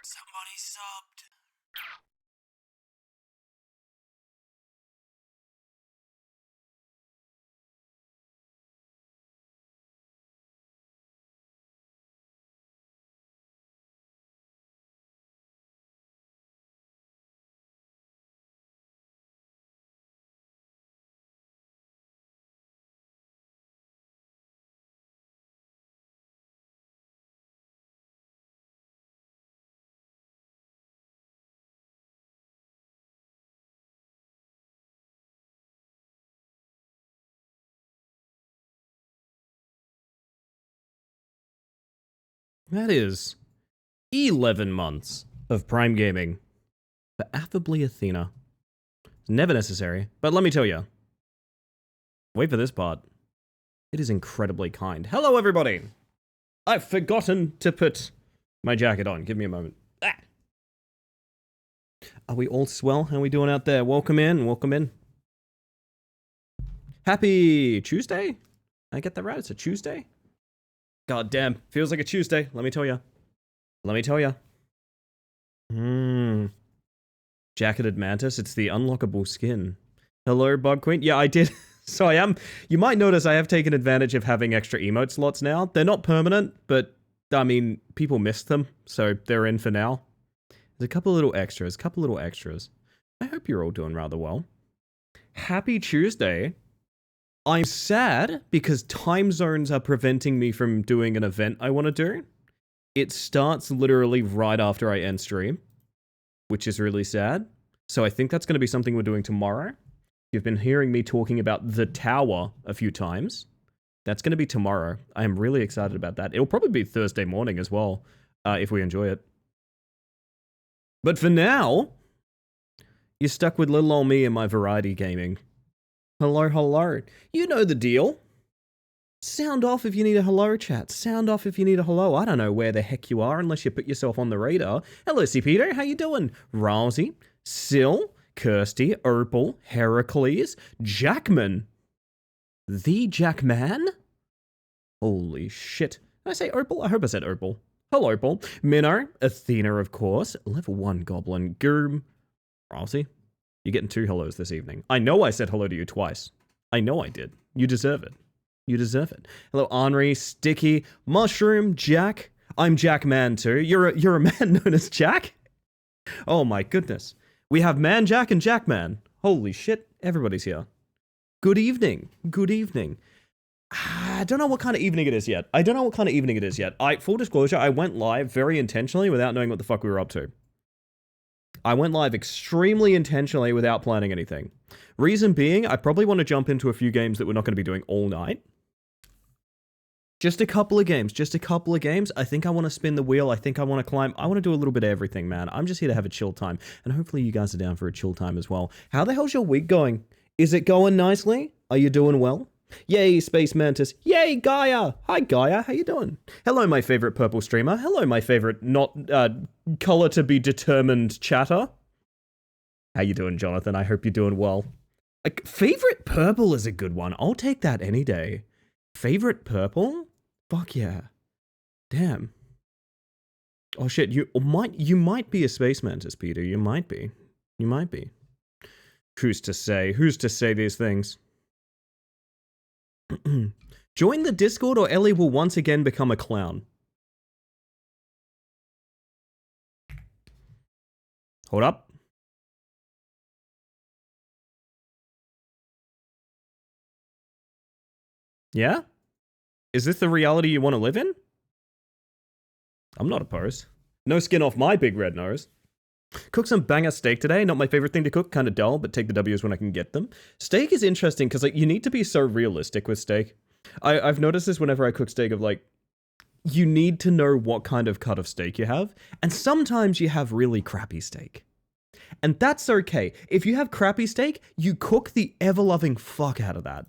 Somebody subbed. That is 11 months of Prime Gaming for Affably Athena. Never necessary. But let me tell you. Wait for this part. It is incredibly kind. Hello, everybody. I've forgotten to put my jacket on. Give me a moment. Ah. Are we all swell? How are we doing out there? Welcome in. Welcome in. Happy Tuesday? I get that right? It's a Tuesday? God damn. Feels like a Tuesday. Let me tell you. Let me tell you. Jacketed Mantis. It's the unlockable skin. Hello, Bug Queen. Yeah, I did. So I am. You might notice I have taken advantage of having extra emote slots now. They're not permanent, but I mean, people missed them, so they're in for now. There's a couple little extras. I hope you're all doing rather well. Happy Tuesday. I'm sad because time zones are preventing me from doing an event I want to do. It starts literally right after I end stream, which is really sad. So I think that's going to be something we're doing tomorrow. You've been hearing me talking about The Tower a few times. That's going to be tomorrow. I am really excited about that. It'll probably be Thursday morning as well, if we enjoy it. But for now, you're stuck with little old me and my variety gaming. Hello, hello. You know the deal. Sound off if you need a hello, chat. Sound off if you need a hello. I don't know where the heck you are unless you put yourself on the radar. Hello, C. Peter. How you doing? Rousey, Sil, Kirsty, Opal, Heracles, Jackman. The Jackman? Holy shit. Did I say Opal? I hope I said Opal. Hello, Opal. Minnow, Athena, of course. Level 1 Goblin. Goom. Rousey, you're getting 2 hellos this evening. I know I said hello to you twice. I know I did. You deserve it. You deserve it. Hello, Henri, Sticky, Mushroom, Jack. I'm Jackman too. You're a man known as Jack? Oh my goodness. We have Man Jack and Jackman. Holy shit, everybody's here. Good evening. Good evening. I don't know what kind of evening it is yet. Full disclosure, I went live very intentionally without knowing what the fuck we were up to. I went live extremely intentionally without planning anything. Reason being, I probably want to jump into a few games that we're not going to be doing all night. Just a couple of games. I think I want to spin the wheel. I think I want to climb. I want to do a little bit of everything, man. I'm just here to have a chill time. And hopefully you guys are down for a chill time as well. How the hell's your week going? Is it going nicely? Are you doing well? Yay, Space Mantis. Yay, Gaia. Hi, Gaia. How you doing? Hello, my favorite purple streamer. Hello, my favorite not color to be determined chatter. How you doing, Jonathan? I hope you're doing well. Favorite purple is a good one. I'll take that any day. Favorite purple? Fuck yeah. Damn. Oh shit, you might be a Space Mantis, Peter. You might be. Who's to say these things? Join the Discord or Ellie will once again become a clown. Hold up. Yeah? Is this the reality you want to live in? I'm not opposed. No skin off my big red nose. Cook some banger steak today. Not my favorite thing to cook. Kind of dull, but take the W's when I can get them. Steak is interesting because like you need to be so realistic with steak. I've noticed this whenever I cook steak of like, you need to know what kind of cut of steak you have. And sometimes you have really crappy steak. And that's okay. If you have crappy steak, you cook the ever-loving fuck out of that.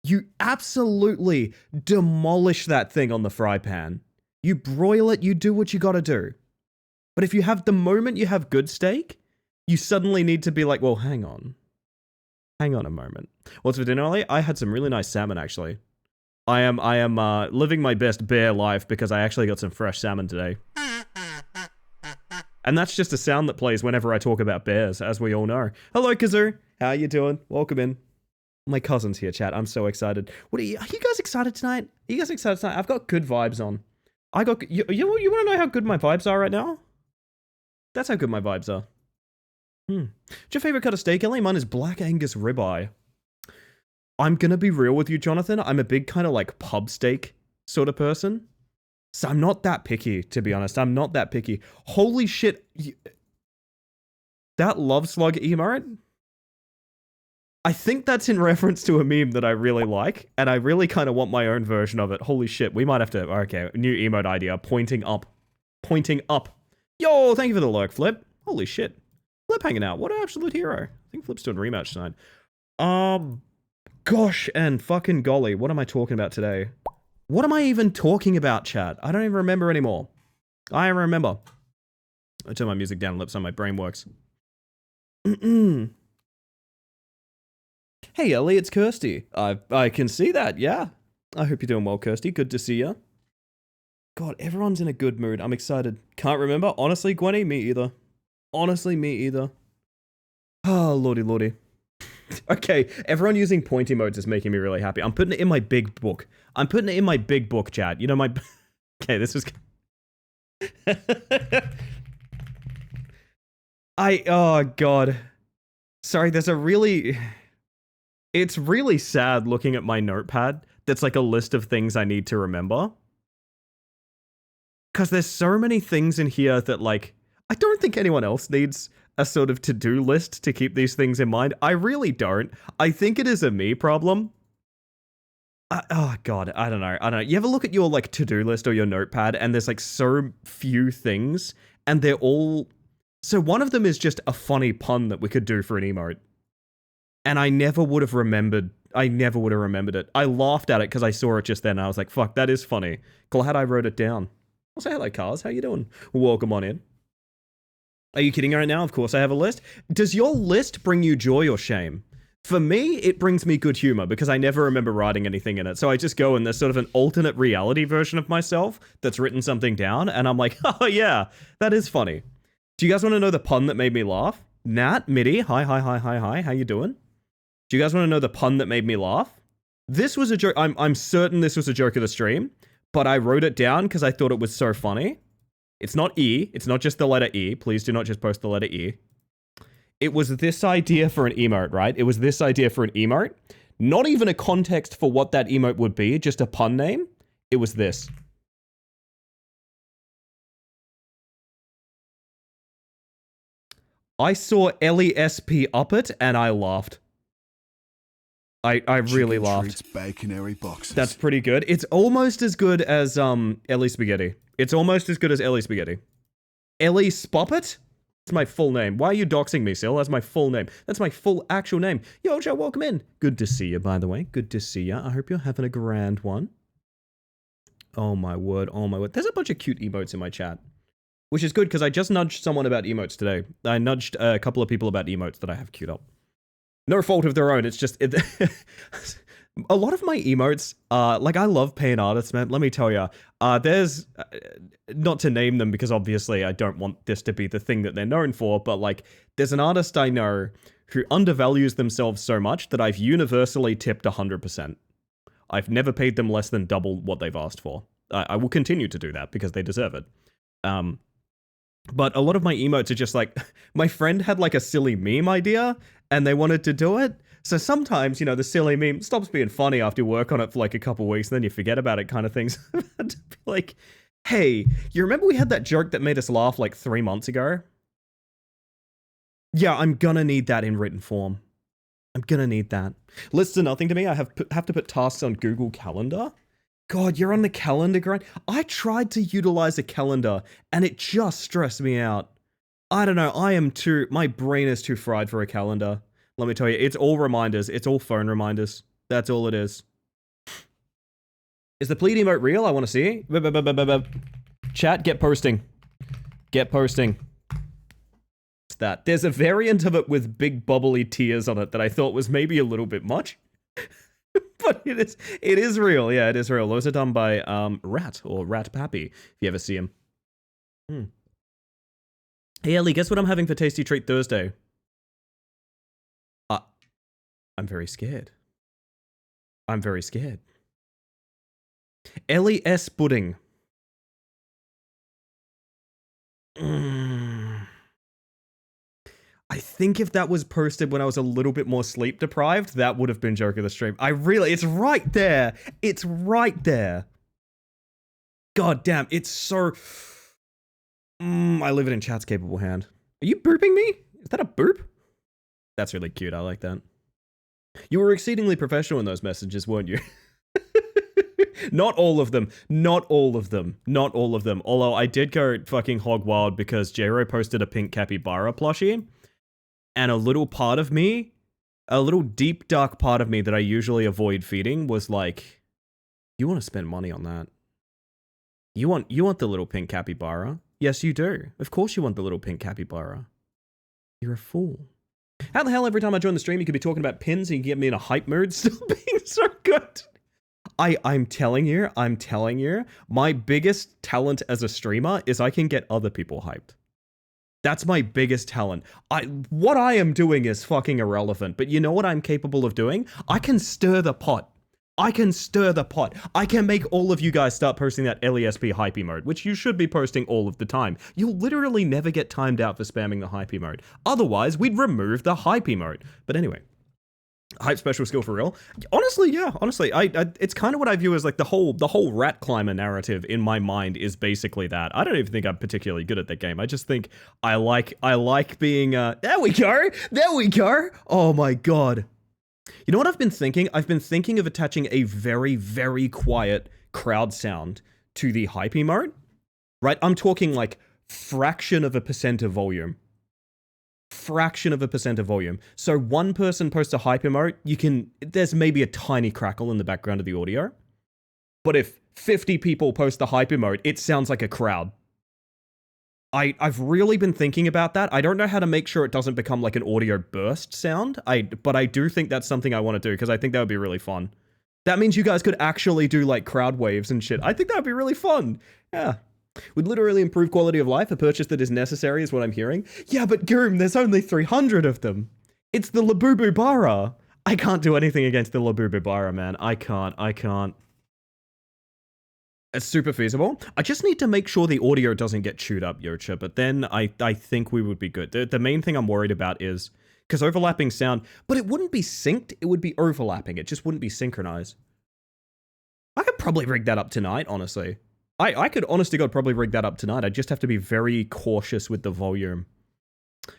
You absolutely demolish that thing on the fry pan. You broil it, you do what you gotta do. But if you have the moment you have good steak, you suddenly need to be like, well, hang on. Hang on a moment. What's for dinner, Ollie? I had some really nice salmon, actually. I am living my best bear life because I actually got some fresh salmon today. And that's just a sound that plays whenever I talk about bears, as we all know. Hello, Kazoo. How you doing? Welcome in. My cousin's here, chat. I'm so excited. Are you guys excited tonight? I've got good vibes on. You want to know how good my vibes are right now? That's how good my vibes are. What's your favorite cut of steak, Ellie? Mine is Black Angus ribeye. I'm gonna be real with you, Jonathan. I'm a big kind of like pub steak sort of person. So I'm not that picky, to be honest. I'm not that picky. Holy shit. That love slug emote? I think that's in reference to a meme that I really like, and I really kind of want my own version of it. Holy shit, we might have to... Okay, new emote idea. Pointing up. Pointing up. Yo, thank you for the lurk, Flip. Holy shit. Flip hanging out. What an absolute hero. I think Flip's doing rematch tonight. Gosh and fucking golly, what am I talking about today? What am I even talking about, chat? I don't even remember anymore. I remember. I turn my music down, Lips, on my brain works. Hey, Ellie, it's Kirsty. I can see that, yeah. I hope you're doing well, Kirsty. Good to see you. God, everyone's in a good mood. I'm excited. Can't remember. Honestly, Gwenny, me either. Honestly, me either. Oh, lordy, lordy. Okay, everyone using point emotes is making me really happy. I'm putting it in my big book. I'm putting it in my big book, chat. You know, my... Okay, this was... Oh, God. Sorry, there's a really... It's really sad looking at my notepad that's like a list of things I need to remember. Because there's so many things in here that, like, I don't think anyone else needs a sort of to-do list to keep these things in mind. I really don't. I think it is a me problem. Oh, God, I don't know. You ever look at your, like, to-do list or your notepad, and there's, like, so few things, and they're all... So one of them is just a funny pun that we could do for an emote. And I never would have remembered it. I laughed at it because I saw it just then, and I was like, fuck, that is funny. Glad I wrote it down. I'll say hello, Cars. How you doing? Welcome on in. Are you kidding right now? Of course I have a list. Does your list bring you joy or shame? For me, it brings me good humor because I never remember writing anything in it. So I just go and there's sort of an alternate reality version of myself that's written something down, and I'm like, oh yeah, that is funny. Do you guys want to know the pun that made me laugh? Nat, Mitty, hi, how you doing? Do you guys want to know the pun that made me laugh? This was a joke. I'm certain this was a joke of the stream, but I wrote it down because I thought it was so funny. It's not E. It's not just the letter E. Please do not just post the letter E. It was this idea for an emote, right? It was this idea for an emote. Not even a context for what that emote would be, just a pun name. It was this. I saw LESP up it and I laughed. I really laughed. Baconary boxes. That's pretty good. It's almost as good as Ellie Spaghetti. It's almost as good as Ellie Spaghetti. Ellie Spoppet? That's my full name. Why are you doxing me, Sil? That's my full name. That's my full actual name. Yo, Joe, welcome in. Good to see you, by the way. Good to see you. I hope you're having a grand one. Oh my word, oh my word. There's a bunch of cute emotes in my chat. Which is good, because I just nudged someone about emotes today. I nudged a couple of people about emotes that I have queued up. No fault of their own, it's just... a lot of my emotes, like, I love paying artists, man. Let me tell you. There's... not to name them, because obviously I don't want this to be the thing that they're known for, but, like, there's an artist I know who undervalues themselves so much that I've universally tipped 100%. I've never paid them less than double what they've asked for. I will continue to do that, because they deserve it. But a lot of my emotes are just like, my friend had like a silly meme idea and they wanted to do it. So sometimes, you know, the silly meme stops being funny after you work on it for like a couple weeks and then you forget about it kind of things. Like, hey, you remember we had that joke that made us laugh like 3 months ago? Yeah, I'm gonna need that in written form. I'm gonna need that. Lists are nothing to me. I have to put tasks on Google Calendar. God, you're on the calendar grind? I tried to utilize a calendar, and it just stressed me out. I don't know, my brain is too fried for a calendar. Let me tell you, it's all reminders. It's all phone reminders. That's all it is. Is the plead emote real? I want to see. Chat, get posting. Get posting. What's that? There's a variant of it with big bubbly tears on it that I thought was maybe a little bit much. But it is real. Yeah, it is real. Those are done by Rat or Rat Pappy, if you ever see him. Hey Ellie, guess what I'm having for Tasty Treat Thursday? I'm very scared. I'm very scared. Ellie S. Pudding. I think if that was posted when I was a little bit more sleep deprived, that would have been joke of the stream. It's right there. It's right there. God damn, it's so... I leave it in chat's capable hand. Are you booping me? Is that a boop? That's really cute, I like that. You were exceedingly professional in those messages, weren't you? Not all of them. Not all of them. Not all of them. Although I did go fucking hog wild because Jero posted a pink capybara plushie. And a little part of me, a little deep, dark part of me that I usually avoid feeding was like, you want to spend money on that. You want the little pink capybara. Yes, you do. Of course you want the little pink capybara. You're a fool. How the hell every time I join the stream you could be talking about pins and you can get me in a hype mood still being so good? I'm telling you, my biggest talent as a streamer is I can get other people hyped. That's my biggest talent. What I am doing is fucking irrelevant, but you know what I'm capable of doing? I can stir the pot. I can stir the pot. I can make all of you guys start posting that LESP hype emote, which you should be posting all of the time. You'll literally never get timed out for spamming the hype emote. Otherwise, we'd remove the hype emote. But anyway, hype special skill for real? Honestly, yeah. Honestly, it's kind of what I view as like the whole rat climber narrative in my mind is basically that. I don't even think I'm particularly good at that game. I just think I like being. There we go. Oh my god. You know what I've been thinking? I've been thinking of attaching a very, very quiet crowd sound to the hype emote. Right? I'm talking like fraction of a percent of volume. Fraction of a percent of volume. So one person posts a hype emote, there's maybe a tiny crackle in the background of the audio. But if 50 people post the hype emote, it sounds like a crowd. I've really been thinking about that. I don't know how to make sure it doesn't become like an audio burst sound. But I do think that's something I want to do because I think that would be really fun. That means you guys could actually do like crowd waves and shit. I think that would be really fun. Yeah. Would literally improve quality of life. A purchase that is necessary is what I'm hearing. Yeah, but Goom, there's only 300 of them. It's the Labubu Bara. I can't do anything against the Labubu Bara, man. I can't. It's super feasible. I just need to make sure the audio doesn't get chewed up, Yocha, but then I think we would be good. The main thing I'm worried about is, because overlapping sound, but it wouldn't be synced, it would be overlapping. It just wouldn't be synchronized. I could probably rig that up tonight, honestly. I could, honest to God, probably rig that up tonight. I'd just have to be very cautious with the volume.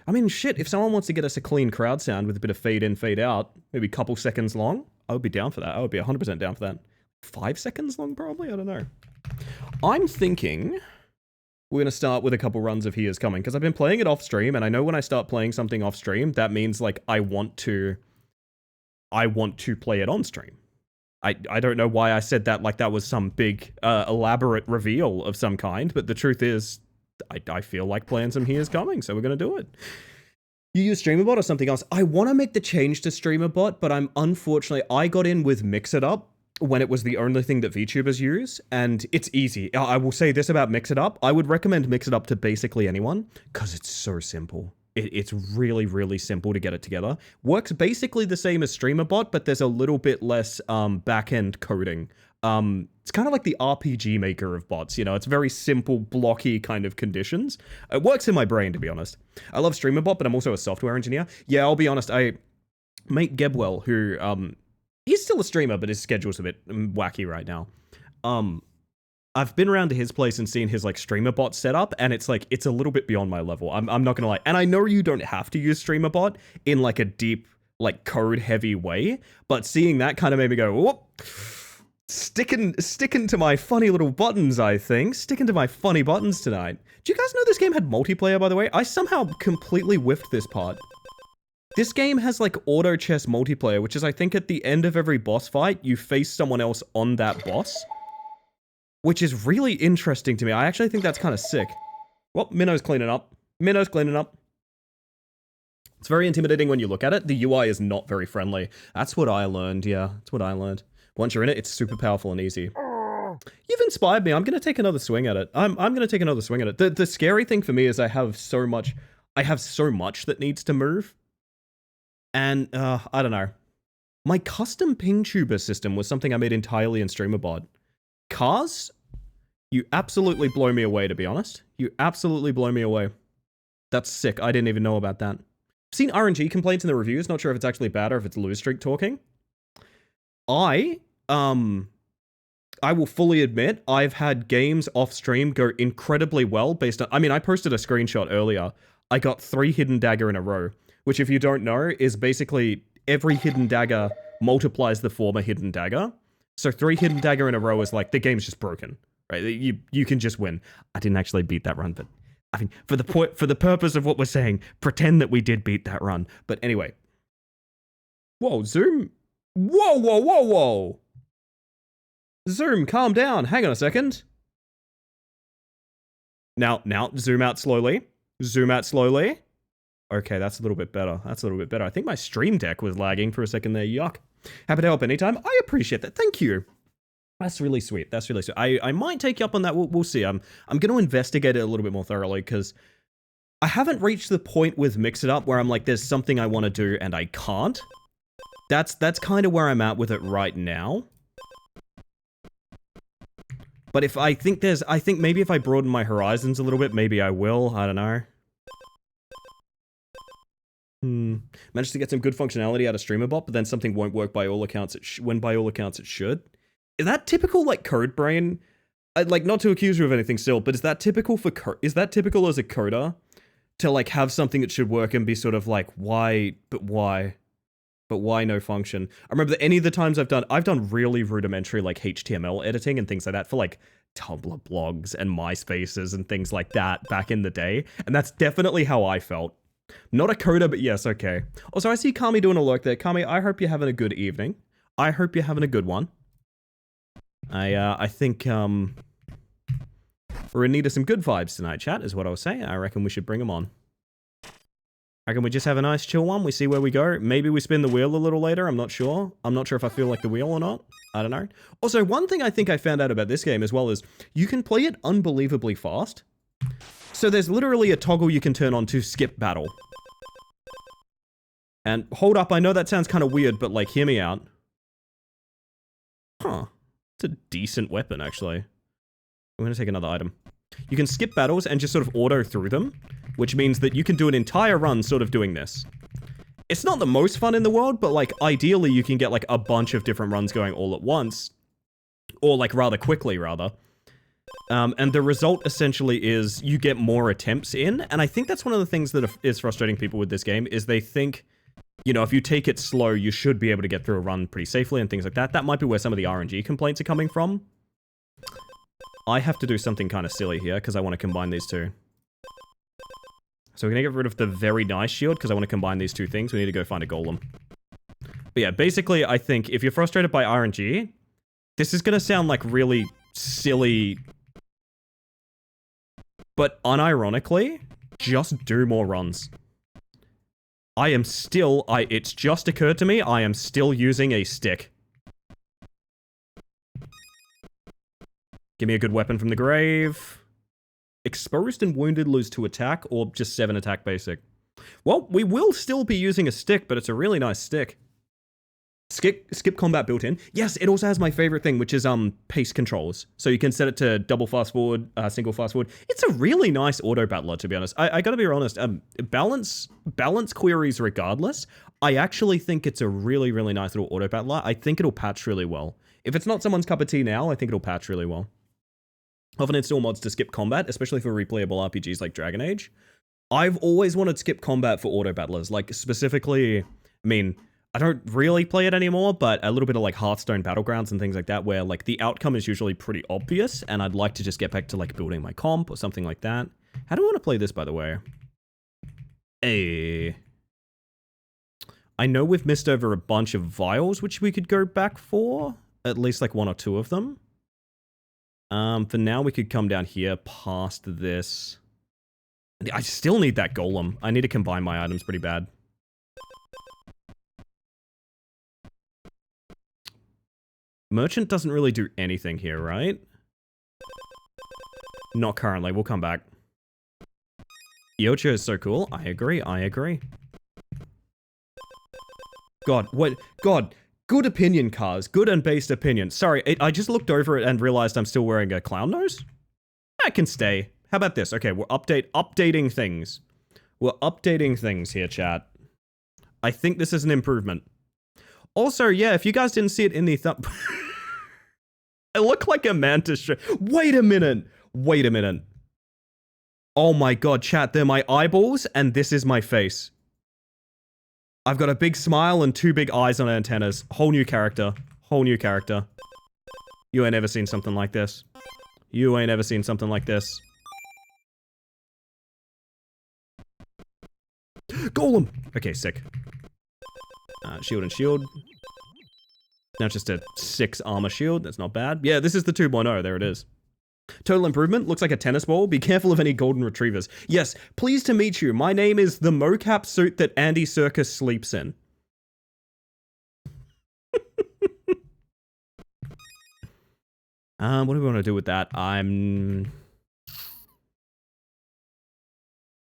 I mean, shit, if someone wants to get us a clean crowd sound with a bit of fade in, fade out, maybe a couple seconds long, I would be down for that. I would be 100% down for that. 5 seconds long, probably? I don't know. I'm thinking we're going to start with a couple runs of He Is Coming, because I've been playing it off stream, and I know when I start playing something off stream, that means, like, I want to play it on stream. I don't know why I said that like that was some big, elaborate reveal of some kind, but the truth is, I feel like playing some He Is Coming, so we're going to do it. You use StreamerBot or something else? I want to make the change to StreamerBot, but I got in with Mixitup when it was the only thing that VTubers use, and it's easy. I will say this about Mixitup. I would recommend Mixitup to basically anyone, because it's so simple. It's really, really simple to get it together. Works basically the same as StreamerBot, but there's a little bit less back-end coding. It's kind of like the RPG maker of bots, you know? It's very simple, blocky kind of conditions. It works in my brain, to be honest. I love StreamerBot, but I'm also a software engineer. Yeah, I'll be honest, Mate Gebwell, who, he's still a streamer, but his schedule's a bit wacky right now. I've been around to his place and seen his like StreamerBot setup, and it's like, it's a little bit beyond my level. I'm not gonna lie. And I know you don't have to use StreamerBot in like a deep, like code heavy way, but seeing that kind of made me go, whoop, sticking to my funny little buttons, I think. Sticking to my funny buttons tonight. Do you guys know this game had multiplayer, by the way? I somehow completely whiffed this part. This game has like auto chess multiplayer, which is I think at the end of every boss fight, you face someone else on that boss. Which is really interesting to me. I actually think that's kind of sick. Well, Minnow's cleaning up. It's very intimidating when you look at it. The UI is not very friendly. That's what I learned, yeah. That's what I learned. Once you're in it, it's super powerful and easy. You've inspired me. I'm going to take another swing at it. I'm going to take another swing at it. The scary thing for me is I have so much that needs to move. And, I don't know. My custom ping tuber system was something I made entirely in StreamerBot. Cars, you absolutely blow me away, to be honest. You absolutely blow me away. That's sick. I didn't even know about that. I've seen RNG complaints in the reviews. Not sure if it's actually bad or if it's Lose Streak talking. I will fully admit I've had games off stream go incredibly well based on... I mean, I posted a screenshot earlier. I got 3 Hidden Dagger in a row, which if you don't know is basically every Hidden Dagger multiplies the former Hidden Dagger. So 3 Hidden Dagger in a row is like, the game's just broken, right? You can just win. I didn't actually beat that run, but I mean, for the purpose of what we're saying, pretend that we did beat that run. But anyway. Whoa, Zoom. Whoa. Zoom, calm down. Hang on a second. Now, zoom out slowly. Zoom out slowly. Okay, that's a little bit better. I think my stream deck was lagging for a second there. Yuck. Happy to help anytime. I appreciate that. Thank you. That's really sweet. I might take you up on that. We'll see. I'm going to investigate it a little bit more thoroughly because I haven't reached the point with Mix It Up where I'm like, there's something I want to do and I can't. That's kind of where I'm at with it right now. But if I think maybe if I broaden my horizons a little bit, maybe I will. I don't know. Managed to get some good functionality out of StreamerBot, but then something won't work by all accounts. When by all accounts it should. Is that typical like code brain? Like not to accuse you of anything still, but is that typical for is that typical as a coder to like have something that should work and be sort of like why? But why no function? I remember that any of the times I've done really rudimentary like HTML editing and things like that for like Tumblr blogs and MySpaces and things like that back in the day, and that's definitely how I felt. Not a coder, but yes, okay. Also, I see Kami doing a lurk there. Kami, I hope you're having a good evening. I hope you're having a good one. I think we're in need of some good vibes tonight, chat, is what I was saying. I reckon we should bring them on. I reckon we just have a nice chill one. We see where we go. Maybe we spin the wheel a little later. I'm not sure. I'm not sure if I feel like the wheel or not. I don't know. Also, one thing I think I found out about this game as well is you can play it unbelievably fast. So there's literally a toggle you can turn on to skip battle. And hold up, I know that sounds kind of weird, but like, hear me out. Huh. It's a decent weapon, actually. I'm going to take another item. You can skip battles and just sort of auto through them, which means that you can do an entire run sort of doing this. It's not the most fun in the world, but like, ideally you can get like a bunch of different runs going all at once. Or like rather quickly, rather. And the result essentially is you get more attempts in, and I think that's one of the things that is frustrating people with this game, is they think, you know, if you take it slow, you should be able to get through a run pretty safely and things like that. That might be where some of the RNG complaints are coming from. I have to do something kind of silly here, because I want to combine these two. So we're going to get rid of the very nice shield, because I want to combine these two things. We need to go find a golem. But yeah, basically, I think if you're frustrated by RNG, this is going to sound like really silly, but unironically, just do more runs. It's just occurred to me, I am still using a stick. Give me a good weapon from the grave. Exposed and wounded lose 2 attack, or just 7 attack basic. Well, we will still be using a stick, but it's a really nice stick. Skip combat built in. Yes, it also has my favorite thing, which is pace controls. So you can set it to double fast forward, single fast forward. It's a really nice auto battler, to be honest. I gotta be honest. Balance queries regardless. I actually think it's a really, really nice little auto battler. I think it'll patch really well. If it's not someone's cup of tea now, I think it'll patch really well. Often install mods to skip combat, especially for replayable RPGs like Dragon Age. I've always wanted skip combat for auto battlers, like specifically, I mean, I don't really play it anymore, but a little bit of like Hearthstone Battlegrounds and things like that, where like the outcome is usually pretty obvious, and I'd like to just get back to like building my comp or something like that. How do I want to play this, by the way? I know we've missed over a bunch of vials, which we could go back for. At least like 1 or 2 of them. For now, we could come down here past this. I still need that golem. I need to combine my items pretty bad. Merchant doesn't really do anything here, right? Not currently. We'll come back. Yocho is so cool. I agree. God, what? God. Good opinion, Cars. Good and based opinion. Sorry, I just looked over it and realized I'm still wearing a clown nose. I can stay. How about this? Okay, we're updating things. We're updating things here, chat. I think this is an improvement. Also, yeah, if you guys didn't see it in the thumb... I look like a mantis. Wait a minute. Oh my god, chat, they're my eyeballs, and this is my face. I've got a big smile and 2 big eyes on antennas. Whole new character. You ain't ever seen something like this. Golem! Okay, sick. Shield and shield. Now just a 6 armor shield. That's not bad. Yeah, this is the 2.0. There it is. Total improvement. Looks like a tennis ball. Be careful of any golden retrievers. Yes, pleased to meet you. My name is the mocap suit that Andy Serkis sleeps in. What do we want to do with that? I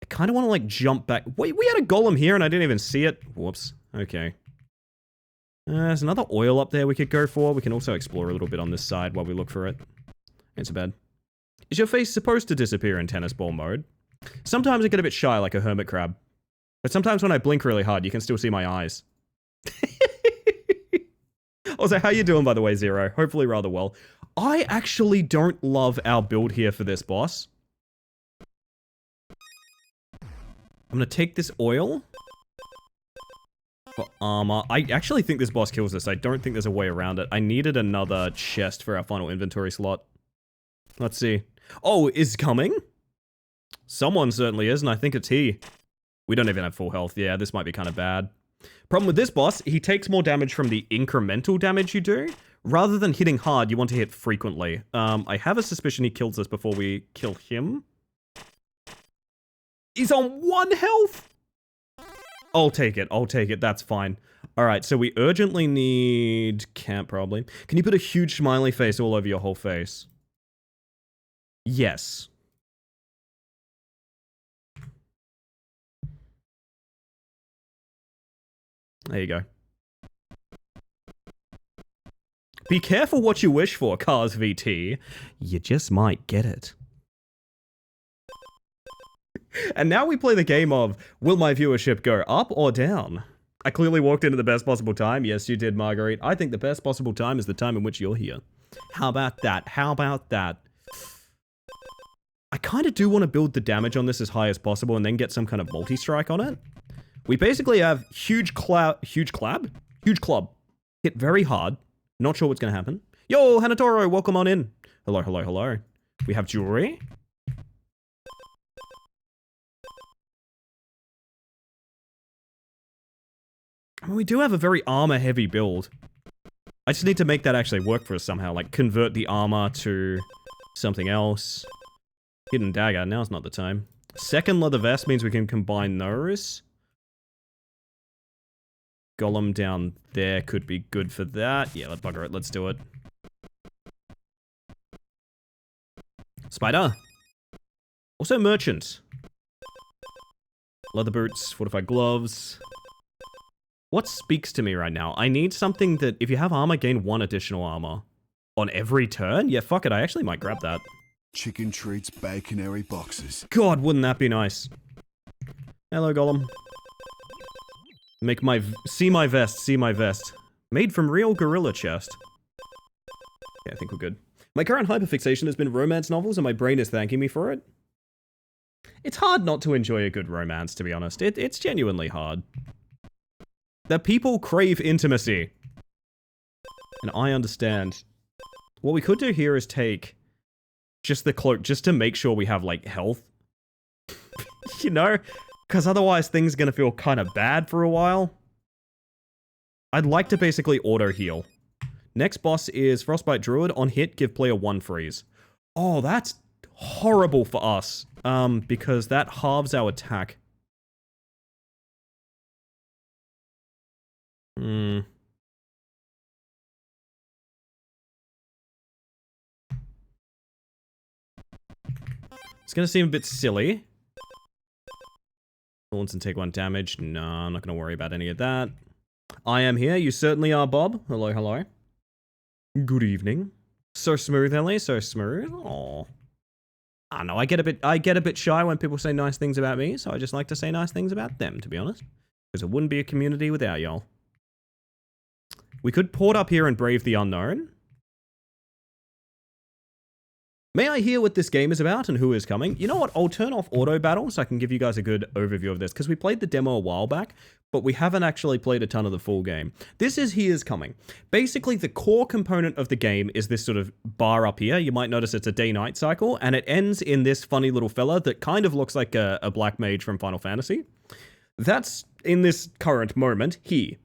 kind of want to, like, jump back. Wait, we had a golem here and I didn't even see it. Whoops. Okay. There's another oil up there we could go for. We can also explore a little bit on this side while we look for it. Ain't so bad. Is your face supposed to disappear in tennis ball mode? Sometimes I get a bit shy like a hermit crab. But sometimes when I blink really hard, you can still see my eyes. Also, how you doing, by the way, Zero? Hopefully rather well. I actually don't love our build here for this boss. I'm gonna take this oil for armor. I actually think this boss kills us. I don't think there's a way around it. I needed another chest for our final inventory slot. Let's see. Oh, is coming? Someone certainly is, and I think it's he. We don't even have full health. Yeah, this might be kind of bad. Problem with this boss, he takes more damage from the incremental damage you do. Rather than hitting hard, you want to hit frequently. I have a suspicion he kills us before we kill him. He's on 1 health! I'll take it. I'll take it. That's fine. Alright, so we urgently need... Can't probably. Can you put a huge smiley face all over your whole face? Yes. There you go. Be careful what you wish for, Cars VT. You just might get it. And now we play the game of, will my viewership go up or down? I clearly walked into the best possible time. Yes, you did, Marguerite. I think the best possible time is the time in which you're here. How about that? How about that? I kind of do want to build the damage on this as high as possible and then get some kind of multi-strike on it. We basically have huge club. Hit very hard. Not sure what's going to happen. Yo, Hanatoro, welcome on in. Hello, hello, hello. We have jewelry. I mean, we do have a very armor-heavy build. I just need to make that actually work for us somehow. Like, convert the armor to something else. Hidden dagger, now's not the time. Second leather vest means we can combine those. Golem down there could be good for that. Yeah, let's bugger it. Let's do it. Spider. Also merchant. Leather boots, fortified gloves. What speaks to me right now? I need something that, if you have armor, gain 1 additional armor. On every turn? Yeah, fuck it. I actually might grab that. Chicken treats, baconary boxes. God, wouldn't that be nice? Hello, Golem. Make my... See my vest, see my vest. Made from real gorilla chest. Yeah, I think we're good. My current hyperfixation has been romance novels, and my brain is thanking me for it. It's hard not to enjoy a good romance, to be honest. It's genuinely hard. The people crave intimacy. And I understand. What we could do here is take just the cloak, just to make sure we have, like, health. You know? Because otherwise things are going to feel kind of bad for a while. I'd like to basically auto-heal. Next boss is Frostbite Druid. On hit, give player 1 freeze. Oh, that's horrible for us. Because that halves our attack. It's gonna seem a bit silly. Once and take 1 damage. No, I'm not gonna worry about any of that. I am here. You certainly are, Bob. Hello, hello. Good evening. So smooth, Ellie. So smooth. Aw. I don't know. I get a bit shy when people say nice things about me, so I just like to say nice things about them, to be honest. Because it wouldn't be a community without y'all. We could port up here and brave the unknown. May I hear what this game is about and who is coming? You know what? I'll turn off auto battle so I can give you guys a good overview of this, because we played the demo a while back, but we haven't actually played a ton of the full game. This is He Is Coming. Basically, the core component of the game is this sort of bar up here. You might notice it's a day-night cycle, and it ends in this funny little fella that kind of looks like a black mage from Final Fantasy. That's in this current moment here.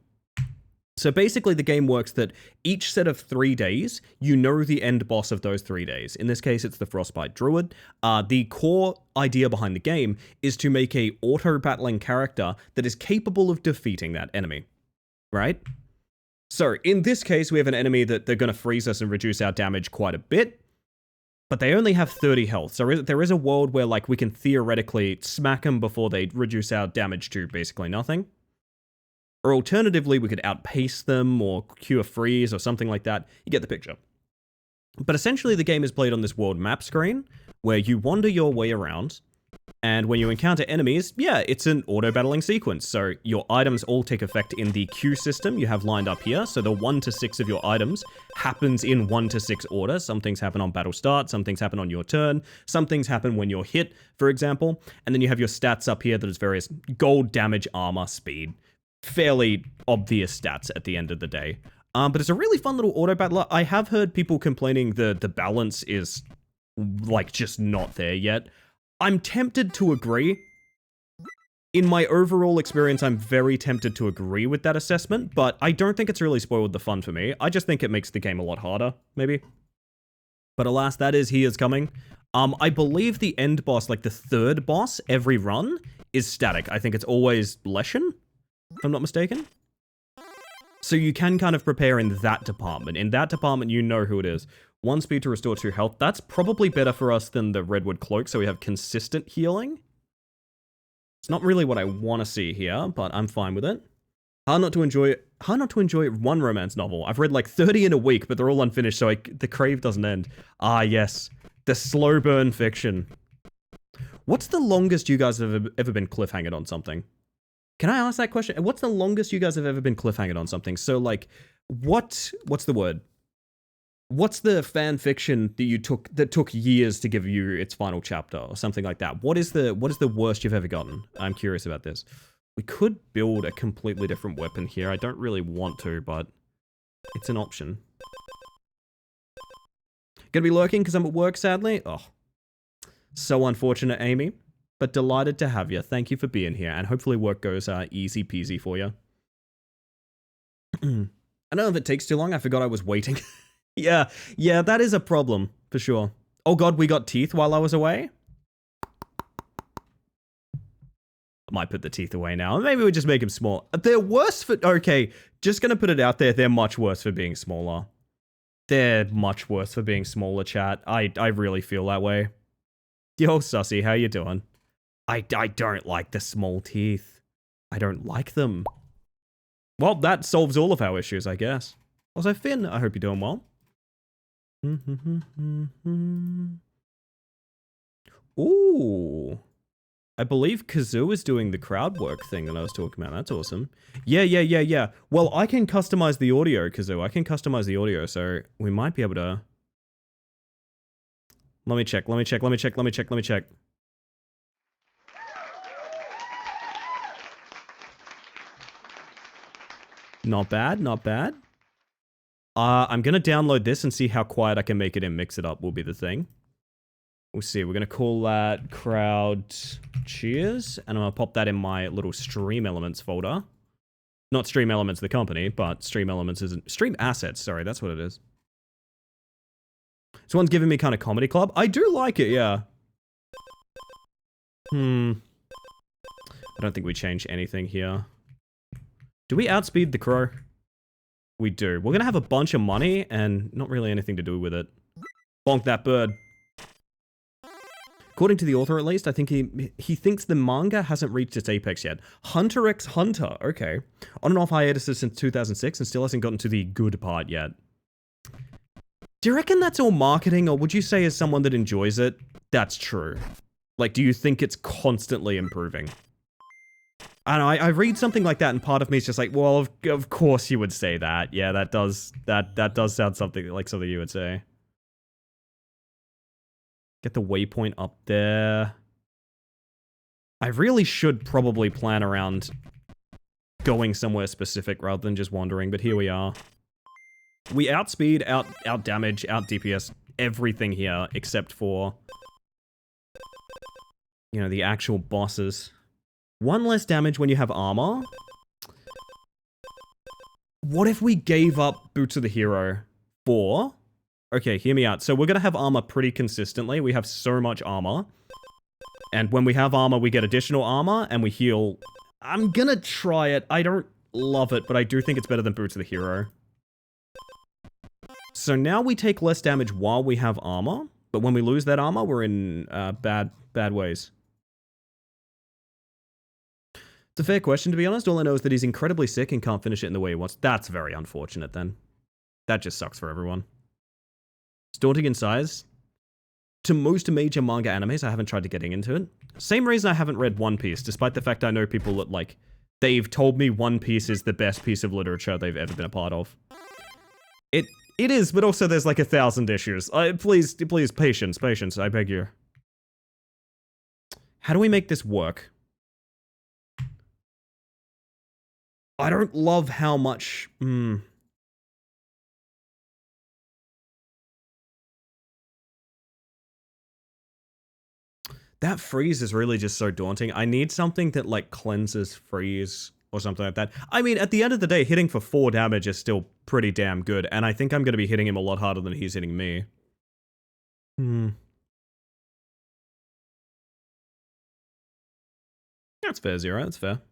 So basically the game works that each set of 3 days, you know the end boss of those 3 days. In this case, it's the Frostbite Druid. The core idea behind the game is to make a auto-battling character that is capable of defeating that enemy, right? So in this case, we have an enemy that they're going to freeze us and reduce our damage quite a bit, but they only have 30 health. So there is a world where like we can theoretically smack them before they reduce our damage to basically nothing. Or alternatively, we could outpace them or cure freeze or something like that. You get the picture. But essentially, the game is played on this world map screen where you wander your way around. And when you encounter enemies, yeah, it's an auto-battling sequence. So your items all take effect in the queue system you have lined up here. So the 1 to 6 of your items happens in 1 to 6 order. Some things happen on battle start, some things happen on your turn, some things happen when you're hit, for example. And then you have your stats up here that is various gold, damage, armor, speed. Fairly obvious stats at the end of the day. But it's a really fun little auto-battler. I have heard people complaining the balance is, like, just not there yet. I'm tempted to agree. In my overall experience, I'm very tempted to agree with that assessment, but I don't think it's really spoiled the fun for me. I just think it makes the game a lot harder, maybe. But alas, he is coming. I believe the end boss, like the third boss, every run, is static. I think it's always Leshen, if I'm not mistaken. So you can kind of prepare in that department. In that department, you know who it is. 1 speed to restore 2 health. That's probably better for us than the Redwood Cloak, so we have consistent healing. It's not really what I want to see here, but I'm fine with it. Hard not to enjoy one romance novel. I've read like 30 in a week, but they're all unfinished, so the crave doesn't end. Ah, yes. The slow burn fiction. What's the longest you guys have ever been cliffhangered on something? Can I ask that question? What's the longest you guys have ever been cliffhangered on something? So, like, what's the word? What's the fan fiction that took years to give you its final chapter or something like that? What is the worst you've ever gotten? I'm curious about this. We could build a completely different weapon here. I don't really want to, but it's an option. Gonna be lurking because I'm at work, sadly. Oh, so unfortunate, Amy. But delighted to have you. Thank you for being here, and hopefully work goes easy peasy for you. I don't know if it takes too long. I forgot I was waiting. Yeah, that is a problem, for sure. Oh god, we got teeth while I was away? I might put the teeth away now. Maybe we just make them small. They're worse for... Okay, just gonna put it out there. They're much worse for being smaller. They're much worse for being smaller, chat. I really feel that way. Yo, Sussy, how you doing? I don't like the small teeth. I don't like them. Well, that solves all of our issues, I guess. Also, Finn, I hope you're doing well. Ooh. I believe Kazoo is doing the crowd work thing that I was talking about. That's awesome. Yeah. Well, I can customize the audio, Kazoo. I can customize the audio, so we might be able to... Let me check. Not bad. I'm gonna download this and see how quiet I can make it and mix it up will be the thing. We'll see. We're gonna call that crowd cheers, and I'm gonna pop that in my little Stream Elements folder. Not Stream Elements the company, but Stream Elements isn't... Stream Assets, sorry, that's what it is. This one's giving me kind of Comedy Club. I do like it, yeah. I don't think we change anything here. Do we outspeed the crow? We do. We're gonna have a bunch of money and not really anything to do with it. Bonk that bird. According to the author, at least, I think he thinks the manga hasn't reached its apex yet. Hunter x Hunter, okay. On and off hiatuses since 2006 and still hasn't gotten to the good part yet. Do you reckon that's all marketing, or would you say as someone that enjoys it, that's true? Like, do you think it's constantly improving? I don't know, I read something like that and part of me is just like, well, of course you would say that. Yeah, that does sound something like something you would say. Get the waypoint up there. I really should probably plan around going somewhere specific rather than just wandering, but here we are. We outspeed, out damage, out DPS, everything here except for, you know, the actual bosses. 1 less damage when you have armor. What if we gave up Boots of the Hero for... Okay, hear me out. So we're going to have armor pretty consistently. We have so much armor. And when we have armor, we get additional armor and we heal. I'm going to try it. I don't love it, but I do think it's better than Boots of the Hero. So now we take less damage while we have armor. But when we lose that armor, we're in bad ways. It's a fair question, to be honest. All I know is that he's incredibly sick and can't finish it in the way he wants. That's very unfortunate, then. That just sucks for everyone. It's daunting in size. To most major manga animes, I haven't tried to getting into it. Same reason I haven't read One Piece, despite the fact I know people that, like, they've told me One Piece is the best piece of literature they've ever been a part of. It is, but also there's like 1,000 issues. Please, patience, I beg you. How do we make this work? I don't love how much... That freeze is really just so daunting. I need something that, like, cleanses freeze or something like that. I mean, at the end of the day, hitting for 4 damage is still pretty damn good, and I think I'm going to be hitting him a lot harder than he's hitting me. That's fair, Zero. That's fair.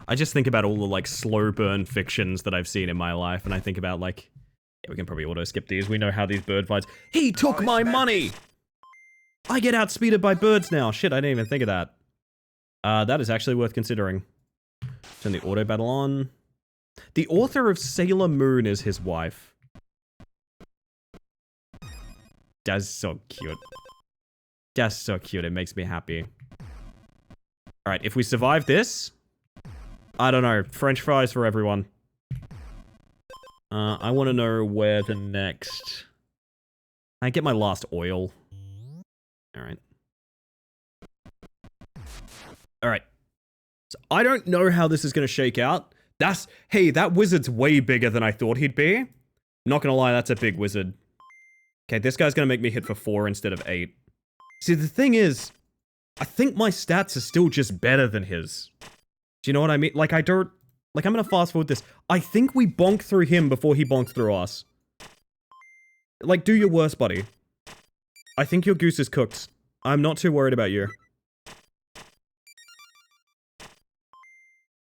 I just think about all the, like, slow burn fictions that I've seen in my life, and I think about, like... Yeah, we can probably auto-skip these. We know how these bird fights... He took my money! I get outspeeded by birds now. Shit, I didn't even think of that. That is actually worth considering. Turn the auto battle on. The author of Sailor Moon is his wife. That's so cute. That's so cute. It makes me happy. Alright, if we survive this... I don't know. French fries for everyone. I want to know where the next... I get my last oil. Alright. Alright. So I don't know how this is going to shake out. Hey, that wizard's way bigger than I thought he'd be. Not gonna lie, that's a big wizard. Okay, this guy's gonna make me hit for 4 instead of 8. See, the thing is, I think my stats are still just better than his. Do you know what I mean? Like, I don't... Like, I'm gonna fast forward this. I think we bonked through him before he bonked through us. Like, do your worst, buddy. I think your goose is cooked. I'm not too worried about you.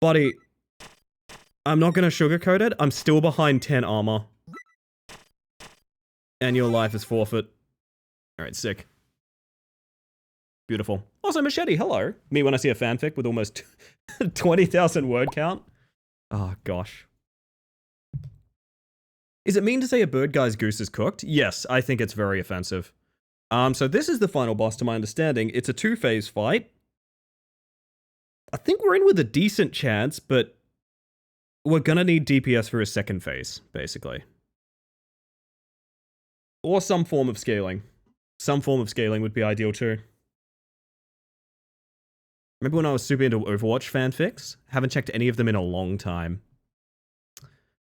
Buddy, I'm not gonna sugarcoat it. I'm still behind 10 armor. And your life is forfeit. Alright, sick. Beautiful. Also, Machete, hello. Me when I see a fanfic with almost 20,000 word count. Oh, gosh. Is it mean to say a bird guy's goose is cooked? Yes, I think it's very offensive. So this is the final boss to my understanding. It's a 2-phase fight. I think we're in with a decent chance, but we're gonna need DPS for a second phase, basically. Or some form of scaling. Some form of scaling would be ideal too. Remember when I was super into Overwatch fanfics? Haven't checked any of them in a long time.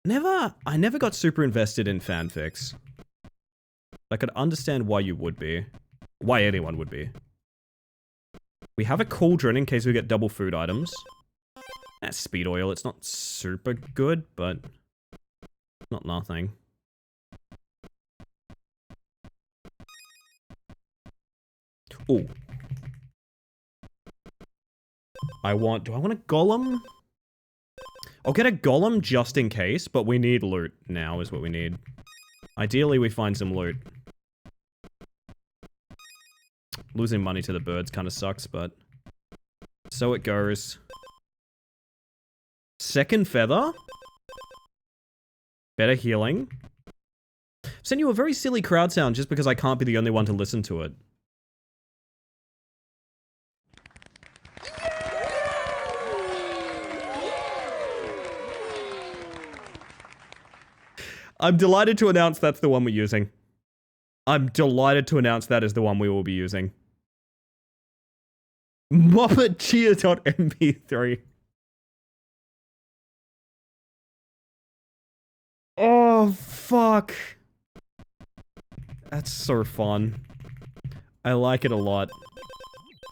I never got super invested in fanfics. I could understand why you would be. Why anyone would be. We have a cauldron in case we get double food items. That's speed oil. It's not super good, but not nothing. Ooh. Do I want a golem? I'll get a golem just in case, but we need loot now is what we need. Ideally, we find some loot. Losing money to the birds kind of sucks, but so it goes. Second feather. Better healing. Send you a very silly crowd sound just because I can't be the only one to listen to it. I'm delighted to announce that's the one we're using. I'm delighted to announce that is the one we will be using. Moppeteer.mp3. Oh, fuck. That's so fun. I like it a lot.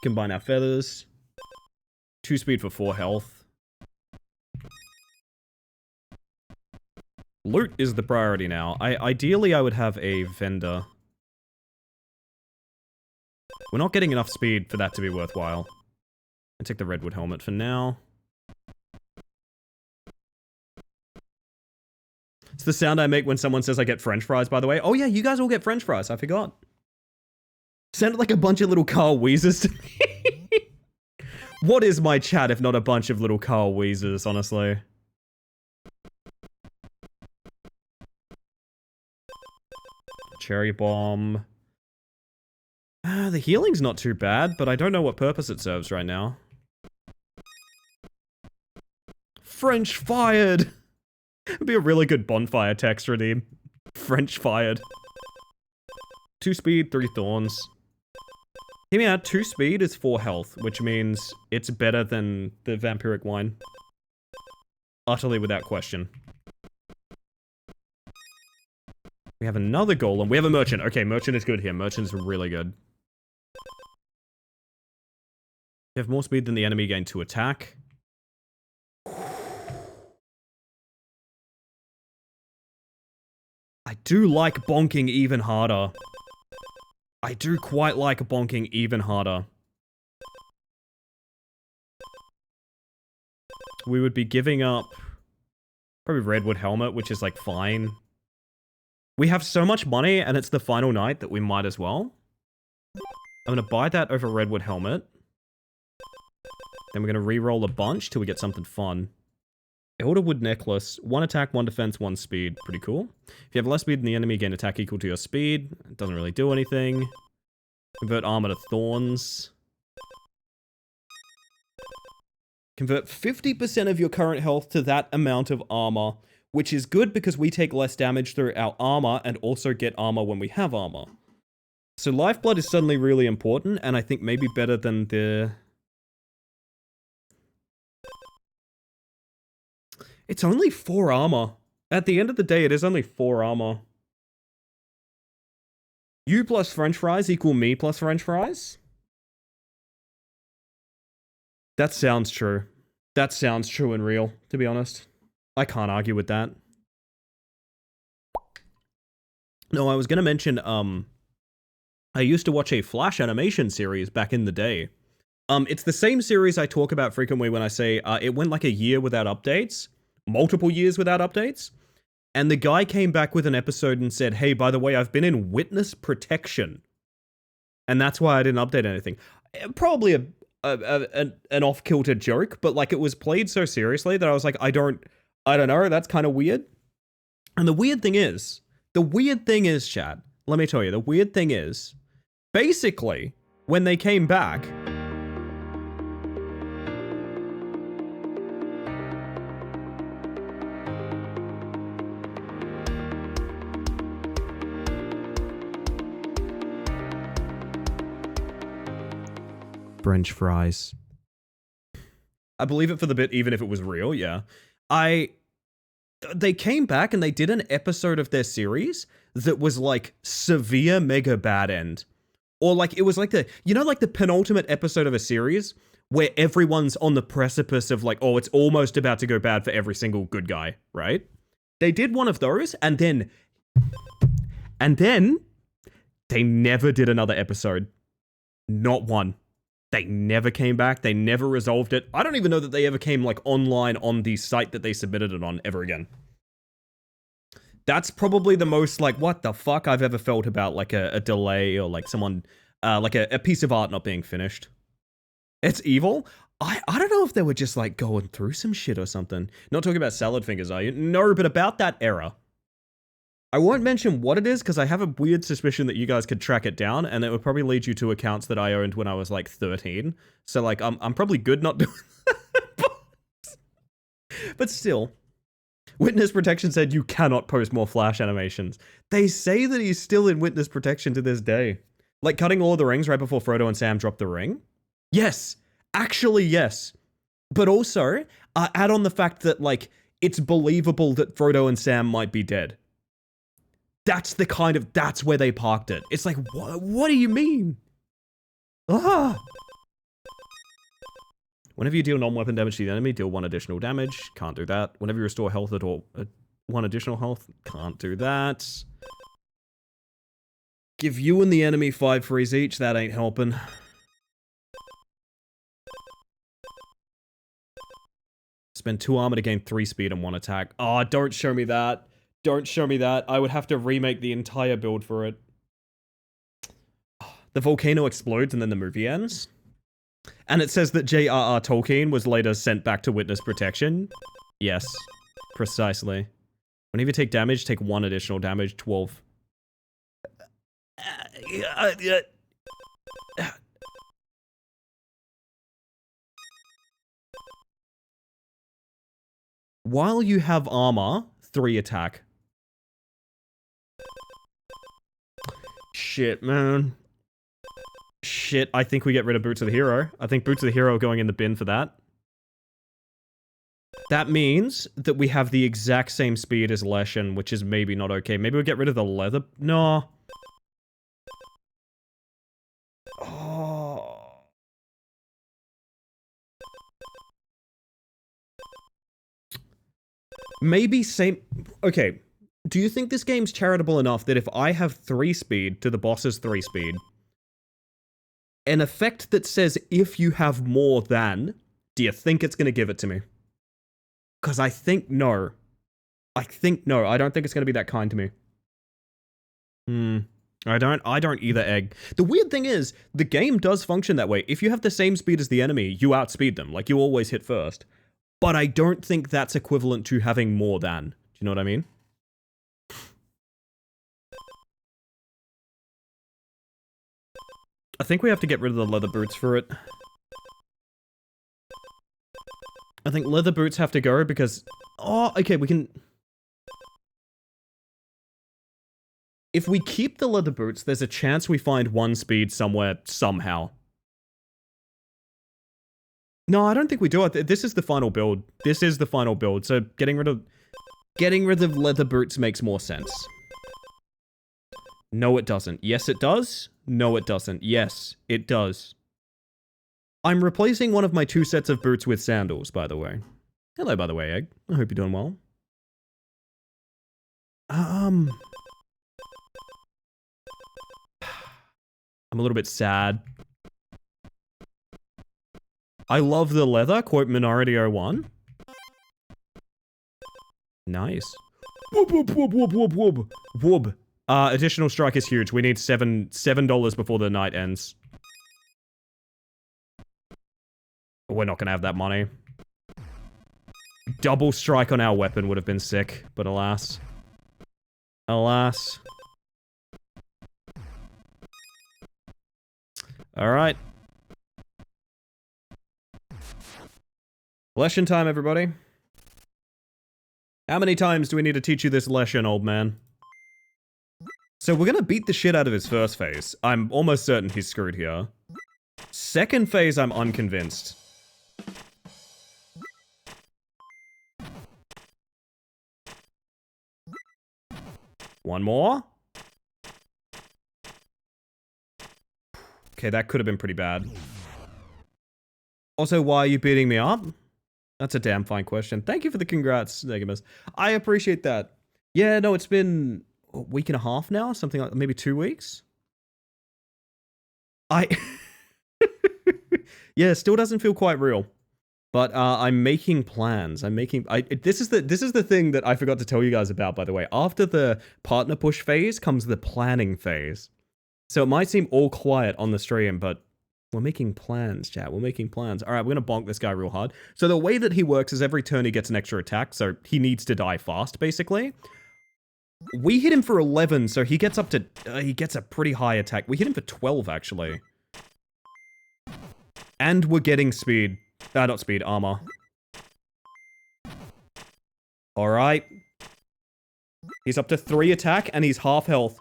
Combine our feathers. 2 speed for 4 health. Loot is the priority now. Ideally, I would have a vendor. We're not getting enough speed for that to be worthwhile. I take the redwood helmet for now. It's the sound I make when someone says I get french fries, by the way. Oh yeah, you guys all get french fries. I forgot. Sounded like a bunch of little Carl Weezers to me. What is my chat if not a bunch of little Carl Weezers, honestly? Cherry bomb. The healing's not too bad, but I don't know what purpose it serves right now. French fired! It'd be a really good bonfire text redeem. French fired. 2 speed, 3 thorns. Hear me out, 2 speed is 4 health, which means it's better than the vampiric wine. Utterly without question. We have another golem. We have a merchant. Okay, merchant is good here. Merchant is really good. You have more speed than the enemy, gain 2 attack. I do like bonking even harder. I do quite like bonking even harder. We would be giving up probably redwood helmet, which is like fine. We have so much money and it's the final night that we might as well. I'm gonna buy that over redwood helmet. Then we're gonna re-roll a bunch till we get something fun. Elderwood necklace, 1 attack, 1 defense, 1 speed. Pretty cool. If you have less speed than the enemy, gain attack equal to your speed. It doesn't really do anything. Convert armor to thorns. Convert 50% of your current health to that amount of armor, which is good because we take less damage through our armor and also get armor when we have armor. So lifeblood is suddenly really important, and I think maybe better than the... It's only 4 armor. At the end of the day, it is only 4 armor. You plus french fries equal me plus french fries? That sounds true. That sounds true and real, to be honest. I can't argue with that. No, I was gonna mention, I used to watch a Flash animation series back in the day. It's the same series I talk about frequently when I say, it went like a year without updates. Multiple years without updates. And the guy came back with an episode and said, hey, by the way, I've been in witness protection. And that's why I didn't update anything. Probably an off-kilter joke, but like it was played so seriously that I was like, I don't know, that's kind of weird. And the weird thing is, chat, let me tell you, the weird thing is, basically, when they came back, French fries. I believe it for the bit, even if it was real, yeah. They came back and they did an episode of their series that was like severe mega bad end. Or like, it was like the, you know, like the penultimate episode of a series where everyone's on the precipice of like, oh, it's almost about to go bad for every single good guy, right? They did one of those and then they never did another episode. Not one. They never came back. They never resolved it. I don't even know that they ever came like online on the site that they submitted it on ever again. That's probably the most like, what the fuck I've ever felt about like a delay or like someone, like a piece of art not being finished. It's evil. I don't know if they were just like going through some shit or something. Not talking about salad fingers, are you? No, but about that era. I won't mention what it is because I have a weird suspicion that you guys could track it down and it would probably lead you to accounts that I owned when I was like 13. So like, I'm probably good not doing that. But still, Witness Protection said you cannot post more Flash animations. They say that he's still in Witness Protection to this day. Like cutting all of the rings right before Frodo and Sam drop the ring. Yes, actually yes. But also, add on the fact that like, it's believable that Frodo and Sam might be dead. That's where they parked it. It's like, what do you mean? Ah! Whenever you deal non-weapon damage to the enemy, deal 1 additional damage. Can't do that. Whenever you restore health at all, 1 additional health. Can't do that. Give you and the enemy 5 freeze each. That ain't helping. Spend 2 armor to gain 3 speed and 1 attack. Oh, don't show me that. Don't show me that. I would have to remake the entire build for it. The volcano explodes and then the movie ends. And it says that J.R.R. Tolkien was later sent back to witness protection. Yes, precisely. Whenever you take damage, take 1 additional damage, 12. While you have armor, 3 attack. Shit, man. Shit, I think we get rid of Boots of the Hero. I think Boots of the Hero going in the bin for that. That means that we have the exact same speed as Leshen, which is maybe not okay. Maybe we'll get rid of the leather. No. Oh. Maybe same... Okay. Do you think this game's charitable enough that if I have 3 speed to the boss's 3 speed, an effect that says if you have more than, do you think it's going to give it to me? Because I think no. I think no. I don't think it's going to be that kind to me. I don't either, Egg. The weird thing is, the game does function that way. If you have the same speed as the enemy, you outspeed them. Like, you always hit first. But I don't think that's equivalent to having more than. Do you know what I mean? I think we have to get rid of the leather boots for it. I think leather boots have to go because... Oh, okay, we can... If we keep the leather boots, there's a chance we find 1 speed somewhere, somehow. No, I don't think we do. This is the final build. This is the final build, so getting rid of leather boots makes more sense. No, it doesn't. Yes, it does. No, it doesn't. Yes, it does. I'm replacing one of my 2 sets of boots with sandals, by the way. Hello, by the way, Egg. I hope you're doing well. I'm a little bit sad. I love the leather, quote Minority01. Nice. Whoop, whoop, whoop, whoop, whoop, whoop. Whoop. Additional strike is huge. We need $7 before the night ends. We're not gonna have that money. Double strike on our weapon would have been sick, but alas. Alas. Alright. Leshen time, everybody. How many times do we need to teach you this Leshen, old man? So we're gonna beat the shit out of his first phase. I'm almost certain he's screwed here. Second phase, I'm unconvinced. One more. Okay, that could have been pretty bad. Also, why are you beating me up? That's a damn fine question. Thank you for the congrats, Negamus. I appreciate that. Yeah, no, it's been a week and a half now, something like maybe 2 weeks. Yeah, still doesn't feel quite real. But I'm making plans. This is the thing that I forgot to tell you guys about, by the way. After the partner push phase comes the planning phase. So it might seem all quiet on the stream, but we're making plans, chat. We're making plans. All right, we're going to bonk this guy real hard. So the way that he works is every turn he gets an extra attack, so he needs to die fast, basically. We hit him for 11, so he gets up to... he gets a pretty high attack. We hit him for 12, actually. And we're getting speed. Not speed, armor. Alright. He's up to 3 attack, and he's half health.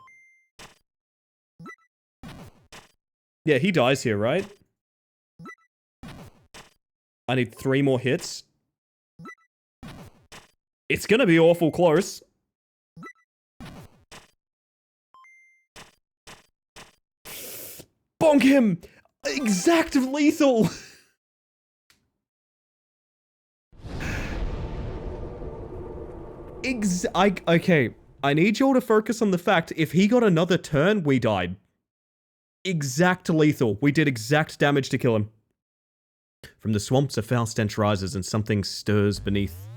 Yeah, he dies here, right? I need 3 more hits. It's gonna be awful close. Bonk him! Exact lethal! Okay, I need you all to focus on the fact if he got another turn, we died. Exact lethal. We did exact damage to kill him. From the swamps, a foul stench rises and something stirs beneath.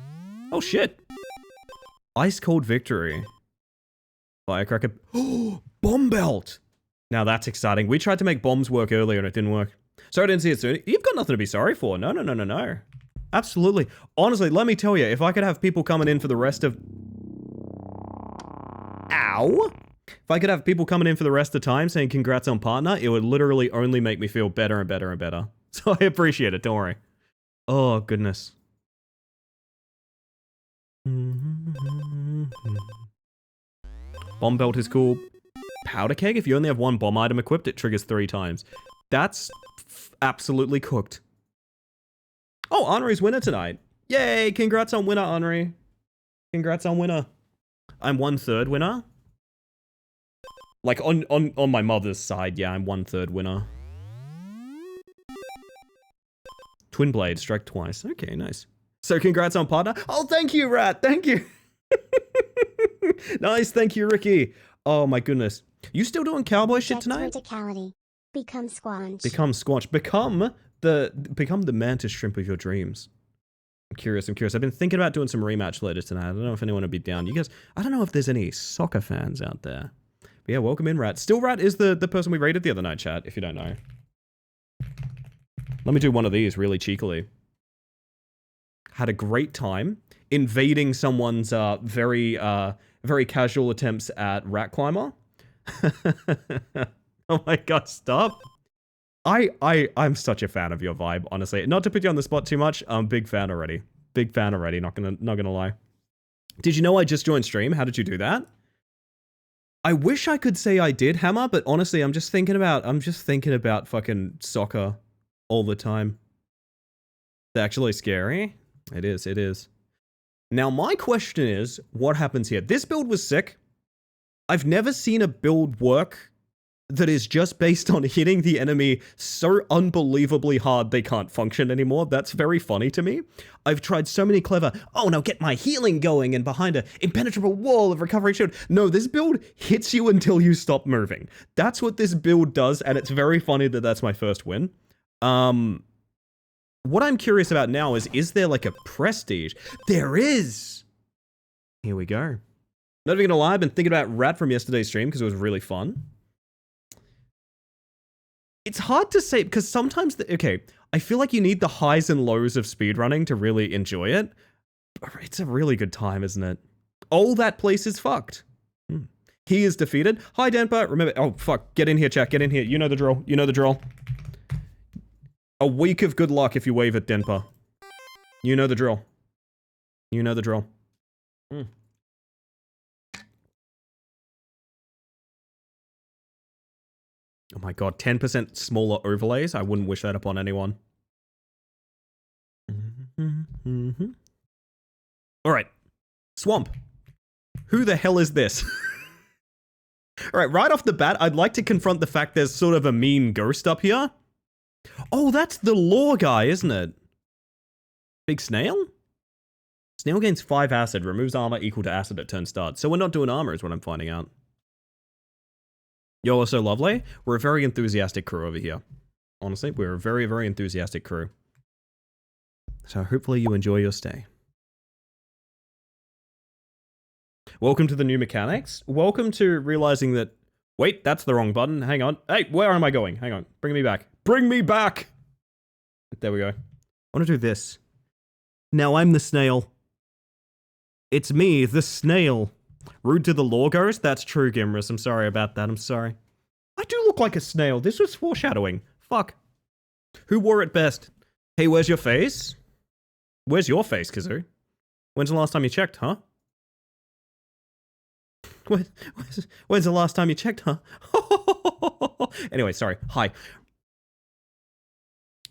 Oh shit. Ice cold victory. Firecracker. Oh, bomb belt. Now that's exciting. We tried to make bombs work earlier and it didn't work. Sorry I didn't see it soon. You've got nothing to be sorry for. No. Absolutely. Honestly, let me tell you, if I could have people coming in for the rest of... Ow! If I could have people coming in for the rest of the time saying congrats on partner, it would literally only make me feel better and better and better. So I appreciate it, don't worry. Oh, goodness. Bomb belt is cool. Powder keg, if you only have one bomb item equipped, it triggers 3 times. That's absolutely cooked. Oh, Henri's winner tonight. Yay, congrats on winner, Henri. Congrats on winner. I'm 1/3 winner. Like, on my mother's side, yeah, I'm 1/3 winner. Twin blade, strike twice. Okay, nice. So congrats on partner. Oh, thank you, Rat. Thank you. Nice, thank you, Ricky. Oh my goodness. You still doing cowboy shit tonight? Become Squanch. Become Squanch. Become the mantis shrimp of your dreams. I'm curious. I've been thinking about doing some rematch later tonight. I don't know if anyone would be down. You guys, I don't know if there's any soccer fans out there. But yeah, welcome in, Rat. Still Rat is the person we raided the other night, chat, if you don't know. Let me do one of these really cheekily. Had a great time invading someone's very casual attempts at Rat Climber. Oh my god, stop. I'm such a fan of your vibe, honestly. Not to put you on the spot too much, I'm a big fan already. Big fan already, not gonna lie. Did you know I just joined stream? How did you do that? I wish I could say I did, Hammer, but honestly, I'm just thinking about fucking soccer all the time. It's actually scary. It is. Now, my question is, what happens here? This build was sick. I've never seen a build work that is just based on hitting the enemy so unbelievably hard they can't function anymore. That's very funny to me. I've tried so many clever, oh, now get my healing going and behind an impenetrable wall of recovery shield. No, this build hits you until you stop moving. That's what this build does, and it's very funny that that's my first win. What I'm curious about now is there like a prestige? There is! Here we go. Not even gonna lie, I've been thinking about Rat from yesterday's stream because it was really fun. It's hard to say because sometimes, okay, I feel like you need the highs and lows of speedrunning to really enjoy it. It's a really good time, isn't it? Oh, that place is fucked. He is defeated. Hi, Denpa. Remember, oh, fuck. Get in here, chat. Get in here. You know the drill. You know the drill. A week of good luck if you wave at Denpa. You know the drill. You know the drill. Oh my god, 10% smaller overlays? I wouldn't wish that upon anyone. Alright. Swamp. Who the hell is this? Alright, right off the bat, I'd like to confront the fact there's sort of a mean ghost up here. Oh, that's the lore guy, isn't it? Big snail? Snail gains 5 acid, removes armor equal to acid at turn start. So we're not doing armor is what I'm finding out. Y'all are so lovely. We're a very enthusiastic crew over here. Honestly, we're a very, very enthusiastic crew. So hopefully you enjoy your stay. Welcome to the new mechanics. Welcome to realizing that... Wait, that's the wrong button. Hang on. Hey, where am I going? Hang on. Bring me back. Bring me back! There we go. I want to do this. Now I'm the snail. It's me, the snail. Rude to the lore ghost? That's true, Gimrus. I'm sorry about that. I'm sorry. I do look like a snail. This was foreshadowing. Fuck. Who wore it best? Hey, where's your face? Where's your face, Kazoo? When's the last time you checked, huh? When's the last time you checked, huh? Anyway, sorry. Hi.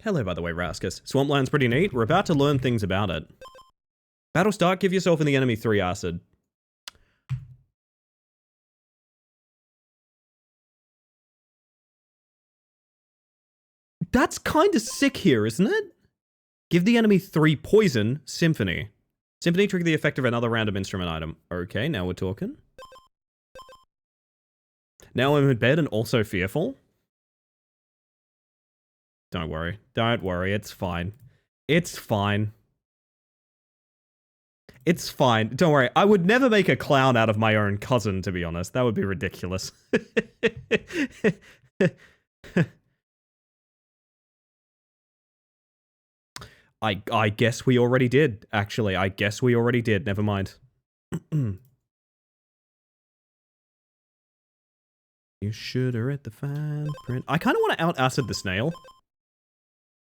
Hello, by the way, Raskus. Swampland's pretty neat. We're about to learn things about it. Battle start, give yourself and the enemy 3 acid. That's kind of sick here, isn't it? Give the enemy 3 poison, Symphony. Symphony trigger the effect of another random instrument item. Okay, now we're talking. Now I'm in bed and also fearful. Don't worry. Don't worry. It's fine. It's fine. It's fine. Don't worry. I would never make a clown out of my own cousin, to be honest. That would be ridiculous. I guess we already did, actually. I guess we already did. Never mind. You should have read the fine print. I kind of want to out-acid the snail.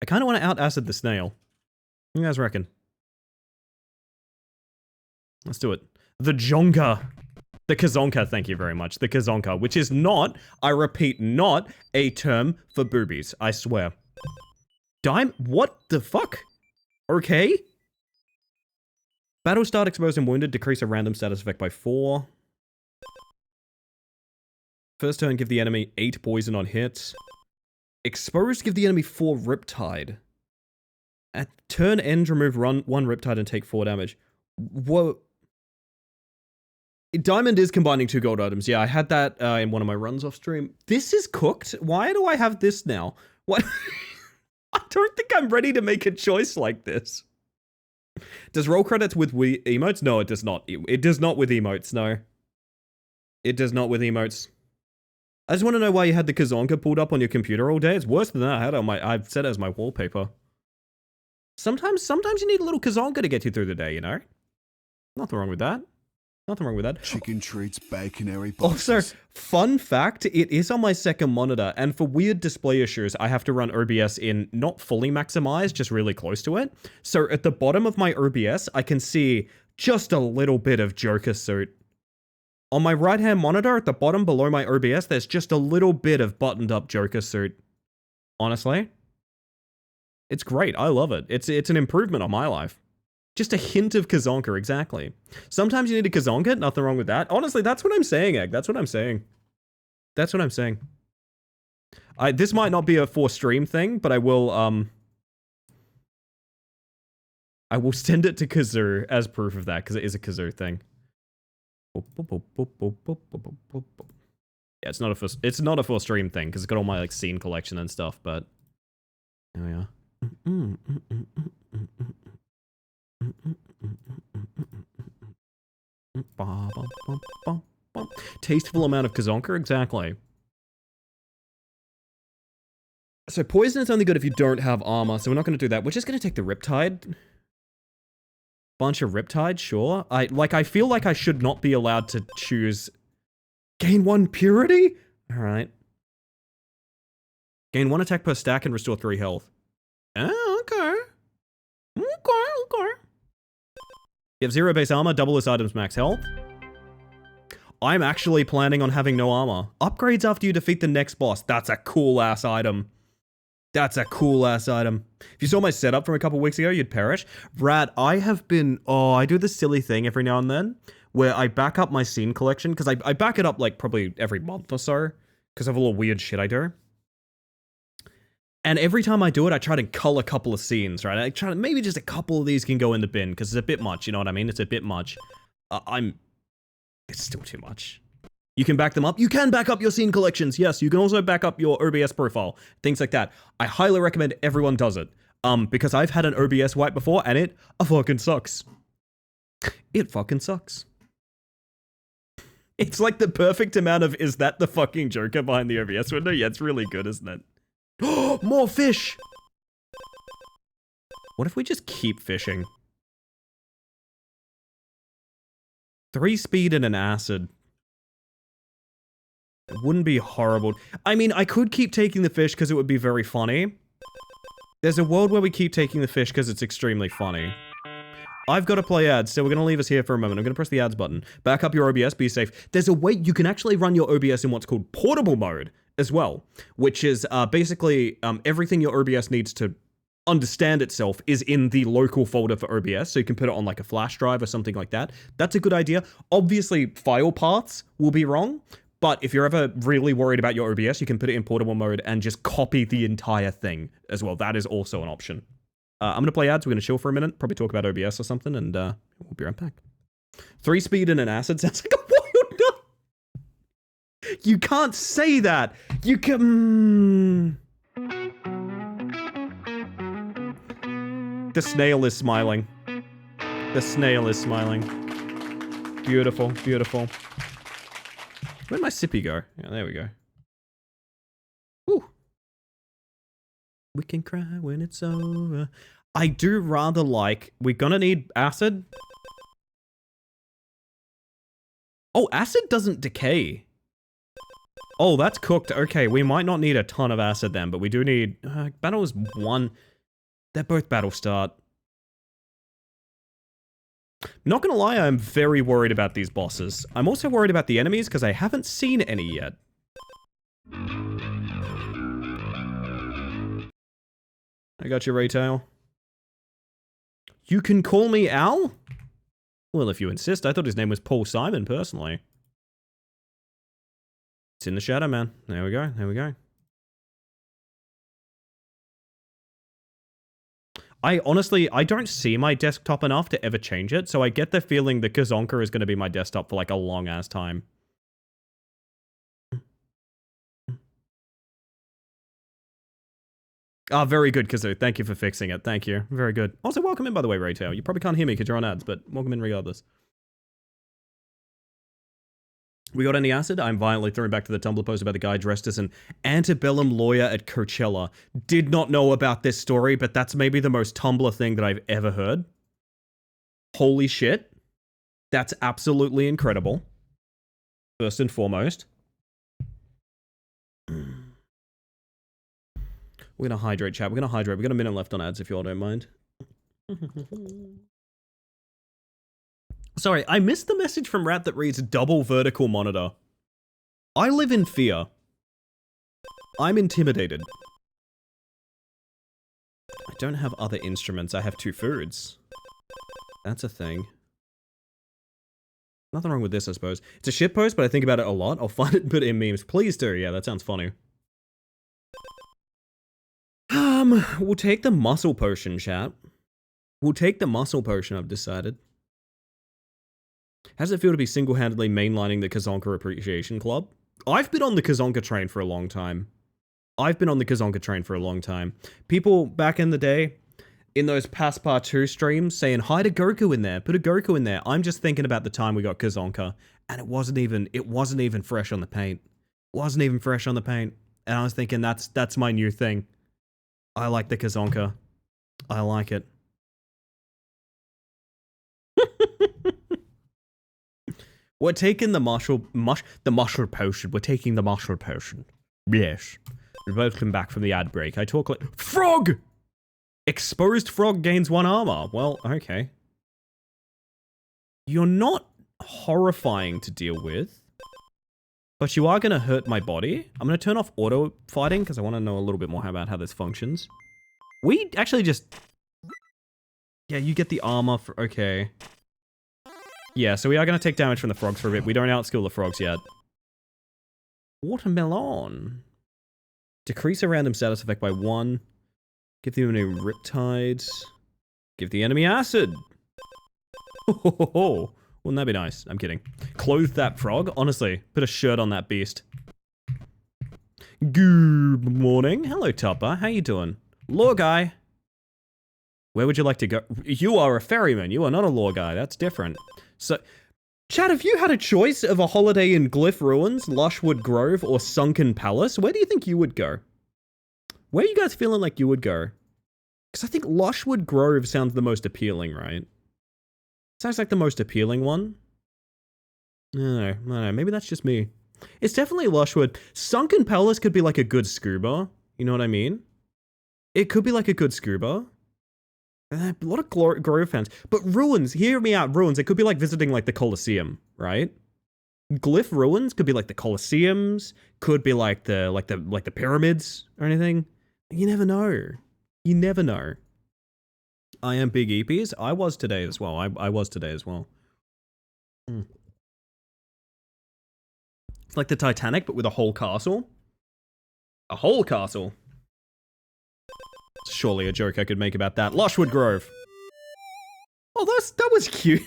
I kind of want to out-acid the snail. What do you guys reckon? Let's do it. The Jonga. The Kazonka, thank you very much. The Kazonka, which is not, I repeat, not a term for boobies. I swear. What the fuck? Okay. Battle start exposed and wounded. Decrease a random status effect by 4. First turn, give the enemy 8 poison on hits. Exposed, give the enemy 4 Riptide. At turn end, remove 1 Riptide and take 4 damage. Whoa. Diamond is combining 2 gold items. Yeah, I had that in one of my runs off stream. This is cooked? Why do I have this now? What? I don't think I'm ready to make a choice like this. Does roll credits with emotes? No, it does not. It does not with emotes, no. It does not with emotes. I just want to know why you had the Kazonka pulled up on your computer all day. It's worse than that. I had it on I've set it as my wallpaper. Sometimes you need a little Kazonka to get you through the day, you know? Nothing wrong with that. Nothing wrong with that. Chicken treats, baconary boxes. Also, fun fact, it is on my second monitor, and for weird display issues, I have to run OBS in not fully maximized, just really close to it. So at the bottom of my OBS, I can see just a little bit of Joker suit. On my right-hand monitor, at the bottom below my OBS, there's just a little bit of buttoned-up Joker suit. Honestly. It's great. I love it. It's an improvement on my life. Just a hint of Kazonka, exactly. Sometimes you need a Kazonka, nothing wrong with that. Honestly, that's what I'm saying, Egg. That's what I'm saying. That's what I'm saying. This might not be a for stream thing, but I will send it to Kazoo as proof of that, because it is a Kazoo thing. Yeah, it's not a full stream thing, because it's got all my like scene collection and stuff, but there we are. Tasteful amount of Kazonka, exactly. So poison is only good if you don't have armor, so we're not going to do that. We're just going to take the Riptide. Bunch of Riptide, sure. I feel like I should not be allowed to choose... Gain 1 purity? Alright. Gain 1 attack per stack and restore 3 health. Oh, okay. Okay. You have 0 base armor, double this item's max health. I'm actually planning on having no armor. Upgrades after you defeat the next boss. That's a cool-ass item. That's a cool-ass item. If you saw my setup from a couple weeks ago, you'd perish. Brad, I have been... Oh, I do this silly thing every now and then, where I back up my scene collection, because I back it up, like, probably every month or so, because of all the weird shit I do. And every time I do it, I try to cull a couple of scenes, right? I try to... Maybe just a couple of these can go in the bin, because it's a bit much, you know what I mean? It's a bit much. It's still too much. You can back them up. You can back up your scene collections. Yes, you can also back up your OBS profile. Things like that. I highly recommend everyone does it. Because I've had an OBS wipe before, and it fucking sucks. It fucking sucks. It's like the perfect amount of, is that the fucking Joker behind the OBS window? Yeah, it's really good, isn't it? More fish! What if we just keep fishing? 3 speed and an acid. It wouldn't be horrible. I mean, I could keep taking the fish because it would be very funny. There's a world where we keep taking the fish because it's extremely funny. I've got to play ads, so we're going to leave us here for a moment. I'm going to press the ads button. Back up your OBS, be safe. There's a way you can actually run your OBS in what's called portable mode as well, which is basically everything your OBS needs to understand itself is in the local folder for OBS, so you can put it on like a flash drive or something like that. That's a good idea. Obviously, file paths will be wrong, But if you're ever really worried about your OBS, you can put it in portable mode and just copy the entire thing as well. That is also an option. I'm going to play ads. We're going to chill for a minute, probably talk about OBS or something, and we'll be right back. 3-speed and an acid sounds like a wild nut. You can't say that. You can... The snail is smiling. The snail is smiling. Beautiful, beautiful. Where'd my sippy go? Yeah, there we go. Woo. We can cry when it's over. I do rather like... We're gonna need acid. Oh, acid doesn't decay. Oh, that's cooked. Okay, we might not need a ton of acid then, but we do need... battle is 1... They're both battle start. Not gonna lie, I'm very worried about these bosses. I'm also worried about the enemies because I haven't seen any yet. I got you, Raytail. You can call me Al? Well, if you insist. I thought his name was Paul Simon, personally. It's in the shadow, man. There we go, there we go. I don't see my desktop enough to ever change it, so I get the feeling that Kazonka is going to be my desktop for like a long-ass time. Ah, very good, Kazoo. Thank you for fixing it. Thank you. Very good. Also, welcome in, by the way, Raytail. You probably can't hear me because you're on ads, but welcome in regardless. We got any acid? I'm violently throwing back to the Tumblr post about the guy dressed as an antebellum lawyer at Coachella. Did not know about this story, but that's maybe the most Tumblr thing that I've ever heard. Holy shit. That's absolutely incredible. First and foremost. We're gonna hydrate, chat. We're gonna hydrate. We got a minute left on ads if you all don't mind. Sorry, I missed the message from Rat that reads double vertical monitor. I live in fear. I'm intimidated. I don't have other instruments. I have 2 foods. That's a thing. Nothing wrong with this, I suppose. It's a shit post, but I think about it a lot. I'll find it and put it in memes. Please do. Yeah, that sounds funny. We'll take the muscle potion, chat. We'll take the muscle potion, I've decided. How does it feel to be single-handedly mainlining the Kazonka Appreciation Club? I've been on the Kazonka train for a long time. People back in the day, in those Paspar 2 streams, saying hi to Goku in there, put a Goku in there. I'm just thinking about the time we got Kazonka, and it wasn't even fresh on the paint. And I was thinking, that's my new thing. I like the Kazonka. I like it. We're taking the muscle potion. We're taking the muscle potion. Yes. We both come back from the ad break. I talk like... Frog! Exposed frog gains 1 armor. Well, okay. You're not horrifying to deal with. But you are going to hurt my body. I'm going to turn off auto fighting because I want to know a little bit more about how this functions. We actually just... Yeah, you get the armor for... Okay. Yeah, so we are going to take damage from the frogs for a bit. We don't outskill the frogs yet. Watermelon. Decrease a random status effect by 1. Give the enemy Riptides. Give the enemy acid. Oh, wouldn't that be nice? I'm kidding. Clothe that frog. Honestly, put a shirt on that beast. Good morning. Hello, Tupper. How you doing? Lore guy. Where would you like to go? You are a ferryman. You are not a lore guy. That's different. So, chat, if you had a choice of a holiday in Glyph Ruins, Lushwood Grove, or Sunken Palace, where do you think you would go? Where are you guys feeling like you would go? Because I think Lushwood Grove sounds the most appealing, right? Sounds like the most appealing one. I don't know. Maybe that's just me. It's definitely Lushwood. Sunken Palace could be like a good scuba. You know what I mean? It could be like a good scuba. A lot of Grove fans. But Ruins, hear me out, Ruins, it could be like visiting like the Colosseum, right? Glyph Ruins could be like the Colosseums, could be like the pyramids or anything. You never know. You never know. I am big EPs. I was today as well. I was today as well. It's like the Titanic, but with a whole castle. A whole castle. Surely a joke I could make about that. Lushwood Grove. Oh, that was cute.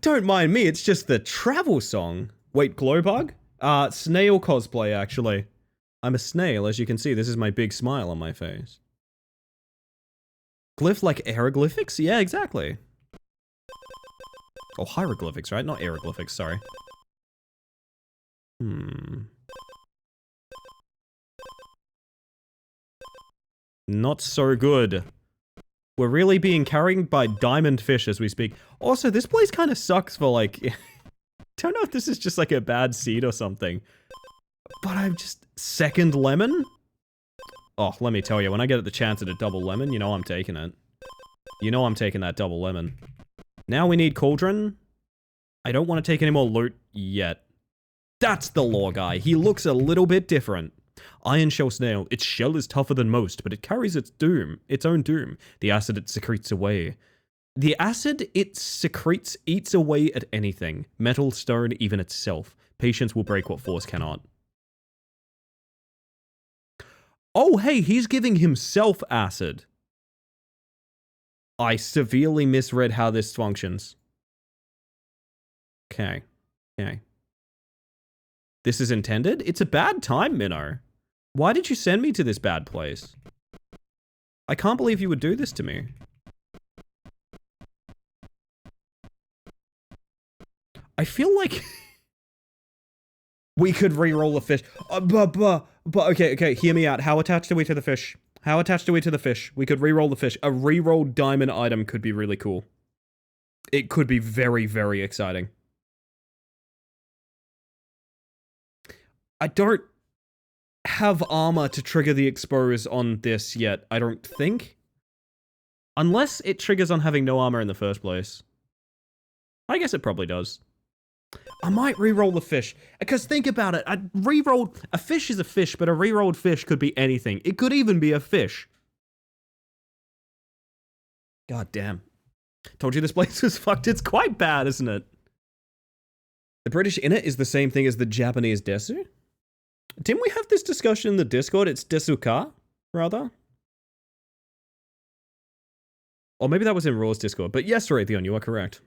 Don't mind me, it's just the travel song. Wait, Glowbug? Snail cosplay, actually. I'm a snail, as you can see. This is my big smile on my face. Glyph like hieroglyphics? Yeah, exactly. Oh, hieroglyphics, right? Not hieroglyphics, sorry. Not so good. We're really being carried by diamond fish as we speak. Also, this place kind of sucks for like... Don't know if this is just like a bad seed or something. But I'm just... Second lemon? Oh, let me tell you, when I get the chance at a double lemon, you know I'm taking it. You know I'm taking that double lemon. Now we need Cauldron. I don't want to take any more loot yet. That's the lore guy. He looks a little bit different. Iron Shell Snail. Its shell is tougher than most, but it carries its own doom. The acid it secretes away. The acid it secretes eats away at anything. Metal, stone, even itself. Patience will break what force cannot. Oh, hey, he's giving himself acid. I severely misread how this functions. Okay. Okay. This is intended? It's a bad time, Minnow. Why did you send me to this bad place? I can't believe you would do this to me. I feel like we could re-roll the fish. But okay, hear me out. How attached are we to the fish? How attached are we to the fish? We could re-roll the fish. A re-rolled diamond item could be really cool. It could be very, very exciting. I don't have armor to trigger the expose on this yet, I don't think. Unless it triggers on having no armor in the first place. I guess it probably does. I might re-roll the fish. Because think about it, a fish is a fish, but a re-rolled fish could be anything. It could even be a fish. God damn. Told you this place was fucked. It's quite bad, isn't it? The British in it is the same thing as the Japanese desu? Didn't we have this discussion in the Discord? It's desuka, rather? Or maybe that was in Raw's Discord. But yes, Raytheon, you are correct.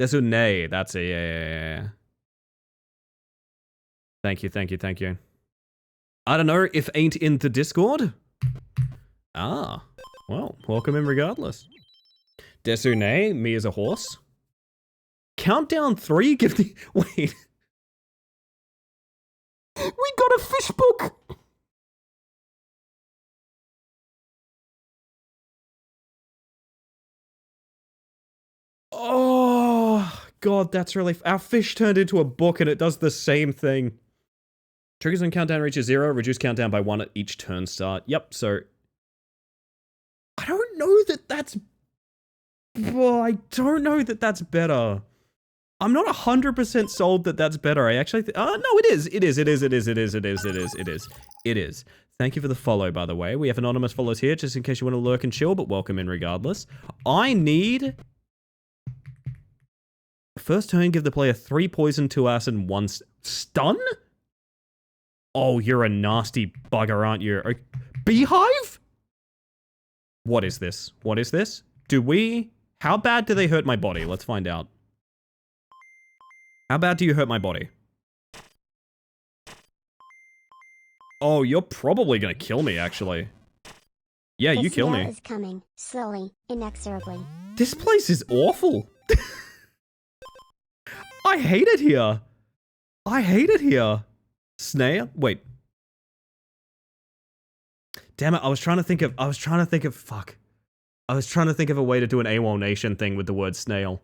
Desune, that's it, yeah. Thank you. I don't know if ain't in the Discord? Ah, well, welcome in regardless. Desune, me as a horse. Countdown 3, give the... Wait. We got a fish book! Oh, God, that's really... Our fish turned into a book and it does the same thing. Triggers when countdown reaches 0, reduce countdown by 1 at each turn start. Yep, so... I don't know that that's... Oh, I don't know that that's better. I'm not 100% sold that that's better. I actually no, it is. It is. Thank you for the follow, by the way. We have anonymous follows here, just in case you want to lurk and chill, but welcome in regardless. I need... First turn, give the player 3 poison, 2 acid, and 1 stun? Oh, you're a nasty bugger, aren't you? Beehive? What is this? What is this? Do we... How bad do they hurt my body? Let's find out. How bad do you hurt my body? Oh, you're probably gonna kill me, actually. Yeah, you kill me. The is coming, slowly, inexorably. This place is awful. I hate it here. I hate it here. Snail? Wait. Damn it, I was trying to think of, fuck. I was trying to think of a way to do an AWOL Nation thing with the word snail.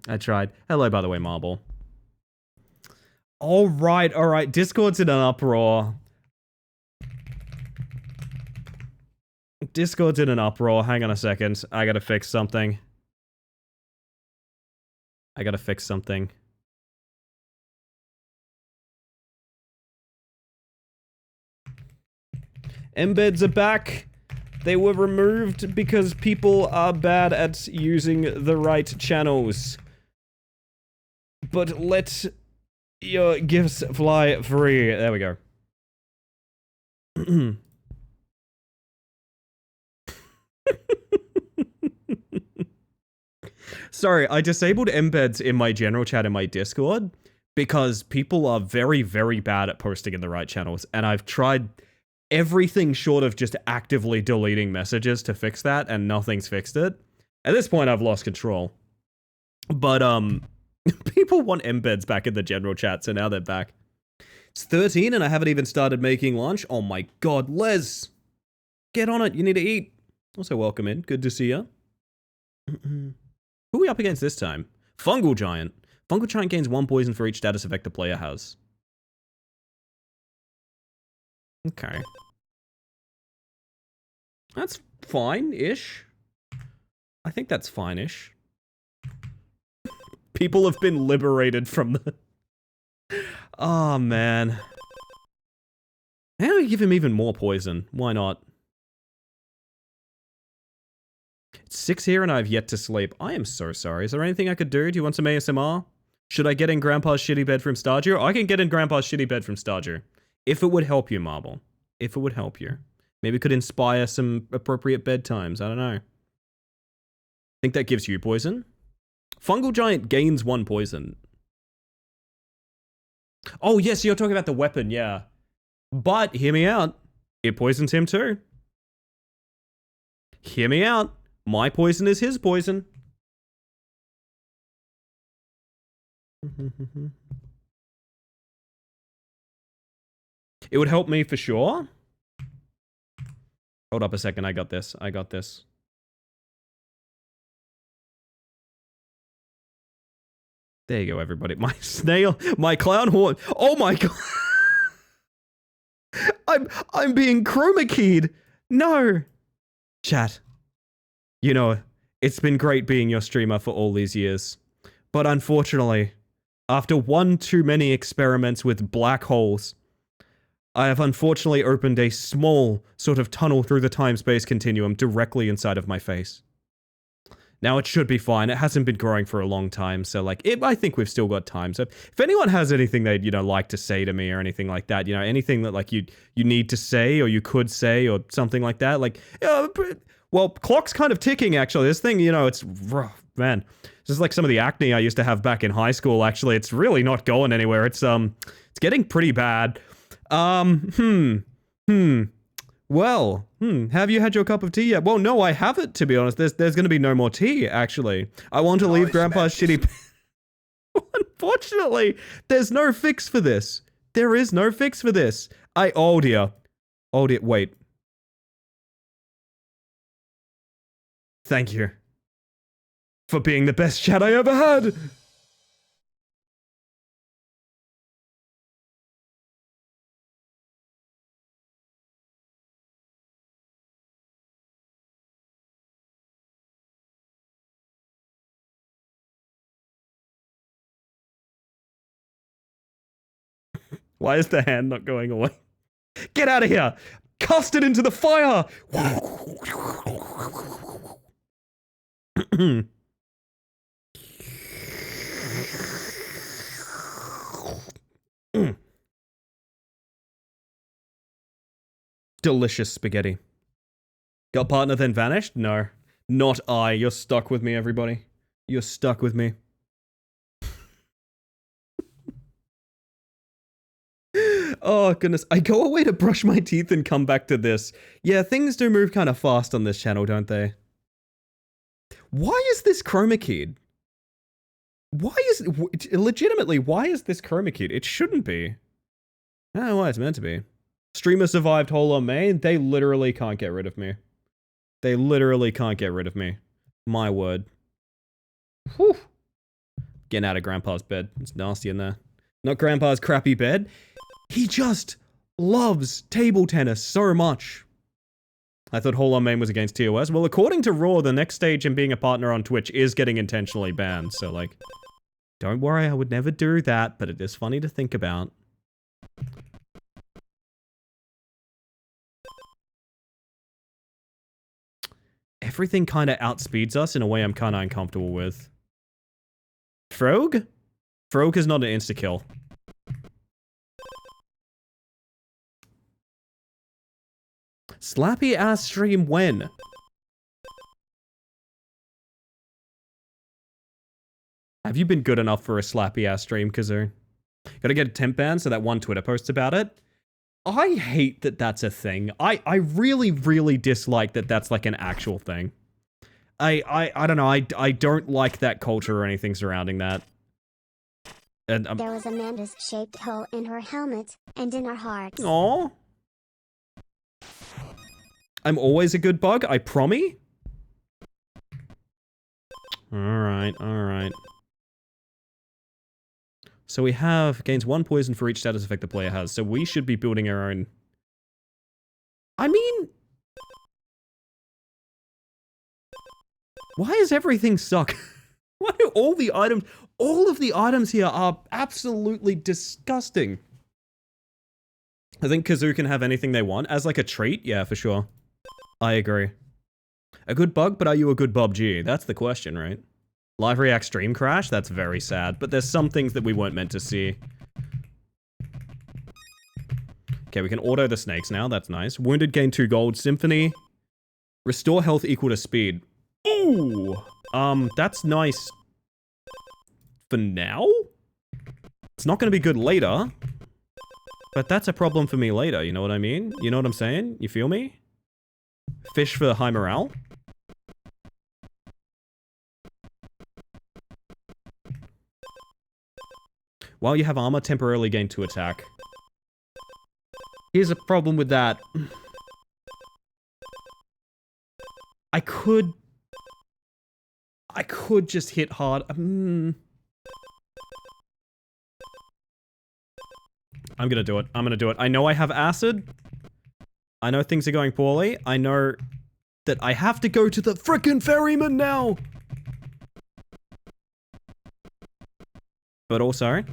I tried. Hello, by the way, Marble. Alright. Discord's in an uproar. Hang on a second. I gotta fix something. Embeds are back. They were removed because people are bad at using the right channels. but let your gifts fly free. There we go. Sorry, I disabled embeds in my general chat in my Discord because people are very, very bad at posting in the right channels, and I've tried everything short of just actively deleting messages to fix that, and nothing's fixed it. At this point, I've lost control. But, people want embeds back in the general chat, so now they're back. It's 13 and I haven't even started making lunch. Oh my god, Les! Get on it, you need to eat. Also, welcome in. Good to see ya. Who are we up against this time? Fungal Giant. Fungal Giant gains 1 poison for each status effect the player has. Okay. That's fine-ish. I think that's fine-ish. People have been liberated from the... Oh, man. How do we give him even more poison? Why not? It's 6 here and I've yet to sleep. I am so sorry. Is there anything I could do? Do you want some ASMR? Should I get in Grandpa's shitty bed from Stardew? I can get in Grandpa's shitty bed from Stardew. If it would help you, Marble. If it would help you. Maybe it could inspire some appropriate bedtimes. I don't know. Think that gives you poison? Fungal Giant gains 1 poison. Oh, yes, you're talking about the weapon, yeah. But, hear me out. It poisons him too. Hear me out. My poison is his poison. It would help me for sure. Hold up a second, I got this. I got this. There you go, everybody. My snail, my clown horn. Oh my god. I'm being chroma keyed. No. Chat. You know, it's been great being your streamer for all these years. But unfortunately, after one too many experiments with black holes, I have unfortunately opened a small sort of tunnel through the time-space continuum directly inside of my face. Now, it should be fine. It hasn't been growing for a long time, so, like, I think we've still got time. So, if anyone has anything they'd, you know, like to say to me or anything like that, you know, anything that, like, you need to say or you could say or something like that, like, well, clock's kind of ticking, actually. This thing, you know, it's rough, man. This is like some of the acne I used to have back in high school, actually. It's really not going anywhere. It's getting pretty bad. Well, have you had your cup of tea yet? Well, no, I haven't, to be honest. There's going to be no more tea, actually. I want to leave Grandpa's shitty... Unfortunately, there's no fix for this. There is no fix for this. Oh dear. Oh dear, wait. Thank you. For being the best chat I ever had! Why is the hand not going away? Get out of here! Cast it into the fire! Delicious spaghetti. Got partner then vanished? No. Not I. You're stuck with me, everybody. You're stuck with me. Oh, goodness. I go away to brush my teeth and come back to this. Yeah, things do move kind of fast on this channel, don't they? Why is this chroma keyed? Why is... Legitimately, why is this chroma keyed? It shouldn't be. I don't know why it's meant to be. Streamer survived hole on main. They literally can't get rid of me. They literally can't get rid of me. My word. Whew. Getting out of Grandpa's bed. It's nasty in there. Not Grandpa's crappy bed. He just loves table tennis so much. I thought Hole on Main was against TOS. Well, according to Raw, the next stage in being a partner on Twitch is getting intentionally banned. So, like, don't worry, I would never do that, but it is funny to think about. Everything kind of outspeeds us in a way I'm kind of uncomfortable with. Frog? Farouk is not an insta-kill. Slappy ass stream when? Have you been good enough for a slappy ass stream, Kazoo? Gotta get a temp ban so that one Twitter posts about it. I hate that that's a thing. I really, really dislike that that's like an actual thing. I don't know. I don't like that culture or anything surrounding that. And There was Amanda's shaped hole in her helmet and in her heart. Aww. I'm always a good bug, I promise. Alright. So we have gains 1 poison for each status effect the player has, so we should be building our own. I mean, why does everything suck? Why do all of the items here are absolutely disgusting. I think Kazoo can have anything they want as like a treat. Yeah, for sure. I agree. A good bug, but are you a good Bob G? That's the question, right? Live React stream crash? That's very sad, but there's some things that we weren't meant to see. Okay, we can auto the snakes now. That's nice. Wounded gain 2 gold. Symphony. Restore health equal to speed. Ooh! That's nice. For now? It's not going to be good later. But that's a problem for me later, you know what I mean? You know what I'm saying? You feel me? Fish for high morale. While you have armor, temporarily gain 2 attack. Here's a problem with that. I could just hit hard. I'm gonna do it. I know I have acid. I know things are going poorly. I know that I have to go to the frickin' ferryman now. But also,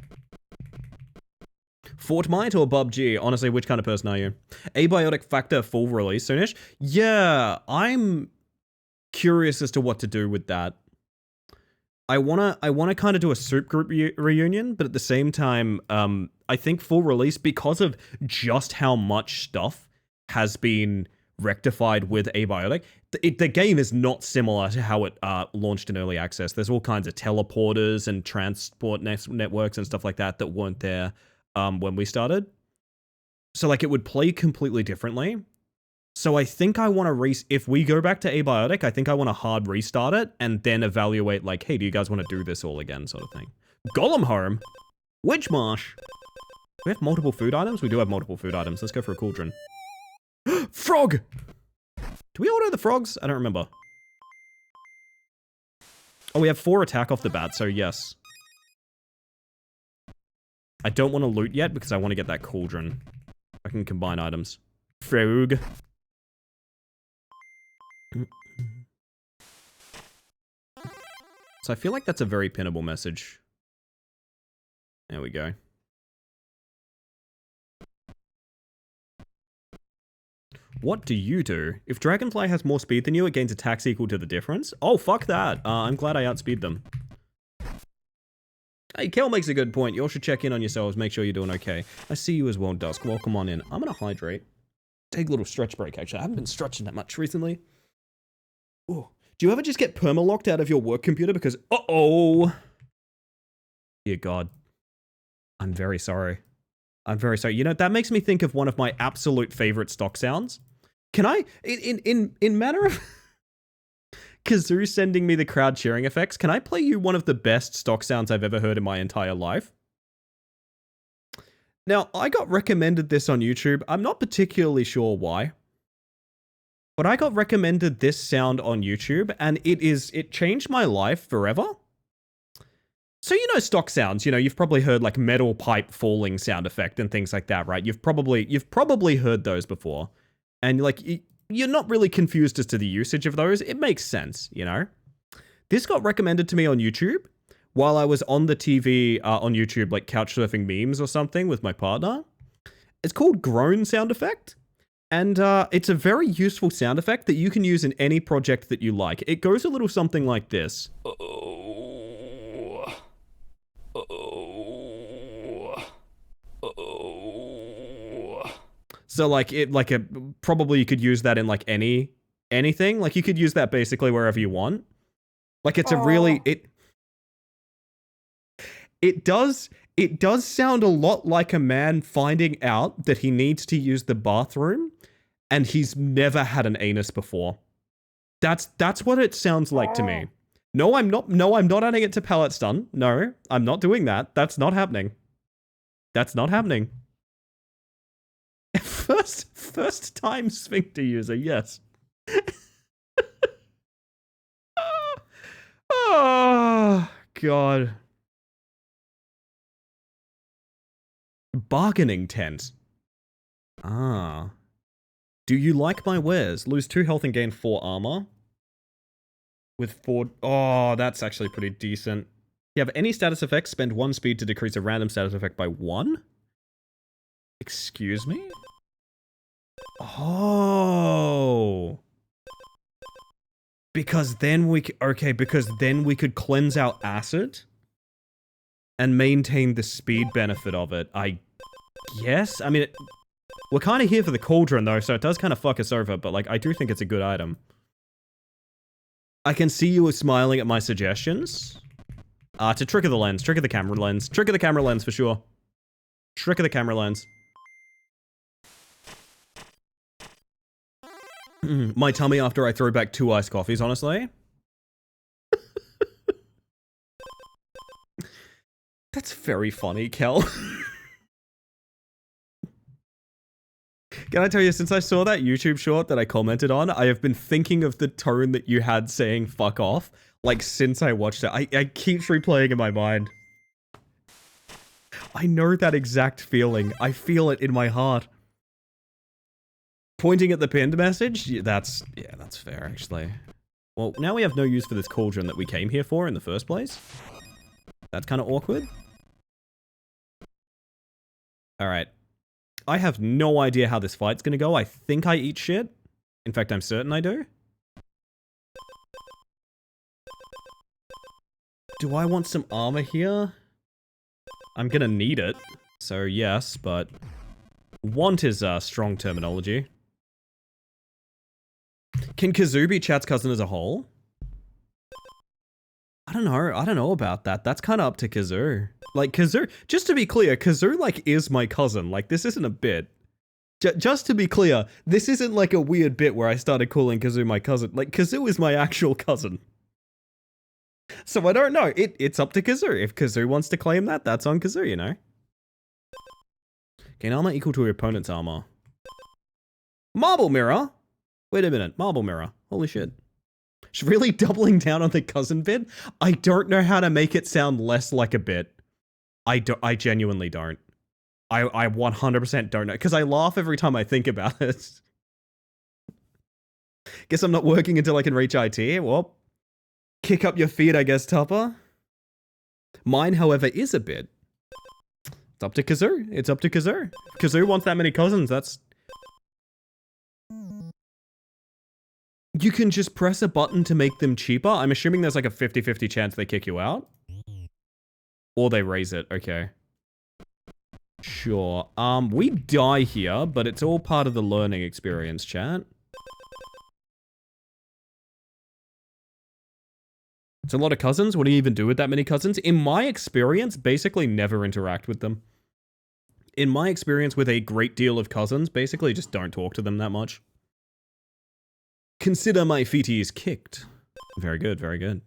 Fortmite or Bob G? Honestly, which kind of person are you? Abiotic Factor full release soonish? Yeah, I'm curious as to what to do with that. I wanna kind of do a soup group reunion, but at the same time, I think full release, because of just how much stuff has been rectified with Abiotic, the game is not similar to how it launched in early access. There's all kinds of teleporters and transport networks and stuff like that that weren't there when we started. So like it would play completely differently. So I think I want to if we go back to Abiotic, I think I want to hard restart it and then evaluate like, hey, do you guys want to do this all again, sort of thing. Golem Home? Witch Marsh? We have multiple food items? We do have multiple food items. Let's go for a cauldron. Frog! Do we order the frogs? I don't remember. Oh, we have 4 attack off the bat, so yes. I don't want to loot yet because I want to get that cauldron. I can combine items. Frog. So I feel like that's a very pinnable message. There we go. What do you do? If Dragonfly has more speed than you, it gains attacks equal to the difference. Oh, fuck that. I'm glad I outspeed them. Hey, Kel makes a good point. You all should check in on yourselves. Make sure you're doing okay. I see you as well, Dusk. Welcome on in. I'm gonna hydrate. Take a little stretch break, actually. I haven't been stretching that much recently. Ooh. Do you ever just get perma-locked out of your work computer because... Uh-oh! Dear God. I'm very sorry. I'm very sorry. You know, that makes me think of one of my absolute favorite stock sounds. Can I... In manner of... Kazoo sending me the crowd cheering effects, can I play you one of the best stock sounds I've ever heard in my entire life? Now, I got recommended this on YouTube. I'm not particularly sure why. But I got recommended this sound on YouTube, and it changed my life forever. So you know stock sounds, you know, you've probably heard like metal pipe falling sound effect and things like that, right? You've probably heard those before. And like, you're not really confused as to the usage of those. It makes sense, you know? This got recommended to me on YouTube while I was on the TV on YouTube, like couch surfing memes or something with my partner. It's called Groan Sound Effect. And it's a very useful sound effect that you can use in any project that you like. It goes a little something like this. Uh-oh. Uh-oh. So like probably you could use that in like anything. Like you could use that basically wherever you want. Like it's a really it does sound a lot like a man finding out that he needs to use the bathroom and he's never had an anus before. That's what it sounds like to me. No, I'm not adding it to palette stun. No, I'm not doing that. That's not happening. That's not happening. First time sphincter user, yes. Oh, God. Bargaining tent. Ah. Do you like my wares? Lose 2 health and gain 4 armor. With 4... Oh, that's actually pretty decent. You have any status effects, spend 1 speed to decrease a random status effect by 1? Excuse me? Oh. Because then we... Okay, because then we could cleanse our acid and maintain the speed benefit of it. I guess? I mean, we're kind of here for the cauldron, though, so it does kind of fuck us over, but, like, I do think it's a good item. I can see you were smiling at my suggestions. To trick of the lens, trick of the camera lens. Trick of the camera lens, for sure. Trick of the camera lens. My tummy after I throw back 2 iced coffees, honestly. That's very funny, Kel. Can I tell you, since I saw that YouTube short that I commented on, I have been thinking of the tone that you had saying fuck off, like, since I watched it. I keep replaying in my mind. I know that exact feeling. I feel it in my heart. Pointing at the pinned message? Yeah, that's fair, actually. Well, now we have no use for this cauldron that we came here for in the first place. That's kind of awkward. Alright. I have no idea how this fight's gonna go. I think I eat shit. In fact, I'm certain I do. Do I want some armor here? I'm gonna need it. So yes, but... Want is strong terminology. Can Kazoo be Chat's cousin as a whole? I don't know about that. That's kind of up to Kazoo. Like, Kazoo, just to be clear, Kazoo, like, is my cousin. Like, this isn't a bit. Just to be clear, this isn't like a weird bit where I started calling Kazoo my cousin. Like, Kazoo is my actual cousin. So I don't know. It's up to Kazoo. If Kazoo wants to claim that, that's on Kazoo, you know? Gain armor equal to your opponent's armor. Marble mirror? Wait a minute. Marble mirror. Holy shit. She's really doubling down on the cousin bit? I don't know how to make it sound less like a bit. I genuinely don't. I 100% don't know. Because I laugh every time I think about it. Guess I'm not working until I can reach IT. Well, kick up your feet, I guess, Tupper. Mine, however, is a bit. It's up to Kazoo. It's up to Kazoo. If Kazoo wants that many cousins, that's... You can just press a button to make them cheaper. I'm assuming there's like a 50-50 chance they kick you out. Or they raise it. Okay. Sure. We die here, but it's all part of the learning experience, chat. It's a lot of cousins. What do you even do with that many cousins? In my experience, basically never interact with them. In my experience with a great deal of cousins, basically just don't talk to them that much. Consider my feeties kicked. Very good, very good.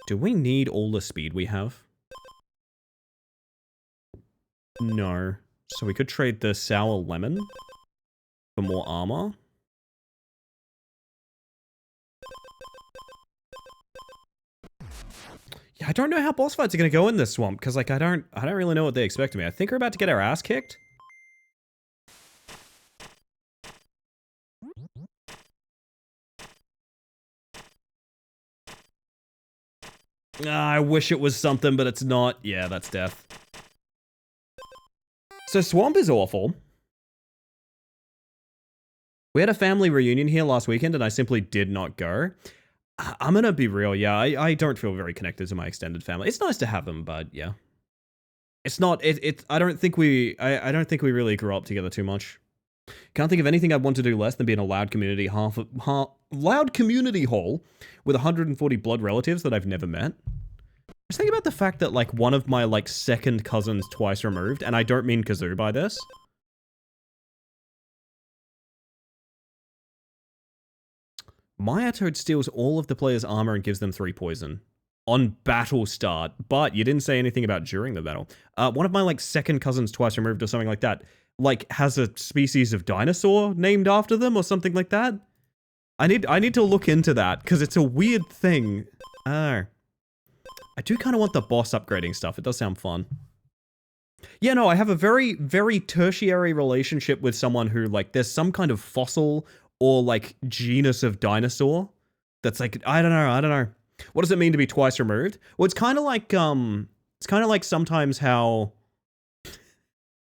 Do we need all the speed we have? No. So we could trade the sour lemon for more armor. Yeah, I don't know how boss fights are gonna go in this swamp, because like I don't really know what they expect of me. I think we're about to get our ass kicked. I wish it was something, but it's not. Yeah, that's death. So swamp is awful. We had a family reunion here last weekend and I simply did not go. I'm gonna be real, yeah, I don't feel very connected to my extended family. It's nice to have them, but yeah. It's not. I don't think we. I don't think we really grew up together too much. Can't think of anything I'd want to do less than be in a loud community loud community hall with 140 blood relatives that I've never met. Just think about the fact that like one of my like second cousins twice removed, and I don't mean Kazoo by this. Maya-Toad steals all of the player's armor and gives them 3 poison. On battle start, but you didn't say anything about during the battle. One of my like second cousins twice removed or something like that, like has a species of dinosaur named after them or something like that. I need to look into that because it's a weird thing. I do kind of want the boss upgrading stuff. It does sound fun. Yeah, no, I have a very, very tertiary relationship with someone who like there's some kind of fossil or like genus of dinosaur that's like I don't know. What does it mean to be twice removed? Well, it's kind of like sometimes how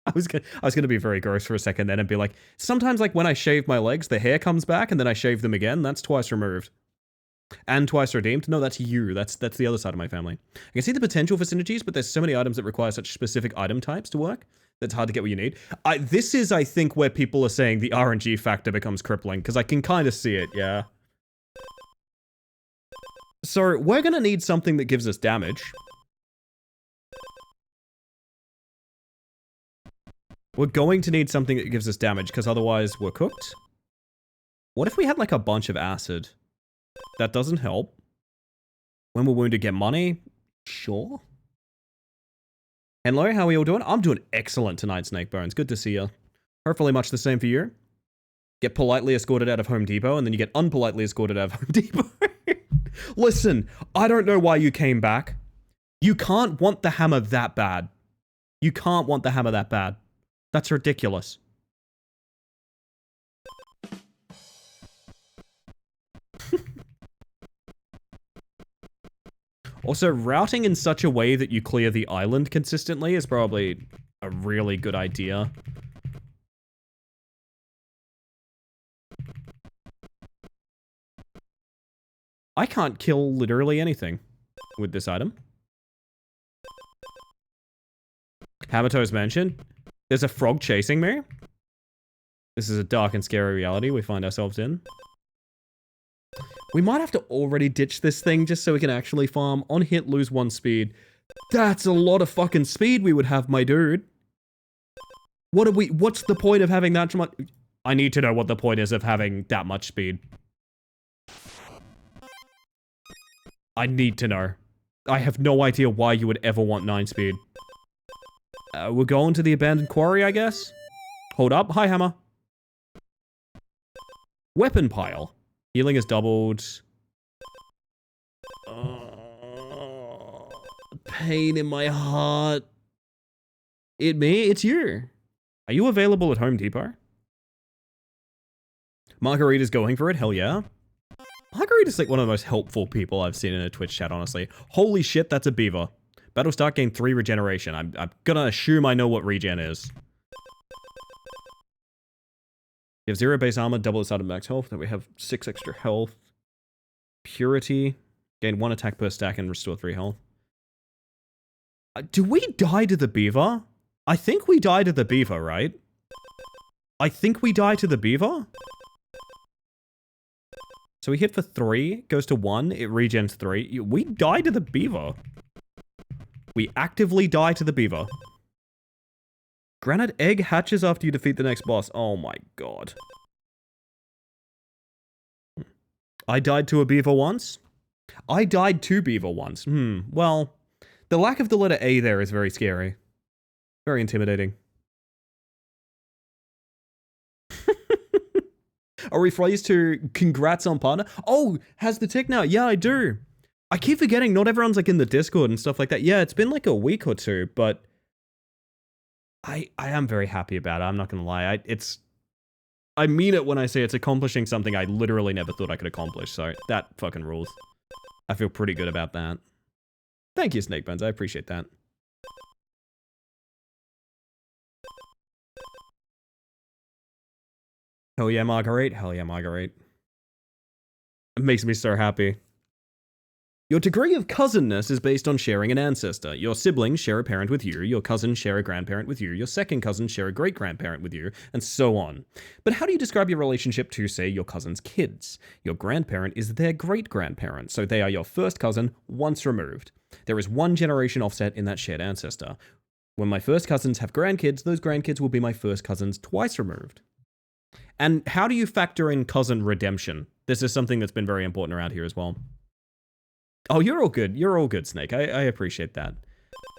I was gonna be very gross for a second then and be like, sometimes like when I shave my legs, the hair comes back and then I shave them again. That's twice removed. And twice redeemed. No, that's you. That's the other side of my family. I can see the potential for synergies, but there's so many items that require such specific item types to work that's hard to get what you need. This is, I think, where people are saying the RNG factor becomes crippling, because I can kind of see it, yeah. So, we're gonna need something that gives us damage. We're going to need something that gives us damage, because otherwise we're cooked. What if we had, like, a bunch of acid? That doesn't help. When we're wounded, get money? Sure. Hello, how are you all doing? I'm doing excellent tonight, Snakebones. Good to see you. Hopefully much the same for you. Get politely escorted out of Home Depot, and then you get unpolitely escorted out of Home Depot. Listen, I don't know why you came back. You can't want the hammer that bad. You can't want the hammer that bad. That's ridiculous. Also, routing in such a way that you clear the island consistently is probably a really good idea. I can't kill literally anything with this item. Hammertoe's Mansion. There's a frog chasing me. This is a dark and scary reality we find ourselves in. We might have to already ditch this thing just so we can actually farm. On hit, lose 1 speed. That's a lot of fucking speed we would have, my dude. What's the point of having that much? I need to know what the point is of having that much speed. I need to know. I have no idea why you would ever want 9 speed. We're going to the abandoned quarry, I guess? Hold up. Hi, Hammer. Weapon pile. Healing is doubled. Pain in my heart. It's you. Are you available at Home Depot? Margarita's going for it, hell yeah. Margarita's like one of the most helpful people I've seen in a Twitch chat, honestly. Holy shit, that's a beaver. Battlestar gained 3 regeneration. I'm gonna assume I know what regen is. You have 0 base armor, double its out of max health. Then we have 6 extra health. Purity. Gain 1 attack per stack and restore 3 health. Do we die to the beaver? I think we die to the beaver, right? I think we die to the beaver? So we hit for 3, goes to 1, it regens 3. We die to the beaver. We actively die to the beaver. Granite egg hatches after you defeat the next boss. Oh my god. I died to a beaver once. I died to beaver once. Well, the lack of the letter A there is very scary. Very intimidating. Are we phrased to congrats on partner? Oh, has the tick now? Yeah, I do. I keep forgetting not everyone's like in the Discord and stuff like that. Yeah, it's been like a week or two, but I am very happy about it. I'm not gonna lie. I mean it when I say it's accomplishing something I literally never thought I could accomplish. So that fucking rules. I feel pretty good about that. Thank you, Snakebones. I appreciate that. Hell yeah, Marguerite. Hell yeah, Marguerite. It makes me so happy. Your degree of cousinness is based on sharing an ancestor. Your siblings share a parent with you, your cousins share a grandparent with you, your second cousins share a great-grandparent with you, and so on. But how do you describe your relationship to, say, your cousin's kids? Your grandparent is their great-grandparent, so they are your first cousin once removed. There is one generation offset in that shared ancestor. When my first cousins have grandkids, those grandkids will be my first cousins twice removed. And how do you factor in cousin redemption? This is something that's been very important around here as well. Oh, you're all good. You're all good, Snake. I appreciate that.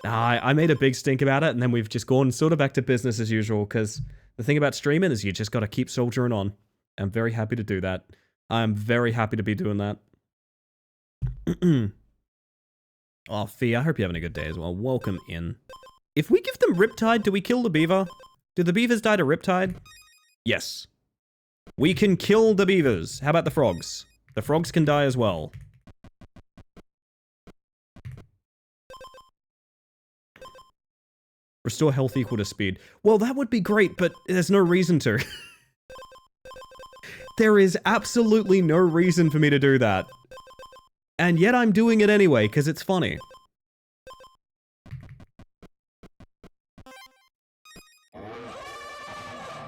I made a big stink about it, and then we've just gone sort of back to business as usual, because the thing about streaming is you just got to keep soldiering on. I'm very happy to do that. I'm very happy to be doing that. Oh, Fee, I hope you're having a good day as well. Welcome in. If we give them Riptide, do we kill the beaver? Do the beavers die to Riptide? Yes. We can kill the beavers. How about the frogs? The frogs can die as well. Restore health equal to speed. Well, that would be great, but there's no reason to. There is absolutely no reason for me to do that. And yet I'm doing it anyway, because it's funny.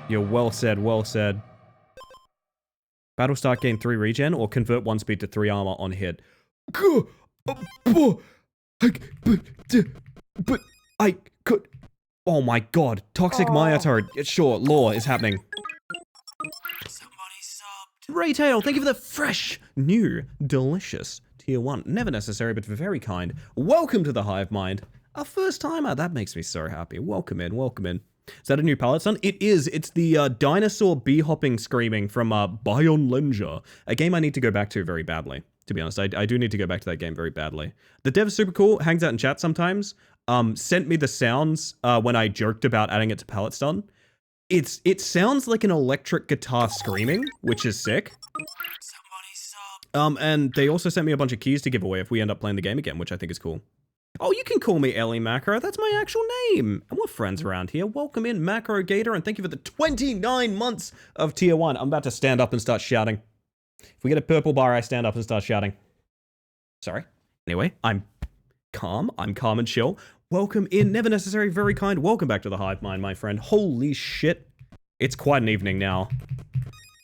You're well said, well said. Battlestar gain 3 regen or convert 1 speed to 3 armor on hit. But I could... Oh my god. Toxic Maya turret. Sure, lore is happening. Somebody subbed. Raytail, thank you for the fresh, new, delicious tier 1. Never necessary, but very kind. Welcome to the Hive Mind. Our first timer. That makes me so happy. Welcome in, welcome in. Is that a new palette, son? It is. It's the dinosaur bee-hopping screaming from Bion Lenja. A game I need to go back to very badly, to be honest. I do need to go back to that game very badly. The dev's super cool, hangs out in chat sometimes. Sent me the sounds when I joked about adding it to palette stun. It sounds like an electric guitar screaming, which is sick. Somebody subbed. And they also sent me a bunch of keys to give away if we end up playing the game again, which I think is cool. Oh, you can call me Ellie Macro. That's my actual name. And we're friends around here. Welcome in, Macro Gator, and thank you for the 29 months of tier 1. I'm about to stand up and start shouting. If we get a purple bar, I stand up and start shouting. Sorry. Anyway, I'm calm and chill. Welcome in, never necessary, very kind. Welcome back to the Hive Mind, my friend. Holy shit. It's quite an evening now.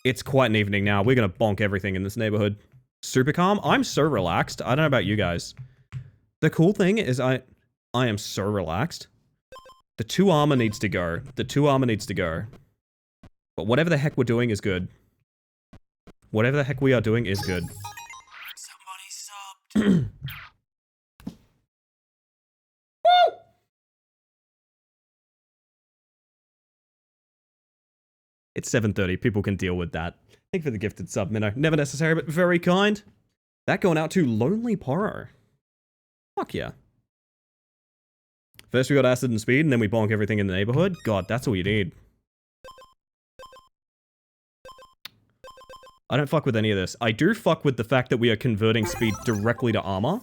It's quite an evening now. We're gonna bonk everything in this neighborhood. Super calm. I'm so relaxed. I don't know about you guys. The cool thing is I am so relaxed. The 2 armor needs to go. The 2 armor needs to go. But whatever the heck we're doing is good. Whatever the heck we are doing is good. Somebody subbed. It's 7:30. People can deal with that. Thank you for the gifted sub, Minnow. Never necessary, but very kind. That going out to Lonely Poro. Fuck yeah. First we got acid and speed, and then we bonk everything in the neighborhood. God, that's all you need. I don't fuck with any of this. I do fuck with the fact that we are converting speed directly to armor.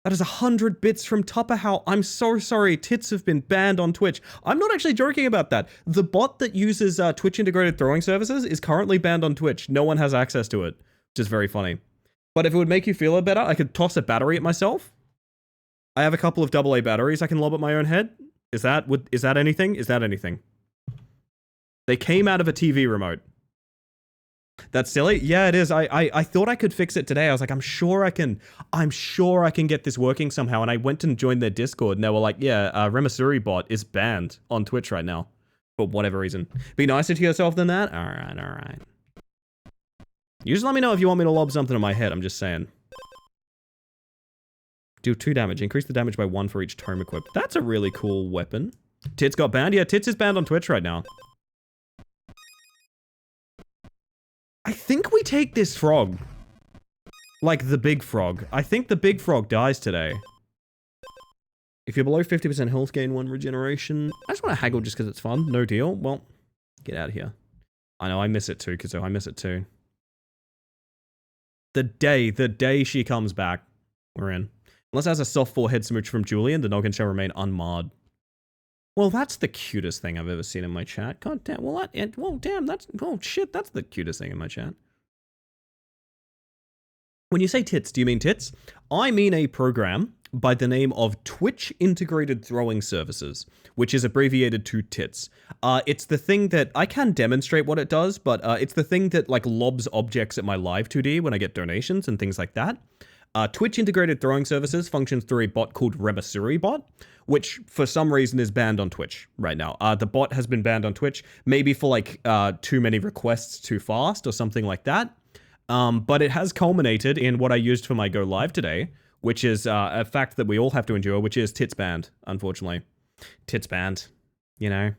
That is 100 bits from Tupperhow. I'm so sorry. Tits have been banned on Twitch. I'm not actually joking about that. The bot that uses Twitch integrated throwing services is currently banned on Twitch. No one has access to it, which is very funny. But if it would make you feel better, I could toss a battery at myself. I have a couple of AA batteries I can lob at my own head. Is that anything? Is that anything? They came out of a TV remote. That's silly? Yeah, it is. I thought I could fix it today. I was like, I'm sure I can get this working somehow. And I went and joined their Discord and they were like, yeah, Remasuri bot is banned on Twitch right now. For whatever reason. Be nicer to yourself than that? Alright. You just let me know if you want me to lob something at my head, I'm just saying. Do 2 damage. Increase the damage by 1 for each tome equipped. That's a really cool weapon. Tits got banned? Yeah, Tits is banned on Twitch right now. I think we take this frog. Like the big frog. I think the big frog dies today. If you're below 50% health gain 1 regeneration. I just want to haggle just because it's fun. No deal. Well, get out of here. I know, I miss it too, Kizo. I miss it too. The day she comes back, we're in. Unless it has a soft forehead smooch from Julian, the noggin shall remain unmarred. Well, that's the cutest thing I've ever seen in my chat. God damn, well, damn, that's, oh shit, that's the cutest thing in my chat. When you say tits, do you mean tits? I mean a program by the name of Twitch Integrated Throwing Services, which is abbreviated to TITS. It's the thing that, I can demonstrate what it does, but it's the thing that like lobs objects at my live 2D when I get donations and things like that. Twitch Integrated Throwing Services functions through a bot called Remasuri Bot, which for some reason is banned on Twitch right now. The bot has been banned on Twitch, maybe for like too many requests too fast or something like that. But it has culminated in what I used for my Go Live today, which is a fact that we all have to endure, which is tits banned, unfortunately. Tits banned, you know.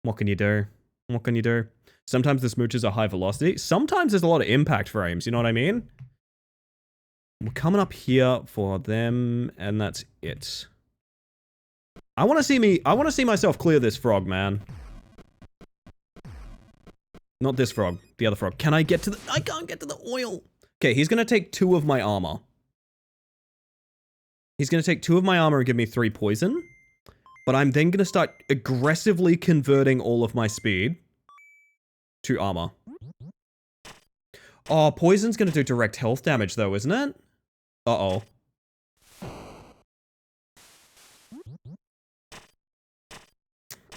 What can you do? What can you do? Sometimes the smooches are high velocity. Sometimes there's a lot of impact frames, you know what I mean? We're coming up here for them, and that's it. I want to see myself clear this frog, man. Not this frog, the other frog. Can I get to the... I can't get to the oil. Okay, he's going to take 2 of my armor. He's going to take 2 of my armor and give me 3 poison. But I'm then going to start aggressively converting all of my speed to armor. Oh, poison's going to do direct health damage though, isn't it? Uh-oh.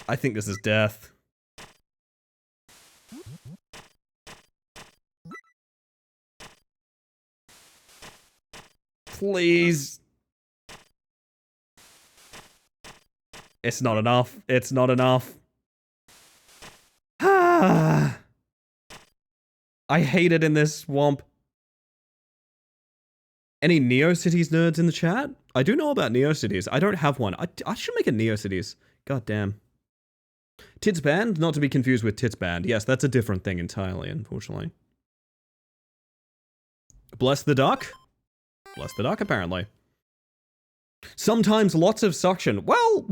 I think this is death. Please. It's not enough. It's not enough. I hate it in this swamp. Any NeoCities nerds in the chat? I do know about NeoCities. I don't have one. I should make a NeoCities. God damn. Tits Band, not to be confused with Tits Band. Yes, that's a different thing entirely, unfortunately. Bless the duck? Bless the duck, apparently. Sometimes lots of suction. Well,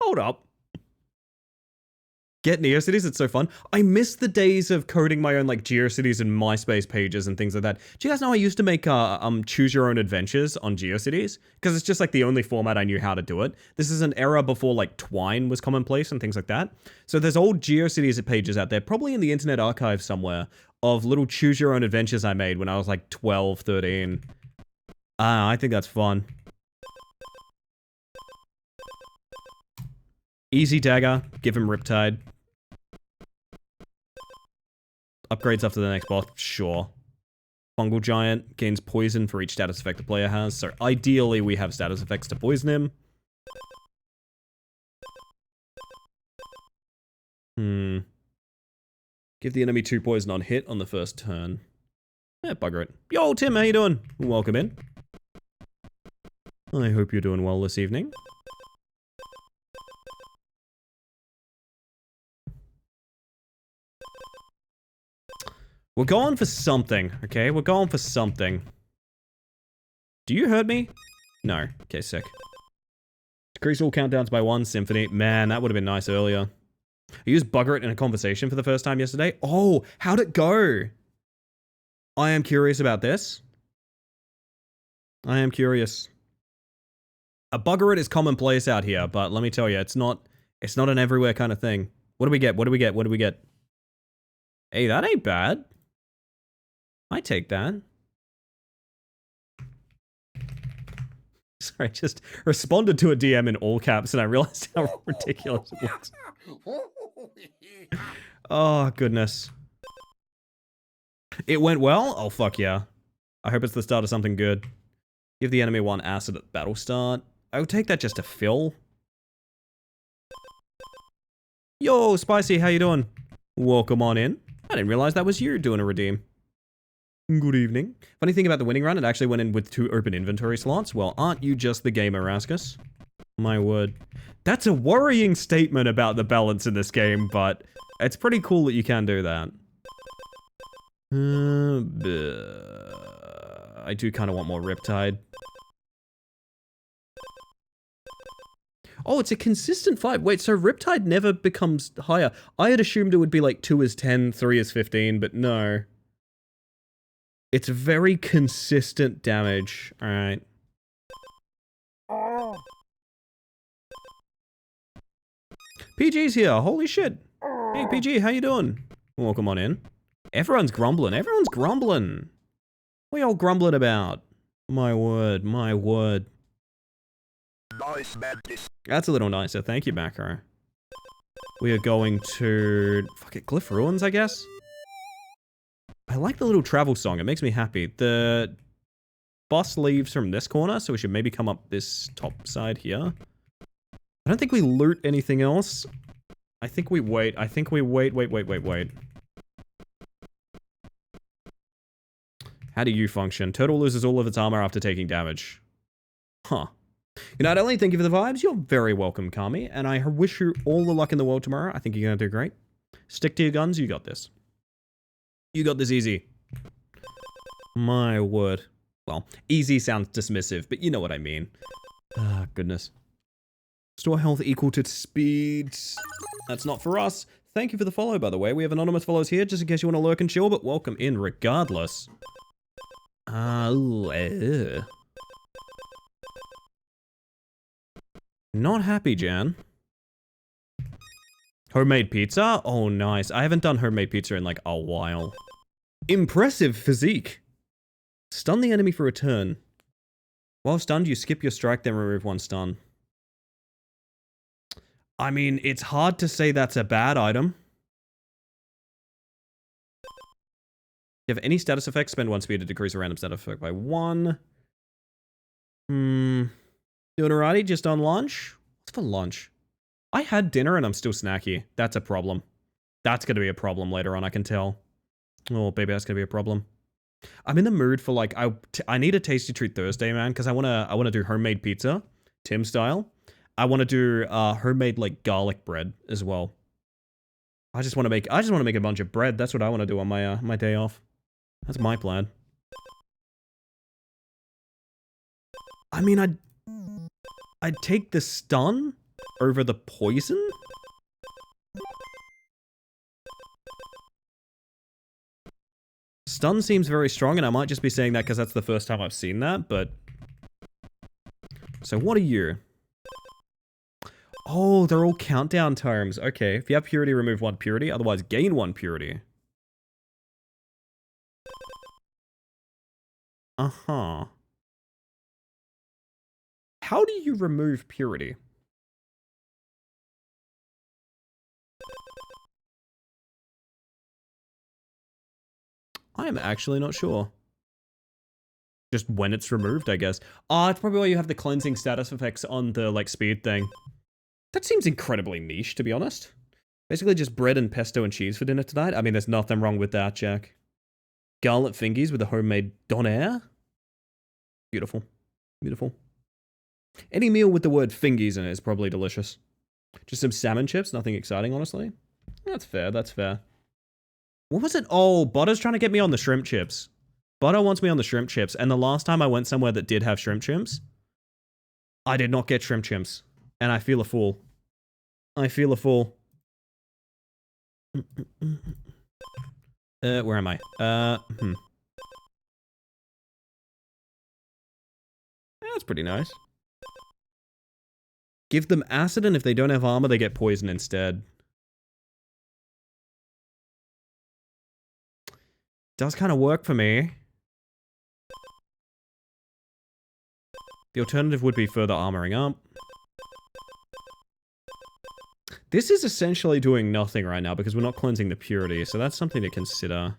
hold up. Get NeoCities, it's so fun. I miss the days of coding my own like GeoCities and MySpace pages and things like that. Do you guys know I used to make choose your own adventures on GeoCities? Because it's just like the only format I knew how to do it. This is an era before like Twine was commonplace and things like that. So there's old GeoCities pages out there, probably in the Internet Archive somewhere, of little choose your own adventures I made when I was like 12, 13. I think that's fun. Easy dagger, give him Riptide. Upgrades after the next boss, sure. Fungal Giant gains poison for each status effect the player has, so ideally we have status effects to poison him. Give the enemy 2 poison on hit on the first turn. Eh, bugger it. Yo, Tim, how you doing? Welcome in. I hope you're doing well this evening. We're going for something, okay? We're going for something. Do you hurt me? No. Okay, sick. Decrease all countdowns by 1, Symphony. Man, that would have been nice earlier. I used Bugger It in a conversation for the first time yesterday. Oh, how'd it go? I am curious about this. I am curious. A Bugger It is commonplace out here, but let me tell you, it's not an everywhere kind of thing. What do we get? What do we get? What do we get? Hey, that ain't bad. I take that. Sorry, I just responded to a DM in all caps and I realized how ridiculous it was. Oh, goodness. It went well? Oh, fuck yeah. I hope it's the start of something good. Give the enemy 1 acid at battle start. I would take that just to fill. Yo, Spicy, how you doing? Welcome on in. I didn't realize that was you doing a redeem. Good evening. Funny thing about the winning run, it actually went in with 2 open inventory slots. Well, aren't you just the gamer, Raskus? My word. That's a worrying statement about the balance in this game, but it's pretty cool that you can do that. I do kind of want more Riptide. Oh, it's a consistent fight. Wait, so Riptide never becomes higher. I had assumed it would be like 2 is 10, 3 is 15, but no. It's very consistent damage. Alright. PG's here. Holy shit. Hey, PG, how you doing? Welcome on in. Everyone's grumbling. Everyone's grumbling. What are y'all grumbling about? My word, my word. That's a little nicer. Thank you, Macro. We are going to... Fuck it, Glyph Ruins, I guess? I like the little travel song. It makes me happy. The boss leaves from this corner, so we should maybe come up this top side here. I don't think we loot anything else. I think we wait. I think we wait. How do you function? Turtle loses all of its armor after taking damage. Huh. You know, I'd only thank you for the vibes. You're very welcome, Kami. And I wish you all the luck in the world tomorrow. I think you're going to do great. Stick to your guns. You got this. You got this easy. My word. Well, easy sounds dismissive, but you know what I mean. Ah, goodness. Store health equal to speed. That's not for us. Thank you for the follow, by the way. We have anonymous follows here, just in case you want to lurk and chill, but welcome in regardless. Not happy, Jan. Homemade pizza? Oh, nice. I haven't done homemade pizza in like a while. Impressive physique. Stun the enemy for a turn. While stunned, you skip your strike, then remove one stun. I mean, it's hard to say that's a bad item. If you have any status effects, spend 1 speed to decrease a random status effect by 1. Doing alrighty just on lunch? What's for lunch? I had dinner and I'm still snacky. That's a problem. That's gonna be a problem later on, I can tell. Oh, baby, that's gonna be a problem. I'm in the mood for like, I need a Tasty Treat Thursday, man, because I wanna do homemade pizza, Tim style. I want to do homemade like garlic bread as well. I just want to make a bunch of bread. That's what I want to do on my my day off. That's my plan. I mean, I'd take the stun over the poison. Stun seems very strong, and I might just be saying that because that's the first time I've seen that, but... So what are you? Oh, they're all countdown terms. Okay, if you have purity, remove 1 purity. Otherwise, gain 1 purity. Uh-huh. How do you remove purity? I am actually not sure. Just when it's removed, I guess. Ah, it's probably why you have the cleansing status effects on the, like, speed thing. That seems incredibly niche, to be honest. Basically just bread and pesto and cheese for dinner tonight. I mean, there's nothing wrong with that, Jack. Garlic fingies with a homemade donair. Beautiful. Beautiful. Any meal with the word fingies in it is probably delicious. Just some salmon chips, nothing exciting, honestly. That's fair, that's fair. What was it? Oh, Butter's trying to get me on the shrimp chips. Butter wants me on the shrimp chips, and the last time I went somewhere that did have shrimp chips, I did not get shrimp chips. And I feel a fool. I feel a fool. Where am I? That's pretty nice. Give them acid, and if they don't have armor, they get poison instead. Does kind of work for me. The alternative would be further armoring up. This is essentially doing nothing right now because we're not cleansing the purity, so that's something to consider.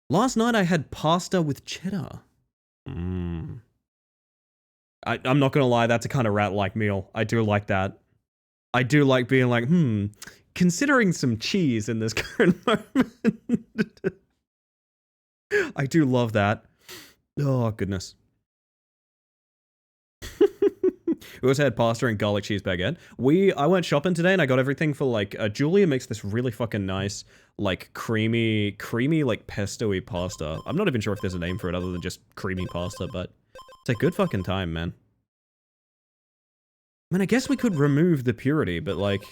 Last night I had pasta with cheddar. I'm not gonna lie, that's a kind of rat-like meal. I do like that. I do like being like, considering some cheese in this current moment. I do love that. Oh, goodness. We also had pasta and garlic cheese baguette. I went shopping today and I got everything for like, Julia makes this really fucking nice, like creamy, like pesto-y pasta. I'm not even sure if there's a name for it other than just creamy pasta, but it's a good fucking time, man. I mean, I guess we could remove the purity, but like...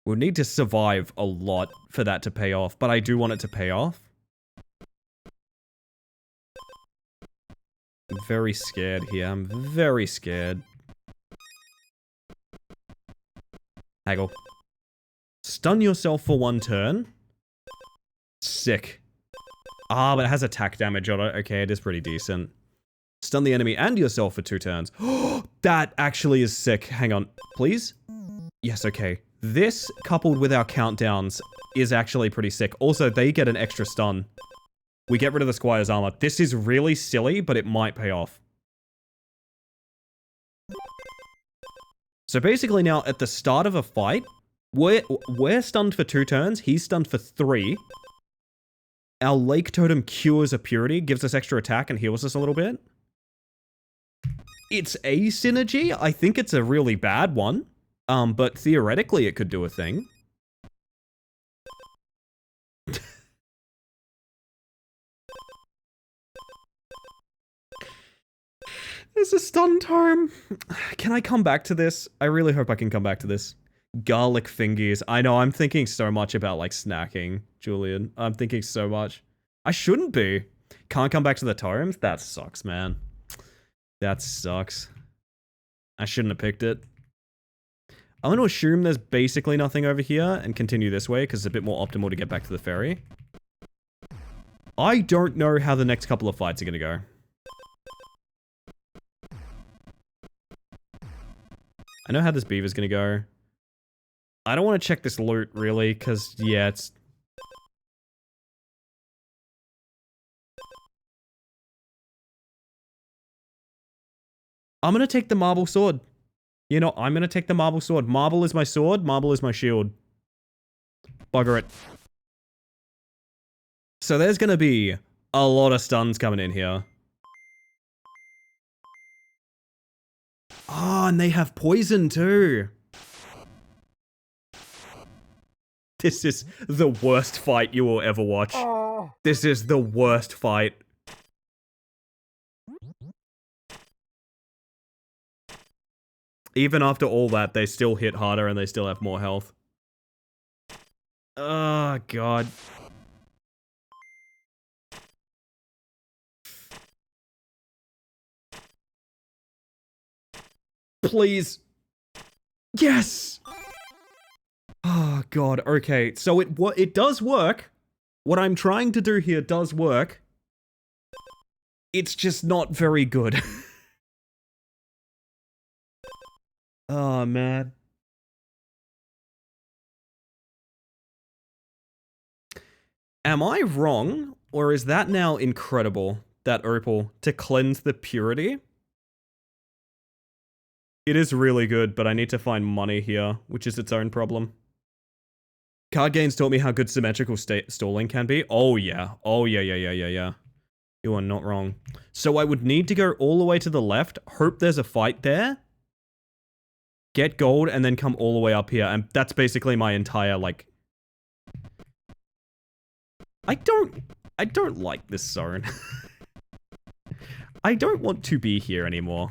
we'll need to survive a lot for that to pay off, but I do want it to pay off. I'm very scared here. I'm very scared. Haggle. Stun yourself for 1 turn. Sick. Ah, but it has attack damage on it. Okay, it is pretty decent. Stun the enemy and yourself for 2 turns. That actually is sick. Hang on, please? Yes, okay. This, coupled with our countdowns, is actually pretty sick. Also, they get an extra stun. We get rid of the Squire's armor. This is really silly, but it might pay off. So basically now, at the start of a fight, we're stunned for 2 turns, he's stunned for 3. Our Lake Totem cures a Purity, gives us extra attack and heals us a little bit. It's a synergy. I think it's a really bad one. But theoretically it could do a thing. There's a stun tome. Can I come back to this? I really hope I can come back to this. Garlic fingies. I know, I'm thinking so much about, like, snacking, Julian. I'm thinking so much. I shouldn't be. Can't come back to the tomes? That sucks, man. That sucks. I shouldn't have picked it. I'm going to assume there's basically nothing over here and continue this way because it's a bit more optimal to get back to the ferry. I don't know how the next couple of fights are going to go. I know how this beaver's going to go. I don't want to check this loot, really, because, yeah, it's... I'm going to take the marble sword. You know, I'm going to take the marble sword. Marble is my sword. Marble is my shield. Bugger it. So there's going to be a lot of stuns coming in here. Oh, and they have poison too. This is the worst fight you will ever watch. This is the worst fight. Even after all that, they still hit harder and they still have more health. Oh, God. Please. Yes! Oh, God. Okay, so it does work. What I'm trying to do here does work. It's just not very good. Oh, man. Am I wrong? Or is that now incredible, that opal, to cleanse the purity? It is really good, but I need to find money here, which is its own problem. Card games taught me how good symmetrical stalling can be. Oh, yeah. Oh, yeah. You are not wrong. So I would need to go all the way to the left, hope there's a fight there, get gold, and then come all the way up here. And that's basically my entire, like... I don't like this zone. I don't want to be here anymore.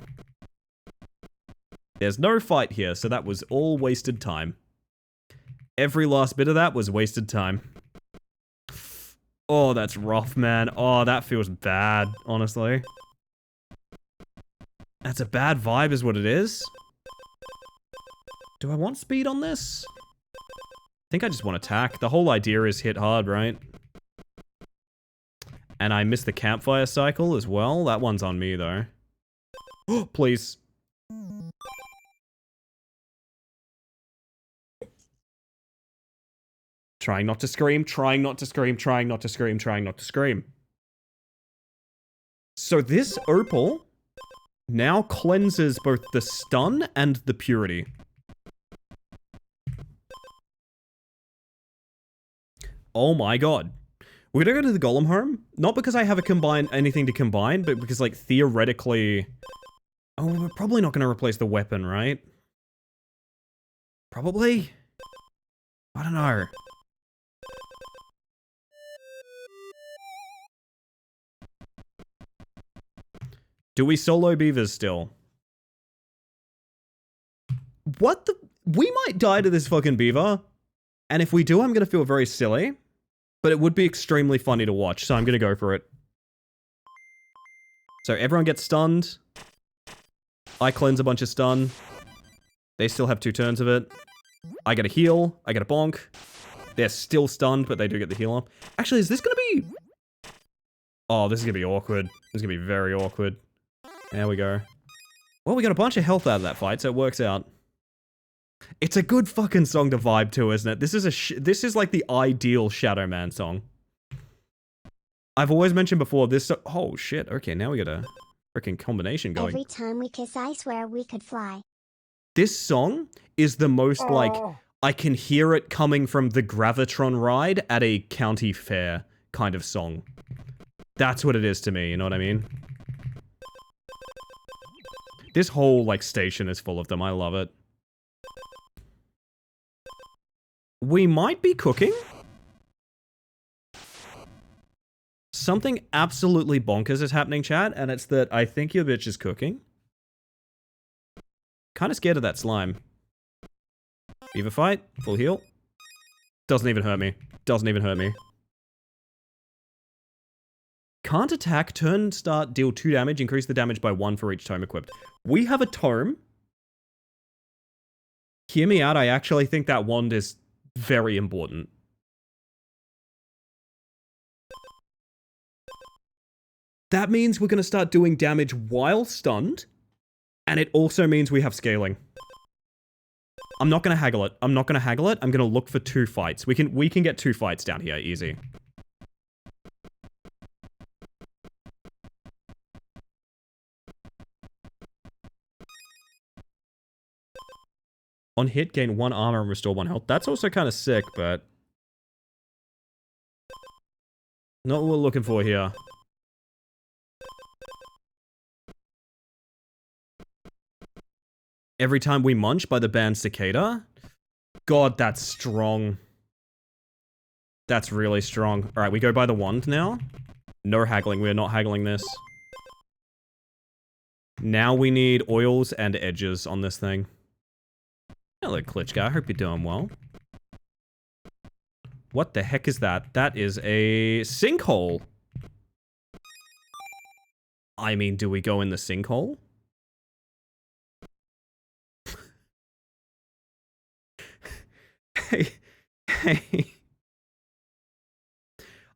There's no fight here, so that was all wasted time. Every last bit of that was wasted time. Oh, that's rough, man. Oh, that feels bad, honestly. That's a bad vibe is what it is. Do I want speed on this? I think I just want attack. The whole idea is hit hard, right? And I missed the campfire cycle as well. That one's on me, though. Oh, please. Trying not to scream, trying not to scream, trying not to scream, trying not to scream. So this opal now cleanses both the stun and the purity. Oh my god. We're gonna go to the golem home, not because I have anything to combine, but because, like, theoretically... Oh, we're probably not gonna replace the weapon, right? Probably? I don't know. Do we solo beavers still? What the... We might die to this fucking beaver. And if we do, I'm gonna feel very silly. But it would be extremely funny to watch, so I'm gonna go for it. So everyone gets stunned. I cleanse a bunch of stun. They still have 2 turns of it. I get a heal. I get a bonk. They're still stunned, but they do get the heal up. Actually, is this gonna be... Oh, this is gonna be awkward. This is gonna be very awkward. There we go. Well, we got a bunch of health out of that fight, so it works out. It's a good fucking song to vibe to, isn't it? This is like the ideal Shadow Man song. I've always mentioned before this. Oh shit! Okay, now we got a freaking combination going. Every time we kiss, I swear we could fly. This song is the most like I can hear it coming from the Gravitron ride at a county fair kind of song. That's what it is to me. You know what I mean? This whole like station is full of them. I love it. We might be cooking. Something absolutely bonkers is happening, chat, and it's that I think your bitch is cooking. Kind of scared of that slime. Beaver fight, full heal. Doesn't even hurt me. Doesn't even hurt me. Can't attack, turn, start, deal 2 damage, increase the damage by 1 for each tome equipped. We have a tome. Hear me out, I actually think that wand is very important. That means we're going to start doing damage while stunned, and it also means we have scaling. I'm not going to haggle it. I'm not going to haggle it. I'm going to look for 2 fights. We can get 2 fights down here, easy. On hit, gain 1 armor and restore 1 health. That's also kind of sick, but... not what we're looking for here. Every time we munch by the band Cicada? God, that's strong. That's really strong. Alright, we go by the wand now. No haggling, we are not haggling this. Now we need oils and edges on this thing. Hello, Klitschko, I hope you're doing well. What the heck is that? That is a sinkhole. I mean, do we go in the sinkhole? Hey.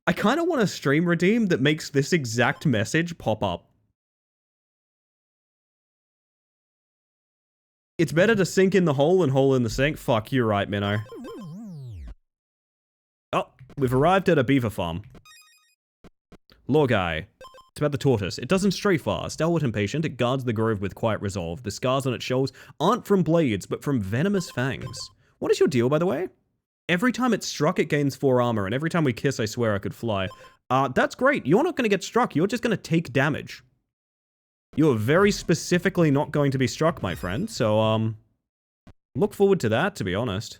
I kind of want a stream redeem that makes this exact message pop up. It's better to sink in the hole than hole in the sink. Fuck, you're right, Minnow. Oh, we've arrived at a beaver farm. Law guy. It's about the tortoise. It doesn't stray far. Stalwart and patient, it guards the grove with quiet resolve. The scars on its shells aren't from blades, but from venomous fangs. What is your deal, by the way? Every time it's struck, it gains 4 armor, and every time we kiss, I swear I could fly. That's great. You're not going to get struck. You're just going to take damage. You're very specifically not going to be struck, my friend. So, look forward to that, to be honest.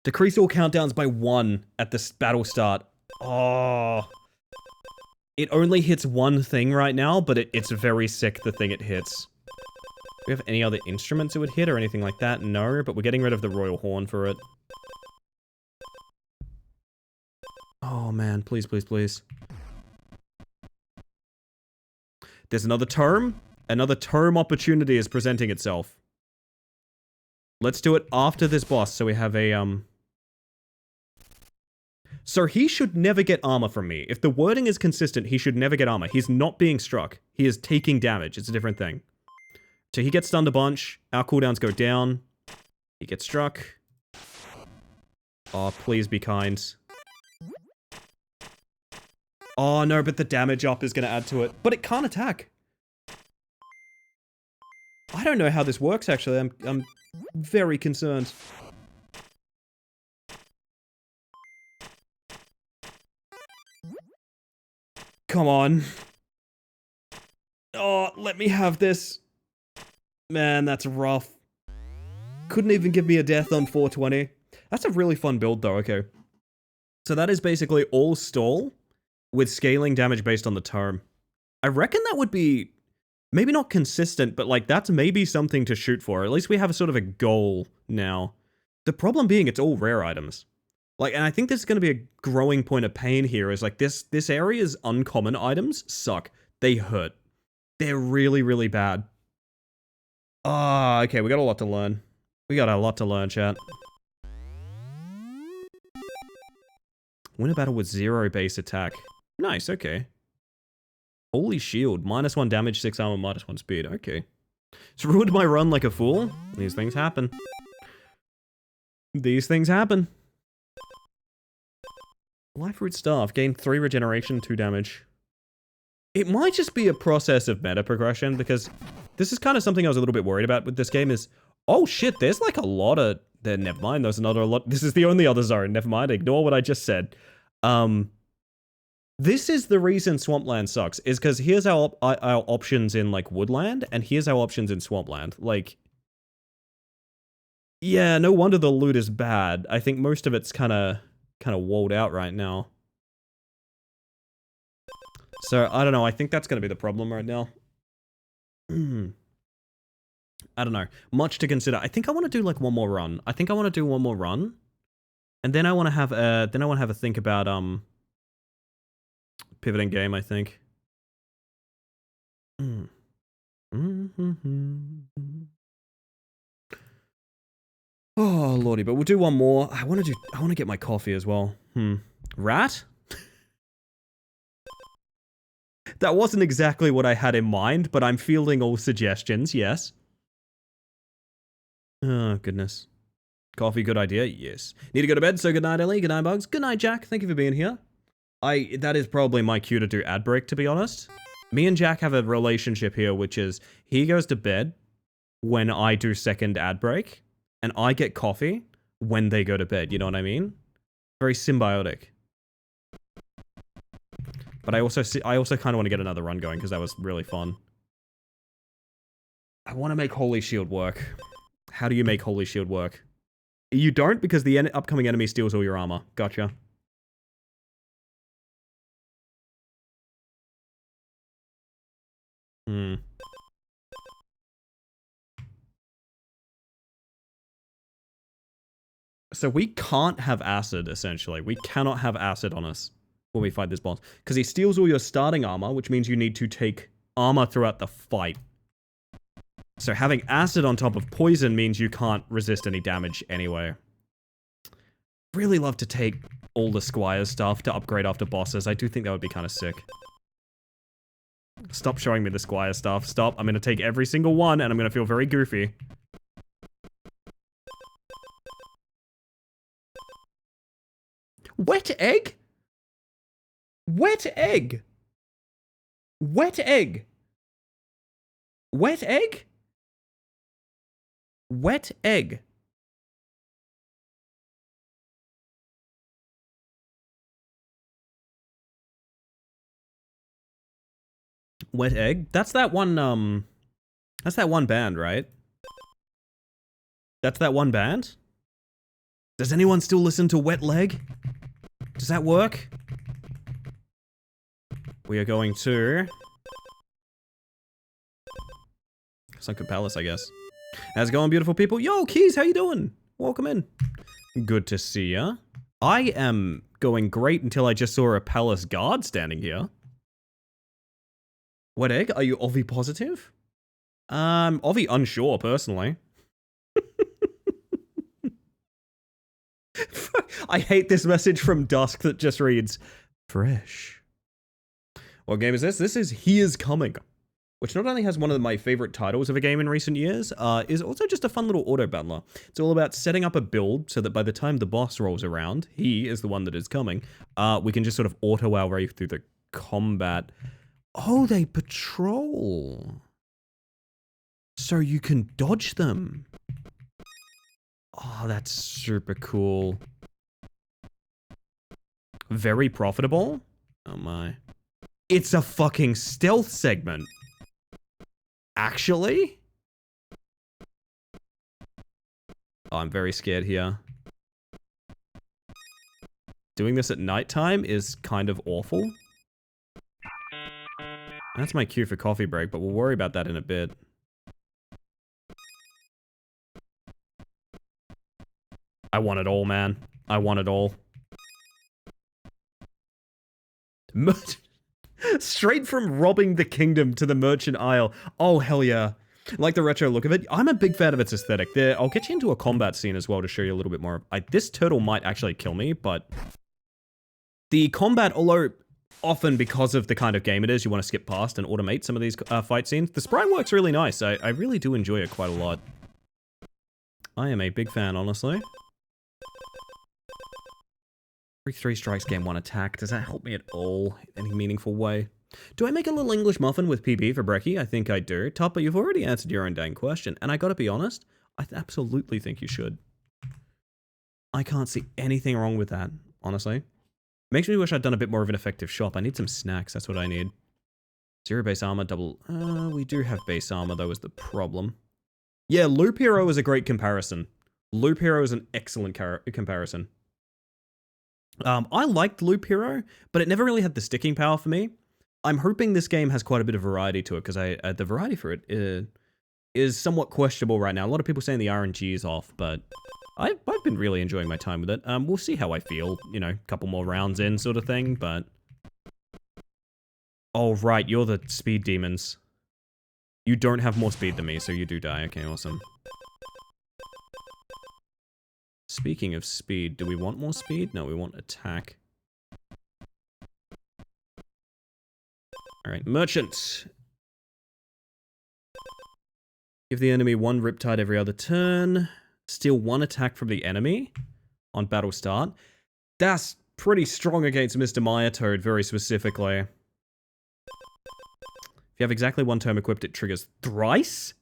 Decrease all countdowns by 1 at the battle start. Oh. It only hits 1 thing right now, but it's very sick, the thing it hits. Do we have any other instruments it would hit or anything like that? No, but we're getting rid of the royal horn for it. Oh man, please, please, please. There's another term. Another term opportunity is presenting itself. Let's do it after this boss, so we have a, So he should never get armor from me. If the wording is consistent, he should never get armor. He's not being struck. He is taking damage. It's a different thing. So he gets stunned a bunch. Our cooldowns go down. He gets struck. Oh, please be kind. Oh no, but the damage up is going to add to it. But it can't attack. I don't know how this works, actually. I'm very concerned. Come on. Oh, let me have this. Man, that's rough. Couldn't even give me a death on 420. That's a really fun build, though. Okay. So that is basically all stall with scaling damage based on the term. I reckon that would be maybe not consistent, but like that's maybe something to shoot for. At least we have a sort of a goal now. The problem being it's all rare items. Like, and I think this is going to be a growing point of pain here is like this area's uncommon items suck. They hurt. They're really, really bad. Ah, okay, we got a lot to learn. We got a lot to learn, chat. Win a battle with 0 base attack. Nice, okay. Holy shield. -1 damage, 6 armor, -1 speed. Okay. It's ruined my run like a fool. These things happen. These things happen. Life Root Staff. Gain 3 regeneration, 2 damage. It might just be a process of meta progression, because this is kind of something I was a little bit worried about with this game is, oh shit, there's like a lot of, never mind, there's another lot, this is the only other zone, never mind, ignore what I just said. This is the reason Swampland sucks, is because here's our options in like Woodland, and here's our options in Swampland. Like, yeah, no wonder the loot is bad. I think most of it's kind of walled out right now. So, I don't know, I think that's going to be the problem right now. I don't know. Much to consider. I think I want to do like one more run. And then I want to have a think about pivoting game, I think. Oh lordy, but we'll do one more. I want to get my coffee as well. Rat? That wasn't exactly what I had in mind, but I'm fielding all suggestions, yes. Oh, goodness. Coffee, good idea? Yes. Need to go to bed, so good night, Ellie. Good night, Bugs. Good night, Jack. Thank you for being here. That is probably my cue to do ad break, to be honest. Me and Jack have a relationship here, which is he goes to bed when I do second ad break, and I get coffee when they go to bed, you know what I mean? Very symbiotic. But I also kind of want to get another run going, because that was really fun. I want to make Holy Shield work. How do you make Holy Shield work? You don't, because the upcoming enemy steals all your armor. Gotcha. So we can't have acid, essentially. We cannot have acid on us when we fight this boss. Because he steals all your starting armor, which means you need to take armor throughout the fight. So having acid on top of poison means you can't resist any damage anyway. Really love to take all the Squire stuff to upgrade after bosses. I do think that would be kind of sick. Stop showing me the Squire stuff. Stop. I'm going to take every single one, and I'm going to feel very goofy. Wet egg? Wet egg? Wet egg? Wet egg? Wet egg. Wet egg? That's that one band, right? That's that one band? Does anyone still listen to Wet Leg? Does that work? We are going to Sunken Palace, I guess. How's it going, beautiful people? Yo, Keys, how you doing? Welcome in. Good to see ya. I am going great until I just saw a palace guard standing here. Wet egg? Are you Ovi positive? Ovi unsure, personally. I hate this message from Dusk that just reads, fresh. What game is this? This is He Is Coming, which not only has one of my favorite titles of a game in recent years, is also just a fun little auto battler. It's all about setting up a build so that by the time the boss rolls around, he is the one that is coming, we can just sort of auto our way through the combat. Oh, they patrol. So you can dodge them. Oh, that's super cool. Very profitable? Oh my. It's a fucking stealth segment. Actually? Oh, I'm very scared here. Doing this at nighttime is kind of awful. That's my cue for coffee break, but we'll worry about that in a bit. I want it all, man. I want it all. Straight from robbing the kingdom to the merchant isle. Oh, hell yeah. Like the retro look of it. I'm a big fan of its aesthetic. There, I'll get you into a combat scene as well to show you a little bit more. This turtle might actually kill me, but the combat, although often because of the kind of game it is, you want to skip past and automate some of these fight scenes. The sprite works really nice. I really do enjoy it quite a lot. I am a big fan, honestly. Every 3 strikes gain 1 attack. Does that help me at all in any meaningful way? Do I make a little English muffin with PB for brekkie? I think I do. Topper, you've already answered your own dang question, and I gotta be honest, I absolutely think you should. I can't see anything wrong with that, honestly. Makes me wish I'd done a bit more of an effective shop. I need some snacks, that's what I need. 0 base armor, double... we do have base armor, though, is the problem. Yeah, Loop Hero is a great comparison. Loop Hero is an excellent comparison. I liked Loop Hero, but it never really had the sticking power for me. I'm hoping this game has quite a bit of variety to it, because the variety for it is somewhat questionable right now. A lot of people saying the RNG is off, but I've been really enjoying my time with it. We'll see how I feel, you know, a couple more rounds in sort of thing, but... Oh, right, you're the speed demons. You don't have more speed than me, so you do die. Okay, awesome. Speaking of speed, do we want more speed? No, we want attack. Alright, merchant. Give the enemy 1 Riptide every other turn. Steal 1 attack from the enemy on battle start. That's pretty strong against Mr. Maya-Toad, very specifically. If you have exactly 1 tome equipped, it triggers thrice?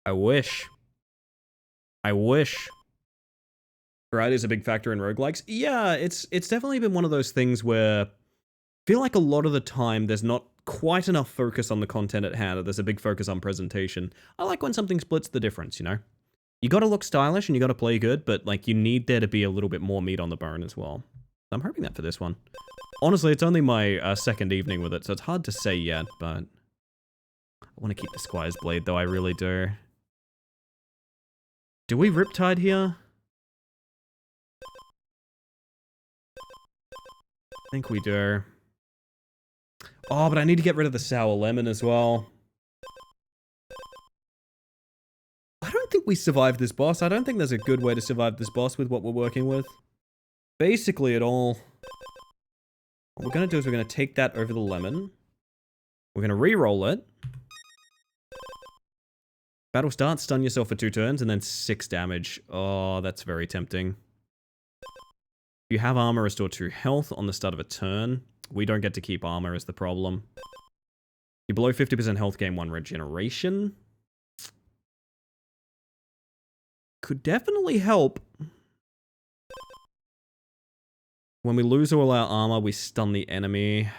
I wish. I wish. Variety is a big factor in roguelikes. Yeah, it's definitely been one of those things where I feel like a lot of the time there's not quite enough focus on the content at hand, or there's a big focus on presentation. I like when something splits the difference, you know? You gotta look stylish and you gotta play good, but like you need there to be a little bit more meat on the bone as well. I'm hoping that for this one. Honestly, it's only my second evening with it, so it's hard to say yet, but I want to keep the Squire's Blade, though, I really do. Do we Riptide here? I think we do. Oh, but I need to get rid of the Sour Lemon as well. I don't think we survived this boss. I don't think there's a good way to survive this boss with what we're working with. Basically, it all... What we're going to do is we're going to take that over the lemon. We're going to re-roll it. Battle start, stun yourself for 2 turns, and then 6 damage. Oh, that's very tempting. If you have armor, restore 2 health on the start of a turn. We don't get to keep armor is the problem. You're below 50% health, gain 1 regeneration. Could definitely help. When we lose all our armor, we stun the enemy.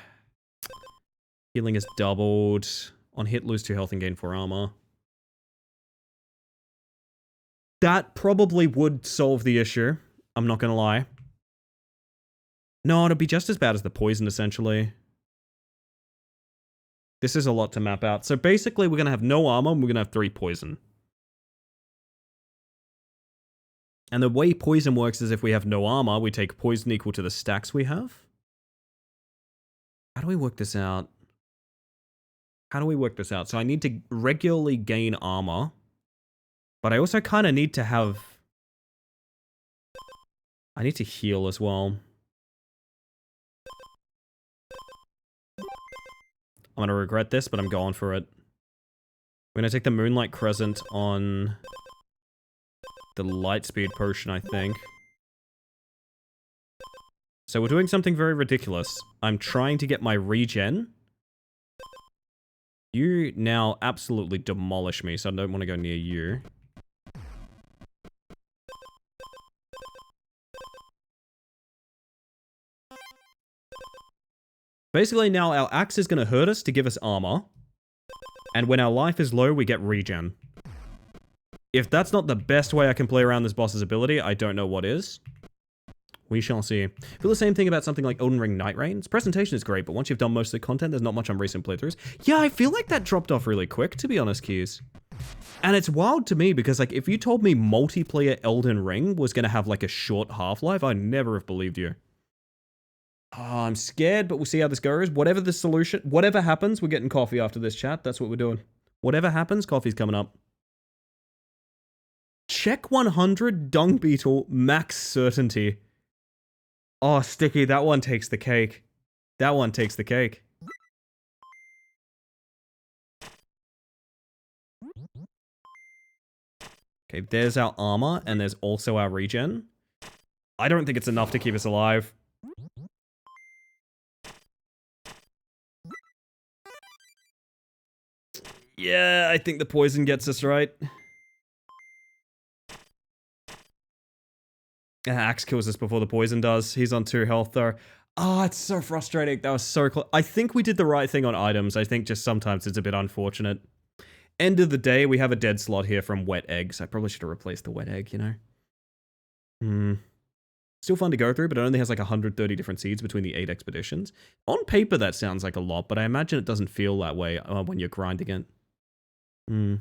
Healing is doubled. On hit, lose 2 health and gain 4 armor. That probably would solve the issue. I'm not gonna lie. No, it'd be just as bad as the poison, essentially. This is a lot to map out. So basically, we're gonna have no armor, and we're gonna have 3 poison. And the way poison works is if we have no armor, we take poison equal to the stacks we have. How do we work this out? How do we work this out? So I need to regularly gain armor. But I also kind of need to have... I need to heal as well. I'm going to regret this, but I'm going for it. We're going to take the Moonlight Crescent on... the Lightspeed potion, I think. So we're doing something very ridiculous. I'm trying to get my regen. You now absolutely demolish me, so I don't want to go near you. Basically now our axe is going to hurt us to give us armor. And when our life is low, we get regen. If that's not the best way I can play around this boss's ability, I don't know what is. We shall see. I feel the same thing about something like Elden Ring Night Rain. Its presentation is great, but once you've done most of the content, there's not much on recent playthroughs. Yeah, I feel like that dropped off really quick, to be honest, Keys. And it's wild to me, because like, if you told me multiplayer Elden Ring was going to have like a short half-life, I'd never have believed you. Oh, I'm scared, but we'll see how this goes. Whatever the solution, whatever happens, we're getting coffee after this chat. That's what we're doing. Whatever happens, coffee's coming up. Check 100 dung beetle max certainty. Oh, Sticky, that one takes the cake. That one takes the cake. Okay, there's our armor, and there's also our regen. I don't think it's enough to keep us alive. Yeah, I think the poison gets us right. Axe kills us before the poison does. He's on 2 health though. Ah, it's so frustrating. That was so close. I think we did the right thing on items. I think just sometimes it's a bit unfortunate. End of the day, we have a dead slot here from wet eggs. I probably should have replaced the wet egg, you know? Still fun to go through, but it only has like 130 different seeds between the 8 expeditions. On paper, that sounds like a lot, but I imagine it doesn't feel that way when you're grinding it. Kind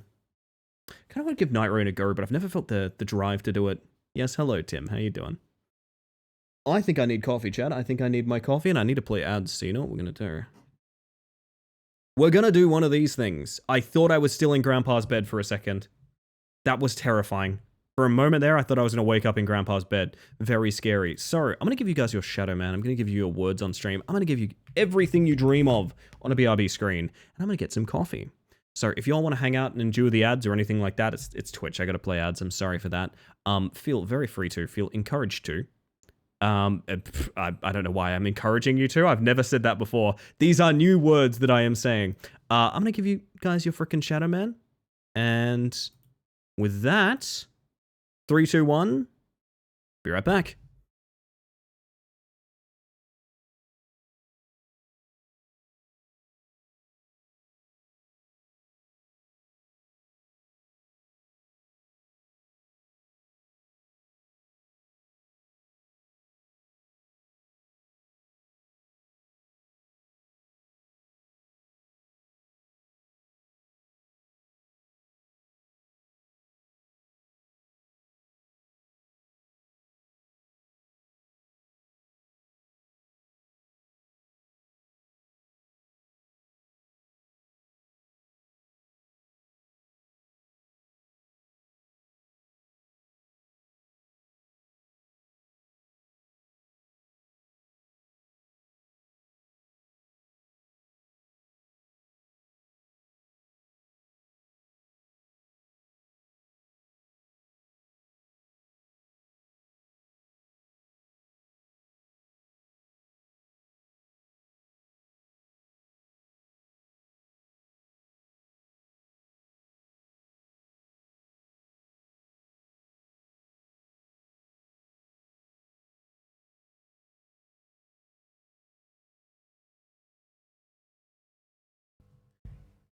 of want to give Night Rain a go, but I've never felt the drive to do it. Yes, hello, Tim. How you doing? I think I need coffee, Chad. I think I need my coffee, and I need to play ads, so you know what we're going to do. We're going to do one of these things. I thought I was still in Grandpa's bed for a second. That was terrifying. For a moment there, I thought I was going to wake up in Grandpa's bed. Very scary. So, I'm going to give you guys your shadow, man. I'm going to give you your words on stream. I'm going to give you everything you dream of on a BRB screen. And I'm going to get some coffee. So, if y'all want to hang out and endure the ads or anything like that, it's Twitch. I got to play ads. I'm sorry for that. Feel very free to. Feel encouraged to. I don't know why I'm encouraging you to. I've never said that before. These are new words that I am saying. I'm going to give you guys your freaking shadow, man. And with that, 3, 2, 1, be right back.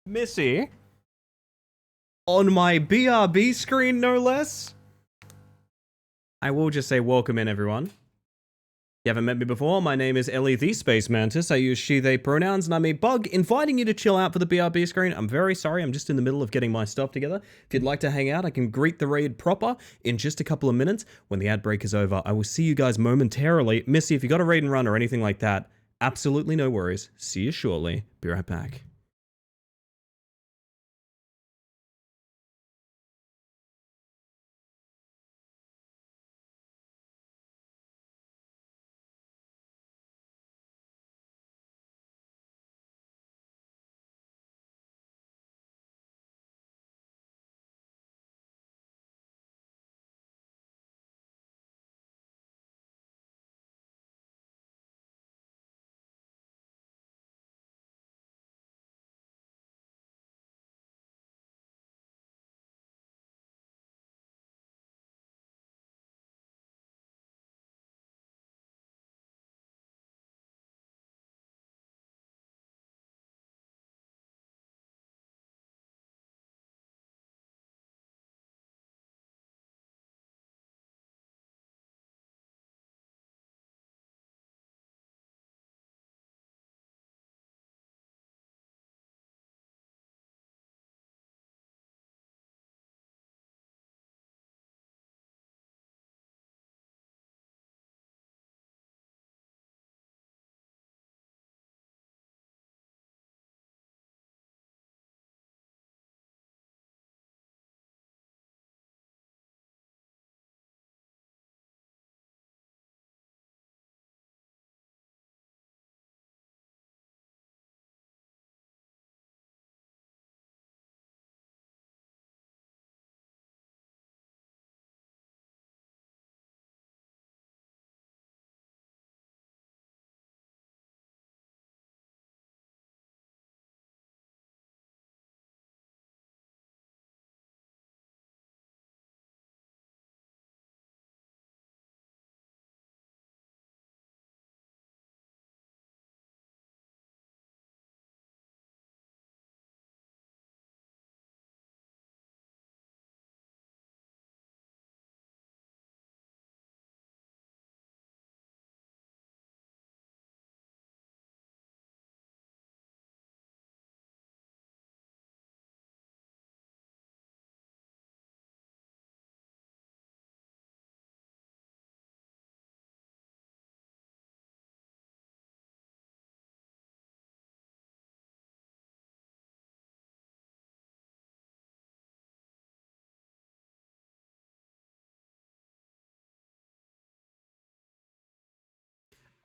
Missy, on my BRB screen, no less. I will just say welcome in, everyone. If you haven't met me before, my name is Ellie the Space Mantis. I use she, they pronouns, and I'm a bug inviting you to chill out for the BRB screen. I'm very sorry, I'm just in the middle of getting my stuff together. If you'd like to hang out, I can greet the raid proper in just a couple of minutes. When the ad break is over, I will see you guys momentarily. Missy, if you got a raid and run or anything like that, absolutely no worries. See you shortly. Be right back.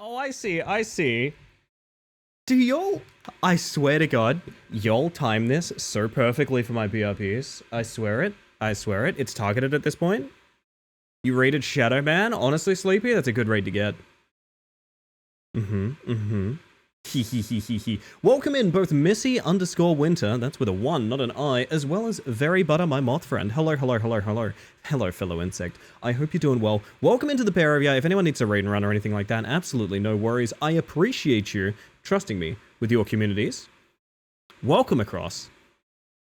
Oh, I see, I see. Do y'all... I swear to God, y'all time this so perfectly for my BRPs. I swear it. I swear it. It's targeted at this point. You rated Shadow Man? Honestly, Sleepy, that's a good raid to get. Welcome in both Missy_Winter, that's with a 1, not an I, as well as Very Butter, my moth friend. Hello, hello, hello, hello. Hello, fellow insect. I hope you're doing well. Welcome into the pair of you. If anyone needs a raid and run or anything like that, absolutely no worries. I appreciate you trusting me with your communities. Welcome across.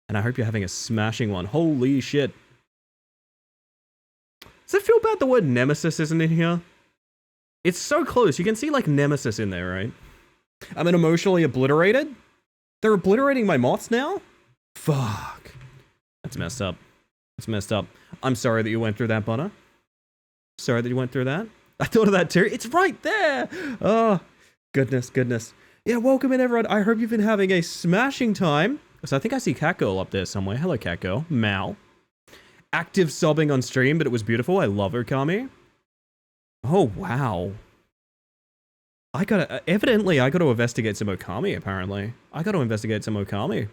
And I hope you're having a smashing one. Holy shit. Does it feel bad the word Nemesis isn't in here? It's so close. You can see like Nemesis in there, right? I'm an emotionally obliterated? They're obliterating my moths now? Fuck. That's messed up. That's messed up. I'm sorry that you went through that, Butter. Sorry that you went through that. I thought of that too. It's right there. Oh, goodness, goodness. Yeah, welcome in everyone. I hope you've been having a smashing time. So I think I see Catgirl up there somewhere. Hello, Catgirl. Mal. Active sobbing on stream, but it was beautiful. I love Okami. Oh, wow. Evidently, I gotta investigate some Okami, apparently. I gotta investigate some Okami.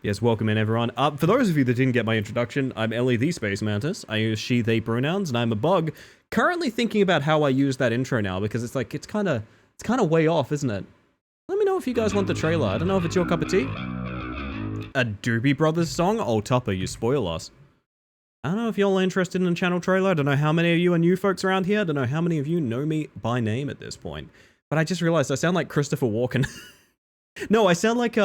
Yes, welcome in, everyone. For those of you that didn't get my introduction, I'm Ellie the Space Mantis. I use she, they pronouns, and I'm a bug. Currently thinking about how I use that intro now, because it's like, it's kind of way off, isn't it? Let me know if you guys want the trailer. I don't know if it's your cup of tea. A Doobie Brothers song? Oh, Tupper, you spoil us. I don't know if y'all are interested in a channel trailer. I don't know how many of you are new folks around here. I don't know how many of you know me by name at this point. But I just realized I sound like Christopher Walken. No, I sound like,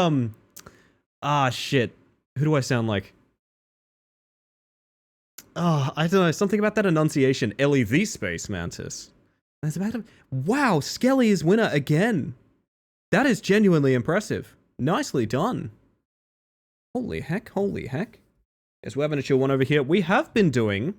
shit. Who do I sound like? I don't know. Something about that enunciation. Ellie the Space Mantis. And it's about to... Wow, Skelly is winner again. That is genuinely impressive. Nicely done. Holy heck, holy heck. Yes, we're having a chill one over here. We have been doing...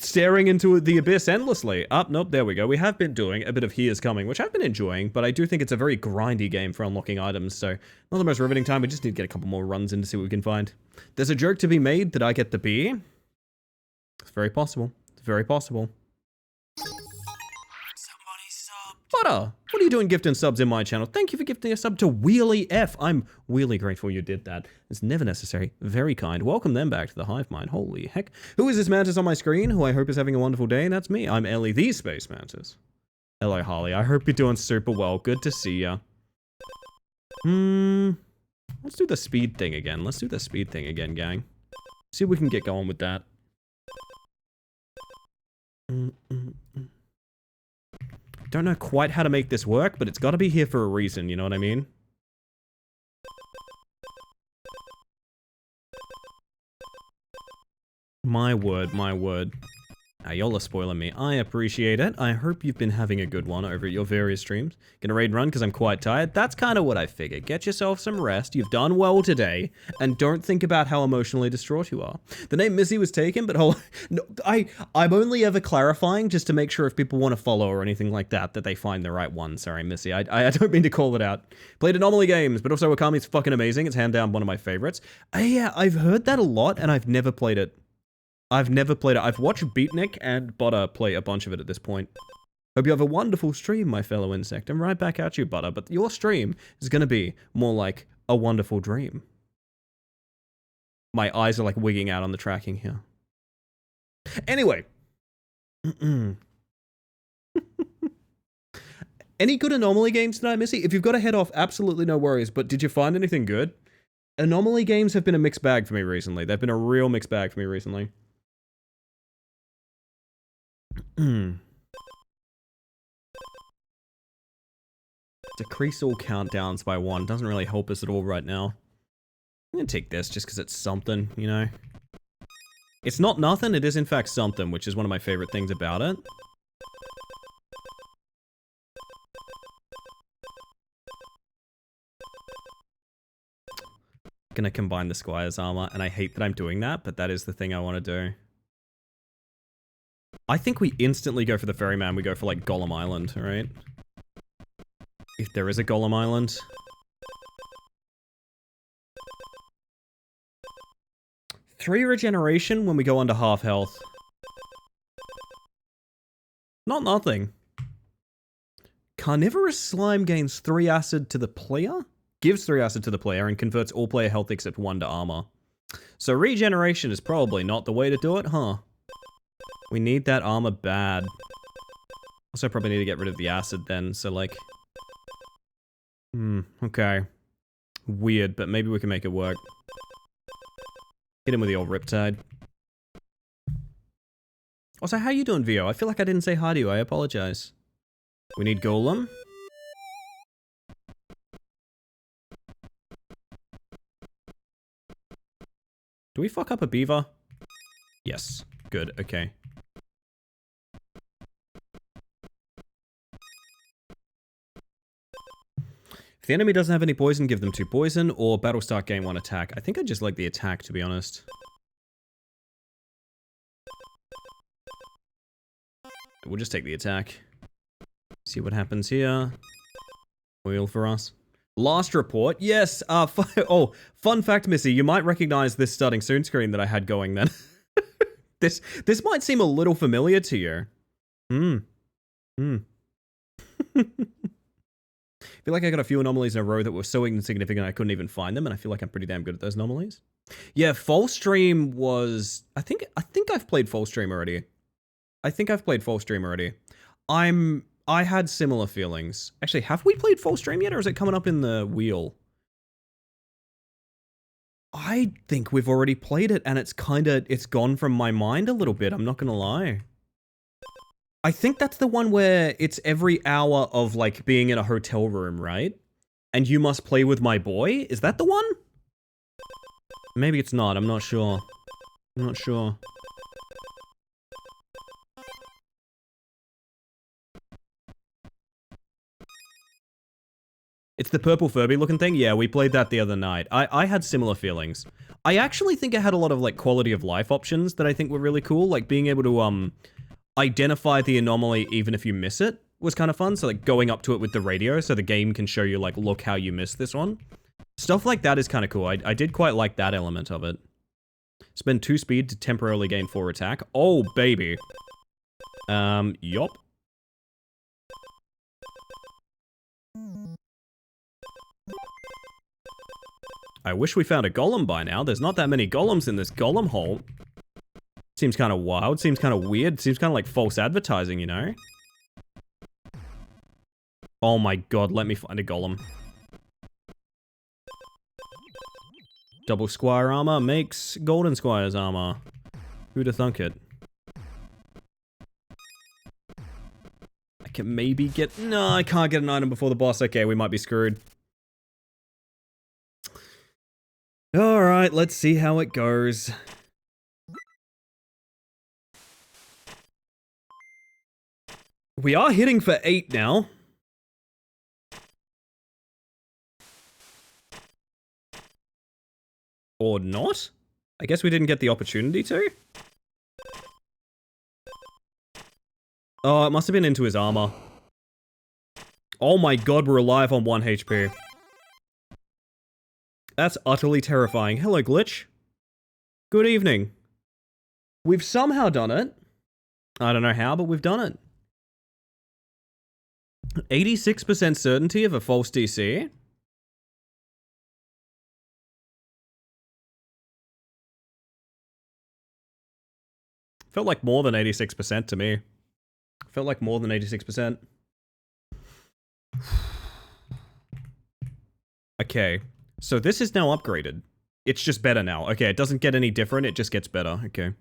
Staring into the abyss endlessly. Nope, there we go. We have been doing a bit of He Is Coming, which I've been enjoying, but I do think it's a very grindy game for unlocking items, so not the most riveting time. We just need to get a couple more runs in to see what we can find. There's a joke to be made that I get the B. It's very possible. It's very possible. Somebody sub. Butter, what are you doing gifting subs in my channel? Thank you for gifting a sub to Wheelie F. I'm really grateful you did that. It's never necessary. Very kind. Welcome them back to the Hive Mind. Holy heck. Who is this Mantis on my screen, who I hope is having a wonderful day? That's me. I'm Ellie, the Space Mantis. Hello, Holly. I hope you're doing super well. Good to see ya. Let's do the speed thing again. Let's do the speed thing again, gang. See if we can get going with that. Don't know quite how to make this work, but it's got to be here for a reason, you know what I mean? My word, my word. Y'all are spoiling me. I appreciate it. I hope you've been having a good one over at your various streams. Gonna raid run because I'm quite tired. That's kind of what I figured. Get yourself some rest. You've done well today. And don't think about how emotionally distraught you are. The name Missy was taken, but no, I'm only ever clarifying just to make sure if people want to follow or anything like that, that they find the right one. Sorry, Missy. I don't mean to call it out. Played Anomaly Games, but also Okami's fucking amazing. It's hand down one of my favorites. Yeah, I've heard that a lot, and I've never played it. I've never played it. I've watched Beatnik and Butter play a bunch of it at this point. Hope you have a wonderful stream, my fellow insect. I'm right back at you, Butter, but your stream is going to be more like a wonderful dream. My eyes are like wigging out on the tracking here. Anyway. Any good Anomaly games tonight, Missy? If you've got to head off, absolutely no worries, but did you find anything good? Anomaly games have been a mixed bag for me recently. They've been a real mixed bag for me recently. Decrease all countdowns by 1. Doesn't really help us at all right now. I'm gonna take this just because it's something, you know? It's not nothing, it is in fact something, which is one of my favorite things about it. Gonna combine the Squire's armor, and I hate that I'm doing that, but that is the thing I want to do. I think we instantly go for the Ferryman. We go for, like, Golem Island, right? If there is a Golem Island. Three regeneration when we go under half health. Not nothing. Carnivorous slime gains 3 acid to the player, gives 3 acid to the player, and converts all player health except 1 to armor. So regeneration is probably not the way to do it, huh? We need that armor bad. Also probably need to get rid of the acid then, so like... okay. Weird, but maybe we can make it work. Hit him with the old Riptide. Also, how you doing, Vio? I feel like I didn't say hi to you, I apologize. We need Golem. Do we fuck up a beaver? Yes. Good, okay. If the enemy doesn't have any poison, give them 2 poison, or battle start game 1 attack. I think I just like the attack, to be honest. We'll just take the attack. See what happens here. Wheel for us. Last report. Yes, oh, fun fact, Missy, you might recognize this starting soon screen that I had going then. This might seem a little familiar to you. I feel like I got a few anomalies in a row that were so insignificant I couldn't even find them, and I feel like I'm pretty damn good at those anomalies. Yeah, False Stream was... I think I've played False Stream already. I had similar feelings. Actually, have we played False Stream yet, or is it coming up in the wheel? I think we've already played it, and it's gone from my mind a little bit, I'm not gonna lie. I think that's the one where it's every hour of, like, being in a hotel room, right? And you must play with my boy? Is that the one? Maybe it's not, I'm not sure. I'm not sure. It's the purple Furby looking thing? Yeah, we played that the other night. I had similar feelings. I actually think it had a lot of, like, quality of life options that I think were really cool. Like, being able to, identify the anomaly even if you miss it was kind of fun. So, like, going up to it with the radio so the game can show you, like, look how you missed this one. Stuff like that is kind of cool. I did quite like that element of it. Spend 2 speed to temporarily gain 4 attack. Oh, baby. Yup. I wish we found a golem by now. There's not that many golems in this golem hole. Seems kind of wild, seems kind of weird, seems kind of like false advertising, you know? Oh my god, let me find a golem. Double Squire armor makes Golden Squire's armor. Who'da thunk it? I can maybe get... No, I can't get an item before the boss. Okay, we might be screwed. Alright, let's see how it goes. We are hitting for 8 now. Or not? I guess we didn't get the opportunity to. Oh, it must have been into his armor. Oh my god, we're alive on 1 HP. That's utterly terrifying. Hello, Glitch. Good evening. We've somehow done it. I don't know how, but we've done it. 86% certainty of a false DC. Felt like more than 86% to me. Felt like more than 86%. Okay, so this is now upgraded. It's just better now. Okay, it doesn't get any different, it just gets better. Okay.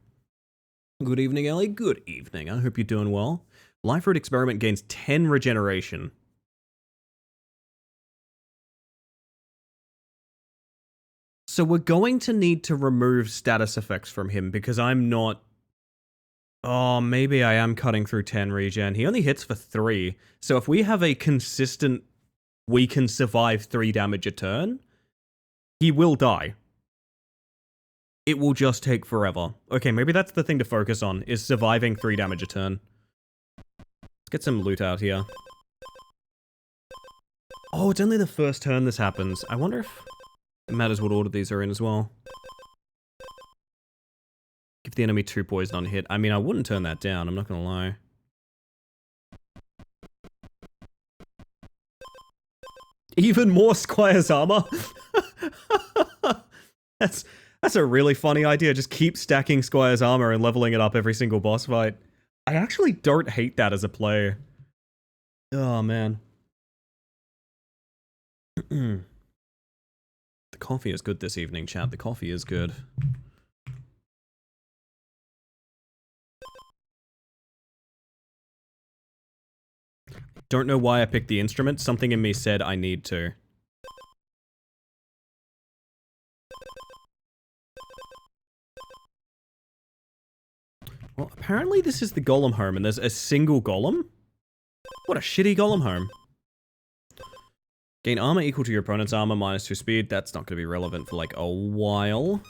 Good evening, Ellie. Good evening. I hope you're doing well. Life Root Experiment gains 10 regeneration. So we're going to need to remove status effects from him because I'm not... Oh, maybe I am cutting through 10 regen. He only hits for 3. So if we have a consistent, we can survive 3 damage a turn, he will die. It will just take forever. Okay, maybe that's the thing to focus on, is surviving 3 damage a turn. Let's get some loot out here. Oh, it's only the first turn this happens. I wonder if it matters what order these are in as well. Give the enemy 2 poison on hit. I mean, I wouldn't turn that down, I'm not gonna lie. Even more Squire's armor? That's a really funny idea. Just keep stacking Squire's armor and leveling it up every single boss fight. I actually don't hate that as a play. Oh, man. The coffee is good this evening, chat. The coffee is good. Don't know why I picked the instrument. Something in me said I need to. Well, apparently this is the golem home, and there's a single golem? What a shitty golem home. Gain armor equal to your opponent's armor minus 2 speed. That's not going to be relevant for like a while.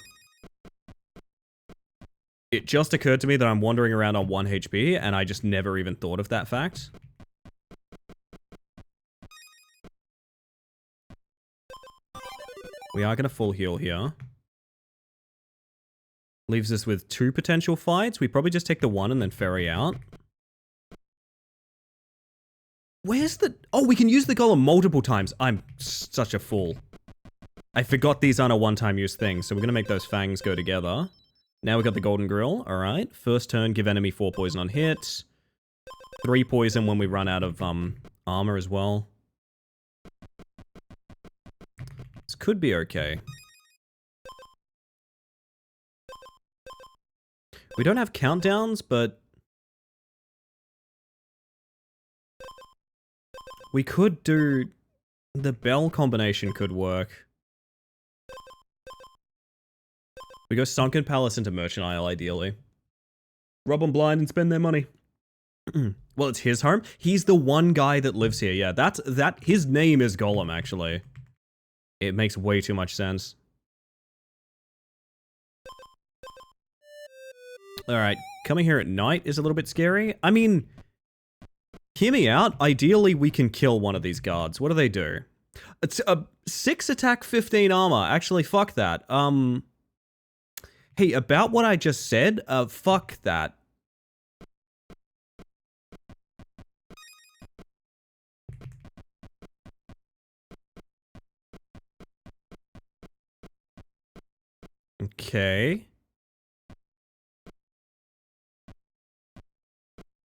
It just occurred to me that I'm wandering around on 1 HP, and I just never even thought of that fact. We are going to full heal here. Leaves us with 2 potential fights. We probably just take the 1 and then ferry out. Where's the... Oh, we can use the golem multiple times. I'm such a fool. I forgot these aren't a one-time use thing, so we're going to make those fangs go together. Now we got the golden grill. All right. First turn, give enemy 4 poison on hit. 3 poison when we run out of armor as well. This could be okay. We don't have countdowns, but we could do... The bell combination could work. We go Sunken Palace into Merchant Isle, ideally. Rob them blind and spend their money. Well, it's his home. He's the one guy that lives here. Yeah, his name is Golem, actually. It makes way too much sense. Alright, coming here at night is a little bit scary. I mean, hear me out. Ideally, we can kill one of these guards. What do they do? It's a 6 attack, 15 armor. Actually, fuck that. Hey, about what I just said, fuck that. Okay.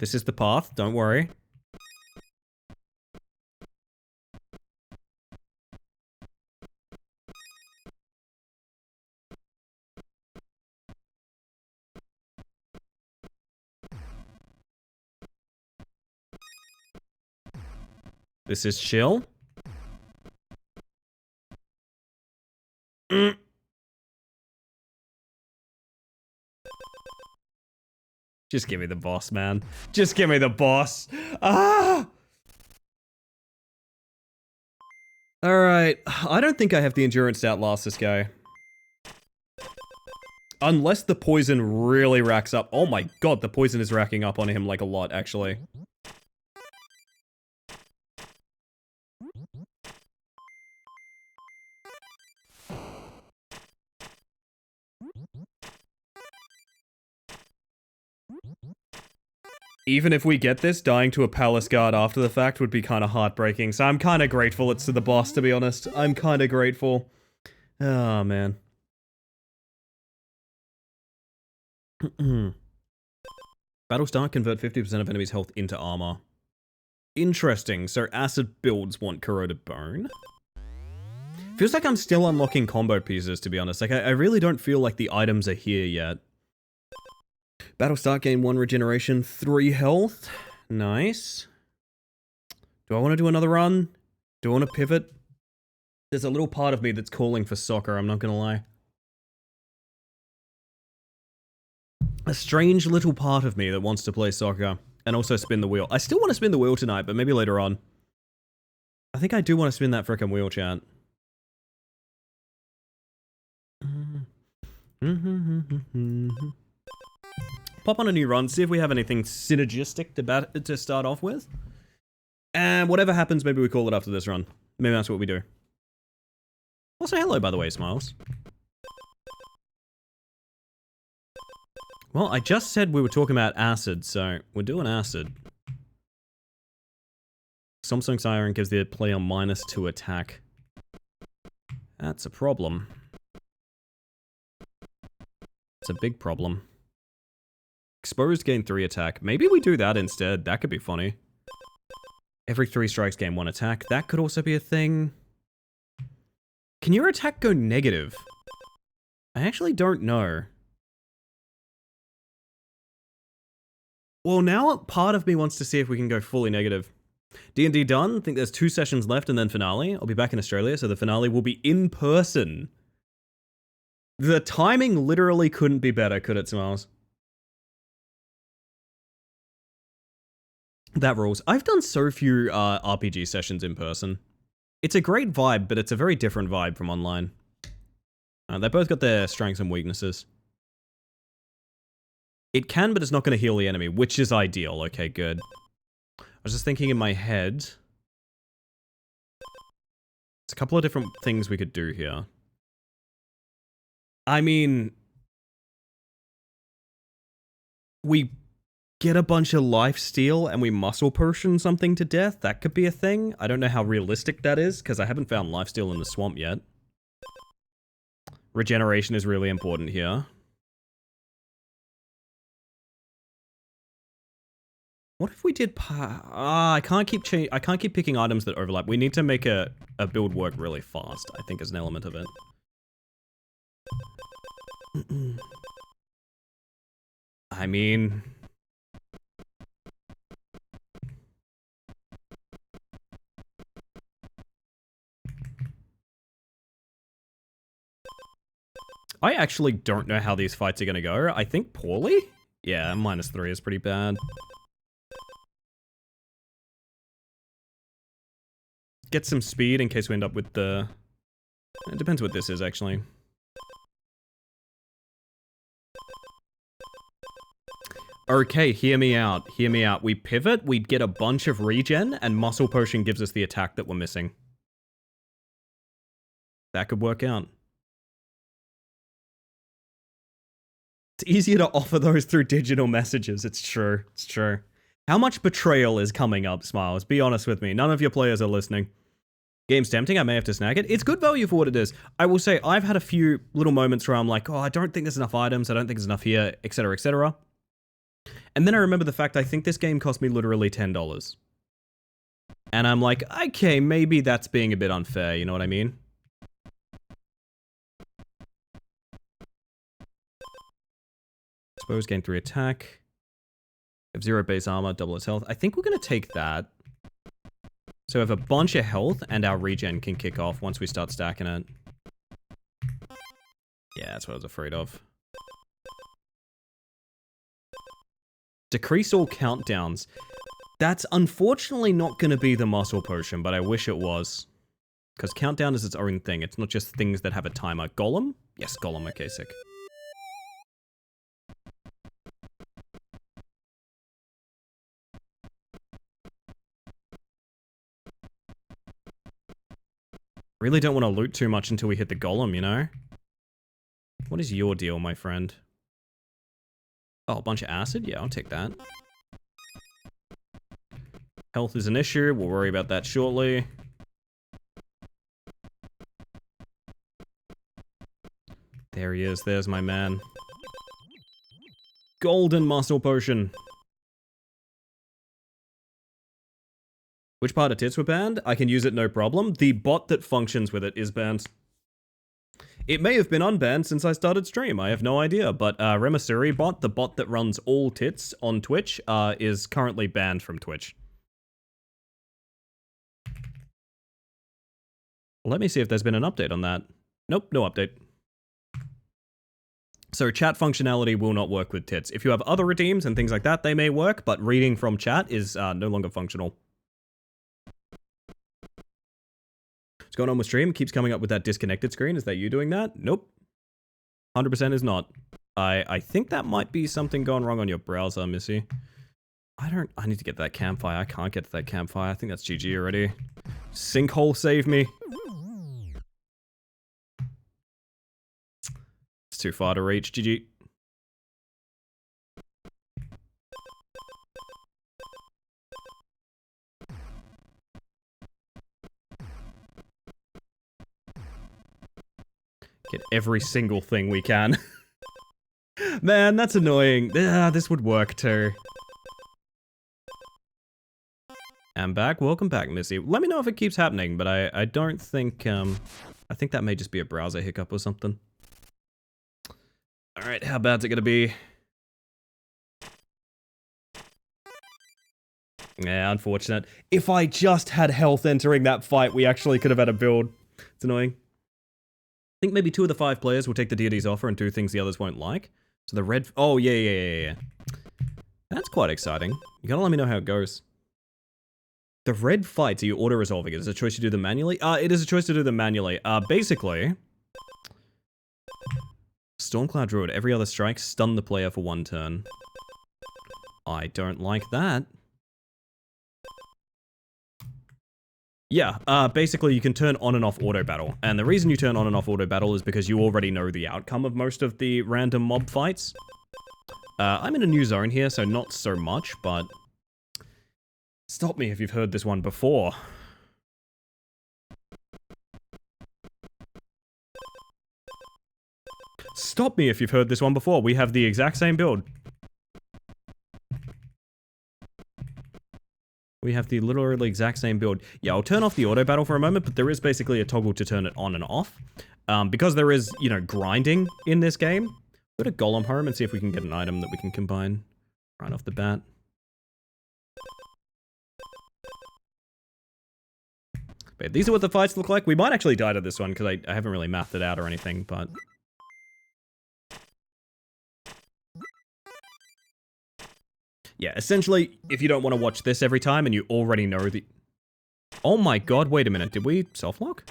This is the path, don't worry. This is chill. Just give me the boss, man. Just give me the boss. Ah! Alright. I don't think I have the endurance to outlast this guy. Unless the poison really racks up. Oh my god, the poison is racking up on him like a lot, actually. Even if we get this, dying to a palace guard after the fact would be kind of heartbreaking. So I'm kind of grateful it's to the boss, to be honest. I'm kind of grateful. Oh, man. Battle start, convert 50% of enemies' health into armor. Interesting. So acid builds want corroded bone. Feels like I'm still unlocking combo pieces, to be honest. Like, I really don't feel like the items are here yet. Battle start, gain 1 regeneration, 3 health. Nice. Do I want to do another run? Do I want to pivot? There's a little part of me that's calling for soccer, I'm not gonna lie. A strange little part of me that wants to play soccer and also spin the wheel. I still want to spin the wheel tonight, but maybe later on. I think I do want to spin that frickin' wheel, chat. Pop on a new run, see if we have anything synergistic to start off with. And whatever happens, maybe we call it after this run. Maybe that's what we do. Also, hello, by the way, Smiles. Well, I just said we were talking about acid, so we're doing acid. Samsung Siren gives the player -2 attack. That's a problem. It's a big problem. Exposed gain 3 attack. Maybe we do that instead. That could be funny. Every 3 strikes gain 1 attack. That could also be a thing. Can your attack go negative? I actually don't know. Well, now part of me wants to see if we can go fully negative. D&D done. I think there's 2 sessions left and then finale. I'll be back in Australia, so the finale will be in person. The timing literally couldn't be better, could it, Smiles? That rules. I've done so few RPG sessions in person. It's a great vibe, but it's a very different vibe from online. They both got their strengths and weaknesses. It can, but it's not going to heal the enemy, which is ideal. Okay, good. I was just thinking in my head. There's a couple of different things we could do here. I mean, we get a bunch of life steal and we muscle potion something to death. That could be a thing. I don't know how realistic that is because I haven't found life steal in the swamp yet. Regeneration is really important here. What if we did I can't keep picking items that overlap. We need to make a build work really fast, I think, is an element of it. I mean, I actually don't know how these fights are going to go. I think poorly? Yeah, -3 is pretty bad. Get some speed in case we end up with the... It depends what this is, actually. Okay, hear me out. Hear me out. We pivot, we get a bunch of regen, and Muscle Potion gives us the attack that we're missing. That could work out. It's easier to offer those through digital messages. It's true. It's true. How much betrayal is coming up, Smiles? Be honest with me. None of your players are listening. Game's tempting. I may have to snag it. It's good value for what it is. I will say, I've had a few little moments where I'm like, oh, I don't think there's enough items. I don't think there's enough here, etc., etc. And then I remember the fact I think this game cost me literally $10. And I'm like, okay, maybe that's being a bit unfair. You know what I mean? Expose, gain 3 attack. Have 0 base armor, double its health. I think we're going to take that. So we have a bunch of health, and our regen can kick off once we start stacking it. Yeah, that's what I was afraid of. Decrease all countdowns. That's unfortunately not going to be the muscle potion, but I wish it was. Because countdown is its own thing. It's not just things that have a timer. Golem? Yes, Golem. Okay, sick. Really don't want to loot too much until we hit the golem, you know? What is your deal, my friend? Oh, a bunch of acid? Yeah, I'll take that. Health is an issue. We'll worry about that shortly. There he is. There's my man. Golden muscle potion. Which part of tits were banned? I can use it no problem. The bot that functions with it is banned. It may have been unbanned since I started stream. I have no idea. But Remasuri bot, the bot that runs all tits on Twitch, is currently banned from Twitch. Let me see if there's been an update on that. Nope, no update. So chat functionality will not work with tits. If you have other redeems and things like that, they may work, but reading from chat is no longer functional. What's going on with stream? It keeps coming up with that disconnected screen. Is that you doing that? Nope. 100% is not. I think that might be something going wrong on your browser, Missy. I need to get that campfire. I can't get to that campfire. I think that's GG already. Sinkhole save me. It's too far to reach. GG. Get every single thing we can. Man, that's annoying. This would work too. I'm back. Welcome back, Missy. Let me know if it keeps happening, but I don't think, I think that may just be a browser hiccup or something. Alright, how bad's it gonna be? Yeah, unfortunate. If I just had health entering that fight, we actually could have had a build. It's annoying. I think maybe 2 of the 5 players will take the deity's offer and do things the others won't like. So the red... Oh, yeah. That's quite exciting. You gotta let me know how it goes. The red fights, are you auto-resolving it? Is it a choice to do them manually? It is a choice to do them manually. Basically... Stormcloud Druid, every other strike, stun the player for 1 turn. I don't like that. Yeah, basically you can turn on and off auto battle. And the reason you turn on and off auto battle is because you already know the outcome of most of the random mob fights. I'm in a new zone here, so not so much, but... Stop me if you've heard this one before. Stop me if you've heard this one before. We have the exact same build. We have the literally exact same build. Yeah, I'll turn off the auto battle for a moment, but there is basically a toggle to turn it on and off. Because there is, you know, grinding in this game. Go to Golem Home and see if we can get an item that we can combine right off the bat. But these are what the fights look like. We might actually die to this one because I haven't really mathed it out or anything, but... Yeah, essentially, if you don't want to watch this every time and you already know the... Oh my god, wait a minute. Did we self-lock?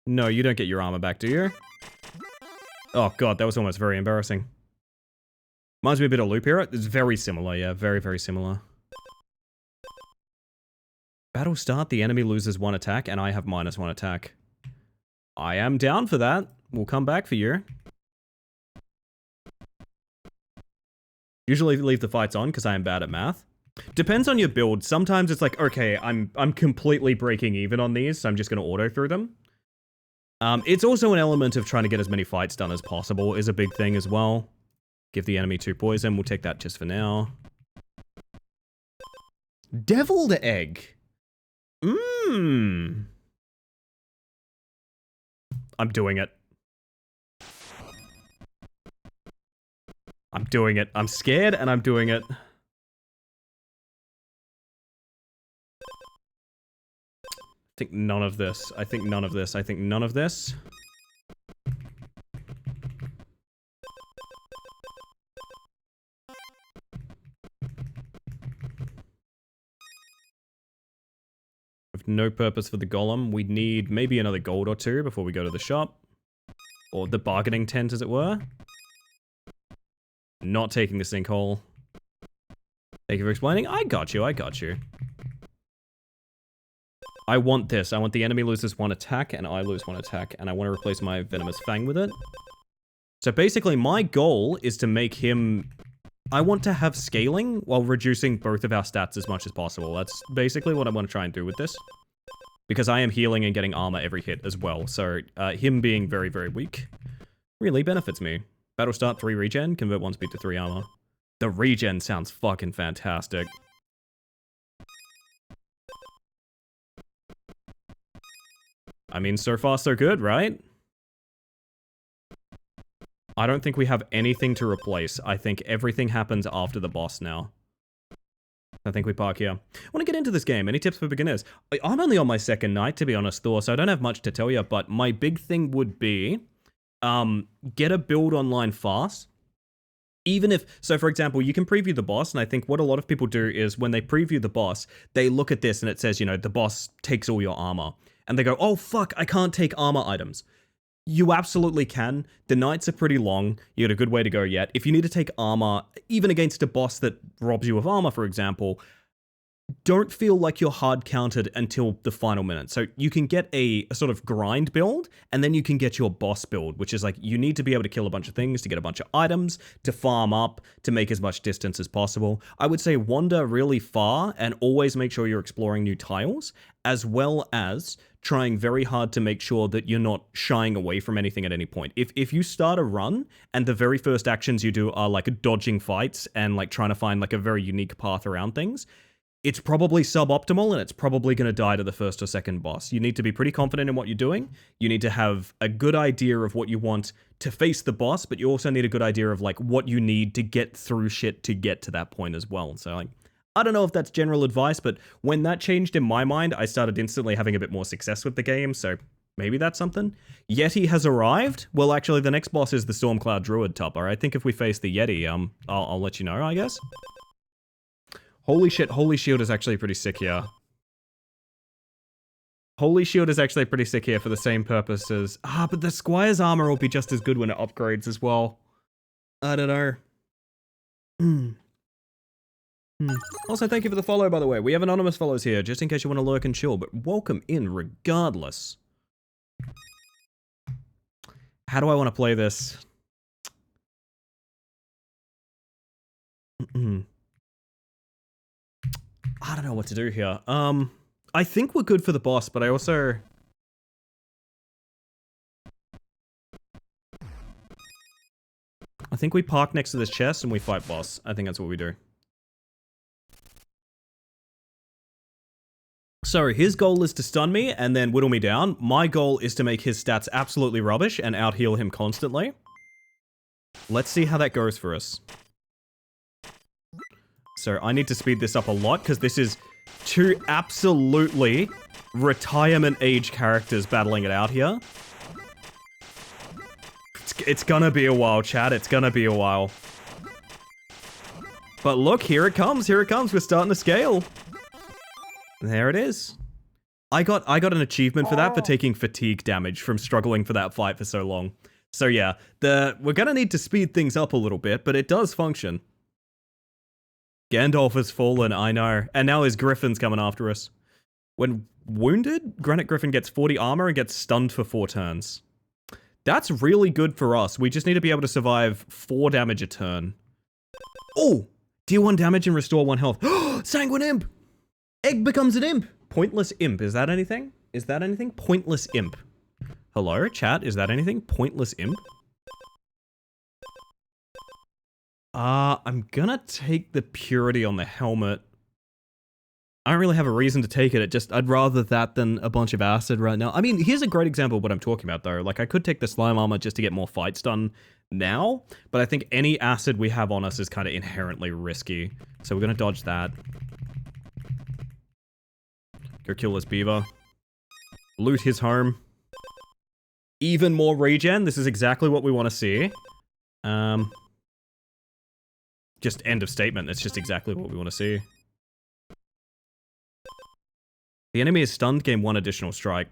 No, you don't get your armor back, do you? Oh god, that was almost very embarrassing. Reminds me a bit of Loop Hero. It's very similar, yeah. Very, very similar. Battle start, the enemy loses 1 attack, and I have -1 attack. I am down for that. We'll come back for you. Usually leave the fights on because I am bad at math. Depends on your build. Sometimes it's like, okay, I'm completely breaking even on these, so I'm just going to auto through them. It's also an element of trying to get as many fights done as possible is a big thing as well. Give the enemy 2 poison. We'll take that just for now. Deviled egg. Mmm. I'm doing it. I'm doing it. I'm scared and I'm doing it. I think none of this. I think none of this. I think none of this. With no purpose for the golem. We need maybe another gold or 2 before we go to the shop. Or the bargaining tent, as it were. Not taking the sinkhole. Thank you for explaining. I got you, I got you. I want this. I want the enemy loses 1 attack, and I lose 1 attack, and I want to replace my Venomous Fang with it. So basically, my goal is to make him... I want to have scaling while reducing both of our stats as much as possible. That's basically what I want to try and do with this. Because I am healing and getting armor every hit as well, so him being very, very weak really benefits me. Battle start 3 regen, convert 1 speed to 3 armor. The regen sounds fucking fantastic. I mean, so far so good, right? I don't think we have anything to replace. I think everything happens after the boss now. I think we park here. I want to get into this game. Any tips for beginners? I'm only on my 2nd night, to be honest, Thor, so I don't have much to tell you, but my big thing would be... get a build online fast. Even if, so for example, you can preview the boss, and I think what a lot of people do is when they preview the boss, they look at this and it says, you know, the boss takes all your armor. And they go, oh fuck, I can't take armor items. You absolutely can. The nights are pretty long. You got a good way to go yet. If you need to take armor, even against a boss that robs you of armor, for example, don't feel like you're hard counted until the final minute. So you can get a sort of grind build, and then you can get your boss build, which is like you need to be able to kill a bunch of things to get a bunch of items, to farm up, to make as much distance as possible. I would say wander really far and always make sure you're exploring new tiles, as well as trying very hard to make sure that you're not shying away from anything at any point. If you start a run and the very first actions you do are like dodging fights and like trying to find like a very unique path around things, it's probably suboptimal and it's probably going to die to the first or second boss. You need to be pretty confident in what you're doing. You need to have a good idea of what you want to face the boss, but you also need a good idea of like what you need to get through shit to get to that point as well. So like, I don't know if that's general advice, but when that changed in my mind, I started instantly having a bit more success with the game, so maybe that's something. Yeti has arrived. Well, actually, the next boss is the Stormcloud Druid Topper. I think if we face the Yeti, I'll let you know, I guess. Holy shit, Holy Shield is actually pretty sick here. Holy Shield is actually pretty sick here for the same purposes. But the Squire's armor will be just as good when it upgrades as well. I don't know. Also, thank you for the follow, by the way. We have anonymous follows here, just in case you want to lurk and chill, but welcome in regardless. How do I want to play this? I don't know what to do here. I think we're good for the boss, but I also... I think we park next to this chest and we fight boss. I think that's what we do. So his goal is to stun me and then whittle me down. My goal is to make his stats absolutely rubbish and out-heal him constantly. Let's see how that goes for us. So I need to speed this up a lot because this is two absolutely retirement age characters battling it out here. It's gonna be a while, chat. It's gonna be a while. But look, here it comes. Here it comes. We're starting to scale. There it is. I got an achievement for that for taking fatigue damage from struggling for that fight for so long. So yeah, we're gonna need to speed things up a little bit, but it does function. Gandalf has fallen, I know. And now his Griffin's coming after us. When wounded, Granite Griffin gets 40 armor and gets stunned for 4 turns. That's really good for us. We just need to be able to survive 4 damage a turn. Oh! Deal 1 damage and restore 1 health. Sanguine Imp! Egg becomes an imp! Pointless Imp, is that anything? Is that anything? Pointless Imp. Hello, chat, is that anything? Pointless Imp? I'm gonna take the purity on the helmet. I don't really have a reason to take it, I'd rather that than a bunch of acid right now. I mean, here's a great example of what I'm talking about though. Like, I could take the slime armor just to get more fights done now, but I think any acid we have on us is kind of inherently risky. So we're gonna dodge that. Go kill this beaver. Loot his home. Even more regen, this is exactly what we want to see. Just end of statement, that's just exactly what we want to see. The enemy is stunned, gain 1 additional strike.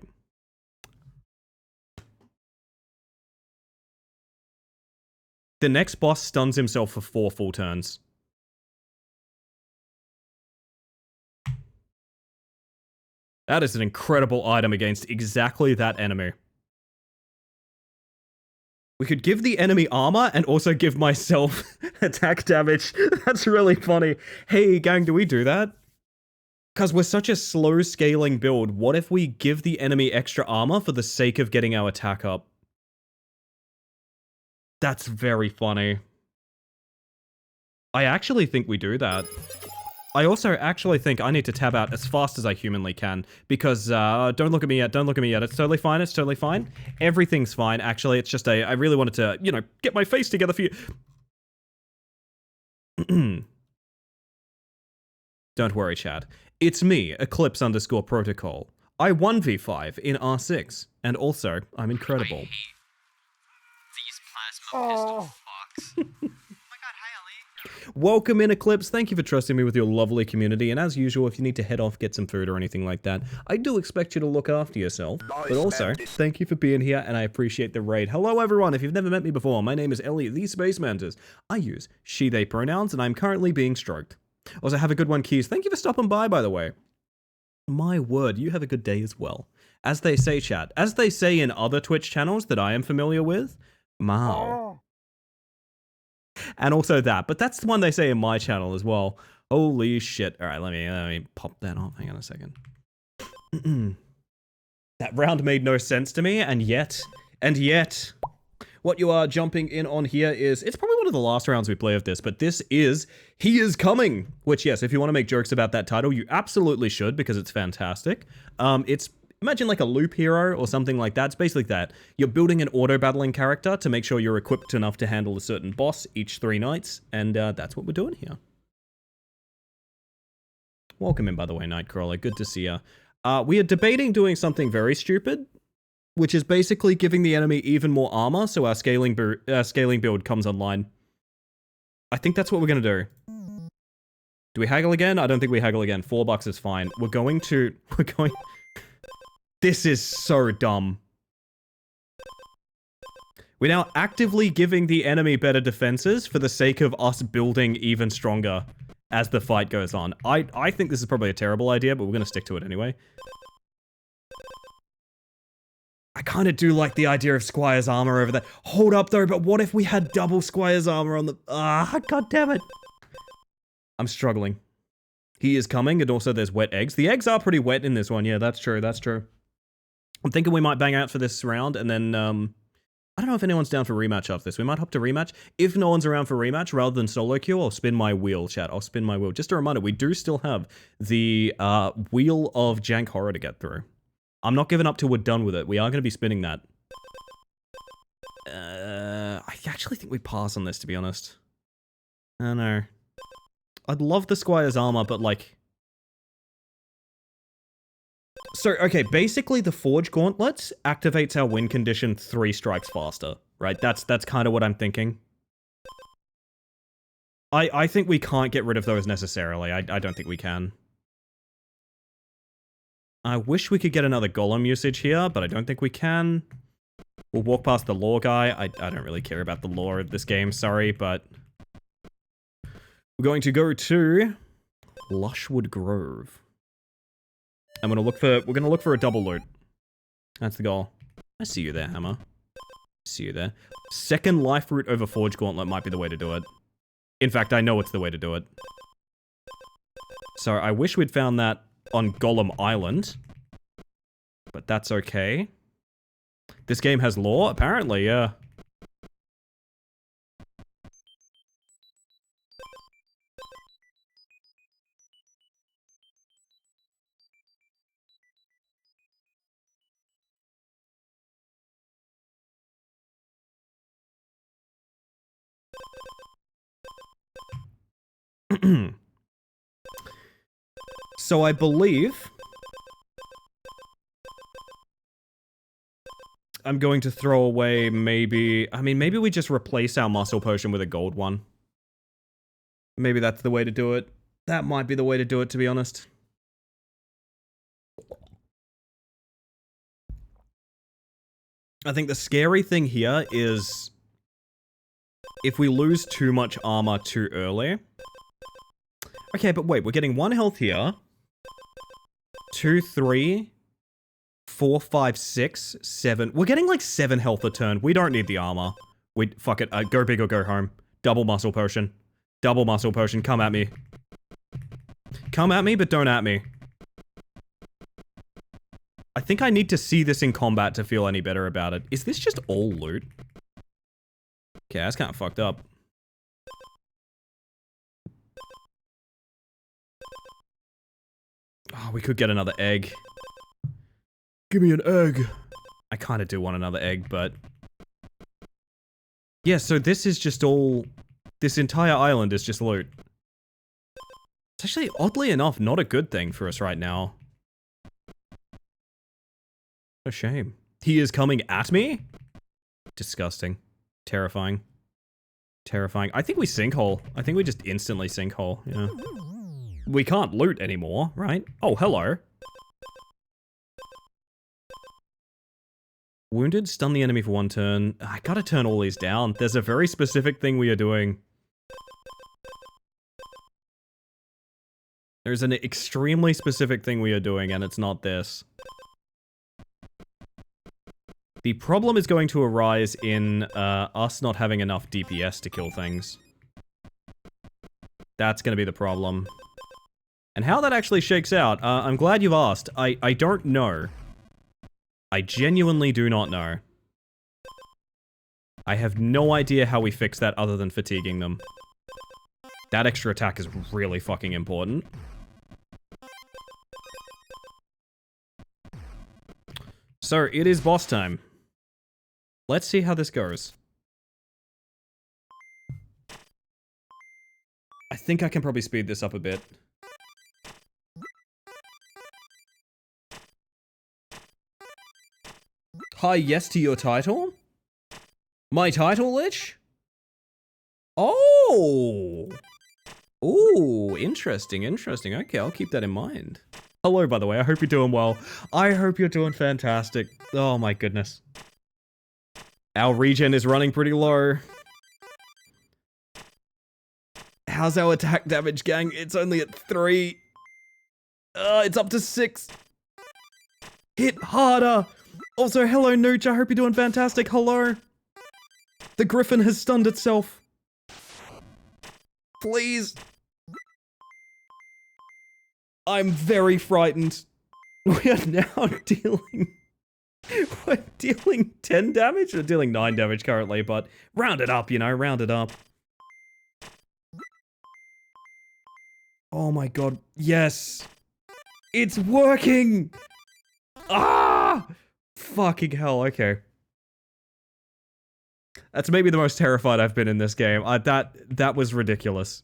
The next boss stuns himself for 4 full turns. That is an incredible item against exactly that enemy. We could give the enemy armor and also give myself attack damage. That's really funny. Hey, gang, do we do that? Because we're such a slow scaling build, what if we give the enemy extra armor for the sake of getting our attack up? That's very funny. I actually think we do that. I also actually think I need to tab out as fast as I humanly can, because, don't look at me yet, don't look at me yet, it's totally fine, it's totally fine. Everything's fine, actually, it's just I really wanted to, you know, get my face together for you. Don't worry, Chad. It's me, Eclipse_Protocol. I 1v5 in R6, and also, I'm incredible. I hate these plasma pistol fucks. Oh my god, hi Ellie. Welcome in, Eclipse. Thank you for trusting me with your lovely community, and as usual, if you need to head off, get some food or anything like that, I do expect you to look after yourself. But also, thank you for being here, and I appreciate the raid. Hello everyone, if you've never met me before, my name is Ellie, the Space Mantis. I use she, they pronouns, and I'm currently being stroked. Also, have a good one, Keys. Thank you for stopping by the way. My word, you have a good day as well. As they say, chat. As they say in other Twitch channels that I am familiar with, Mao. And also that, but that's the one they say in my channel as well. Holy shit. All right, let me pop that off. Hang on a second. That round made no sense to me, and yet, what you are jumping in on here is, it's probably one of the last rounds we play of this, but this is He Is Coming, which, yes, if you want to make jokes about that title, you absolutely should, because it's fantastic. It's, imagine like a loop hero or something like that. It's basically that. You're building an auto-battling character to make sure you're equipped enough to handle a certain boss each 3 nights, and that's what we're doing here. Welcome in, by the way, Nightcrawler. Good to see ya. We are debating doing something very stupid, which is basically giving the enemy even more armor so our scaling build comes online. I think that's what we're going to do. Do we haggle again? I don't think we haggle again. $4 is fine. We're going... This is so dumb. We're now actively giving the enemy better defenses for the sake of us building even stronger as the fight goes on. I think this is probably a terrible idea, but we're going to stick to it anyway. I kind of do like the idea of Squire's armor over there. Hold up though, but what if we had double Squire's armor on the... God damn it. I'm struggling. He is coming, and also there's wet eggs. The eggs are pretty wet in this one. Yeah, that's true, that's true. I'm thinking we might bang out for this round, and then, I don't know if anyone's down for rematch after this. We might hop to rematch. If no one's around for rematch, rather than solo queue, I'll spin my wheel, chat. I'll spin my wheel. Just a reminder, we do still have the Wheel of Jank Horror to get through. I'm not giving up till we're done with it. We are going to be spinning that. I actually think we pass on this, to be honest. I don't know. I'd love the Squire's armor, but like... So, okay, basically the Forge Gauntlets activates our win condition 3 strikes faster, right? That's kind of what I'm thinking. I think we can't get rid of those necessarily. I don't think we can. I wish we could get another Golem usage here, but I don't think we can. We'll walk past the lore guy. I don't really care about the lore of this game, sorry, but... We're going to go to Lushwood Grove. We're gonna look for a double loot. That's the goal. I see you there, Hammer. See you there. Second life route over Forge Gauntlet might be the way to do it. In fact, I know it's the way to do it. So I wish we'd found that on Golem Island. But that's okay. This game has lore? Apparently, yeah. So I believe I'm going to throw away maybe we just replace our muscle potion with a gold one. Maybe that's the way to do it. That might be the way to do it, to be honest. I think the scary thing here is if we lose too much armor too early. Okay, but wait, we're getting 1 health here. 2, 3, 4, 5, 6, 7. We're getting like 7 health a turn. We don't need the armor. Fuck it. Go big or go home. Double muscle potion. Double muscle potion. Come at me. Come at me, but don't at me. I think I need to see this in combat to feel any better about it. Is this just all loot? Okay, that's kind of fucked up. Oh, we could get another egg. Give me an egg. I kind of do want another egg, but... Yeah, so this is just all... This entire island is just loot. It's actually, oddly enough, not a good thing for us right now. A shame. He is coming at me? Disgusting. Terrifying. Terrifying. I think we sinkhole. I think we just instantly sinkhole, yeah. We can't loot anymore, right? Oh, hello. Wounded, stun the enemy for 1 turn. I gotta turn all these down. There's a very specific thing we are doing. There's an extremely specific thing we are doing, and it's not this. The problem is going to arise in us not having enough DPS to kill things. That's going to be the problem. And how that actually shakes out, I'm glad you've asked. I don't know. I genuinely do not know. I have no idea how we fix that other than fatiguing them. That extra attack is really fucking important. So, it is boss time. Let's see how this goes. I think I can probably speed this up a bit. Hi, yes to your title? My title, Lich? Oh! Ooh, interesting, interesting. Okay, I'll keep that in mind. Hello, by the way. I hope you're doing well. I hope you're doing fantastic. Oh my goodness. Our regen is running pretty low. How's our attack damage, gang? It's only at 3. It's up to 6. Hit harder! Also, hello, Nooch. I hope you're doing fantastic. Hello. The griffin has stunned itself. Please. I'm very frightened. We are now dealing... We're dealing 10 damage? We're dealing 9 damage currently, but round it up, you know, round it up. Oh my god, yes! It's working! Ah! Fucking hell, okay. That's maybe the most terrified I've been in this game. That was ridiculous.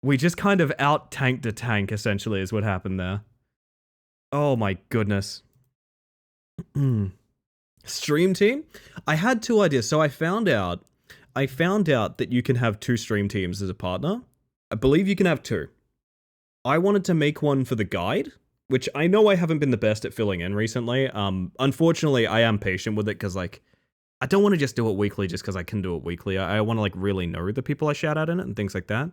We just kind of out-tanked a tank, essentially, is what happened there. Oh my goodness. Stream team? I had 2 ideas. So I found out that you can have 2 stream teams as a partner. I believe you can have 2. I wanted to make one for the guide, which I know I haven't been the best at filling in recently. Unfortunately, I am patient with it because, like, I don't want to just do it weekly just because I can do it weekly. I want to, like, really know the people I shout out in it and things like that.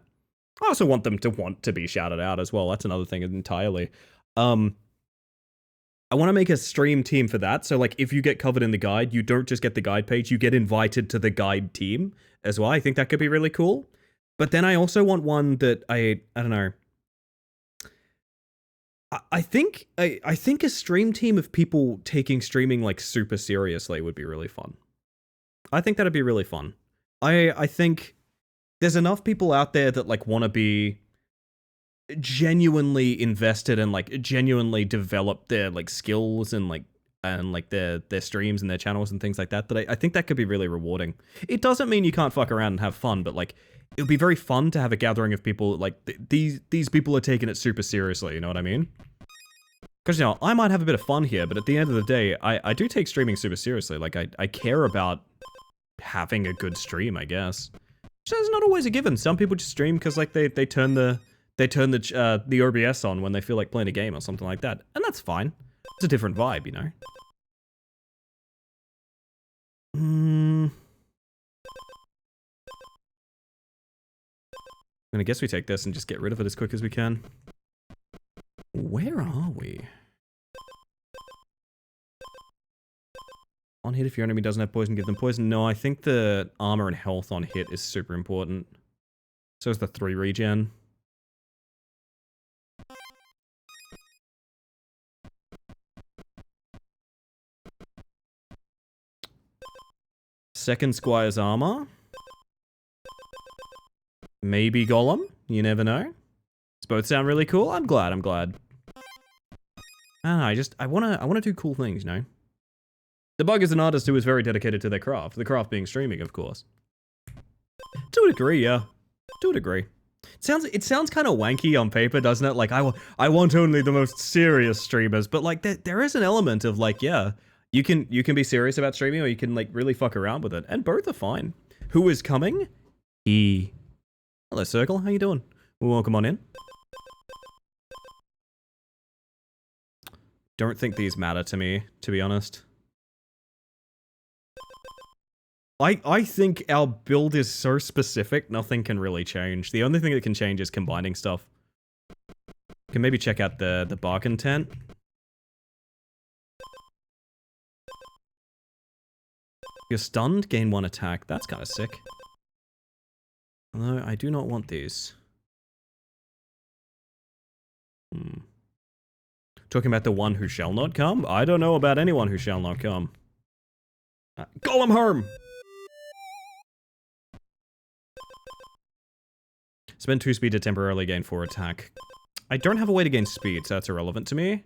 I also want them to want to be shouted out as well. That's another thing entirely. I want to make a stream team for that. So, like, if you get covered in the guide, you don't just get the guide page, you get invited to the guide team as well. I think that could be really cool. But then I also want one that I don't know. I think a stream team of people taking streaming, like, super seriously would be really fun. I think that'd be really fun. I think there's enough people out there that, like, want to be genuinely invested and, like, genuinely develop their, like, skills and their streams and their channels and things like that, that I think that could be really rewarding. It doesn't mean you can't fuck around and have fun, but, like, it would be very fun to have a gathering of people, like, these people are taking it super seriously, you know what I mean? Because, you know, I might have a bit of fun here, but at the end of the day, I do take streaming super seriously. Like, I care about having a good stream, I guess. Which is not always a given. Some people just stream because, like, they turn the OBS on when they feel like playing a game or something like that. And that's fine. It's a different vibe, you know? I guess we take this and just get rid of it as quick as we can. Where are we? On hit, if your enemy doesn't have poison, give them poison. No, I think the armor and health on hit is super important. So is the 3 regen. Second Squire's armor. Maybe Golem. You never know. These both sound really cool. I'm glad. I don't know, I wanna do cool things, you know? The Bug is an artist who is very dedicated to their craft. The craft being streaming, of course. To a degree, yeah. To a degree. It sounds kind of wanky on paper, doesn't it? Like, I want only the most serious streamers, but, like, there is an element of, like, yeah, you can be serious about streaming, or you can, like, really fuck around with it, and both are fine. Who is coming? Hello, Circle. How you doing? Welcome on in. Don't think these matter to me, to be honest. I think our build is so specific, nothing can really change. The only thing that can change is combining stuff. Can maybe check out the bargain tent. You're stunned, gain 1 attack. That's kind of sick. Although, I do not want these. Talking about the one who shall not come? I don't know about anyone who shall not come. Golem home! Spend 2 speed to temporarily gain 4 attack. I don't have a way to gain speed, so that's irrelevant to me.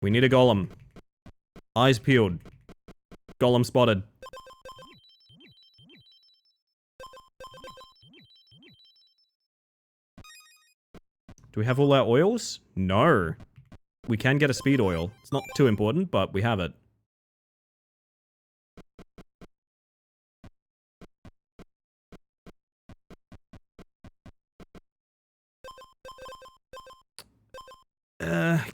We need a golem. Eyes peeled. Golem spotted. Do we have all our oils? No. We can get a speed oil. It's not too important, but we have it.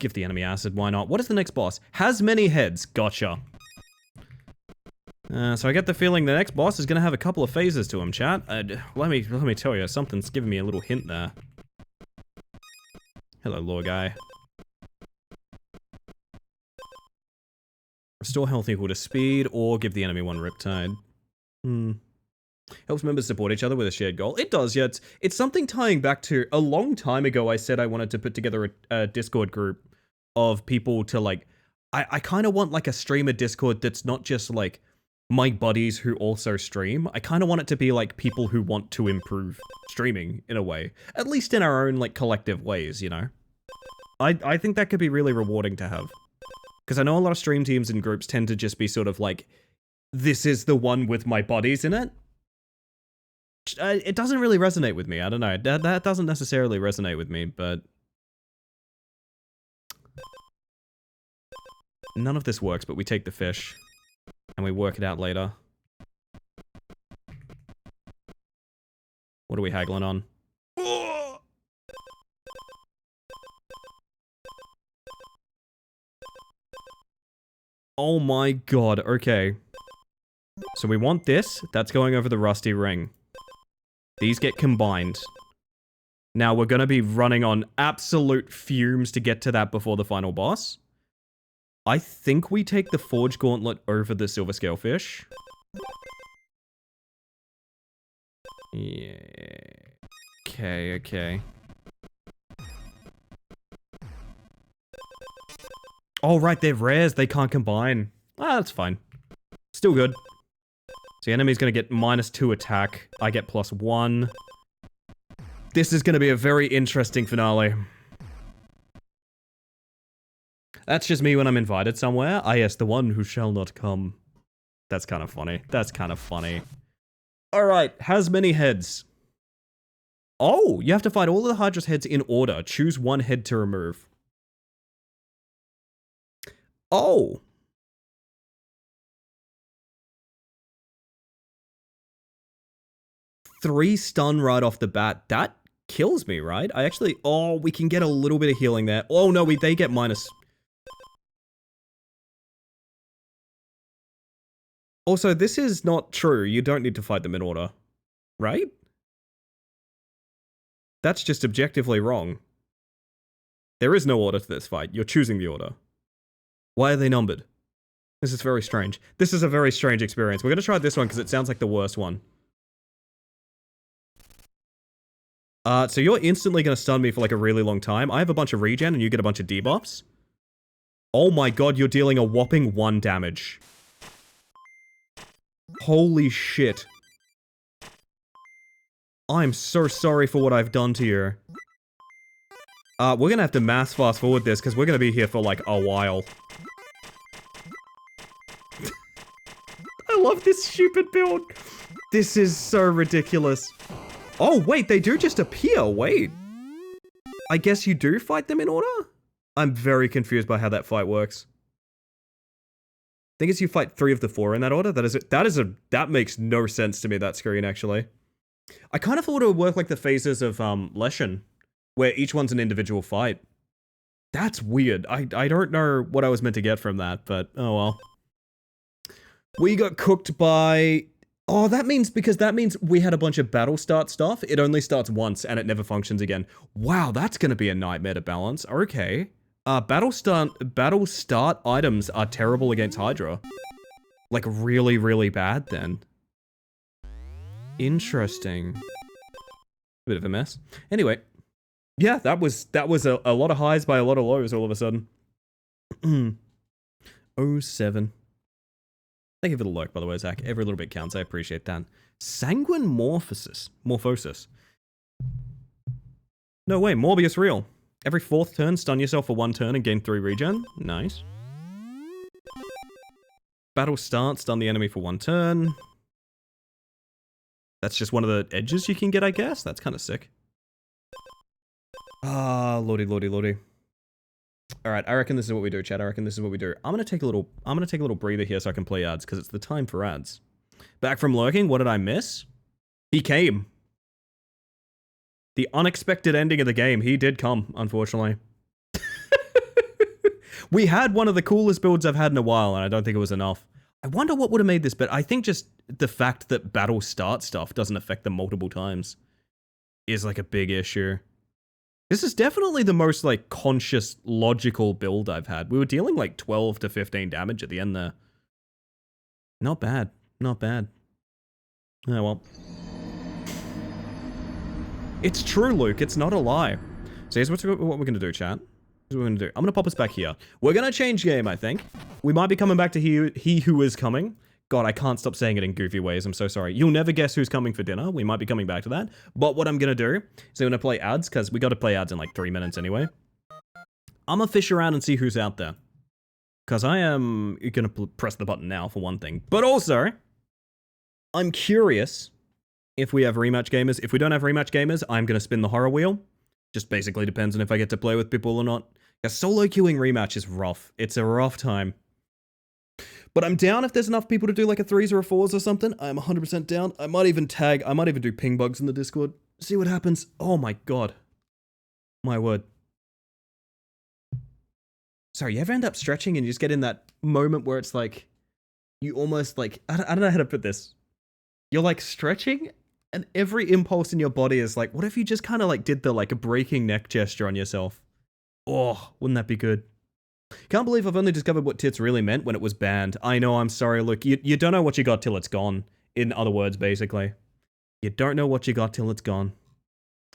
Give the enemy acid, why not? What is the next boss? Has many heads. Gotcha. So I get the feeling the next boss is gonna have a couple of phases to him, chat. Let me tell you, something's giving me a little hint there. Hello, lore guy. Restore health equal to speed, or give the enemy 1 Riptide. Helps members support each other with a shared goal. It does, yeah. It's something tying back to a long time ago. I said I wanted to put together a Discord group of people to like. I kind of want like a streamer Discord that's not just like my buddies who also stream. I kind of want it to be like people who want to improve streaming in a way, at least in our own like collective ways, you know. I think that could be really rewarding to have, because I know a lot of stream teams and groups tend to just be sort of like, this is the one with my buddies in it. It doesn't really resonate with me. I don't know. That doesn't necessarily resonate with me, but none of this works, but we take the fish and we work it out later. What are we haggling on? Oh my god, okay. So we want this. That's going over the rusty ring. These get combined. Now we're gonna be running on absolute fumes to get to that before the final boss. I think we take the Forge Gauntlet over the Silver Scalefish. Yeah. Okay. Oh, right, they're rares. They can't combine. Ah, that's fine. Still good. So the enemy's gonna get -2 attack. I get +1. This is gonna be a very interesting finale. That's just me when I'm invited somewhere. Ah, yes, the one who shall not come. That's kind of funny. That's kind of funny. Alright, has many heads. Oh, you have to fight all the Hydra's heads in order. Choose 1 head to remove. Oh. Three stun right off the bat. That kills me, right? I actually... Oh, we can get a little bit of healing there. Oh, no, they get minus... Also, this is not true. You don't need to fight them in order. Right? That's just objectively wrong. There is no order to this fight. You're choosing the order. Why are they numbered? This is very strange. This is a very strange experience. We're going to try this one because it sounds like the worst one. So you're instantly going to stun me for like a really long time. I have a bunch of regen and you get a bunch of debuffs. Oh my god, you're dealing a whopping 1 damage. Holy shit. I'm so sorry for what I've done to you. We're gonna have to mass fast forward this because we're gonna be here for like a while. I love this stupid build. This is so ridiculous. Oh, wait, they do just appear. Wait. I guess you do fight them in order? I'm very confused by how that fight works. I think it's you fight 3 of the 4 in that order. That makes no sense to me, that screen, actually. I kind of thought it would work like the phases of, Leshen, where each one's an individual fight. That's weird. I don't know what I was meant to get from that, but oh well. We got cooked by Oh, that means we had a bunch of battle start stuff. It only starts once and it never functions again. Wow, that's gonna be a nightmare to balance. Okay. Battle start items are terrible against Hydra. Like really, really bad then. Interesting. Bit of a mess. Anyway. Yeah, that was a lot of highs by a lot of lows all of a sudden. 07. Thank you for the lurk, by the way, Zach. Every little bit counts. I appreciate that. Sanguine Morphosis. No way, Morbius real. Every 4th turn, stun yourself for 1 turn and gain 3 regen. Nice. Battle start, stun the enemy for 1 turn. That's just one of the edges you can get, I guess. That's kind of sick. Ah, lordy. All right, I reckon this is what we do, chat. I'm gonna take a little breather here so I can play ads because it's the time for ads. Back from lurking. What did I miss? He came. The unexpected ending of the game. He did come, unfortunately. We had one of the coolest builds I've had in a while, and I don't think it was enough. I wonder what would have made this better. I think just the fact that battle start stuff doesn't affect them multiple times is like a big issue. This is definitely the most, like, conscious, logical build I've had. We were dealing, like, 12 to 15 damage at the end there. Not bad. Oh, well. It's true, Luke. It's not a lie. So here's what we're going to do, chat. Here's what we're going to do. I'm going to pop us back here. We're going to change game, I think. We might be coming back to He Who Is Coming. God, I can't stop saying it in goofy ways. I'm so sorry. You'll never guess who's coming for dinner. We might be coming back to that. But what I'm going to do is I'm going to play ads, because we got to play ads in like 3 minutes anyway. I'm going to fish around and see who's out there. Because I am going to press the button now, for one thing. But also, I'm curious if we have rematch gamers. If we don't have rematch gamers, I'm going to spin the horror wheel. Just basically depends on if I get to play with people or not. Yeah, solo queuing rematch is rough. It's a rough time. But I'm down if there's enough people to do like a 3s or a 4s or something. I'm 100% down. I might even do ping bugs in the Discord. See what happens. Oh my god. My word. Sorry, you ever end up stretching and you just get in that moment where it's like, you almost like, I don't know how to put this. You're like stretching and every impulse in your body is like, what if you just kind of like did the like a breaking neck gesture on yourself? Oh, wouldn't that be good? Can't believe I've only discovered what tits really meant when it was banned. I know, I'm sorry. Look, you don't know what you got till it's gone. In other words, basically. You don't know what you got till it's gone.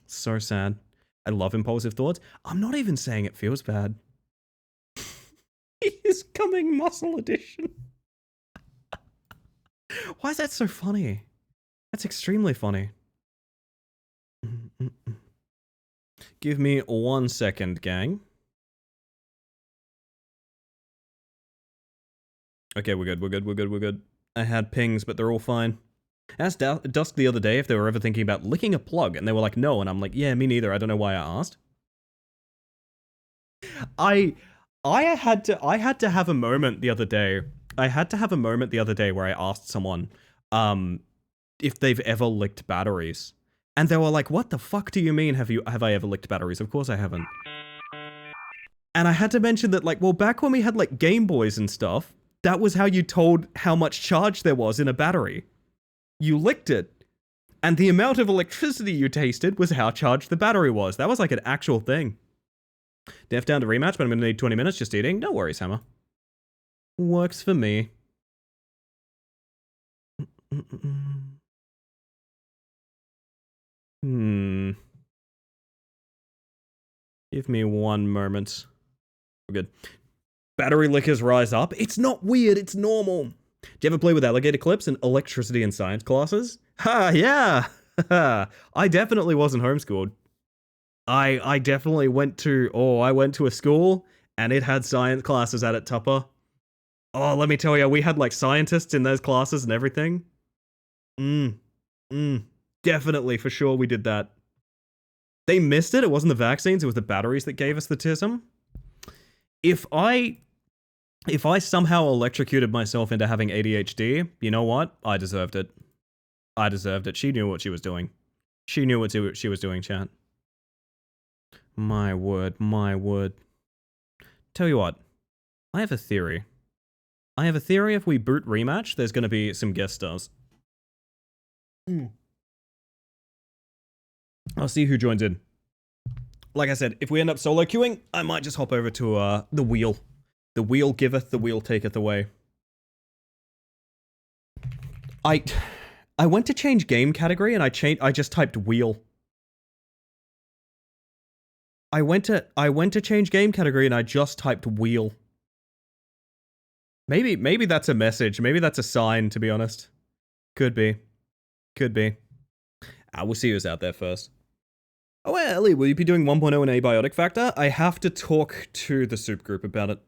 So sad. I love impulsive thoughts. I'm not even saying it feels bad. He is coming muscle edition. Why is that so funny? That's extremely funny. Give me 1 second, gang. Okay, we're good. I had pings, but they're all fine. I asked Dusk the other day if they were ever thinking about licking a plug, and they were like, no, and I'm like, yeah, me neither. I don't know why I asked. I had to have a moment the other day. Where I asked someone, if they've ever licked batteries. And they were like, what the fuck do you mean, have I ever licked batteries? Of course I haven't. And I had to mention that, like, well, back when we had, like, Game Boys and stuff, that was how you told how much charge there was in a battery. You licked it. And the amount of electricity you tasted was how charged the battery was. That was like an actual thing. Def down to rematch, but I'm gonna need 20 minutes just eating. No worries, Hammer. Works for me. Give me 1 moment. We're good. Battery lickers rise up. It's not weird, it's normal. Do you ever play with alligator clips in electricity and science classes? Ha, yeah. I definitely wasn't homeschooled. I definitely went to a school and it had science classes at it, Tupper. Oh, let me tell you, we had like scientists in those classes and everything. Definitely, for sure we did that. They missed it. It wasn't the vaccines, it was the batteries that gave us the tism. If I somehow electrocuted myself into having ADHD, you know what? I deserved it. She knew what she was doing. She knew what she was doing, chat. My word. Tell you what. I have a theory. If we boot rematch, there's going to be some guest stars. I'll see who joins in. Like I said, if we end up solo queuing, I might just hop over to the wheel. The wheel giveth, the wheel taketh away. I went to change game category and I just typed wheel. I went to change game category and I just typed wheel. Maybe that's a message. Maybe that's a sign, to be honest. Could be. Could be. We'll see who's out there first. Oh, Ellie, will you be doing 1.0 in Abiotic Factor? I have to talk to the soup group about it.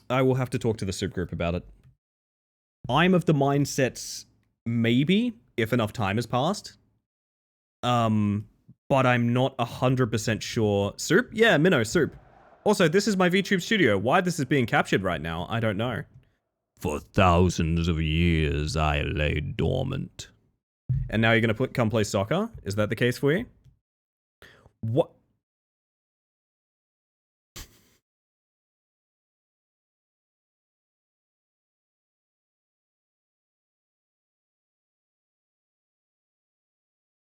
I will have to talk to the soup group about it. I'm of the mindsets, maybe, if enough time has passed. But I'm not 100% sure. Soup? Yeah, Minnow, soup. Also, this is my VTube studio. Why this is being captured right now, I don't know. For thousands of years, I lay dormant. And now you're gonna come play soccer? Is that the case for you? What?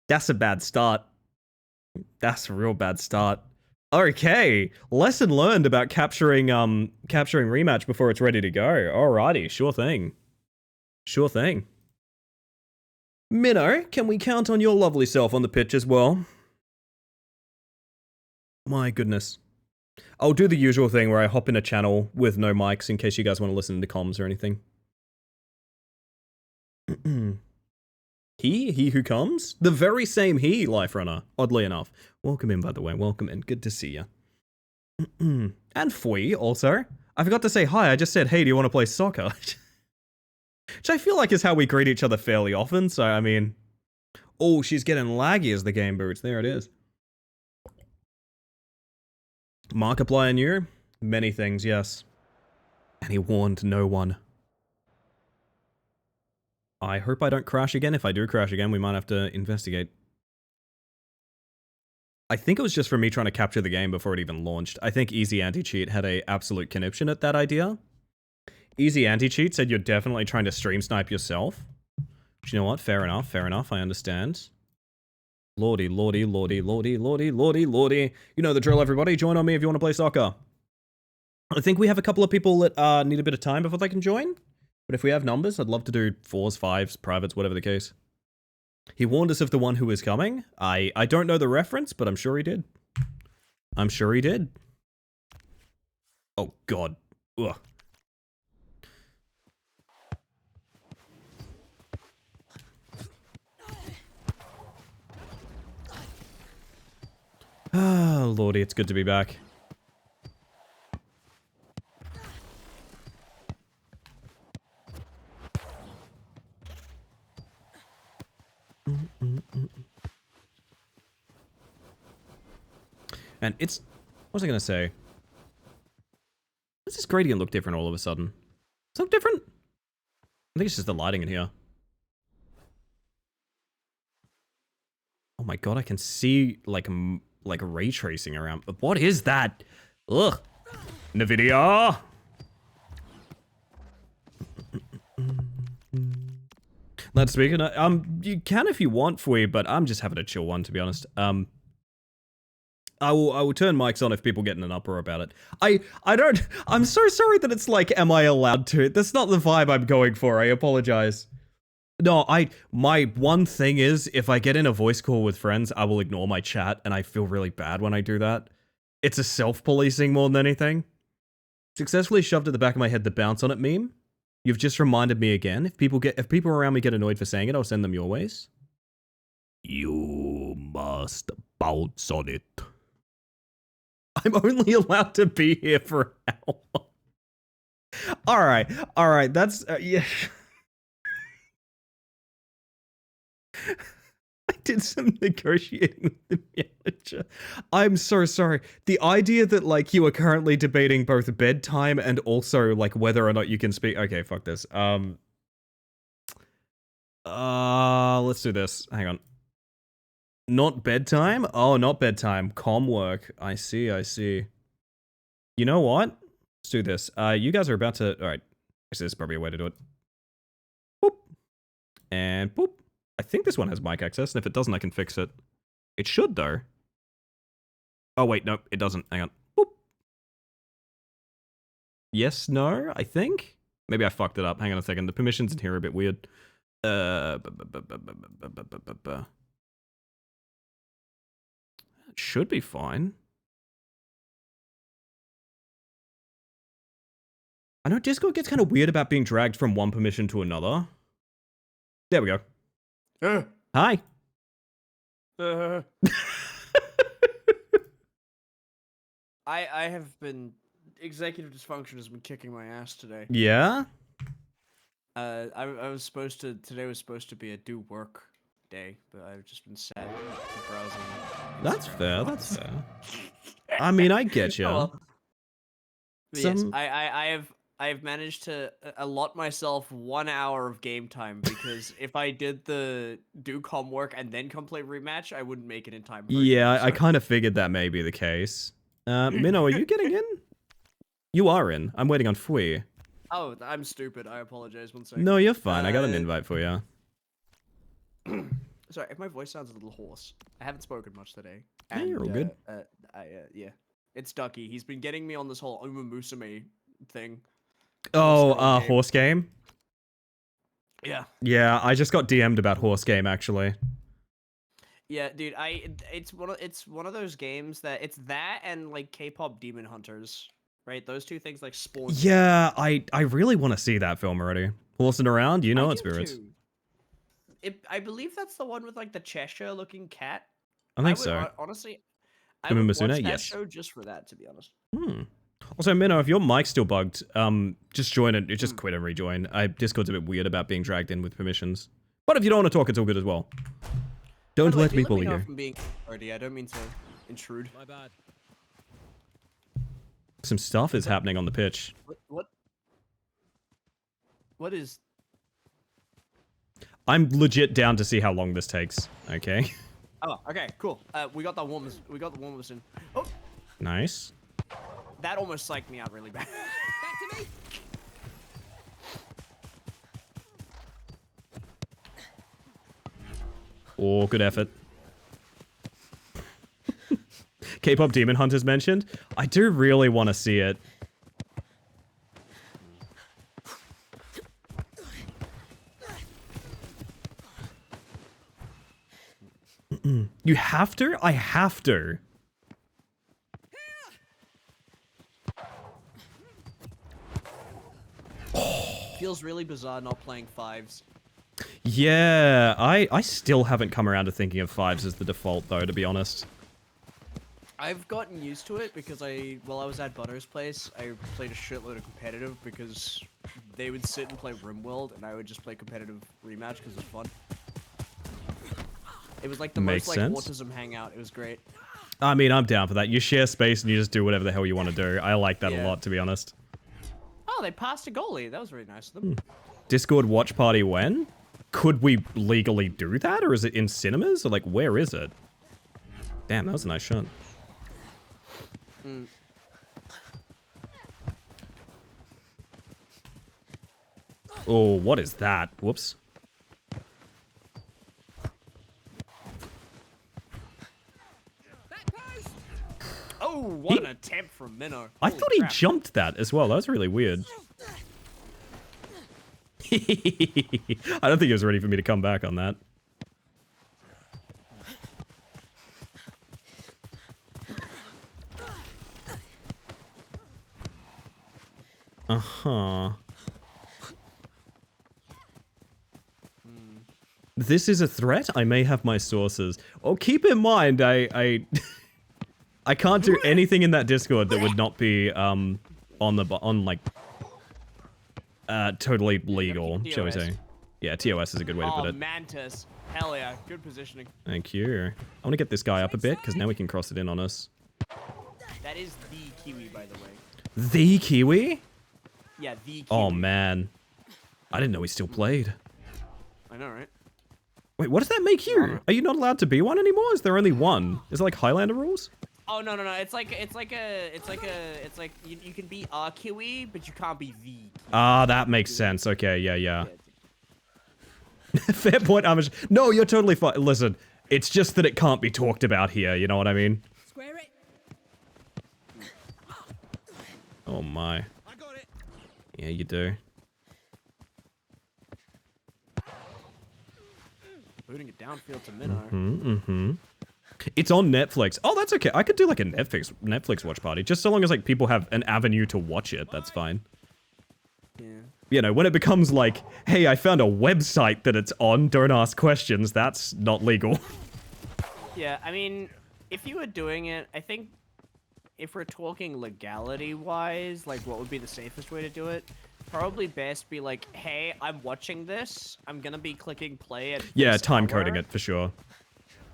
That's a bad start. That's a real bad start. Okay, lesson learned about capturing rematch before it's ready to go. Alrighty, sure thing. Sure thing. Minnow, can we count on your lovely self on the pitch as well? My goodness. I'll do the usual thing where I hop in a channel with no mics in case you guys want to listen to comms or anything. He who comes? The very same he, Life Runner, oddly enough. Welcome in, by the way. Welcome in. Good to see you. And Fui, also. I forgot to say hi. I just said, hey, do you want to play soccer? Which I feel like is how we greet each other fairly often, so I mean... Oh, she's getting laggy as the game boots. There it is. Markiplier knew? Many things, yes. And he warned no one. I hope I don't crash again. If I do crash again, we might have to investigate. I think it was just for me trying to capture the game before it even launched. I think Easy Anti-Cheat had a absolute conniption at that idea. Easy Anti-Cheat said you're definitely trying to stream snipe yourself. But you know what? Fair enough, I understand. Lordy, lordy, lordy, lordy, lordy, lordy, lordy. You know the drill, everybody. Join on me if you want to play soccer. I think we have a couple of people that need a bit of time before they can join. But if we have numbers, I'd love to do 4s, 5s, privates, whatever the case. He warned us of the one who is coming. I don't know the reference, but I'm sure he did. I'm sure he did. Oh, God. Ugh. Ah, lordy, it's good to be back. And it's... What was I going to say? Does this gradient look different all of a sudden? Does it look different? I think it's just the lighting in here. Oh my god, I can see, like ray tracing around. What is that? Ugh. NVIDIA! Let's speak. You can if you want, Fui, but I'm just having a chill one, to be honest. I will turn mics on if people get in an uproar about it. I'm so sorry that it's like, am I allowed to? That's not the vibe I'm going for. I apologize. No, my one thing is, if I get in a voice call with friends, I will ignore my chat, and I feel really bad when I do that. It's a self-policing more than anything. Successfully shoved at the back of my head the bounce on it meme. You've just reminded me again. If people around me get annoyed for saying it, I'll send them your ways. You must bounce on it. I'm only allowed to be here for an hour. Alright, that's, yeah. I did some negotiating with the manager. I'm so sorry. The idea that, like, you are currently debating both bedtime and also, like, whether or not you can speak. Okay, fuck this. Let's do this. Hang on. Not bedtime? Oh, not bedtime. Com work. I see. You know what? Let's do this. You guys are about to... Alright. This is probably a way to do it. Boop. And boop. I think this one has mic access, and if it doesn't, I can fix it. It should, though. Oh, wait, no, it doesn't. Hang on. Boop. Yes, no, I think? Maybe I fucked it up. Hang on a second. The permissions in here are a bit weird. It should be fine. I know Discord gets kind of weird about being dragged from one permission to another. There we go. Hi. I have been executive dysfunction has been kicking my ass today. Yeah? I was supposed to today was supposed to be a do work day, but I've just been sat browsing. That's fair, that's fair. I mean, I get you. Oh, well. But yes, Some- I have managed to allot myself 1 hour of game time because if I did the do com work and then come play rematch, I wouldn't make it in time. Yeah, I kind of figured that may be the case. Minnow, are you getting in? You are in. I'm waiting on Fui. Oh, I'm stupid. I apologize. 1 second. No, you're fine. I got an invite for you. Sorry, if my voice sounds a little hoarse. I haven't spoken much today. Yeah, you're all good. Yeah. It's Ducky. He's been getting me on this whole Uma Musume thing. Oh, game. horse game? Yeah. Yeah, I just got DM'd about horse game, actually. Yeah, dude, it's one of those games that it's that and like K-pop Demon Hunters, right? Those two things like spawn. Yeah, I really want to see that film already. Horsing around, you know I it, do spirits. too. I believe that's the one with like the Cheshire-looking cat. I think would, so. Honestly, I Uma would watch Musume? that Yes. show just for that, to be honest. Also, Minnow, if your mic's still bugged, just join it. Just quit and rejoin. Discord's a bit weird about being dragged in with permissions. But if you don't want to talk, it's all good as well. Don't By the way, let do me let bully know you. if I'm being already. I don't mean to intrude. My bad. Some stuff is happening on the pitch. What is? I'm legit down to see how long this takes. Okay. Oh, okay, cool. We got the warmers. We got the warmers in. Oh, Nice. that almost psyched me out really bad. Back to me. Oh, good effort. K-pop Demon Hunters mentioned. I do really want to see it. You have to? I have to. Feels really bizarre not playing fives. Yeah, I still haven't come around to thinking of fives as the default, though, to be honest. I've gotten used to it because while I was at Butter's place, I played a shitload of competitive because they would sit and play RimWorld and I would just play competitive rematch because it was fun. It was like the Makes most like sense. autism hangout. It was great. I mean, I'm down for that. You share space and you just do whatever the hell you want to do. I like that a Yeah. lot, to be honest. Oh, they passed a goalie. That was very nice of them. Discord watch party when? Could we legally do that, or is it in cinemas, or like where is it? Damn, that was a nice shot. Oh, what is that? Whoops. Oh, what an attempt from Minnow. I Holy thought he crap. jumped that as well. That was really weird. I don't think he was ready for me to come back on that. Uh-huh. This is a threat? I may have my sources. Oh, keep in mind, I can't do anything in that Discord that would not be, totally legal, keep shall we TOS. say. Yeah, TOS is a good way to put Oh, it. Mantis. Hell yeah. Good positioning. Thank you. I want to get this guy up a bit, because now we can cross it in on us. That is the Kiwi, by the way. The Kiwi? Yeah, the Kiwi. Oh, man. I didn't know he still played. I know, right? Wait, what does that make you? Are you not allowed to be one anymore? Is there only one? Is it like Highlander rules? Oh no. It's like you can be a Kiwi, but you can't be the. Kiwi. Ah, that makes sense. Okay, yeah. Fair point, Amish. No, you're totally fine. Listen, it's just that it can't be talked about here, you know what I mean? Square it. Oh my. I got it. Yeah, you do. Booting it downfield to Minnow. Mm-hmm. It's on Netflix. Oh, that's okay. I could do like a Netflix watch party. Just so long as like people have an avenue to watch it, that's fine. Yeah. You know, when it becomes like, hey, I found a website that it's on, don't ask questions, that's not legal. Yeah, I mean, if you were doing it, I think if we're talking legality-wise, like what would be the safest way to do it? Probably best be like, hey, I'm watching this. I'm gonna be clicking play at Yeah, this time coding hour." it for sure.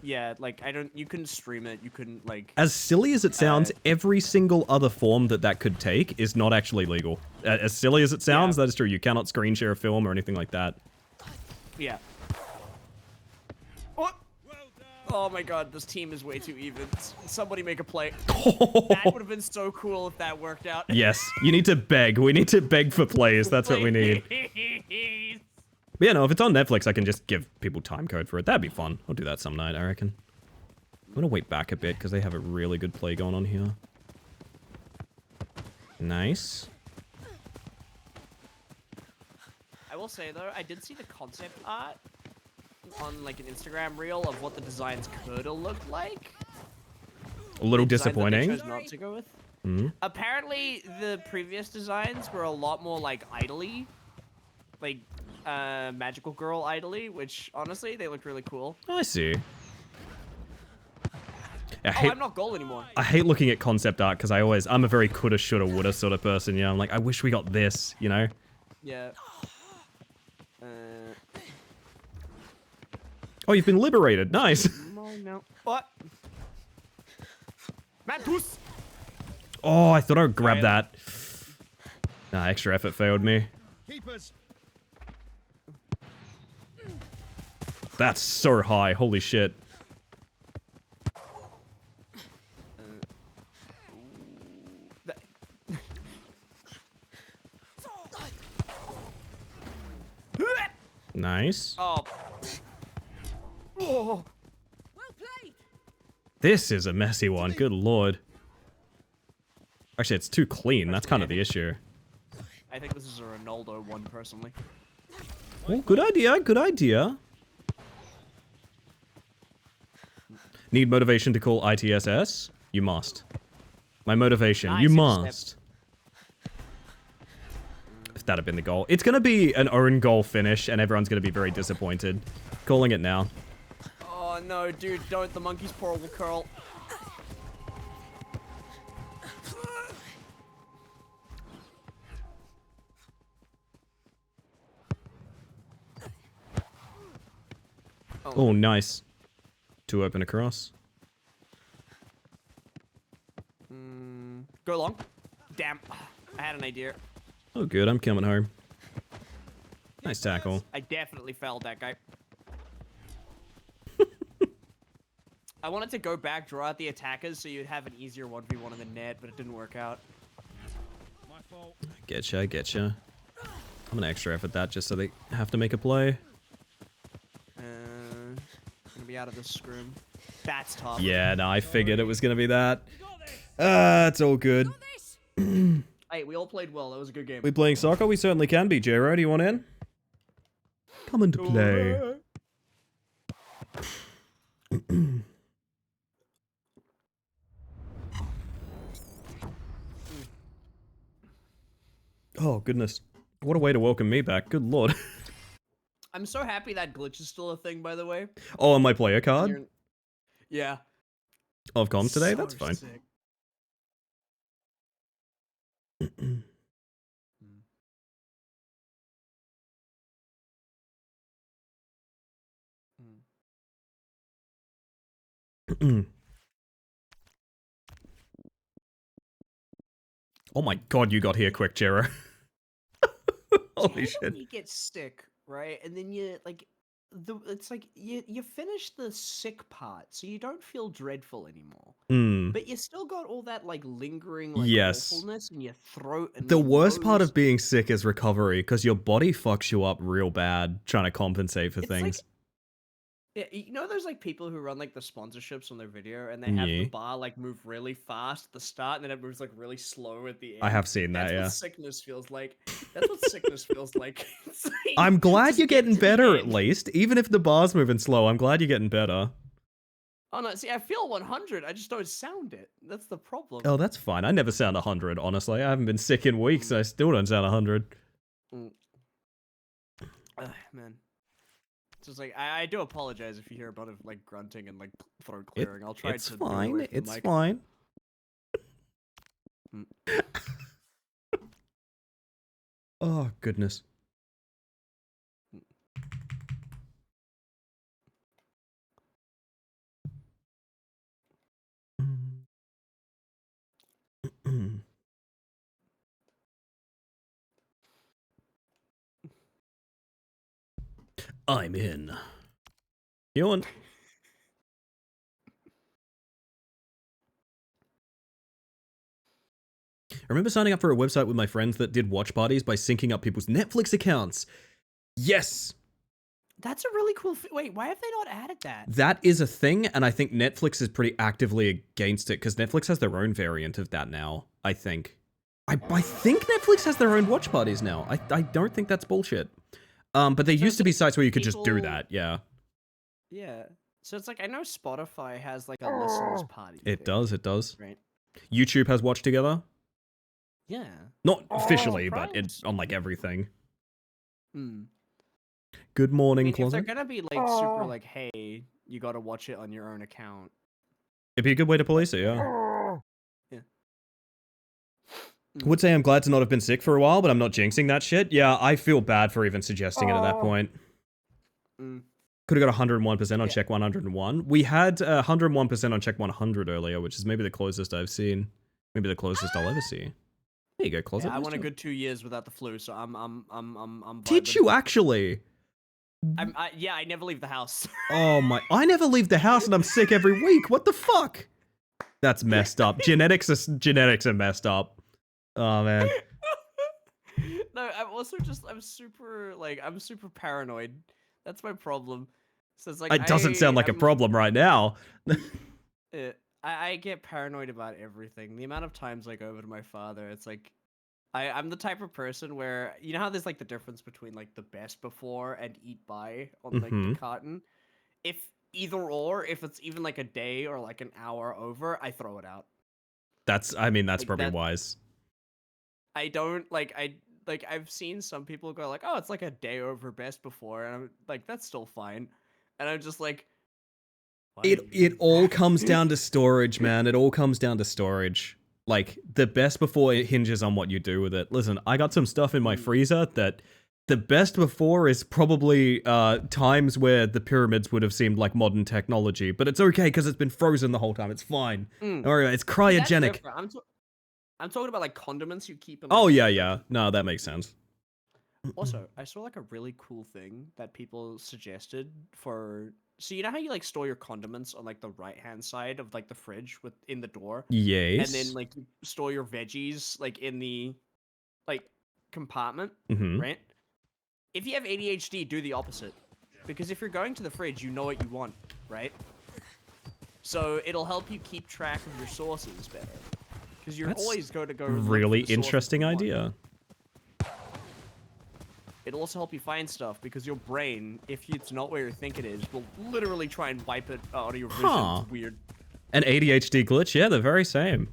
Yeah, like you couldn't stream it. You couldn't like. As silly as it sounds, every single other form that could take is not actually legal. As silly as it sounds, Yeah. that is true. You cannot screen share a film or anything like that. Yeah. What? Oh my god, this team is way too even. Somebody make a play. That would have been so cool if that worked out. Yes, you need to beg. We need to beg for plays. That's what we need. But yeah, no, if it's on Netflix, I can just give people time code for it. That'd be fun. I'll do that some night, I reckon. I'm gonna wait back a bit because they have a really good play going on here. Nice. I will say though, I did see the concept art on like an Instagram reel of what the designs could have looked like. A little The designs that they disappointing. chose not to go with. Mhm. Apparently, the previous designs were a lot more like idly, like magical girl idly, which honestly they looked really cool. I see. I Oh, hate, I'm not goal anymore. I hate looking at concept art because I'm a very coulda, shoulda, woulda sort of person. Yeah, I'm like, I wish we got this, you know? Yeah. Oh, you've been liberated. Nice. No. What? Mad Goose! Oh, I thought I would grab Right. that. Nah, extra effort failed me. Keepers. That's so high. Holy shit. Nice. Oh. Oh. Well played. This is a messy one. Good lord. Actually, it's too clean. That's kind of the issue. I think this is a Ronaldo one, personally. Well, good idea. Good idea. Need motivation to call ITSS? You must. My motivation. Nice You intercept. must. If that had been the goal. It's going to be an own goal finish, and everyone's going to be very disappointed. Calling it now. Oh no, dude, don't. The monkey's paw will curl. Oh, nice. Two open across. Go long. Damn. I had an idea. Oh, good. I'm coming home. Nice tackle. I definitely failed that guy. I wanted to go back, draw out the attackers, so you'd have an easier 1v1 in the net, but it didn't work out. My fault. Getcha, getcha. I'm gonna extra effort that just so they have to make a play. Gonna be out of this scrim. That's tough. Yeah, no, I figured it was gonna be that. It's all good. Hey, we all played well. That was a good game. We playing soccer? We certainly can be. Jero, do you want in? Come into play. Oh, goodness. What a way to welcome me back. Good lord. I'm so happy that glitch is still a thing, by the way. Oh, on my player card You're- Yeah. of comms today? So That's fine. sick. Oh my god, you got here quick, Jero. Holy You know shit. when you get sick, right? And then you, like, it's like you finish the sick part, so you don't feel dreadful anymore. Hmm. But you still got all that like lingering like Yes. awfulness in your throat and The your worst part nose. of being sick is recovery, because your body fucks you up real bad trying to compensate for It's like- things. Yeah, you know there's like people who run like the sponsorships on their video and they have Yeah. the bar like move really fast at the start and then it moves like really slow at the end. I have seen that, That's yeah. what sickness feels like. That's what sickness feels like. It's like, I'm glad just you're get getting to the better at end. least. Even if the bar's moving slow, I'm glad you're getting better. Oh no, see I feel 100, I just don't sound it. That's the problem. Oh, that's fine. I never sound 100, honestly. I haven't been sick in weeks, and I still don't sound 100. Man. It's just like I do apologize if you hear a bunch of like grunting and like throat clearing. I'll try It's to move away fine. from the It's mic. fine. Mm. Oh, goodness. I'm in. You want? I remember signing up for a website with my friends that did watch parties by syncing up people's Netflix accounts. Yes, That's a really cool. Wait, why have they not added that? that is a thing, and I think Netflix is pretty actively against it because Netflix has their own variant of that now. I think. I think Netflix has their own watch parties now. I don't think that's bullshit. But there So used to be sites where you could just do people- that. Yeah, Yeah. So it's like I know Spotify has like a listeners party. it thing, does. It does. Right. YouTube has Watch Together. Yeah. Not officially, but right. it's on like everything. Hmm. Good I morning, mean, if closet. they're gonna be like super like, hey, you gotta watch it on your own account. It'd be a good way to police it, yeah. Yeah. Would say I'm glad to not have been sick for a while, but I'm not jinxing that shit. Yeah, I feel bad for even suggesting it at that point. Mm. Could have got 101% on Yeah. check 101. We had 101% on check 100 earlier, which is maybe the closest I've seen. Maybe the closest I'll ever see. There you go, closet. Yeah, I nice went a job. good 2 years without the flu, so I'm Did vibing. you actually? Yeah, I never leave the house. Oh my! I never leave the house and I'm sick every week. What the fuck? That's messed up. Genetics are messed up. Oh man. No, I'm super paranoid. That's my problem. So it's like It doesn't sound like a problem right now. I get paranoid about everything. The amount of times I go over to my father, it's like I'm the type of person where you know how there's like the difference between like the best before and eat by on like the Mhm. carton. If if it's even like a day or like an hour over, I throw it out. That's Like, probably that- wise. I don't I've seen some people go like, oh, it's like a day over best before, and I'm like, that's still fine, and I'm just like, why It are you it all doing comes that? down to storage, man. It all comes down to storage. Like the best before it hinges on what you do with it. Listen, I got some stuff in my freezer that the best before is probably times where the pyramids would have seemed like modern technology, but it's okay because it's been frozen the whole time. It's fine. Mm. Don't worry about it. It's That's cryogenic. different. I'm talking about like condiments you keep in. Oh like, yeah, yeah. No, that makes sense. Also, I saw like a really cool thing that people suggested for. So you know how you like store your condiments on like the right hand side of like the fridge in the door, Yes. and then like you store your veggies like in the like compartment, Mhm. right? If you have ADHD, do the opposite, because if you're going to the fridge, you know what you want, right? So it'll help you keep track of your sources better, because you're That's always going to go. look for Really the sources interesting you want. idea. It'll also help you find stuff because your brain, if it's not where you think it is, will literally try and wipe it out of your vision. Huh. It's weird. An ADHD glitch? Yeah, they're very same.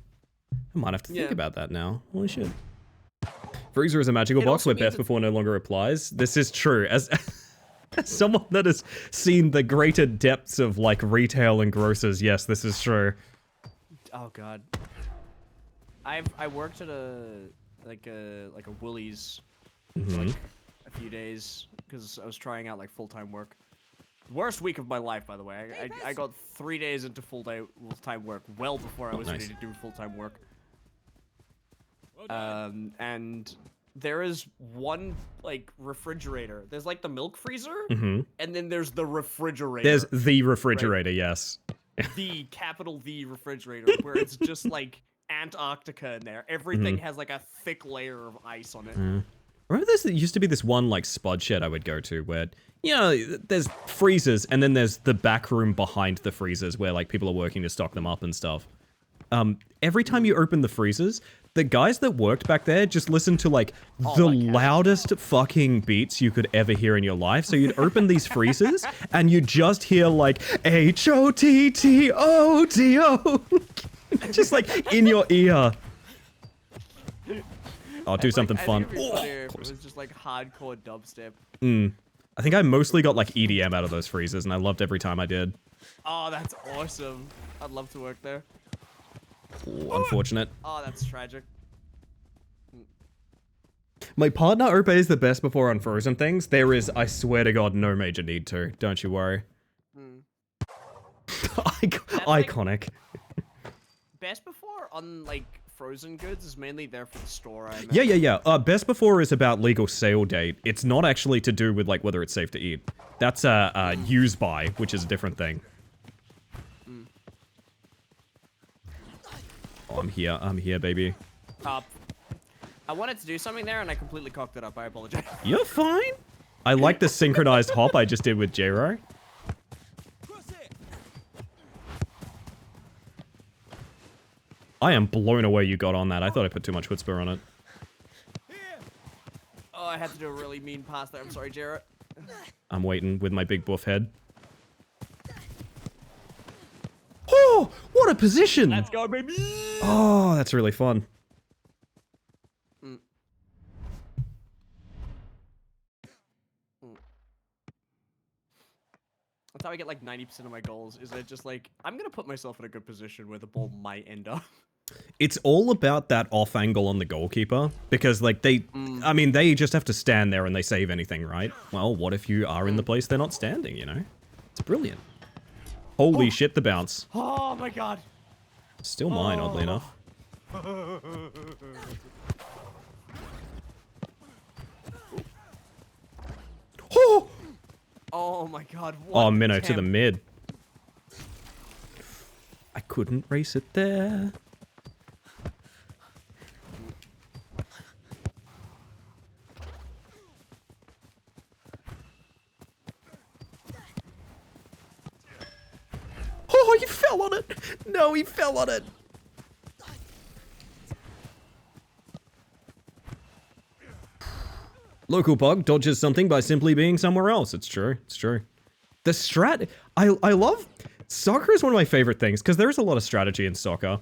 I might have to think Yeah. about that now. Holy shit. Freezer is a magical It box also where means Best that- Before no longer applies. This is true. As someone that has seen the greater depths of like retail and grocers, yes, this is true. Oh god. I worked at a Woolies for Mhm. like a few days because I was trying out like full-time work. Worst week of my life, by the way. I got 3 days into full-time work well before I was Nice. ready to do full-time work. Well done. And there is one like refrigerator. There's like the milk freezer, Hmm. and then there's the refrigerator. There's the refrigerator, yes. the capital V refrigerator, where it's just like Antarctica in there. Everything has like a thick layer of ice on it. Remember there used to be this one like spud shed I would go to where, you know, there's freezers and then there's the back room behind the freezers where like people are working to stock them up and stuff. Every time you open the freezers, the guys that worked back there just listened to like the loudest fucking beats you could ever hear in your life. So you'd open these freezers and you'd just hear like HOTTODO just like in your ear. I'll do something fun. I think it'd be funnier if it was just like hardcore dubstep. I think I mostly got like EDM out of those freezers and I loved every time I did. Oh, that's awesome. I'd love to work there. Ooh, unfortunate. Oh, that's tragic. My partner obeys the best before on frozen things. There is, I swear to God, no major need to. Don't you worry. Iconic. Best before on like frozen goods is mainly there for the store. I Yeah. Best before is about legal sale date. It's not actually to do with like whether it's safe to eat. That's use by, which is a different thing. Oh, I'm here, baby. I wanted to do something there and I completely cocked it up. I apologize. You're fine. I like the synchronized hop I just did with J-Ro. I am blown away you got on that. I thought I put too much chutzpah on it. Oh, I had to do a really mean pass there. I'm sorry, Jarrett. I'm waiting with my big buff head. Oh, what a position! Let's go, baby! Oh, that's really fun. That's how I get like 90% of my goals, is that just like, I'm gonna put myself in a good position where the ball might end up. It's all about that off angle on the goalkeeper, because like I mean, they just have to stand there and they save anything, right? Well, what if you are in the place they're not standing, you know? It's brilliant. Holy shit, the bounce. Oh my god! Still mine, oddly enough. Oh! Oh my god, what Oh, Minnow to the attempt. mid. I couldn't race it there. Oh, he fell on it! No, he fell on it! Local bug dodges something by simply being somewhere else. It's true. It's true. The strat... I love... Soccer is one of my favorite things, because there's a lot of strategy in soccer.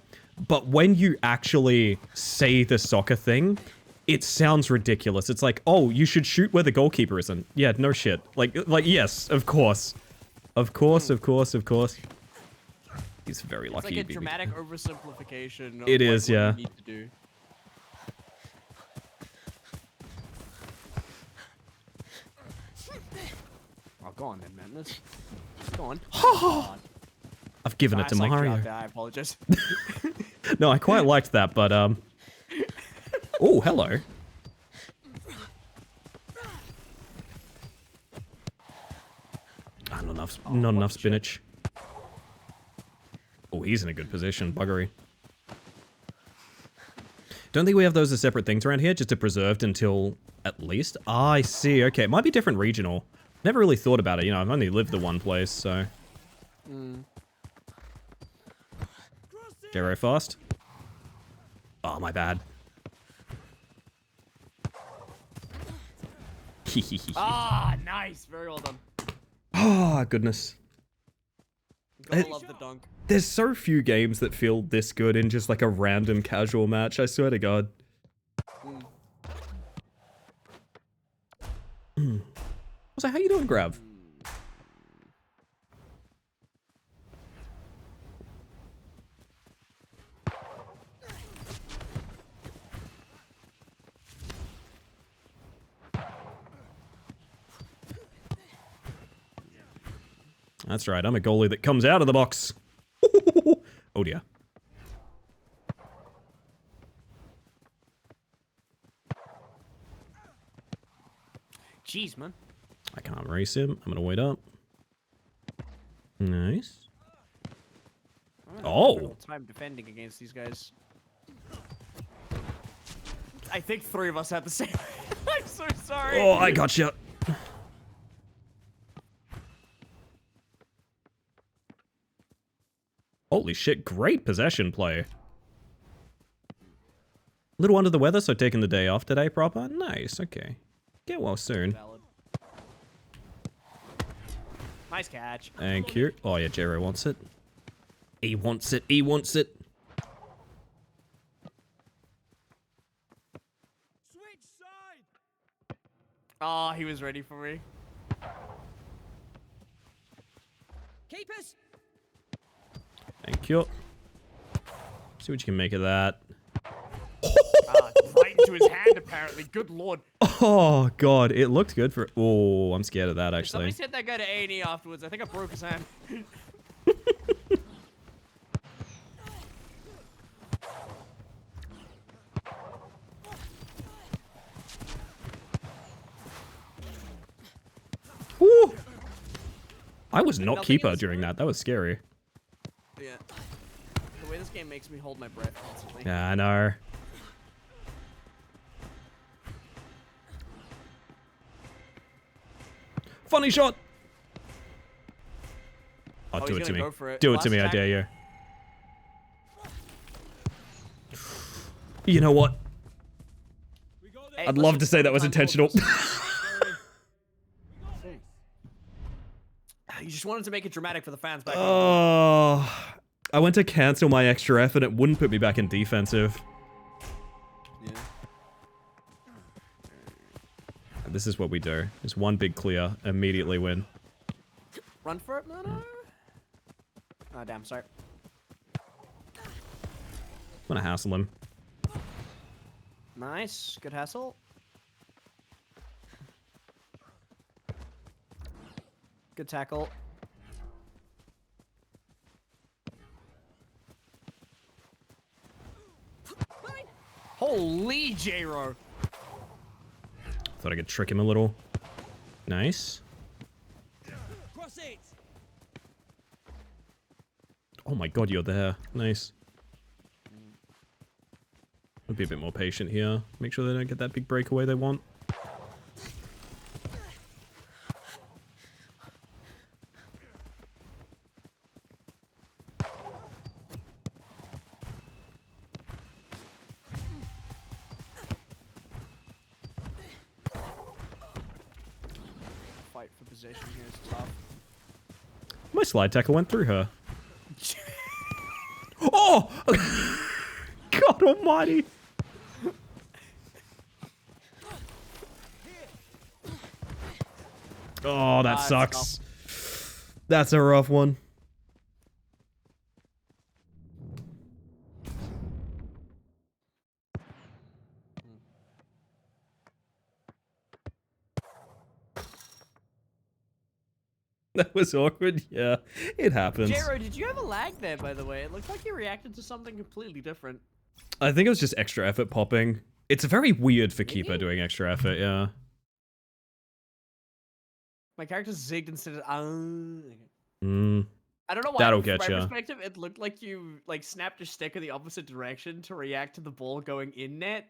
But when you actually say the soccer thing, it sounds ridiculous. It's like, oh, you should shoot where the goalkeeper isn't. Yeah, no shit. Like yes, of course. Of course. He's very lucky. It's like a dramatic oversimplification of It like, is, what yeah. you need to do. Oh, go on then, Madness. Go on. I've given it to Like, Mario. dropped that, I apologize. No, I quite liked that, but oh, hello. Ah, not enough spinach. Oh, he's in a good position, buggery. Don't think we have those as separate things around here, just a preserved until at least. Ah, I see. Okay, it might be different regional. Never really thought about it. You know, I've only lived the one place, so. Gyro fast. Oh, my bad. Ah, nice. Very well done. Oh, goodness. Gotta love the dunk. There's so few games that feel this good in just like a random casual match, I swear to God. So how you doing, Grav? That's right, I'm a goalie that comes out of the box. Oh dear. Jeez, man. I can't race him. I'm gonna wait up. Nice. I'm having a Oh. difficult time defending against these guys. I think 3 of us had the same. I'm so sorry. Oh, I gotcha. Holy shit, great possession play. Little under the weather, so taking the day off today proper? Nice, okay. Get well soon. Valid. Nice catch. Thank you. Oh yeah, Jero wants it. He wants it, he wants it. Switch side. Oh, he was ready for me. Keepers. Thank you. See what you can make of that. Right into his hand, apparently. Good lord. Oh god, it looked good for. Oh, I'm scared of that Somebody actually. sent that guy to A&E afterwards. I think I broke his hand. Woo! I was not Nothing keeper else. during that. That was scary. Yeah. The way this game makes me hold my breath constantly. Yeah, I know. Funny shot. Oh, Oh, do he's it to gonna me. go for it. Do it Last to me, attack. I dare you. You know what? We got Hey, I'd love listen, to say that was sometimes intentional. You just wanted to make it dramatic for the fans back home. Oh, I went to cancel my extra effort. It wouldn't put me back in defensive. Yeah. This is what we do. Just one big clear, immediately win. Run for it, no. Oh, damn, sorry. I'm gonna hassle him. Nice. Good hassle. Good tackle. Holy J-Ro. Thought I could trick him a little. Nice. Cross it. Oh my god, you're there. Nice. I'll be a bit more patient here. Make sure they don't get that big breakaway they want. Fight for position here is tough. My slide tackle went through her. Oh! God almighty! Oh, that it's sucks. That's a rough one. That was awkward. Yeah, it happens. J-Ro, did you have a lag there, by the way? It looked like you reacted to something completely different. I think it was just extra effort popping. It's very weird for Keeper Maybe? doing extra effort, yeah. My character zigged instead of... Mm. I don't know why. That'll From get my ya. perspective, it looked like you snapped your stick in the opposite direction to react to the ball going in net.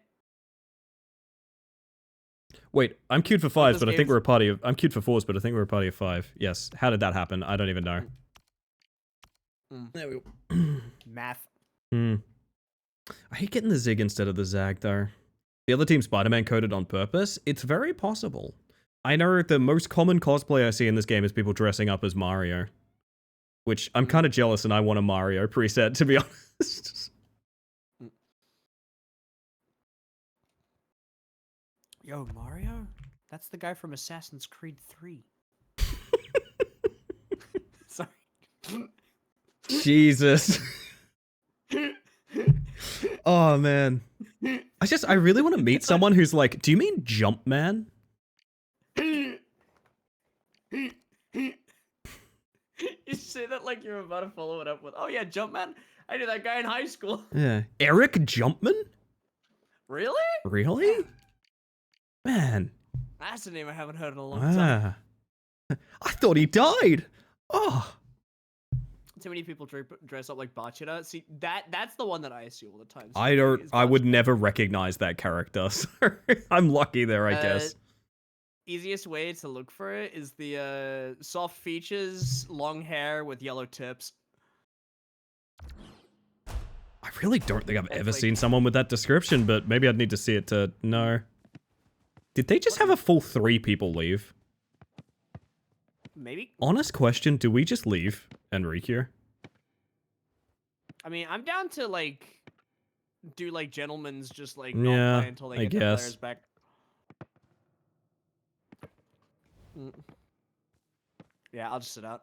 Wait, I'm queued for fives, this but I think game's- we're a party of... I'm queued for fours, but I think we're a party of five. Yes. How did that happen? I don't even know. There we go. Math. I hate getting the zig instead of the zag, though. The other team Spider-Man coded on purpose? It's very possible. I know the most common cosplay I see in this game is people dressing up as Mario. Which, I'm kind of jealous and I want a Mario preset, to be honest. Yo, Mario? That's the guy from Assassin's Creed 3. Sorry. Jesus. Oh, man. I really want to meet someone who's like, do you mean Jumpman? You say that like you're about to follow it up with, oh yeah, Jumpman. I knew that guy in high school. Yeah. Eric Jumpman? Really? Really? Man. That's a name I haven't heard in a long time. I thought he died. Oh. Too many people dress up like Bachira. See, that's the one that I see all the time. I would never recognize that character. So I'm lucky there, I guess. Easiest way to look for it is the soft features, long hair with yellow tips. I really don't think I've ever like- seen someone with that description, but maybe I'd need to see it to know. Did they just have a full 3 people leave? Maybe. Honest question, do we just leave Enrique? I mean, I'm down to like do like gentlemen's just like not Yeah, play until they I get the guess. players back. Yeah, I'll just sit out.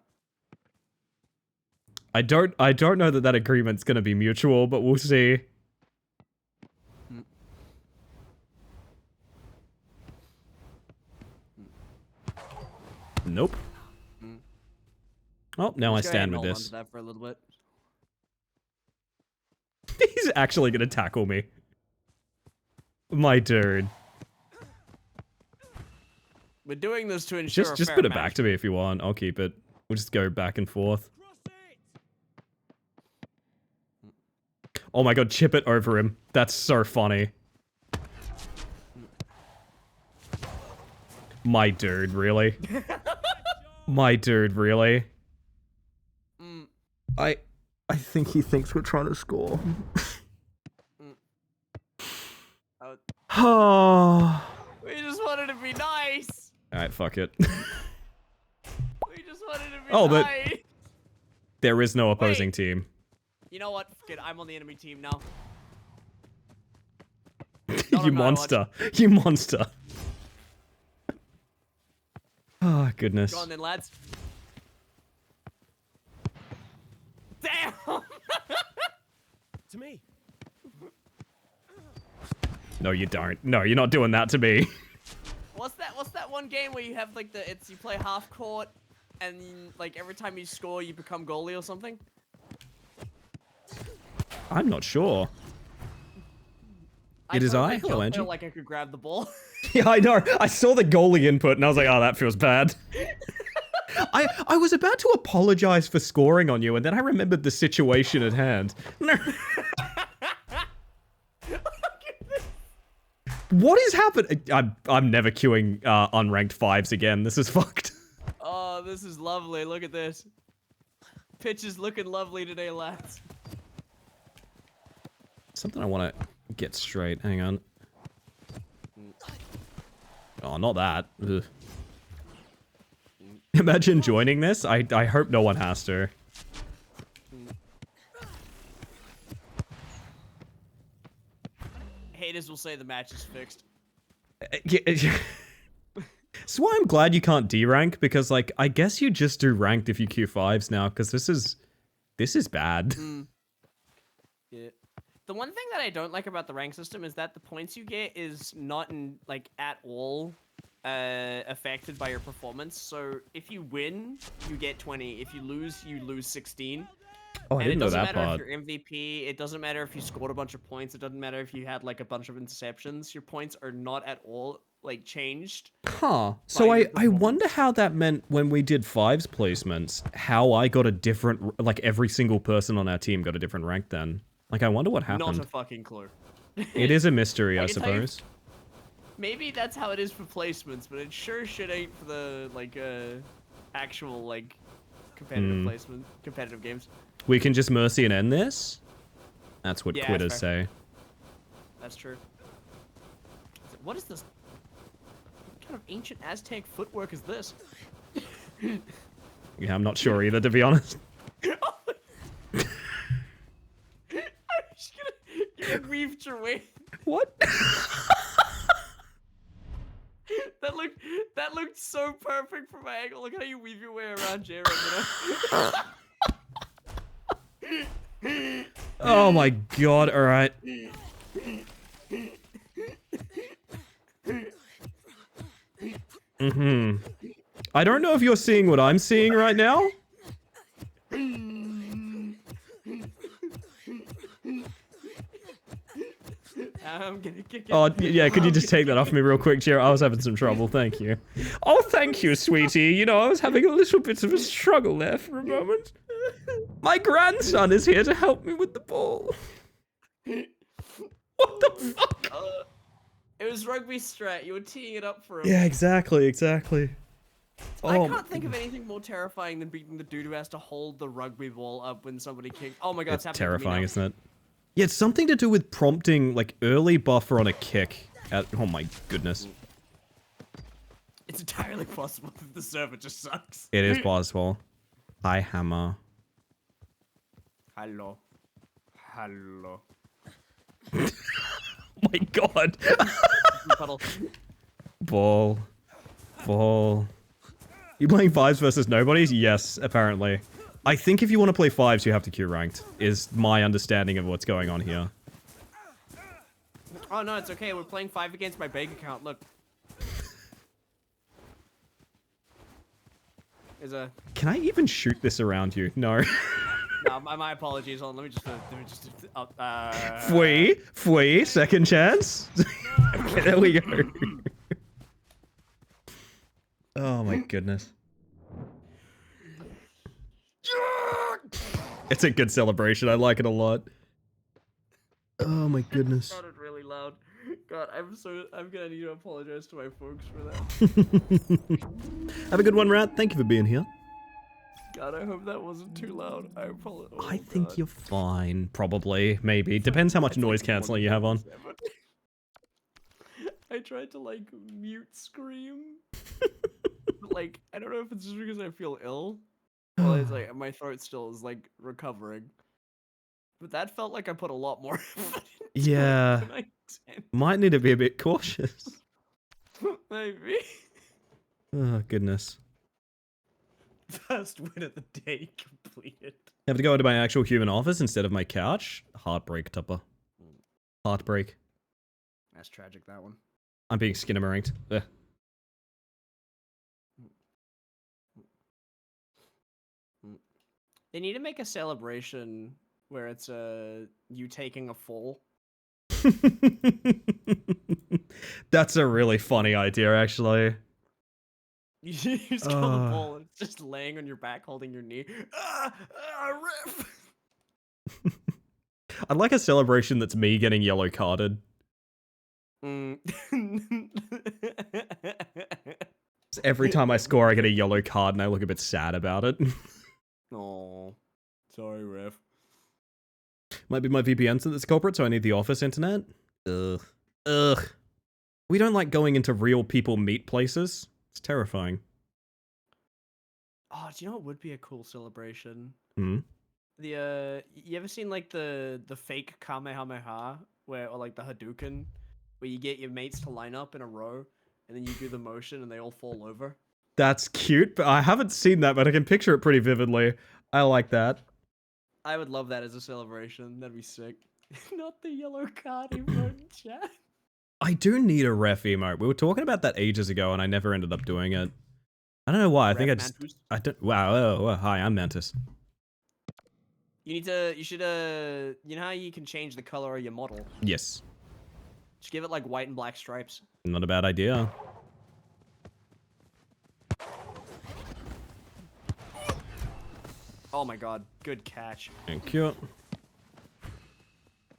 I don't know that agreement's gonna be mutual, but we'll see. Nope. Oh, now I Let's go ahead stand and with hold on this. to that for a little bit. He's actually gonna tackle me. My dude. We're doing this to ensure Just a put fair it back match. to me if you want. I'll keep it. We'll just go back and forth. Cross it! Oh my god, chip it over him. That's so funny. My dude, really? My dude, really? Mm, I think he thinks we're trying to score. oh, Oh. we just wanted to be nice. Alright, fuck it. We just wanted to be Oh, but- nice. There is no opposing Wait. team. You know what? Fuck it, I'm on the enemy team now. You monster. You monster. Oh, goodness. Go on then, lads. Damn! To me. No, you don't. No, you're not doing that to me. What's that one game where you have like you play half court and like every time you score you become goalie or something? I'm not sure. It is I? Hello, don't Angie. feel like I could grab the ball. Yeah, I know. I saw the goalie input and I was like, oh, that feels bad. I was about to apologize for scoring on you, and then I remembered the situation at hand. What is happening? I'm never queuing unranked 5s again. This is fucked. Oh, this is lovely. Look at this. Pitch is looking lovely today, lads. Something I want to get straight. Hang on. Oh, not that. Ugh. Imagine joining this. I hope no one has to. Haters will say the match is fixed. So I'm glad you can't D-rank, because, like, I guess you just do ranked if you Q5s now, because this is bad. Yeah. The one thing that I don't like about the rank system is that the points you get is not at all affected by your performance. So if you win, you get 20. If you lose 16. Oh, I didn't know that It doesn't matter part. if you're MVP. It doesn't matter if you scored a bunch of points. It doesn't matter if you had like a bunch of interceptions. Your points are not at all like changed. Huh. So by your I wonder how that meant when we did 5s placements, how I got a different, like every single person on our team got a different rank then. Like, I wonder what happened. Not a fucking clue. It is a mystery, I I can tell you- suppose. Maybe that's how it is for placements, but it sure shit ain't for the actual like competitive placement, competitive games. We can just mercy and end this? That's what Yeah, quitters that's say. That's true. What is this? What kind of ancient Aztec footwork is this? Yeah, I'm not sure either, to be honest. I'm just gonna. You weaved your way. What? That looked so perfect from my angle. Look how you weave your way around J-Ram, you know? Oh my god, alright. I don't know if you're seeing what I'm seeing right now. I'm gonna kick it. Oh, yeah, could you just take that off me real quick, Jiro? I was having some trouble, thank you. Oh, thank you, sweetie. You know, I was having a little bit of a struggle there for a moment. My grandson is here to help me with the ball. What the fuck? It was rugby strat. You were teeing it up for him. Yeah, exactly. I Oh, can't think of anything more terrifying than beating the dude who has to hold the rugby ball up when somebody kicks. Oh my god, it's happening to me terrifying, now. isn't it? Yeah, it's something to do with prompting, like, early buffer on a kick. Oh my goodness. It's entirely possible that the server just sucks. It is possible. Hi, Hammer. Hello. Hello. Oh my god. Puddle. Ball. You playing fives versus nobodies? Yes, apparently. I think if you want to play fives, you have to queue ranked, is my understanding of what's going on here. Oh no, it's okay. We're playing 5 against my bank account. Look. There's a. Can I even shoot this around you? No. No, my apologies. Hold on, let me just. Fui, second chance. Okay, there we go. Oh my goodness. It's a good celebration. I like it a lot. Oh my goodness. That sounded really loud. God, I'm gonna need to apologize to my folks for that. Have a good one, Rat. Thank you for being here. God, I hope that wasn't too loud. I apologize. I think you're fine. Probably. Maybe. Depends how much noise cancelling you have on. I tried to, like, mute scream. But, like, I don't know if it's just because I feel ill. Well, it's like, my throat still is, like, recovering. But that felt like I put a lot more effort into it Yeah. than I intended. Might need to be a bit cautious. Maybe. Oh, goodness. First win of the day completed. Have to go into my actual human office instead of my couch? Heartbreak, Tupper. Heartbreak. That's tragic, that one. I'm being skinnamarink. They need to make a celebration where it's you taking a fall. That's a really funny idea, actually. You just kill the ball and it's just laying on your back holding your knee. Riff! I'd like a celebration that's me getting yellow carded. Mm. Every time I score, I get a yellow card and I look a bit sad about it. Oh, sorry, Riff. Might be my VPN's that's culprit, so I need the office internet. Ugh. We don't like going into real people meet places. It's terrifying. Oh, do you know what would be a cool celebration? Hmm? You ever seen like the fake Kamehameha or like the Hadouken, where you get your mates to line up in a row and then you do the motion and they all fall over? That's cute, but I haven't seen that, but I can picture it pretty vividly. I like that. I would love that as a celebration. That'd be sick. Not the yellow card emote, chat. I do need a ref emote. We were talking about that ages ago and I never ended up doing it. I don't know why. I think I just... Mantus? I don't... Wow. Oh, hi, I'm Mantis. You should, you know how you can change the color of your model? Yes. Just give it like white and black stripes. Not a bad idea. Oh my god, good catch. Thank you.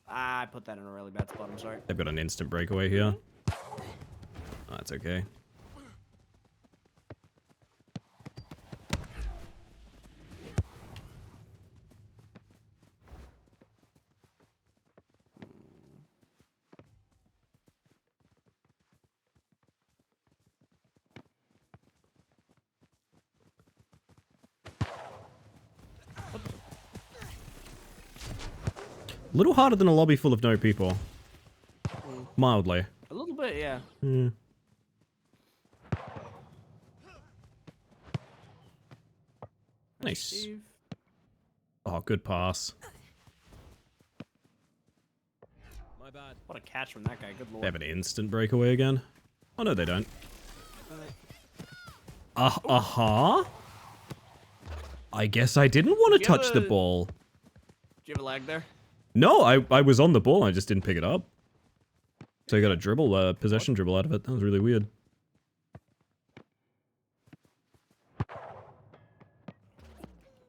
Ah, I put that in a really bad spot, I'm sorry. They've got an instant breakaway here. Oh, that's okay. A little harder than a lobby full of no people. Mildly. A little bit, yeah. Hmm. Nice. Steve. Oh, good pass. My bad. What a catch from that guy, good They lord. have an instant breakaway again. Oh, no, they don't. Uh-huh. I guess I didn't want to Did you touch the ever- ball. Did you have a lag there? No, I was on the ball, I just didn't pick it up. So you got a dribble, possession dribble out of it. That was really weird.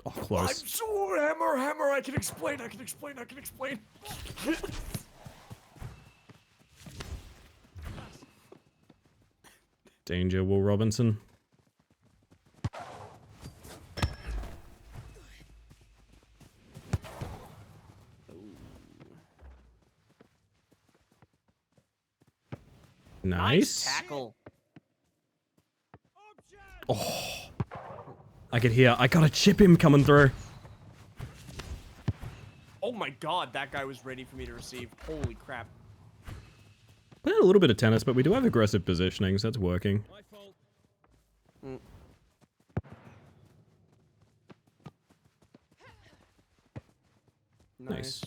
Oh, close. sure, hammer. I can explain. Danger, Will Robinson. Nice. Tackle. Oh, I could hear. I gotta chip him coming through. Oh my god, that guy was ready for me to receive. Holy crap. Playing a little bit of tennis, but we do have aggressive positioning, so that's working. My fault. Nice.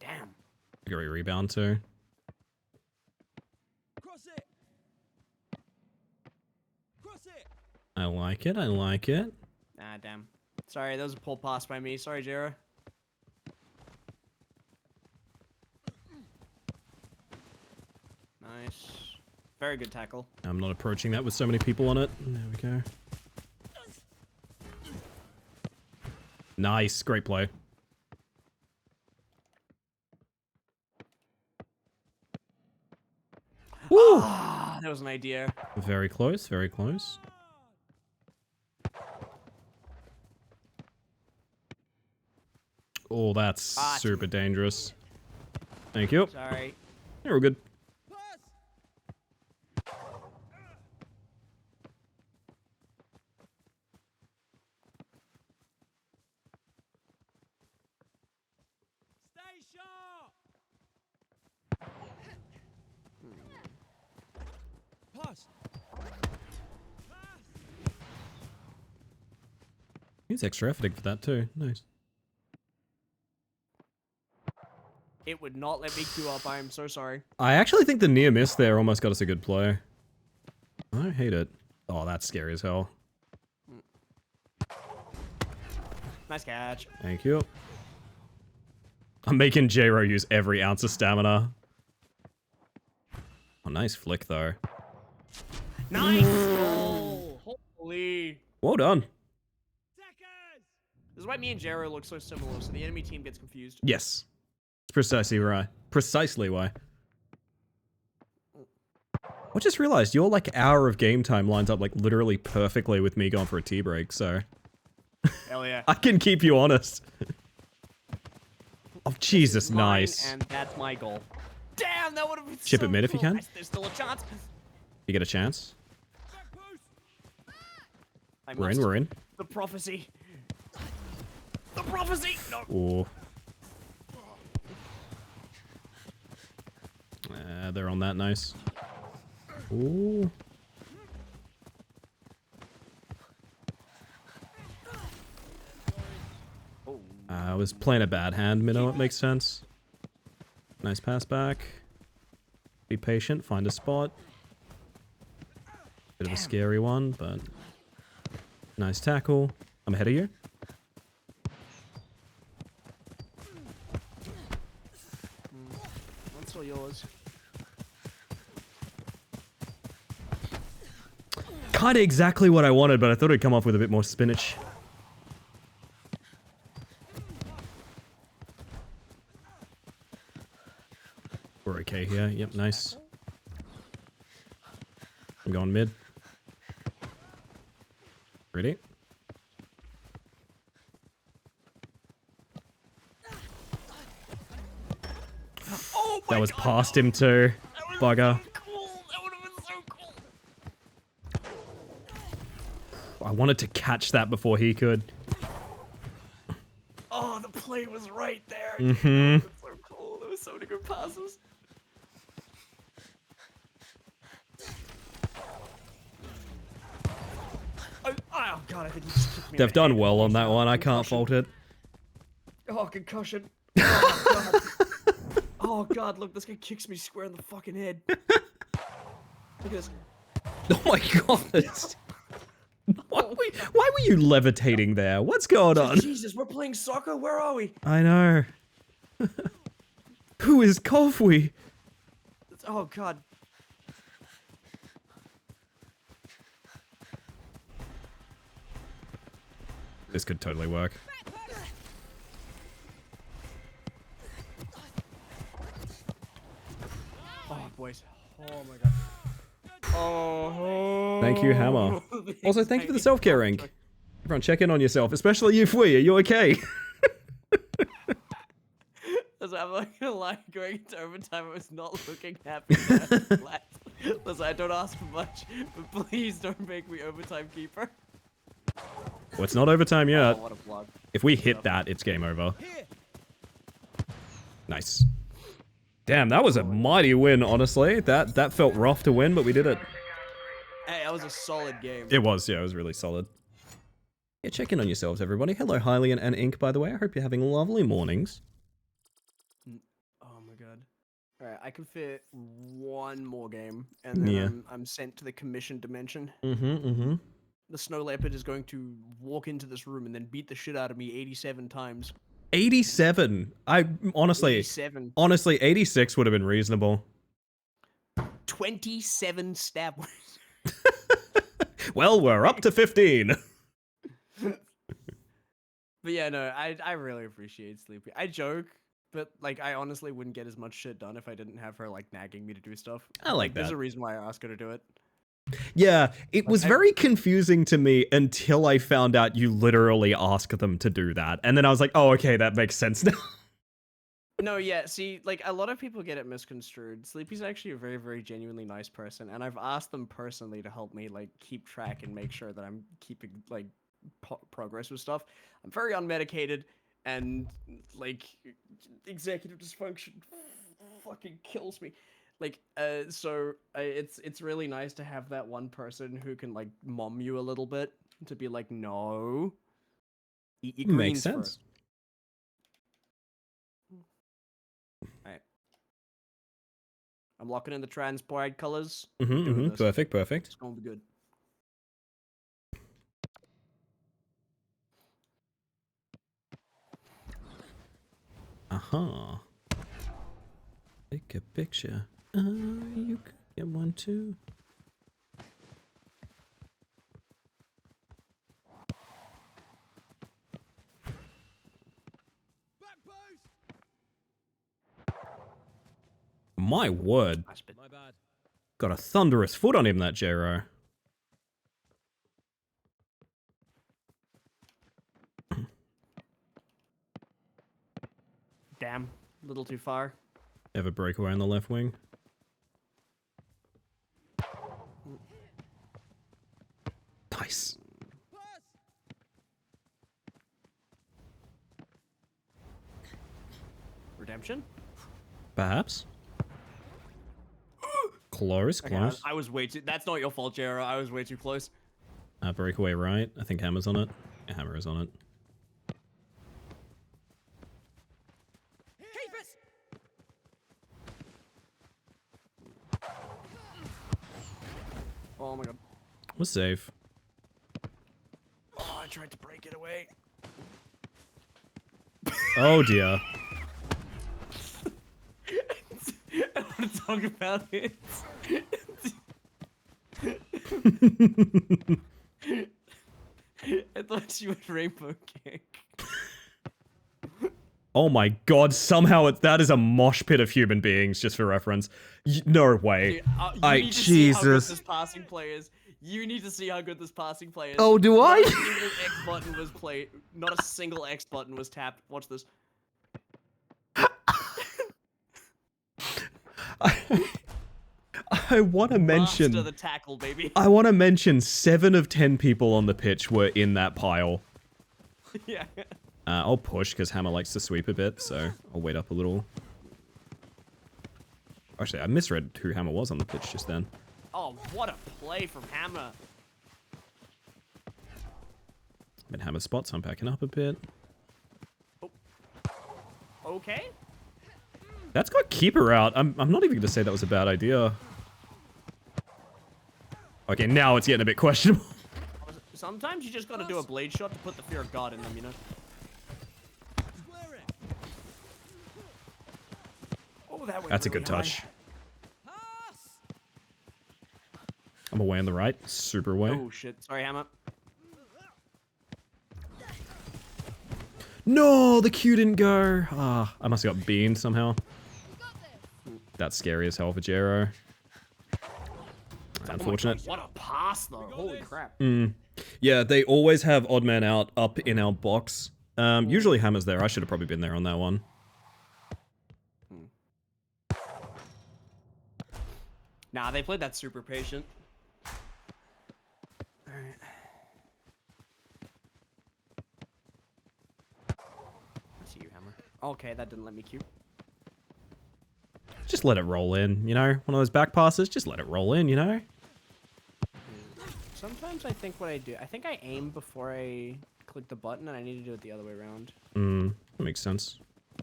Damn. Great rebound too. Cross it. Cross it. I like it. I like it. Ah, damn. Sorry, that was a pull pass by me. Sorry, Jera. Nice. Very good tackle. I'm not approaching that with so many people on it. There we go. Nice. Great play. Woo! Ah, that was an idea. Very close. Very close. Oh, that's Ah, super dangerous. Thank you. Sorry. Yeah, we're good. Stay sharp. Pass. He's extra efforting for that too. Nice. It would not let me queue up. I am so sorry. I actually think the near miss there almost got us a good play. I hate it. Oh, that's scary as hell. Nice catch. Thank you. I'm making J-Ro use every ounce of stamina. Oh, nice flick though. Nice goal. Holy. Well done. This is why me and Jera look so similar, so the enemy team gets confused. Yes. It's precisely right. Precisely why. I just realized your like hour of game time lines up like literally perfectly with me going for a tea break, so Hell yeah. I can keep you honest. Oh Jesus, Mine, nice. And that's my goal. Damn, that would have been Chip so it mid if you cool. can. There's still a chance. You get a chance. I We're in, must. we're in. The prophecy. The prophecy. No. Oh. They're on that nice. Ooh. I was playing a bad hand, Minnow, it makes sense. Nice pass back. Be patient, find a spot. Bit of a scary one, but nice tackle. I'm ahead of you. That's all yours. Kinda exactly what I wanted, but I thought it'd come off with a bit more spinach. We're okay here. Yep, nice. I'm going mid. Ready? Oh my That was God, past him too. Bugger. cool. That would have been so cool. I wanted to catch that before he could. Oh, the play was right there. Mm-hmm. That was so cool. There was so many good passes. Oh God, I think he just kicked me in They've the done head. well on that one. I can't fault it. Oh, concussion. Oh God. Oh God, look, this guy kicks me square in the fucking head. Look at this. Oh my god. Why were you levitating there? What's going on? Jesus, we're playing soccer. Where are we? I know. Who is Kofwi? Oh God. This could totally work. Oh boys. Oh my God. Oh. Thank you, Hammer. Also, thank you for the self-care ink. Everyone, check in on yourself, especially you, Fui. Are you okay? I'm not gonna lie, going into overtime, I was not looking happy. Listen, I don't ask for much, but please don't make me overtime keeper. Well, it's not overtime yet. Oh, what a vlog. If we hit that, it's game over. Here. Nice. Damn, that was a mighty win, honestly. That felt rough to win, but we did it. Hey, that was a solid game. It was, yeah, it was really solid. Yeah, check in on yourselves, everybody. Hello, Hylian and Ink, by the way. I hope you're having lovely mornings. Oh my God. Alright, I can fit one more game, and then Yeah. I'm sent to the commission dimension. Mm-hmm. The snow leopard is going to walk into this room and then beat the shit out of me 87 times. 87. Honestly, 87. 86 would have been reasonable. 27 stab wounds. Well, we're up to 15. But yeah, no, I really appreciate Sleepy. I joke, but like I honestly wouldn't get as much shit done if I didn't have her like nagging me to do stuff. I like There's that. a reason why I asked her to do it. Yeah, it was I- very confusing to me until I found out you literally ask them to do that. And then I was like, oh, okay, that makes sense now. No, yeah, see, like a lot of people get it misconstrued. Sleepy's actually a very, very genuinely nice person, and I've asked them personally to help me like keep track and make sure that I'm keeping like progress with stuff. I'm very unmedicated, and like executive dysfunction fucking kills me. Like, it's really nice to have that one person who can like mom you a little bit to be like, no, eat your greens Makes sense. first. Alright. I'm locking in the transpired colors. Doing this. Perfect. It's gonna be good. Uh-huh. Take a picture. You could get one too. Back post. My word. Nice bit. My bad. Got a thunderous foot on him, that J-Ro. Damn, a little too far. Have a breakaway on the left wing. Nice. Pass. Redemption? Perhaps. Close, Okay, close. I was way too. That's not your fault, Jero. I was way too close. Breakaway right. I think Hammer's on it. Yeah, Hammer is on it. Keep it. Oh my god. Was safe. Oh, I tried to break it away. Oh dear. I want to talk about it. I thought she would rainbow kick. Oh my god, somehow that is a mosh pit of human beings, just for reference. No way. Dude, you need to see how good Jesus. this passing play is. You need to see how good this passing play is. Oh, do Not I? a single X button was played. Not a single X button was tapped. Watch this. I want to mention. Master the tackle, baby. I want to mention 7 of 10 people on the pitch were in that pile. Yeah. I'll push because Hammer likes to sweep a bit, so I'll wait up a little. Actually, I misread who Hammer was on the pitch just then. Oh, what a play from Hammer. I'm in Hammer spots, I'm backing up a bit. Okay. That's got keeper out. I'm not even going to say that was a bad idea. Okay, now it's getting a bit questionable. Sometimes you just gotta do a blade shot to put the fear of God in them, you know? Square it. Oh, that went That's a really good high. touch. Pass. I'm away on the right. Super away. Oh shit. Sorry, Hammer. No, the Q didn't go. Ah, I must have got beamed somehow. That's scary as hell for Jero. Unfortunate. What a pass, though. Holy crap. Yeah, they always have odd man out up in our box. Usually Hammer's there. I should have probably been there on that one. Nah, they played that super patient. Alright. I see you, Hammer. Okay, that didn't let me queue. Just let it roll in, you know? One of those back passes, just let it roll in, you know? Sometimes I think what I do, I think I aim before I click the button, and I need to do it the other way around. That makes sense. I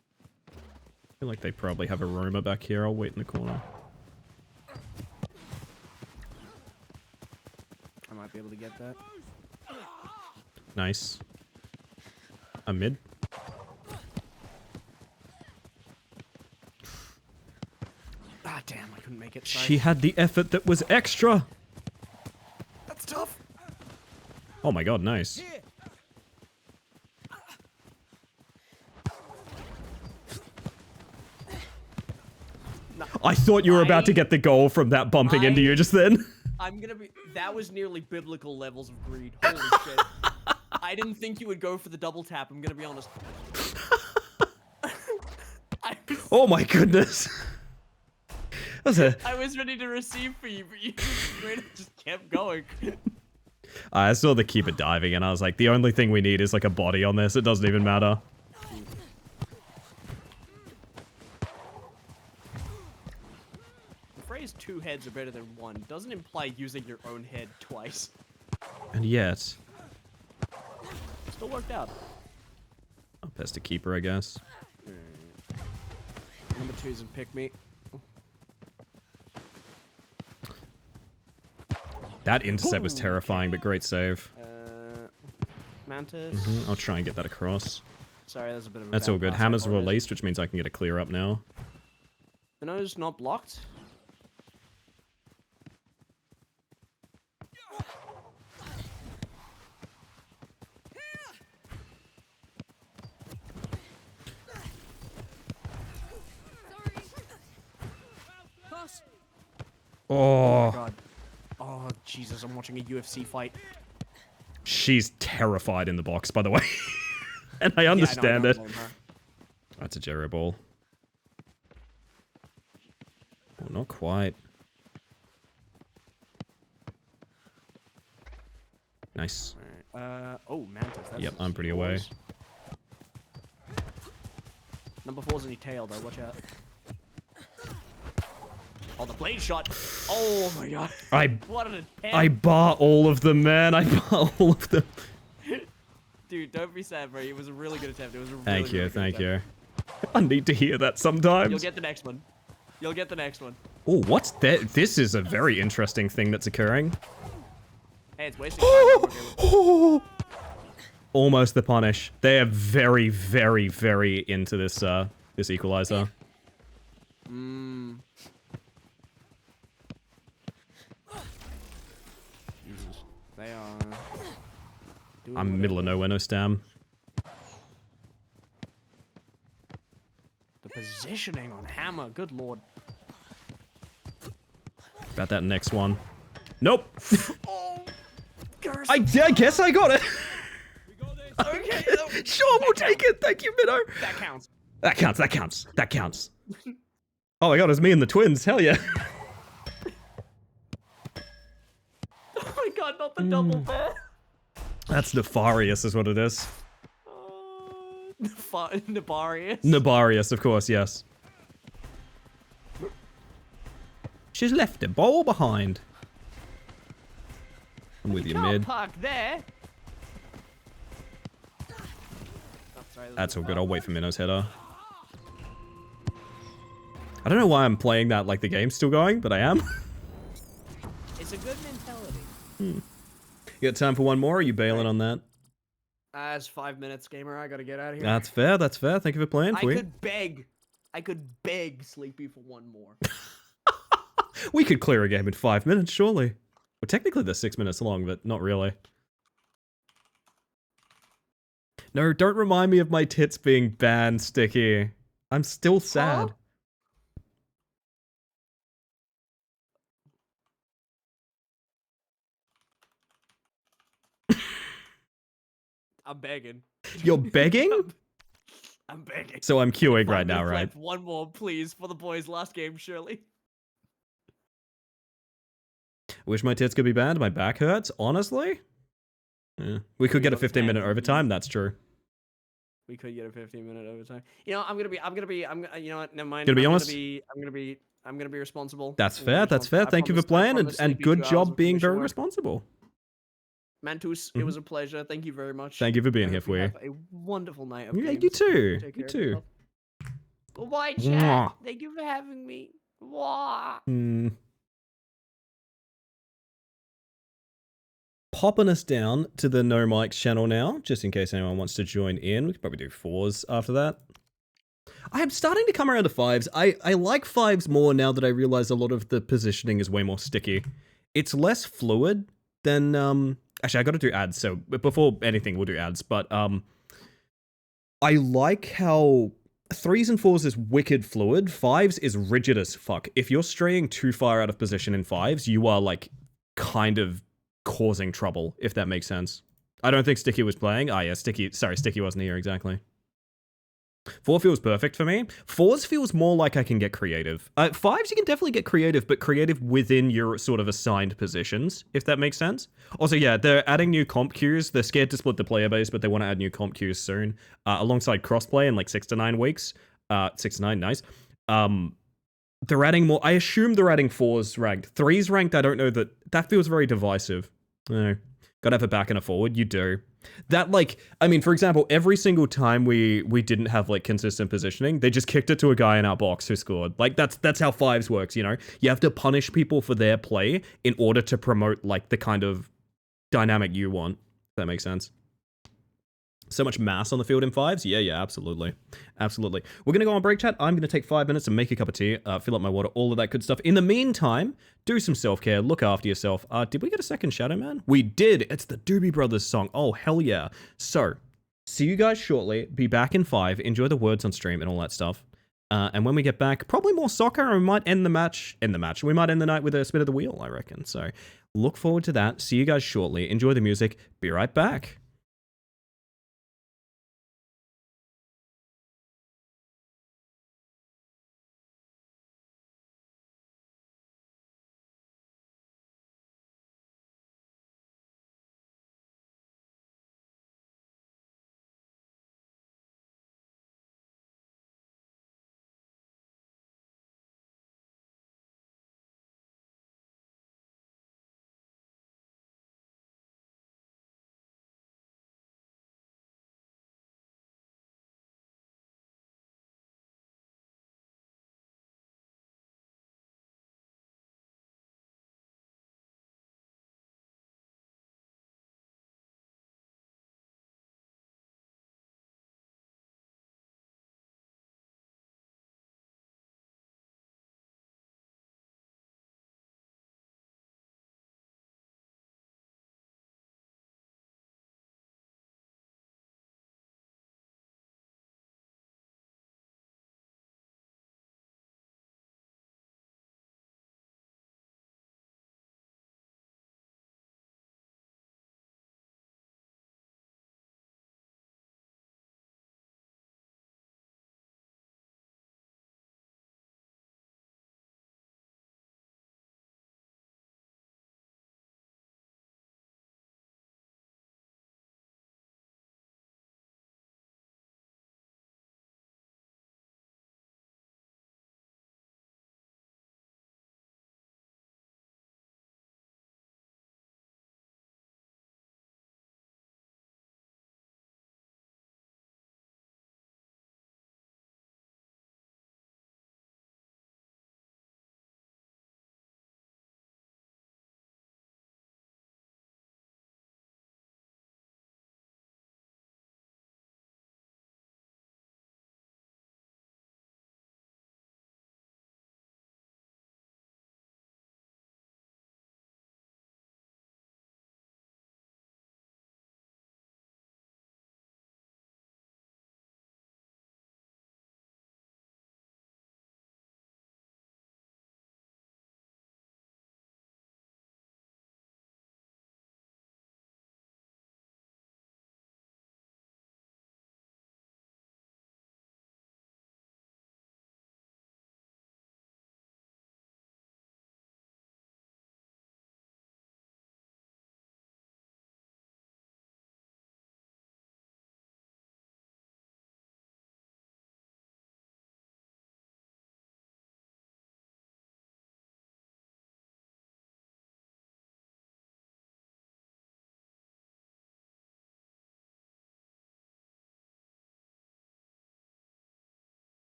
feel like they probably have a roamer back here. I'll wait in the corner. I might be able to get that. Nice. A mid. Ah, damn, I couldn't make it. Sorry. She had the effort that was extra. That's tough. Oh my god, nice. Here. I thought you were about to get the goal from that bumping into you just then. I'm gonna be. That was nearly biblical levels of greed. Holy shit. I didn't think you would go for the double tap. I'm gonna be honest. Oh my goodness. That was a... I was ready to receive for you, but you just kept going. I saw the keeper diving and I was like, the only thing we need is like a body on this. It doesn't even matter. The phrase 2 heads are better than 1 doesn't imply using your own head twice. And yet... Still worked out. I'll pest a keeper, I guess. Number 2's and pick me. That intercept was terrifying, but great save. Mantis. I'll try and get that across. Sorry, there's a bit of a That's bad all good. pass, I Hammer's apologize. released, which means I can get a clear up now. The nose not blocked. Pass. Oh, God. Oh, Jesus, I'm watching a UFC fight. she's terrified in the box, by the way. And I Yeah, I know, I understand don't it. blame her. That's a Jero ball. Oh, not quite. Nice. Alright, oh, Mantis. That's Yep, I'm pretty away. Number 4's any tail, though. Watch out. Oh, the blade shot. Oh, my God. What an attempt. I bar all of them, man. I bar all of them. Dude, don't be sad, bro. It was a really good attempt. It was a really, Thank you, really good thank attempt. you. I need to hear that sometimes. You'll get the next one. You'll get the next one. Oh, what's that? This is a very interesting thing that's occurring. Hey, it's wasting time. Almost the punish. They are very, very, very into this this equalizer. Jesus. They are... doing I'm middle of whatever. nowhere, no stam. The positioning on Hammer. Good lord. About that next one. Nope. Curse. I guess I got it. We got this. Okay. Sure, we'll take it. Thank you, Minnow. That counts. That counts, that counts, that counts. Oh my god, it's me and the twins. Hell yeah. Oh my God, not the double bear. That's nefarious is what it is. Nefarious. Nefarious, of course, yes. She's left a ball behind. I'm with you, Can't mid. park there. Oh, sorry, That's all good. I'll wait for Minnow's header. I don't know why I'm playing that like the game's still going, but I am. It's a good mentality. You got time for one more, or are you bailing Right. on that? It's 5 minutes, gamer. I gotta get out of here. That's fair, that's fair. Thank you for playing, I Fui. could beg Sleepy for one more. We could clear a game in 5 minutes, surely. Well, technically they're 6 minutes long, but not really. No, don't remind me of my tits being banned, Sticky. I'm still sad. I'm begging. You're begging? I'm begging. So I'm queuing 5 right now, minutes right? left. One more, please, for the boys' last game, surely. Wish my tits could be banned. My back hurts, honestly. Yeah. We could get a 15-minute overtime, that's true. We could get a 15-minute overtime. You know, you know what? Never mind. Gonna be honest? I'm gonna be responsible. That's I'm gonna fair, be that's fair. responsible. I Thank you for promise- I playing, promise and Sleepy good 2 hours job of being commission very work. responsible. Mantus, it was a pleasure. Thank you very much. Thank you for being I here, hope you Fui. have a wonderful night of Yeah, games. you too. Take You care of too. yourself. Goodbye, chat. Mwah. Thank you for having me. Mwah. Popping us down to the No Mics channel now, just in case anyone wants to join in. We could probably do 4s after that. I am starting to come around to 5s. I like 5s more now that I realize a lot of the positioning is way more sticky. It's less fluid than, actually I gotta do ads, so before anything we'll do ads, but I like how 3s and 4s is wicked fluid, 5s is rigid as fuck. If you're straying too far out of position in 5s, you are like kind of causing trouble, if that makes sense. I don't think Sticky was playing. Ah, yeah, Sticky wasn't here exactly. 4 feels perfect for me. 4s feels more like I can get creative. 5s you can definitely get creative, but creative within your sort of assigned positions, if that makes sense. Also, yeah, they're adding new comp queues. They're scared to split the player base, but they want to add new comp queues soon, alongside crossplay in like 6 to 9 weeks. 6 to 9, nice. They're adding more. I assume they're adding 4s ranked. 3s ranked, I don't know that feels very divisive. No. Gotta have a back and a forward. You do. That, like, I mean, for example, every single time we didn't have, like, consistent positioning, they just kicked it to a guy in our box who scored. Like, that's how 5s works, you know? You have to punish people for their play in order to promote, like, the kind of dynamic you want. If that makes sense. So much mass on the field in 5s? Yeah, absolutely. Absolutely. We're going to go on break, chat. I'm going to take 5 minutes and make a cup of tea, fill up my water, all of that good stuff. In the meantime, do some self-care, look after yourself. Did we get a second Shadow Man? We did. It's the Doobie Brothers song. Oh, hell yeah. So, see you guys shortly. Be back in 5. Enjoy the words on stream and all that stuff. And when we get back, probably more soccer, and we might end the match. We might end the night with a spin of the wheel, I reckon. So, look forward to that. See you guys shortly. Enjoy the music. Be right back.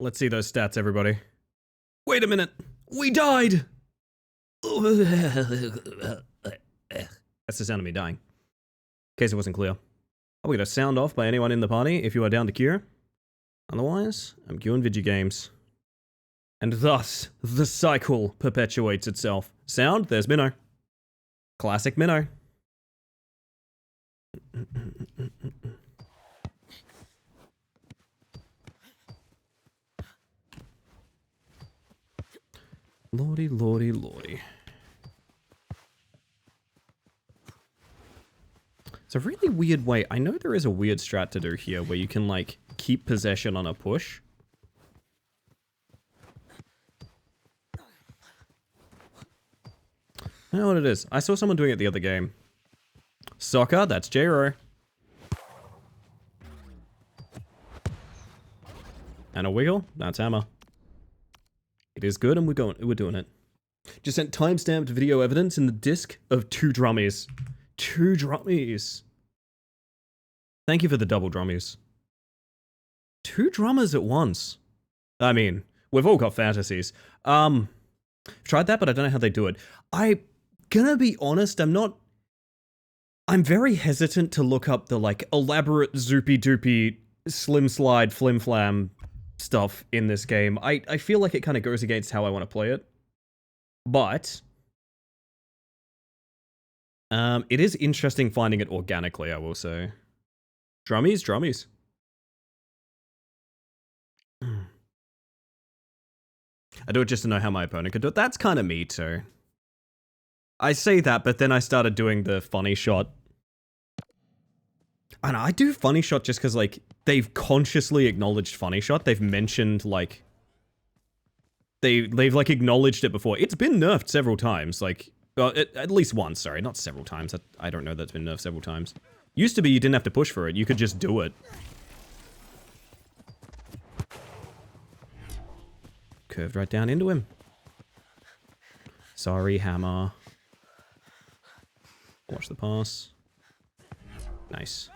Let's see those stats, everybody. Wait a minute. We died! That's the sound of me dying. In case it wasn't clear. I'll get a sound off by anyone in the party if you are down to queue. Otherwise, I'm queuing video games. And thus, the cycle perpetuates itself. Sound, there's Minnow. Classic Minnow. Lordy, lordy, lordy. It's a really weird way. I know there is a weird strat to do here where you can, like, keep possession on a push. I know what it is. I saw someone doing it the other game. Soccer, that's J-Ro. And a wiggle, that's Hammer. It is good and we're doing it. Just sent timestamped video evidence in the disc of 2 drummies. 2 drummies. Thank you for the double drummies. 2 drummers at once. I mean, we've all got fantasies. Tried that, but I don't know how they do it. I'm gonna be honest, I'm very hesitant to look up the, like, elaborate zoopy-doopy slim slide flim flam stuff in this game. I feel like it kind of goes against how I want to play it. But it is interesting finding it organically, I will say. Drummies, drummies. I do it just to know how my opponent could do it. That's kind of me too. I say that, but then I started doing the funny shot. And I do funny shot just because, like, they've consciously acknowledged funny shot. They've mentioned, like, they've like acknowledged it before. It's been nerfed several times, like, well, at least once. Sorry, not several times. I don't know that's been nerfed several times. Used to be you didn't have to push for it. You could just do it. Curved right down into him. Sorry, Hammer. Watch the pass. Nice.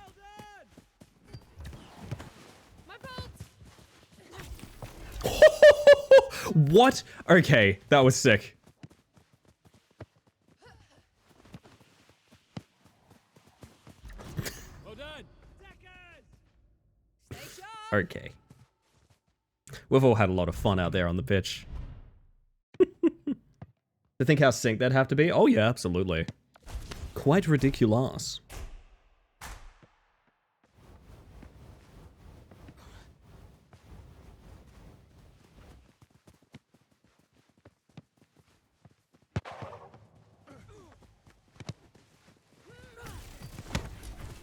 What? Okay, that was sick. Well done. Stay sharp. Okay. We've all had a lot of fun out there on the pitch. To think how synced that'd have to be? Oh yeah, absolutely. Quite ridiculous.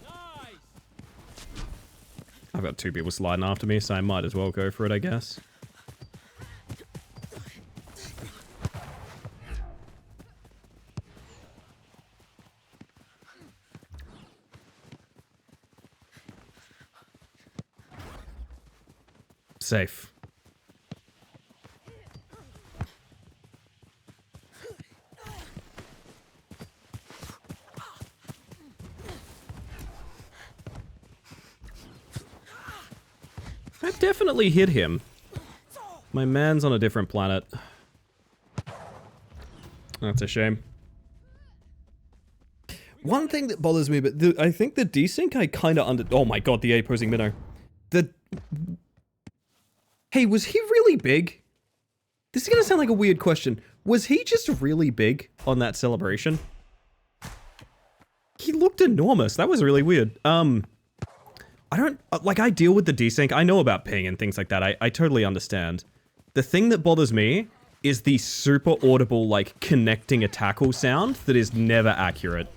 Nice. I've got 2 people sliding after me, so I might as well go for it, I guess. Safe. I definitely hit him. My man's on a different planet. That's a shame. One thing that bothers me, but I think the desync I kind of oh my god, the A-posing minnow. Hey, was he really big? This is gonna sound like a weird question. Was he just really big on that celebration? He looked enormous. That was really weird. I don't, like, I deal with the desync. I know about ping and things like that. I totally understand. The thing that bothers me is the super audible, like, connecting a tackle sound that is never accurate.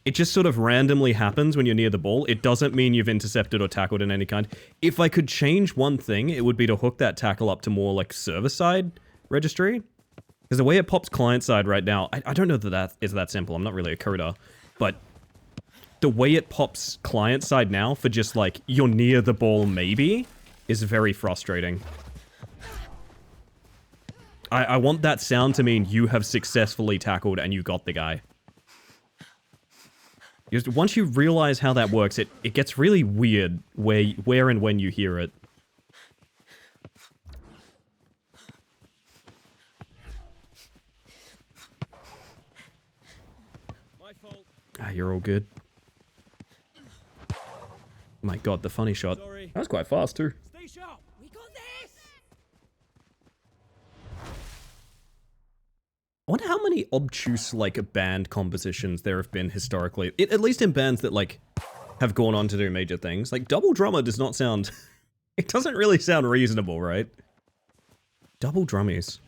It just sort of randomly happens when you're near the ball. It doesn't mean you've intercepted or tackled in any kind. If I could change one thing, it would be to hook that tackle up to more, like, server-side registry. Because the way it pops client-side right now, I don't know that is that simple. I'm not really a coder. But the way it pops client-side now for just, like, you're near the ball maybe, is very frustrating. I want that sound to mean you have successfully tackled and you got the guy. Just once you realize how that works, it gets really weird where and when you hear it. fault. Ah, you're all good. My god, the funny shot. Sorry. That was quite fast too. Stay sharp. We got this. I wonder how many obtuse, like, band compositions there have been historically. At least in bands that, like, have gone on to do major things. Like, double drummer does not sound... It doesn't really sound reasonable, right? Double drummies.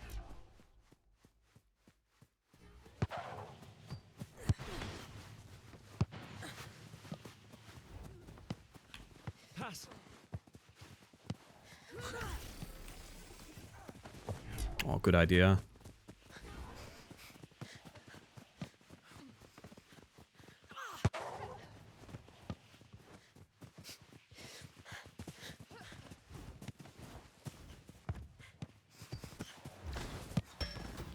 Pass. Oh, good idea.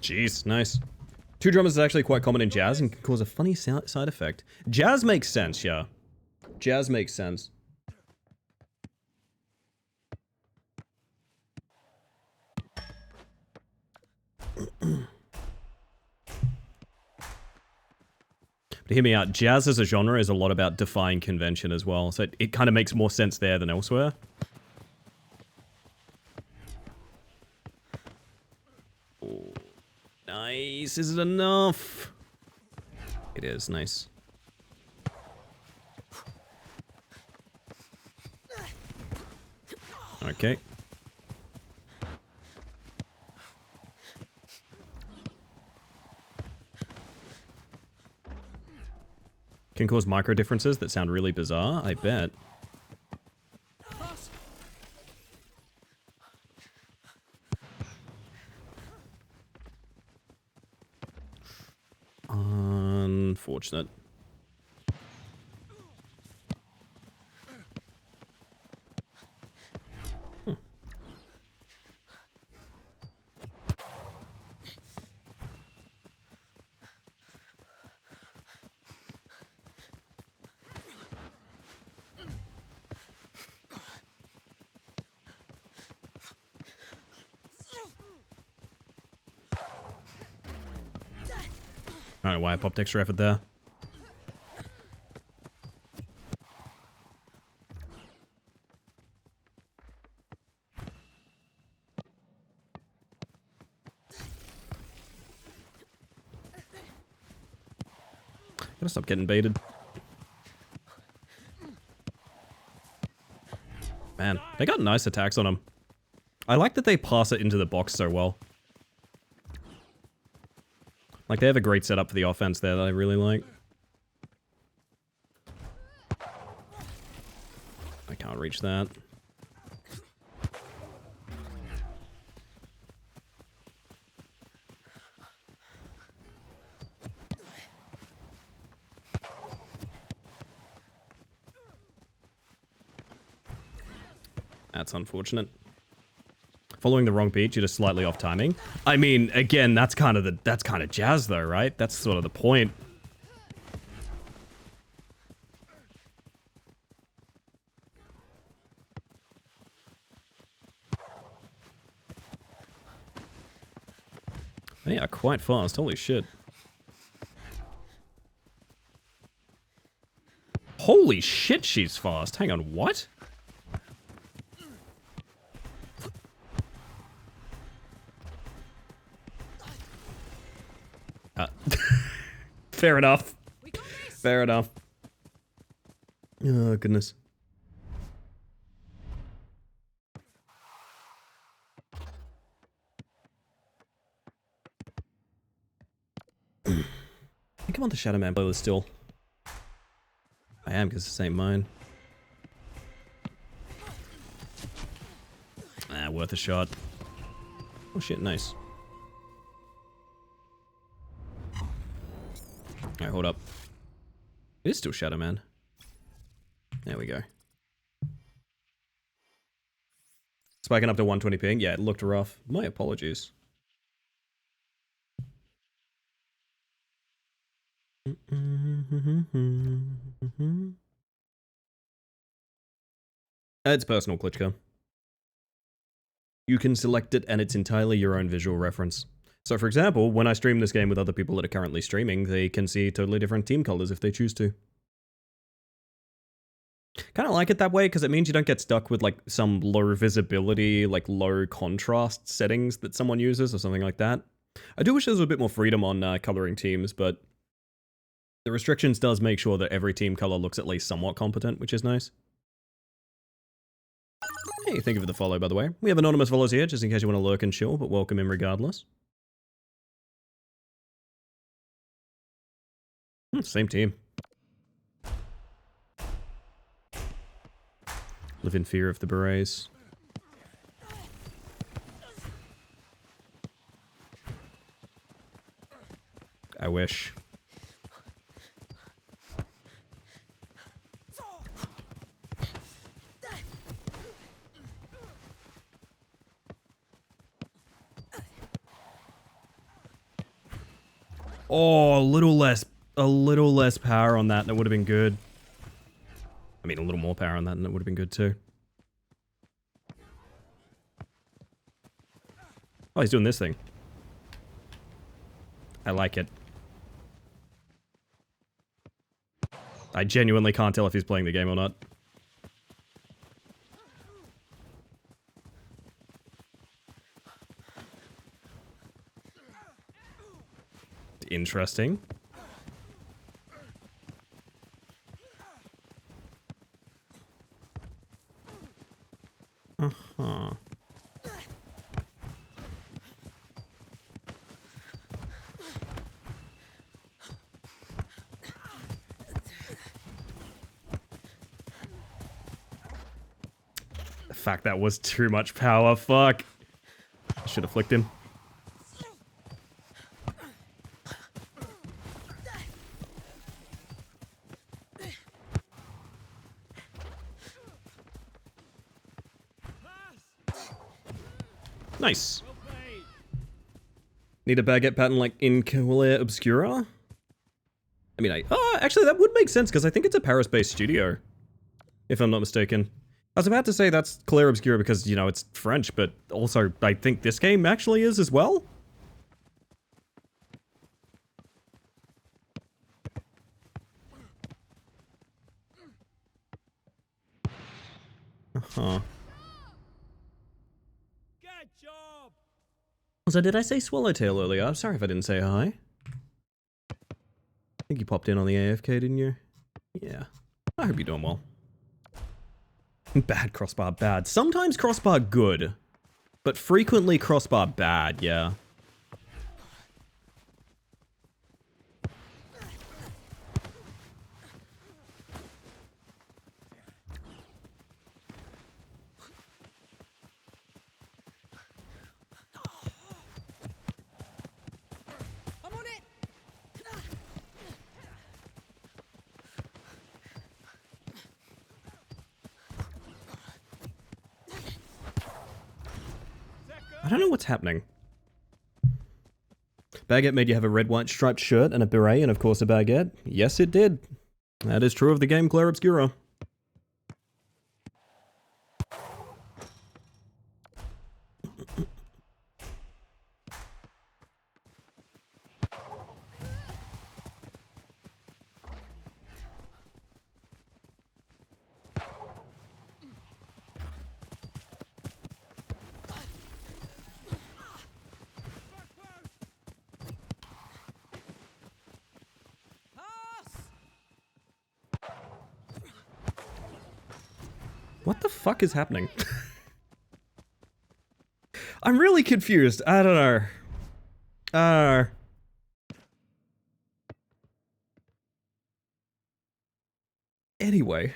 Jeez, nice. Two drummers is actually quite common in jazz and can cause a funny side effect. Jazz makes sense, yeah. Jazz makes sense. But hear me out, jazz as a genre is a lot about defying convention as well, so it kind of makes more sense there than elsewhere. Oh, nice, is it enough? It is, nice. Okay. Can cause micro differences that sound really bizarre, I bet. Pass. Unfortunate. I don't know why I popped extra effort there. Gotta stop getting baited. Man, they got nice attacks on them. I like that they pass it into the box so well. Like, they have a great setup for the offense there that I really like. I can't reach that. That's unfortunate. Following the wrong beat, you're just slightly off timing. I mean, again, that's kind of jazz though, right? That's sort of the point. They are quite fast, holy shit. Holy shit, she's fast. Hang on, what? Fair enough. Fair enough. Oh, goodness. I think I'm on the Shadow Man playlist still. I am, because this ain't mine. Ah, worth a shot. Oh shit, nice. Alright, hold up. It is still Shadow Man. There we go. Spiking up to 120 ping. Yeah, it looked rough. My apologies. It's personal, Klitschko. You can select it and it's entirely your own visual reference. So for example, when I stream this game with other people that are currently streaming, they can see totally different team colors if they choose to. Kind of like it that way because it means you don't get stuck with like some low visibility, like low contrast settings that someone uses or something like that. I do wish there was a bit more freedom on coloring teams, but the restrictions does make sure that every team color looks at least somewhat competent, which is nice. Hey, thank you for the follow, by the way. We have anonymous follows here, just in case you want to lurk and chill, but welcome in regardless. Same team. Live in fear of the berets. I wish. Oh, a little less power on that, and it would have been good. I mean, a little more power on that, and it would have been good too. Oh, he's doing this thing. I like it. I genuinely can't tell if he's playing the game or not. Interesting. Uh-huh. The fact that was too much power, fuck. Should have flicked him. Nice. Need a baguette pattern like in Clair Obscura? I mean, actually that would make sense because I think it's a Paris-based studio, if I'm not mistaken. I was about to say that's Clair Obscura because, you know, it's French, but also I think this game actually is as well. Uh-huh. Good job. So did I say Swallowtail earlier? I'm sorry if I didn't say hi. I think you popped in on the AFK, didn't you? Yeah. I hope you're doing well. Bad crossbar, bad. Sometimes crossbar good, but frequently crossbar bad, yeah. I'm on it. I don't know what's happening. Baguette made you have a red, white striped shirt and a beret and of course a baguette. Yes, it did. That is true of the game Clair Obscura. Pass. What the fuck is happening? I'm really confused. I don't know. Anyway.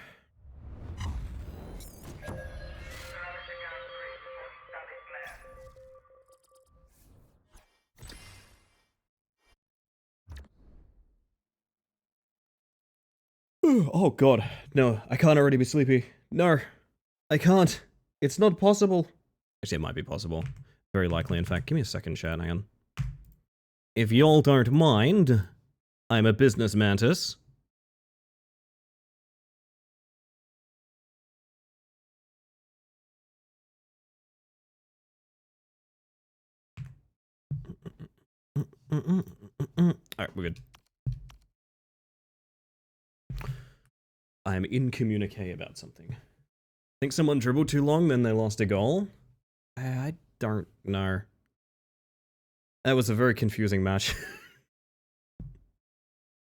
Oh god. No, I can't already be sleepy. No, I can't. It's not possible. Actually, it might be possible. Very likely, in fact. Give me a second, chat, hang on. If y'all don't mind, I'm a business mantis. Alright, we're good. I am in communique about something. Think someone dribbled too long, then they lost a goal? I don't know. That was a very confusing match.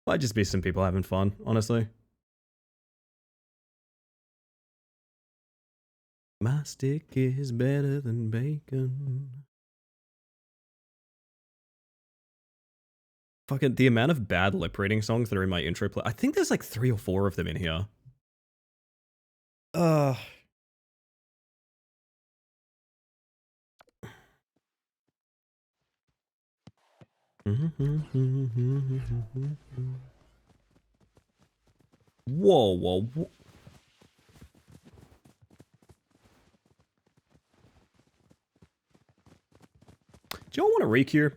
Might just be some people having fun, honestly. My stick is better than bacon. Fucking the amount of bad lip reading songs that are in my intro play. I think there's like 3 or 4 of them in here. Whoa, whoa, whoa. Do y'all want to recure?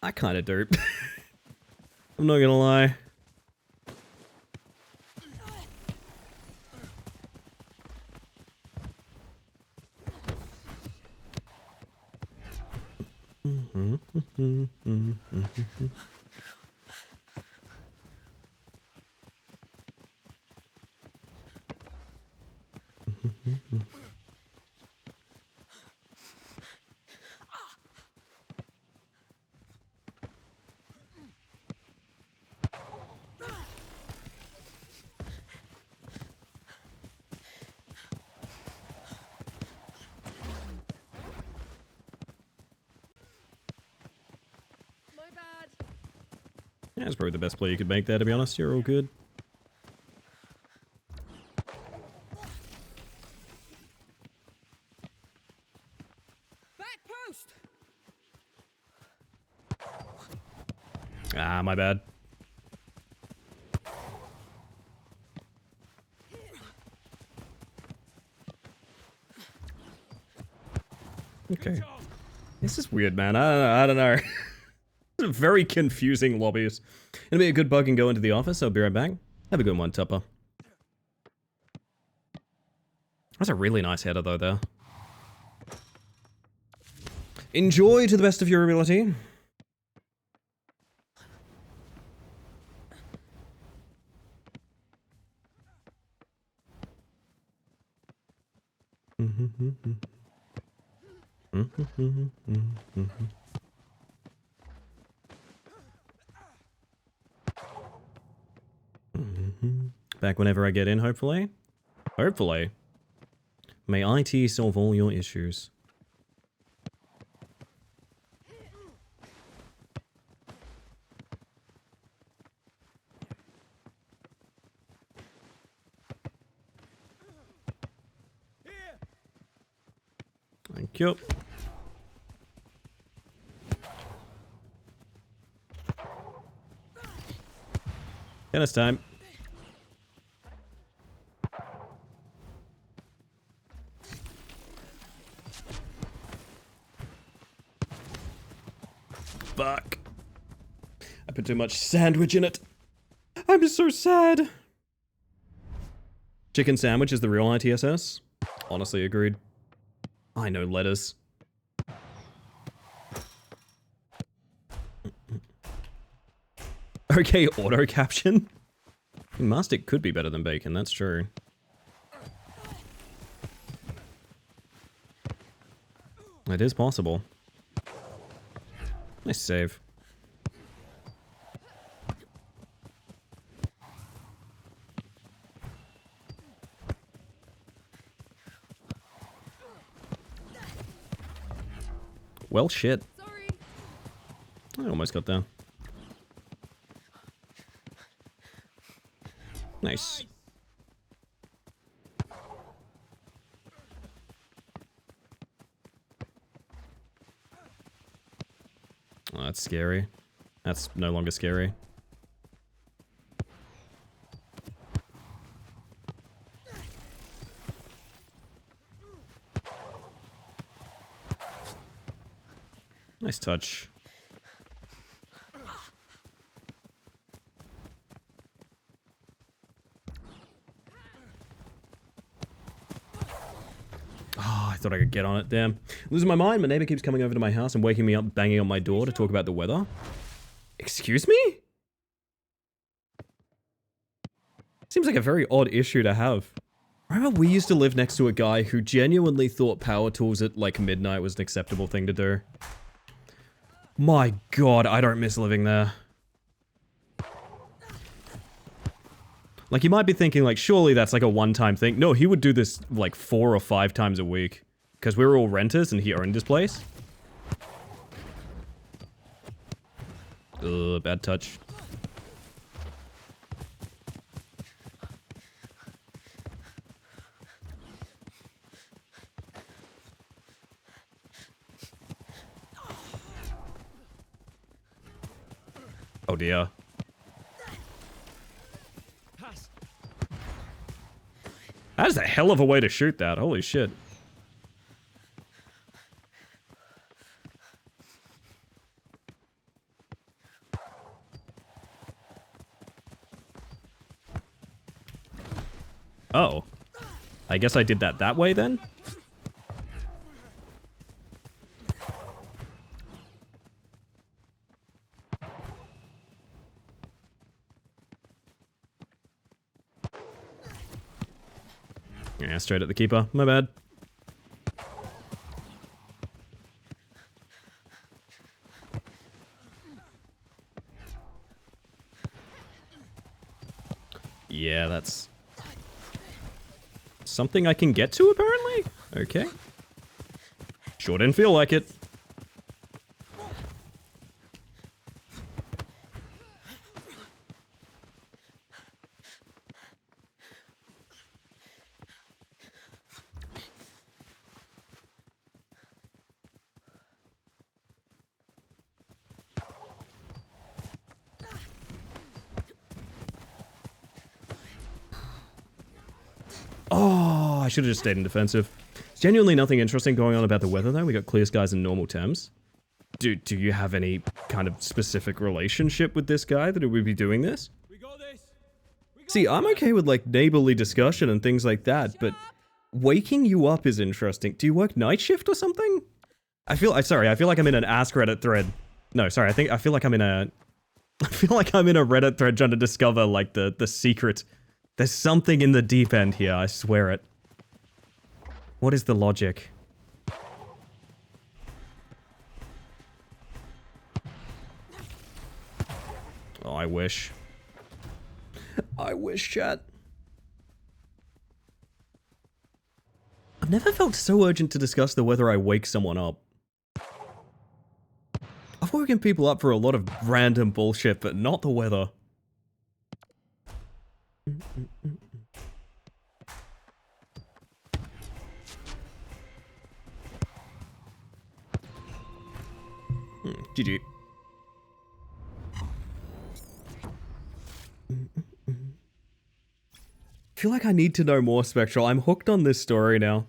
I kind of do. I'm not gonna lie. Yeah, that's probably the best play you could make there, to be honest. You're all good. Back post. Ah, my bad. Okay. This is weird, man. I don't know. Very confusing lobbies. It'll be a good bug and go into the office. I'll be right back. Have a good one, Tupper. That's a really nice header, though, there. Enjoy to the best of your ability. Back whenever I get in, hopefully. Hopefully. May IT solve all your issues. Thank you. Tennis time. Fuck. I put too much sandwich in it. I'm so sad. Chicken sandwich is the real ITSS? Honestly, agreed. I know letters. Okay, auto caption. Mastic could be better than bacon, that's true. It is possible. Nice save. Well, shit. Sorry. I almost got there. Nice. Oh, that's scary. That's no longer scary. Nice touch. thought I could get on it. Damn. Losing my mind. My neighbor keeps coming over to my house and waking me up, banging on my door to talk about the weather. Excuse me? Seems like a very odd issue to have. Remember we used to live next to a guy who genuinely thought power tools at like midnight was an acceptable thing to do. My god, I don't miss living there. Like, you might be thinking, like, surely that's like a one-time thing. No, he would do this like 4 or 5 times a week. Because we were all renters and he owned his place. Ugh, bad touch. Oh dear. That is a hell of a way to shoot that. Holy shit. Oh. I guess I did that way then? Yeah, straight at the keeper. My bad. Yeah, that's something I can get to, apparently? Okay. Sure didn't feel like it. Oh, I should have just stayed in defensive. There's genuinely nothing interesting going on about the weather, though. We got clear skies and normal temps. Do you have any kind of specific relationship with this guy that would be doing this? See, I'm okay with, like, neighborly discussion and things like that, but waking you up is interesting. Do you work night shift or something? I feel like I'm in an Ask Reddit thread. No, sorry, I feel like I'm in a Reddit thread trying to discover, like, the secret. There's something in the deep end here, I swear it. What is the logic? Oh, I wish. I wish, chat. I've never felt so urgent to discuss the whether I wake someone up. I've woken people up for a lot of random bullshit, but not the weather. GG. I feel like I need to know more, Spectral. I'm hooked on this story now.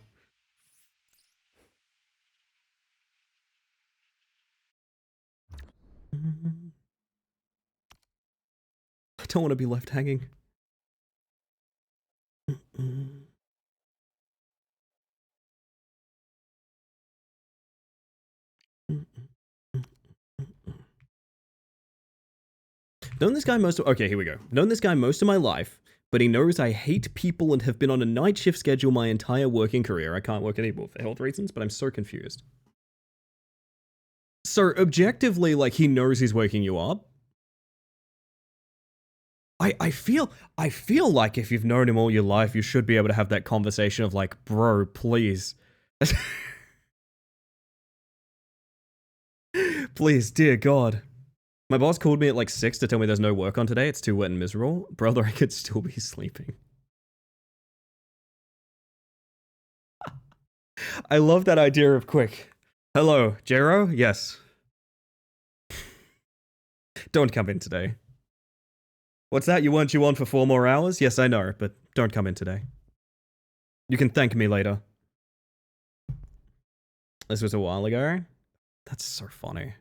I don't want to be left hanging. Known this guy okay, here we go. Known this guy most of my life, but he knows I hate people and have been on a night shift schedule my entire working career. I can't work anymore for health reasons, but I'm so confused. So, objectively, like, he knows he's waking you up? I feel like if you've known him all your life, you should be able to have that conversation of like, bro, please. Please, dear God. My boss called me at like 6 to tell me there's no work on today. It's too wet and miserable. Brother, I could still be sleeping. I love that idea of quick. Hello, Jero? Yes. Don't come in today. What's that? You weren't you on for 4 more hours? Yes, I know, but don't come in today. You can thank me later. This was a while ago. That's so funny.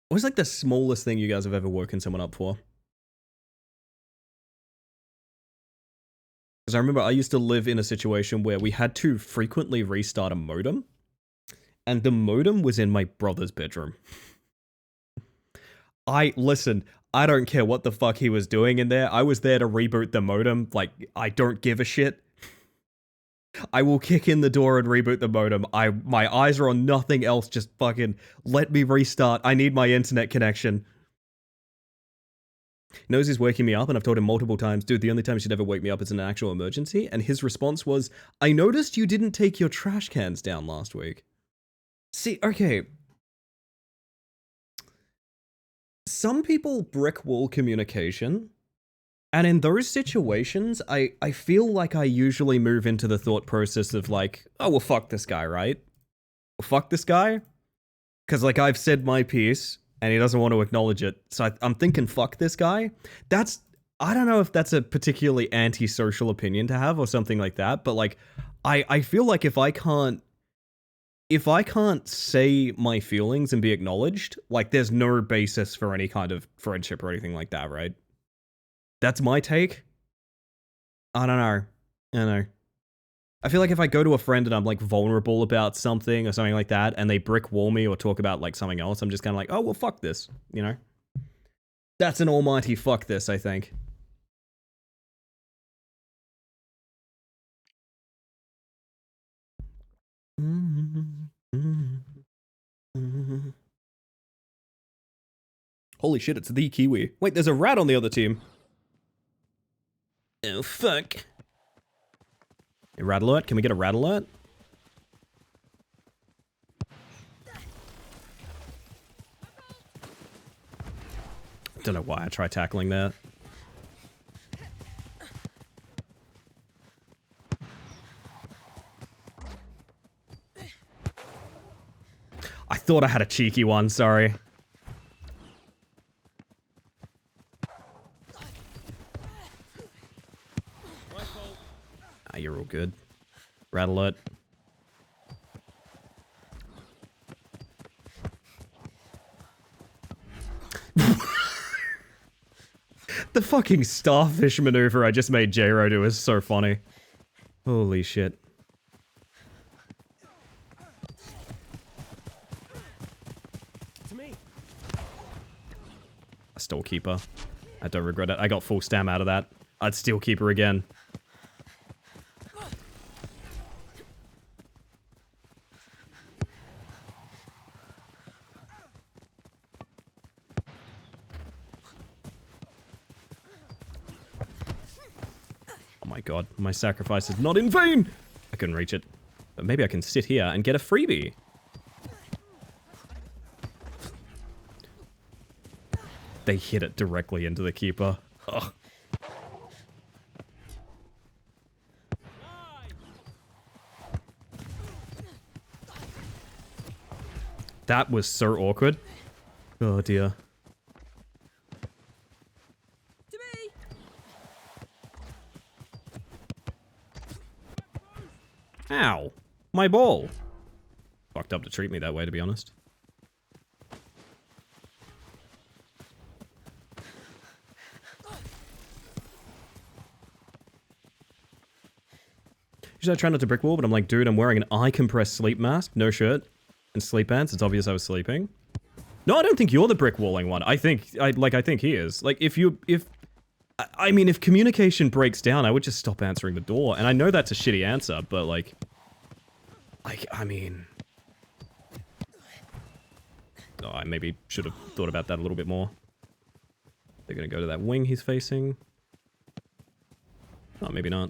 What was like the smallest thing you guys have ever woken someone up for? Because I remember I used to live in a situation where we had to frequently restart a modem. And the modem was in my brother's bedroom. Listen, I don't care what the fuck he was doing in there. I was there to reboot the modem. Like, I don't give a shit. I will kick in the door and reboot the modem. My eyes are on nothing else. Just fucking let me restart. I need my internet connection. He knows he's waking me up, and I've told him multiple times, dude, the only time you should ever wake me up is an actual emergency. And his response was, I noticed you didn't take your trash cans down last week. See, okay. Some people brick wall communication. And in those situations, I feel like I usually move into the thought process of like, oh, well, fuck this guy, right? Well, fuck this guy? Because, like, I've said my piece, and he doesn't want to acknowledge it. So I'm thinking, fuck this guy? I don't know if that's a particularly antisocial opinion to have or something like that, but, like, I feel like if I can't say my feelings and be acknowledged, like, there's no basis for any kind of friendship or anything like that, right? That's my take. I don't know. I feel like if I go to a friend and I'm like vulnerable about something or something like that, and they brick wall me or talk about like something else, I'm just kind of like, oh, well, fuck this, you know? That's an almighty fuck this, I think. Holy shit, it's the Kiwi. Wait, there's a rat on the other team. Oh, fuck. A rat alert? Can we get a rat alert? Don't know why I tried tackling that. I thought I had a cheeky one, sorry. You're all good. Rat alert. The fucking starfish maneuver I just made J-Ro do is so funny. Holy shit. To me. A Steel Keeper. I don't regret it. I got full stam out of that. I'd Steel Keeper again. Oh my god, my sacrifice is not in vain! I couldn't reach it. But maybe I can sit here and get a freebie. They hit it directly into the Keeper. Ugh. That was so awkward. Oh dear. To me. Ow. My ball. Fucked up to treat me that way, to be honest. Usually I try not to brick wall, but I'm like, dude, I'm wearing an eye compressed sleep mask, no shirt, and sleep pants. It's obvious I was sleeping. No, I don't think you're the brick walling one. I think he is. Like, I mean, if communication breaks down, I would just stop answering the door. And I know that's a shitty answer, but like, I mean... Oh, I maybe should have thought about that a little bit more. They're gonna go to that wing he's facing. Oh, maybe not.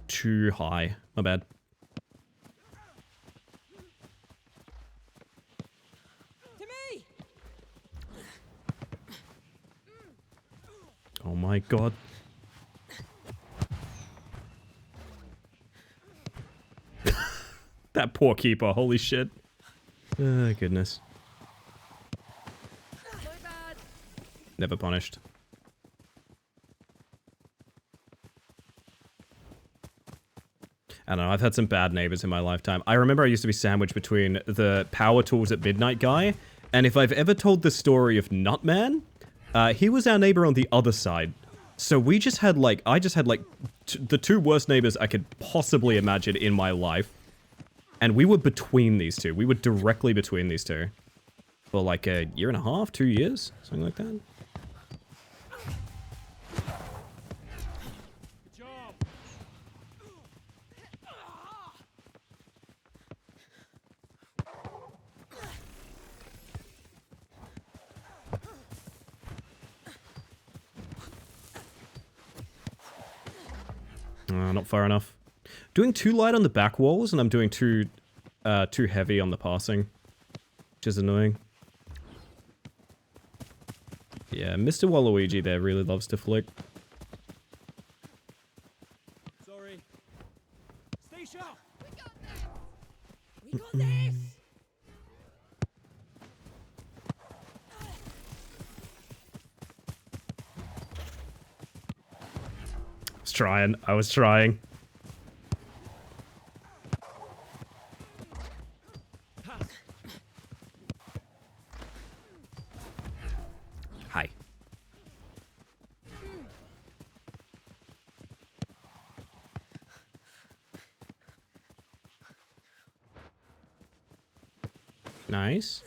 Too high. My bad. To me. Oh my god. That poor Keeper, holy shit. Oh, goodness. My bad. Never punished. I don't know, I've had some bad neighbors in my lifetime. I remember I used to be sandwiched between the Power Tools at Midnight guy, and if I've ever told the story of Nutman, he was our neighbor on the other side. So we just had like, I just had like the two worst neighbors I could possibly imagine in my life. And we were between these two. We were directly between these two. For like a year and a half, 2 years, something like that. Not far enough. Doing too light on the back walls, and I'm doing too heavy on the passing, which is annoying. Yeah, Mr. Waluigi there really loves to flick. Sorry. Stay sharp. We got this. I was trying. Hi. Nice.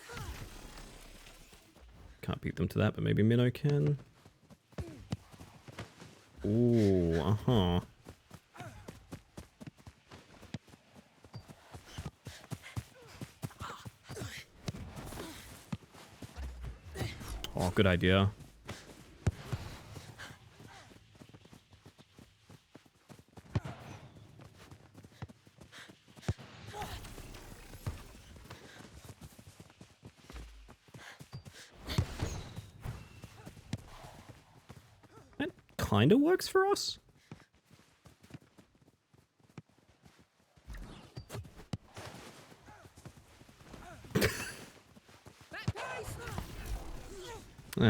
Can't beat them to that, but maybe Minnow can. Ooh, uh-huh. Oh, good idea. That kind of works for us.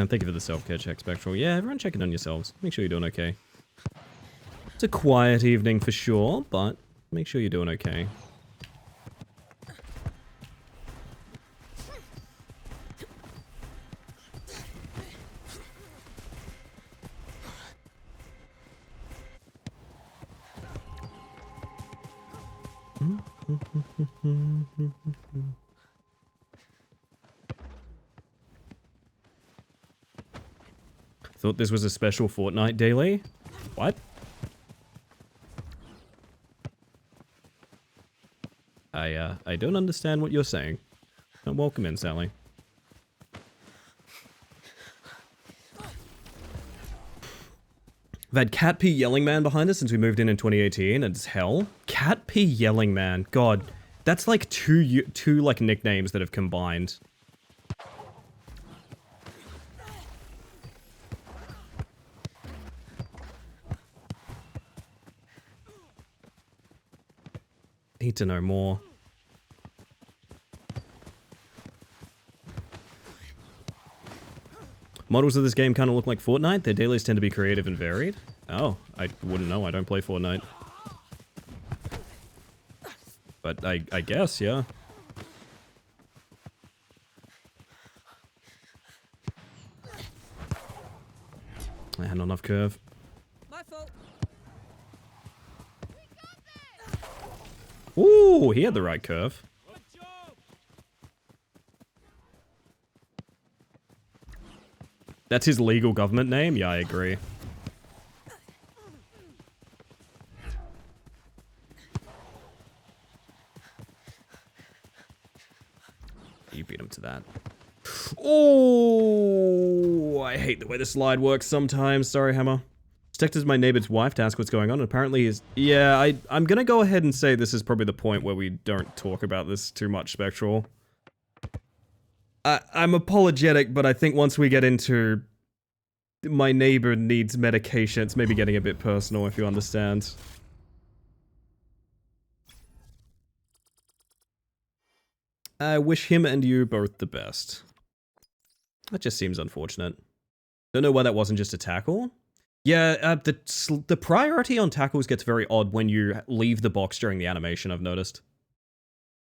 Thank you for the self-care check, Spectral. Yeah, everyone checking on yourselves. Make sure you're doing okay. It's a quiet evening for sure, but make sure you're doing okay. Thought this was a special Fortnite daily? What? I don't understand what you're saying. Welcome in, Sally. We've had Cat P Yelling Man behind us since we moved in 2018, and it's hell. Cat P Yelling Man, God, that's like two like nicknames that have combined. Need to know more. Models of this game kind of look like Fortnite. Their dailies tend to be creative and varied. Oh, I wouldn't know. I don't play Fortnite. But I guess, yeah. I had not enough curve. My fault. Ooh, he had the right curve. Good job. That's his legal government name? Yeah, I agree. You beat him to that. Oh, I hate the way the slide works sometimes. Sorry, Hammer. Just texted my neighbor's wife to ask what's going on, and apparently he's... Yeah, I'm gonna go ahead and say this is probably the point where we don't talk about this too much, Spectral. I'm apologetic, but I think once we get into... My neighbor needs medication, it's maybe getting a bit personal, if you understand. I wish him and you both the best. That just seems unfortunate. Don't know why that wasn't just a tackle. Yeah, the priority on tackles gets very odd when you leave the box during the animation, I've noticed.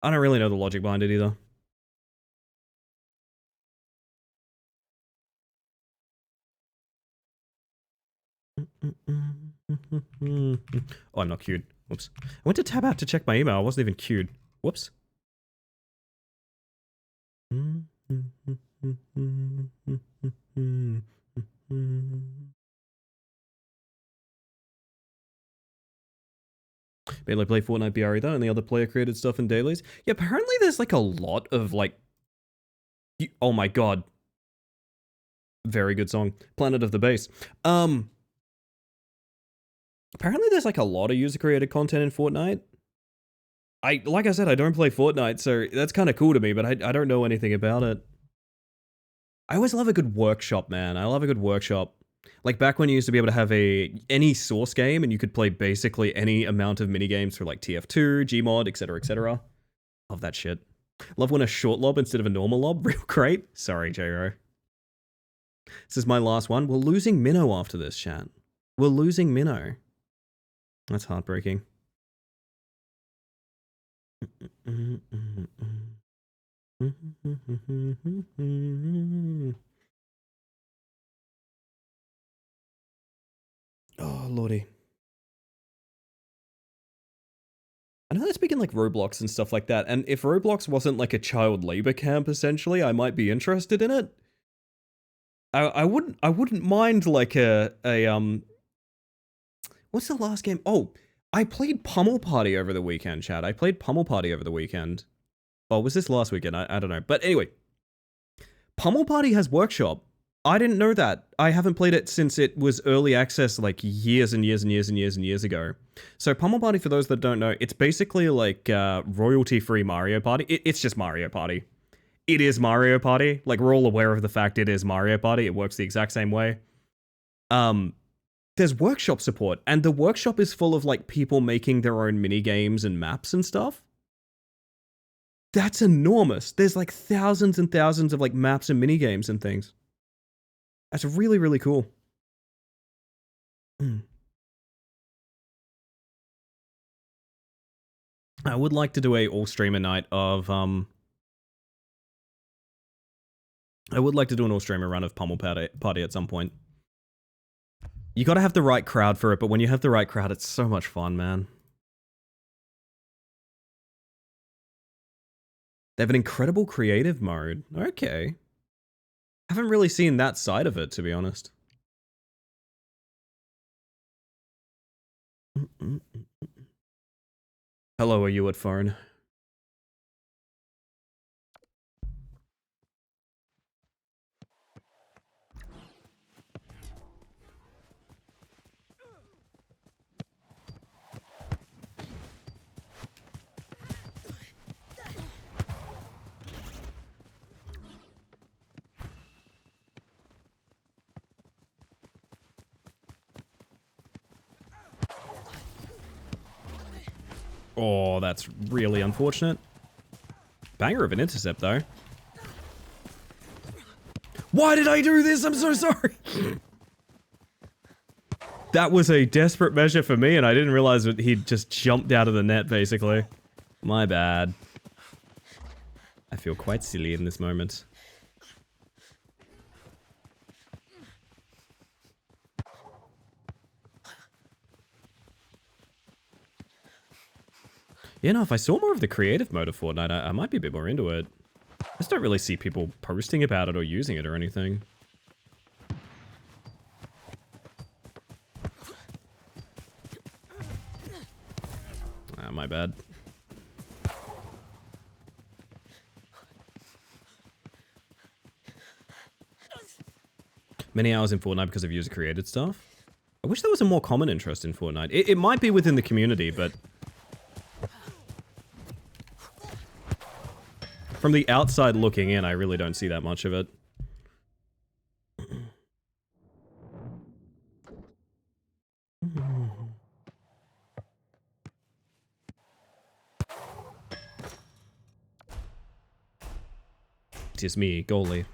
I don't really know the logic behind it either. Oh, I'm not queued. Whoops. I went to tab out to check my email. I wasn't even queued. Whoops. Mainly play Fortnite BRE though, and the other player created stuff in dailies. Yeah, apparently there's like a lot of like... Oh my god. Very good song. Planet of the Bass. Apparently there's like a lot of user created content in Fortnite. Like I said, I don't play Fortnite, so that's kind of cool to me, but I don't know anything about it. I always love a good workshop, man. I love a good workshop. Like back when you used to be able to have any source game and you could play basically any amount of minigames for like TF2, Gmod, etc, etc. Love that shit. Love when a short lob instead of a normal lob. Real great. Sorry, J-Ro. This is my last one. We're losing Minnow after this, chat. We're losing Minnow. That's heartbreaking. Oh, lordy. I know that's big in like Roblox and stuff like that, and if Roblox wasn't like a child labor camp, essentially, I might be interested in it. I wouldn't mind like what's the last game? Oh, I played Pummel Party over the weekend, Chad. I played Pummel Party over the weekend. Oh, was this last weekend? I don't know. But anyway, Pummel Party has workshop. I didn't know that. I haven't played it since it was early access like years and years and years and years and years ago. So Pummel Party, for those that don't know, it's basically like royalty-free Mario Party. It's just Mario Party. It is Mario Party. Like, we're all aware of the fact it is Mario Party. It works the exact same way. There's workshop support, and the workshop is full of like people making their own mini games and maps and stuff. That's enormous. There's like thousands and thousands of like maps and mini games and things. That's really, really cool. I would like to do a all streamer night of I would like to do an all streamer run of Pummel Party at some point. You gotta have the right crowd for it, but when you have the right crowd, it's so much fun, man. They have an incredible creative mode. Okay. Haven't really seen that side of it, to be honest. Hello, are you at phone? Oh, that's really unfortunate. Banger of an intercept, though. Why did I do this? I'm so sorry. That was a desperate measure for me, and I didn't realize that he'd just jumped out of the net, basically. My bad. I feel quite silly in this moment. Yeah, no, if I saw more of the creative mode of Fortnite, I might be a bit more into it. I just don't really see people posting about it or using it or anything. Ah, my bad. Many hours in Fortnite because of user-created stuff. I wish there was a more common interest in Fortnite. It might be within the community, but... from the outside looking in, I really don't see that much of it. Just me, goalie.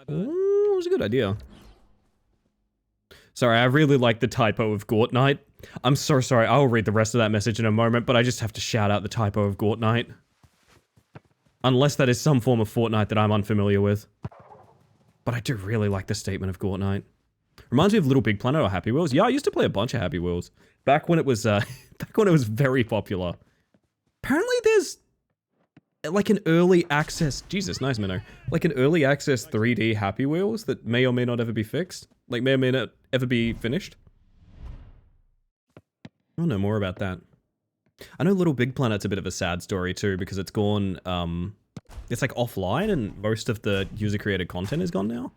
My bad. Ooh, it was a good idea. Sorry, I really like the typo of Gortnite. I'm so sorry, I'll read the rest of that message in a moment, but I just have to shout out the typo of Gortnite. Unless that is some form of Fortnite that I'm unfamiliar with. But I do really like the statement of Gortnite. Reminds me of Little Big Planet or Happy Wheels. Yeah, I used to play a bunch of Happy Wheels. Back when it was, back when it was very popular. Apparently there's like an early access, Jesus, nice Minnow. Like an early access 3D Happy Wheels that may or may not ever be fixed. Like may or may not ever be finished. I'll know more about that. I know Little Big Planet's a bit of a sad story too because it's gone, it's like offline and most of the user created content is gone now.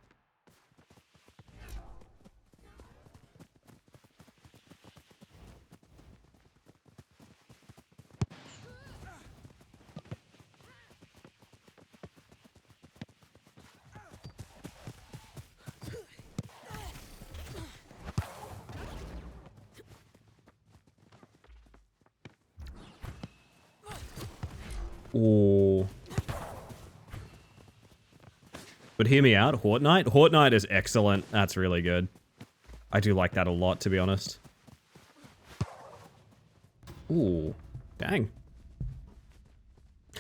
Ooh. But hear me out, Hortnite? Hortnite is excellent. That's really good. I do like that a lot, to be honest. Ooh. Dang.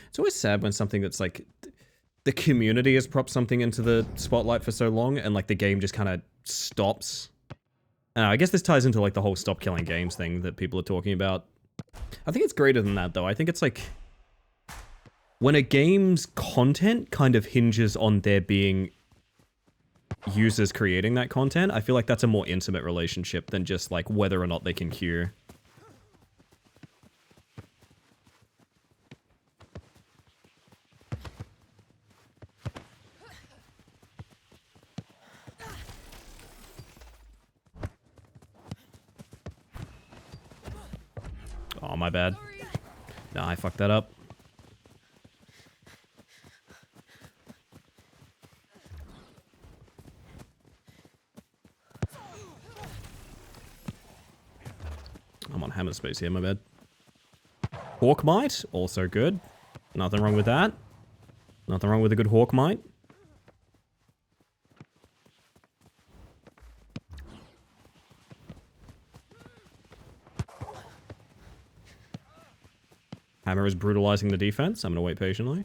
It's always sad when something that's like... The community has propped something into the spotlight for so long, and like the game just kind of stops. I guess this ties into like the whole stop killing games thing that people are talking about. I think it's greater than that, though. I think it's like... When a game's content kind of hinges on there being users creating that content, I feel like that's a more intimate relationship than just like whether or not they can queue. Oh, my bad. Nah, I fucked that up. I'm on hammer space here, my bad. Hawkmite, also good. Nothing wrong with that. Nothing wrong with a good Hawkmite. Hammer is brutalizing the defense. I'm gonna wait patiently.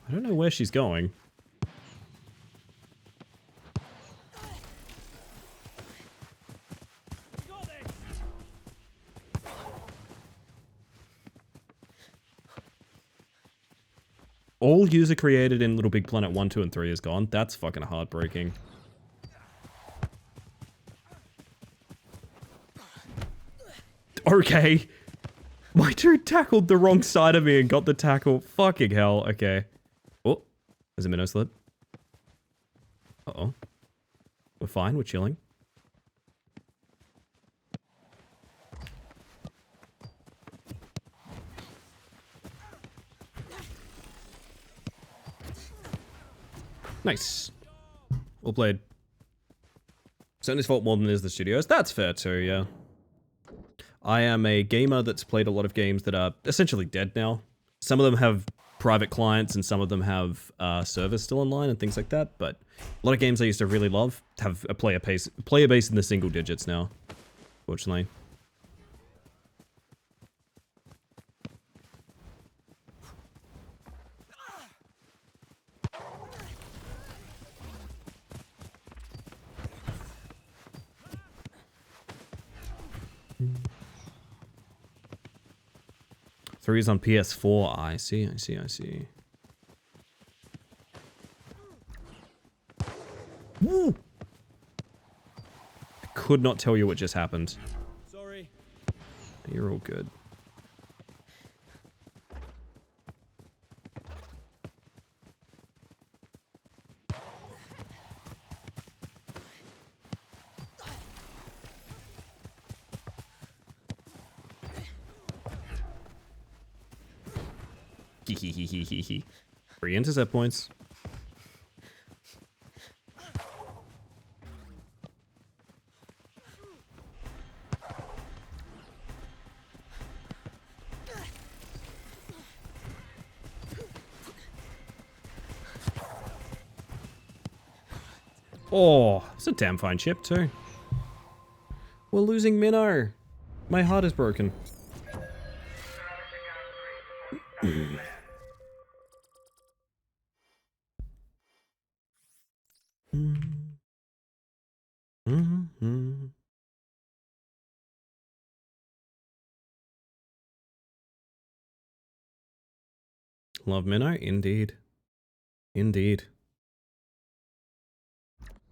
I don't know where she's going. All user created in Little Big Planet 1, 2, and 3 is gone. That's fucking heartbreaking. Okay. My dude tackled the wrong side of me and got the tackle. Fucking hell. Okay. Oh, there's a minnow slip. Uh-oh. We're fine. We're chilling. Nice. Well played. Sony's fault more than it is the studios. That's fair too, yeah. I am a gamer that's played a lot of games that are essentially dead now. Some of them have private clients and some of them have servers still online and things like that, but a lot of games I used to really love have a player base in the single digits now, fortunately. Three is on PS4. I see. Woo! I could not tell you what just happened. Sorry. You're all good. Free intercept points. Oh, it's a damn fine chip too. We're losing Minnow. My heart is broken. Love Minnow? Indeed. Indeed.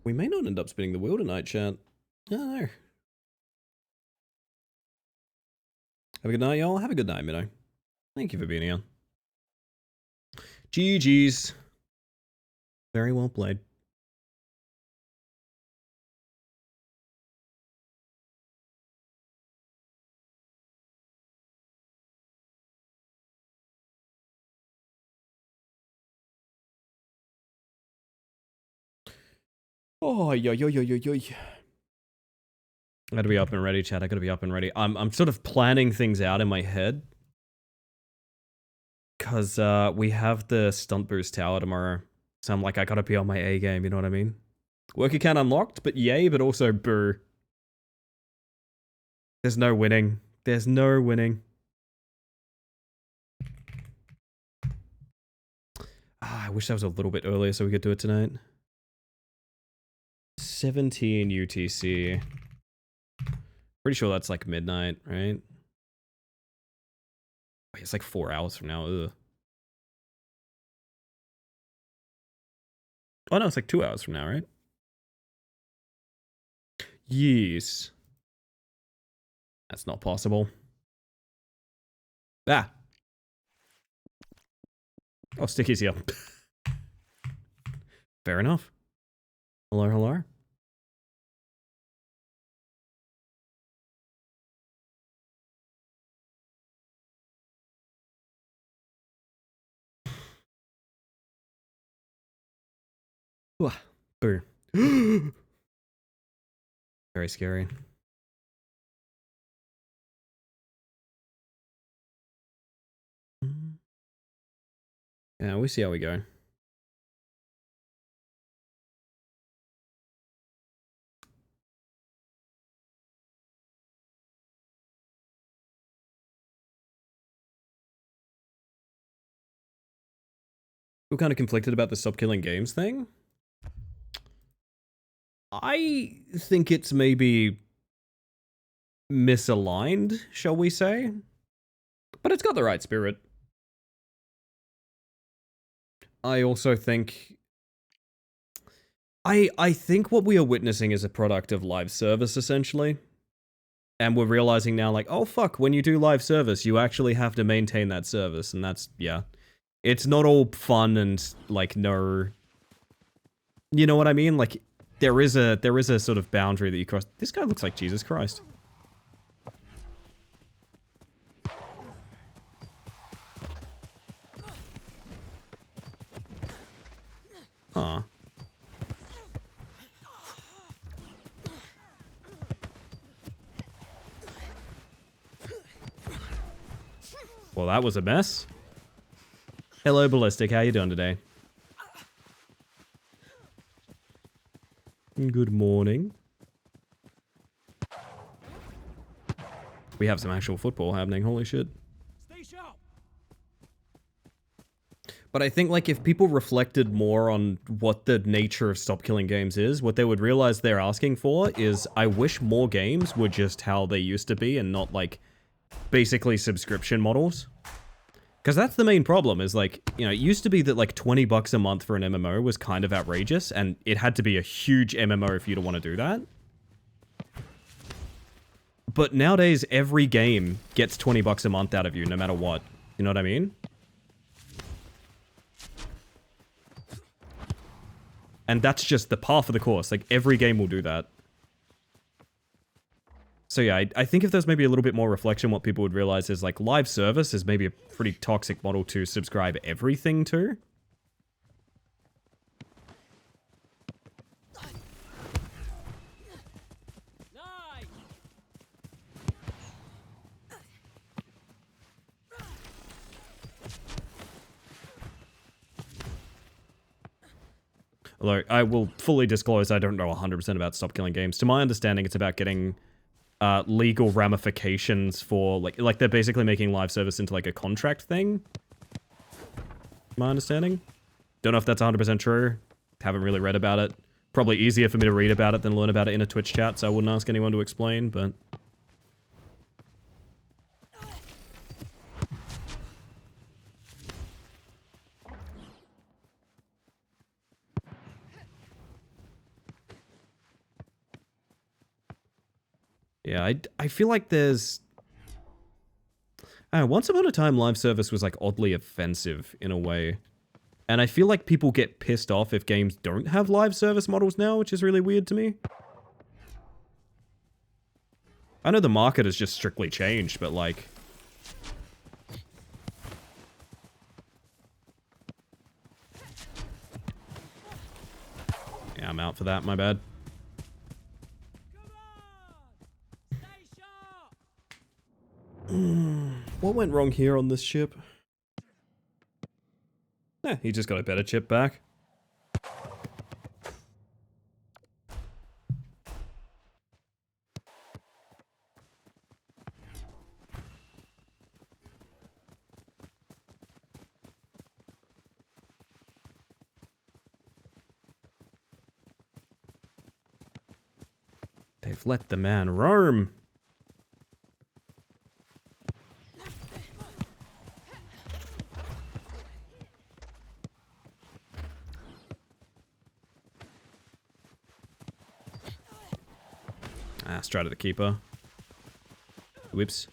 We may not end up spinning the wheel tonight, chat. I don't know. Have a good night, y'all. Have a good night, Minnow. Thank you for being here. GG's. Very well played. Oh, yo, yo, yo, yo, yo. I gotta be up and ready, chat. I gotta be up and ready. I'm sort of planning things out in my head. Cause we have the Stunt Boost Tower tomorrow. So I'm like, I gotta be on my A game, you know what I mean? Work account unlocked, but yay, but also boo. There's no winning. There's no winning. I wish that was a little bit earlier so we could do it tonight. 17 UTC. Pretty sure that's like midnight, right? Wait, it's like 4 hours from now. Ugh. Oh no, it's like 2 hours from now, right? Yes. That's not possible. Ah. Oh, Sticky's here. Fair enough. Hello, hello. Boo. Very scary. Yeah, we see how we go. We're kind of conflicted about the stop killing games thing. I think it's maybe misaligned, shall we say? But it's got the right spirit. I also think... I think what we are witnessing is a product of live service, essentially. And we're realizing now, like, oh fuck, when you do live service, you actually have to maintain that service. And that's, yeah. It's not all fun and, like, no... You know what I mean? Like, there is a sort of boundary that you cross. This guy looks like Jesus Christ. Huh. Well, that was a mess. Hello, Ballistic. How you doing today? Good morning. We have some actual football happening. Holy shit. Stay sharp. But I think, like, if people reflected more on what the nature of stop killing games is, what they would realize they're asking for is, I wish more games were just how they used to be and not, like, basically subscription models. Because that's the main problem, is like, you know, it used to be that like 20 bucks a month for an MMO was kind of outrageous, and it had to be a huge MMO for you to want to do that. But nowadays, every game gets 20 bucks a month out of you, no matter what. You know what I mean? And that's just the par for the course. Like, every game will do that. So yeah, I think if there's maybe a little bit more reflection, what people would realize is, like, live service is maybe a pretty toxic model to subscribe everything to. Nice. Although I will fully disclose I don't know 100% about Stop Killing Games. To my understanding, it's about getting legal ramifications for like they're basically making live service into like a contract thing. My understanding. Don't know if that's 100% true. Haven't really read about it. Probably easier for me to read about it than learn about it in a Twitch chat, so I wouldn't ask anyone to explain, but... Yeah, I feel like there's... I don't know, once upon a time, live service was like oddly offensive in a way. And I feel like people get pissed off if games don't have live service models now, which is really weird to me. I know the market has just strictly changed, but like... Yeah, I'm out for that, my bad. What went wrong here on this ship? He just got a better chip back. They've let the man roam. Ah, straight at the keeper. Whoops.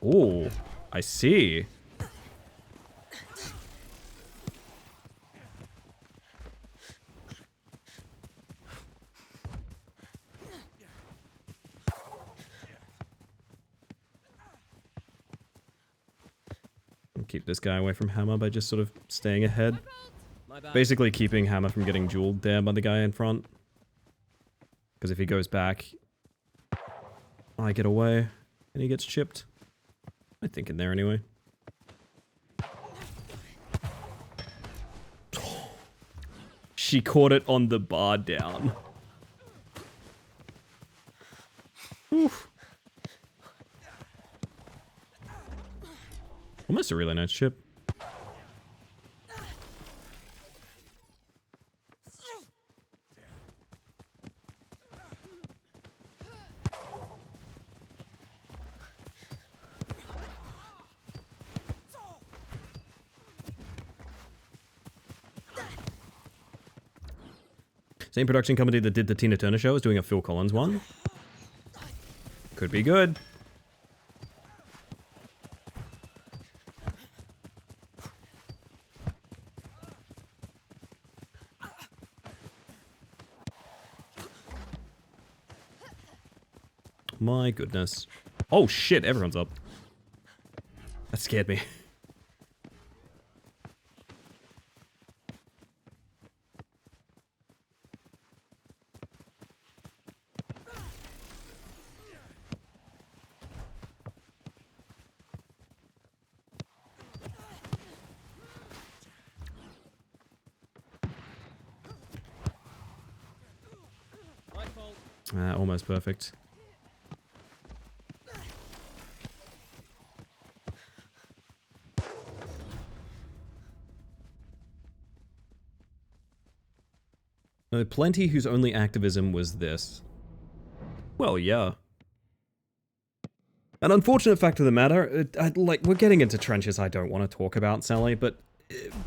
Oh, I see. Keep this guy away from Hammer by just sort of staying ahead. Basically keeping Hammer from getting jeweled there by the guy in front. Because if he goes back, I get away and he gets chipped. I think in there anyway. She caught it on the bar down. Oof. Almost a really nice chip. Same production company that did the Tina Turner show is doing a Phil Collins one. Could be good. My goodness. Oh shit, everyone's up. That scared me. Almost perfect. Plenty whose only activism was this. Well, yeah. An unfortunate fact of the matter, like, we're getting into trenches I don't want to talk about, Sally, but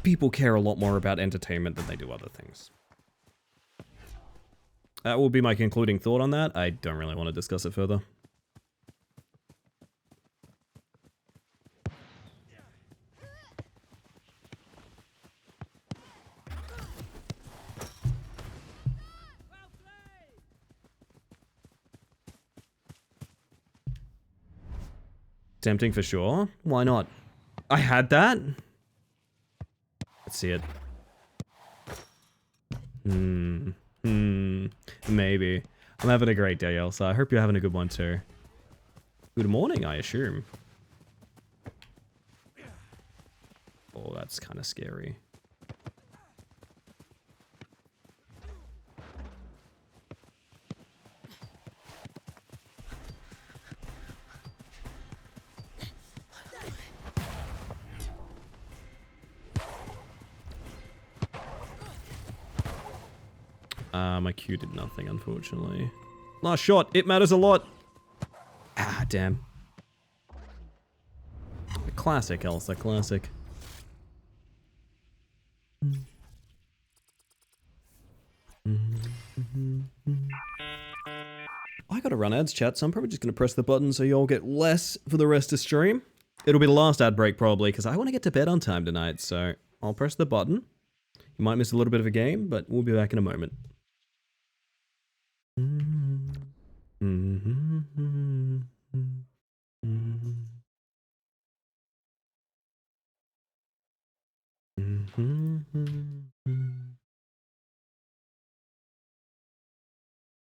people care a lot more about entertainment than they do other things. That will be my concluding thought on that. I don't really want to discuss it further. Tempting for sure. Why not? I had that. Let's see it. Maybe. I'm having a great day, Elsa. I hope you're having a good one too. Good morning, I assume. Oh, that's kind of scary. My Q did nothing, unfortunately. Last shot, it matters a lot. Ah, damn. Classic, Elsa, classic. I gotta run ads, chat, so I'm probably just gonna press the button so y'all get less for the rest of stream. It'll be the last ad break, probably, because I want to get to bed on time tonight, so I'll press the button. You might miss a little bit of a game, but we'll be back in a moment.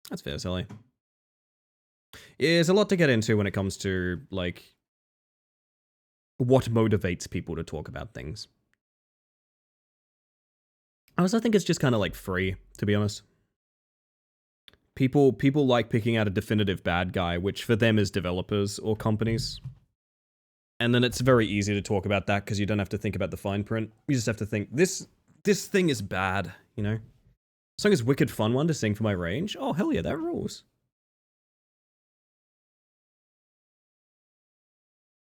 That's fair, Sally. Yeah, there's a lot to get into when it comes to, like, what motivates people to talk about things. I also think it's just kind of, like, free, to be honest. People like picking out a definitive bad guy, which for them is developers or companies. And then it's very easy to talk about that because you don't have to think about the fine print. You just have to think, this thing is bad, you know? Song is wicked fun one to sing for my range. Oh, hell yeah, that rules.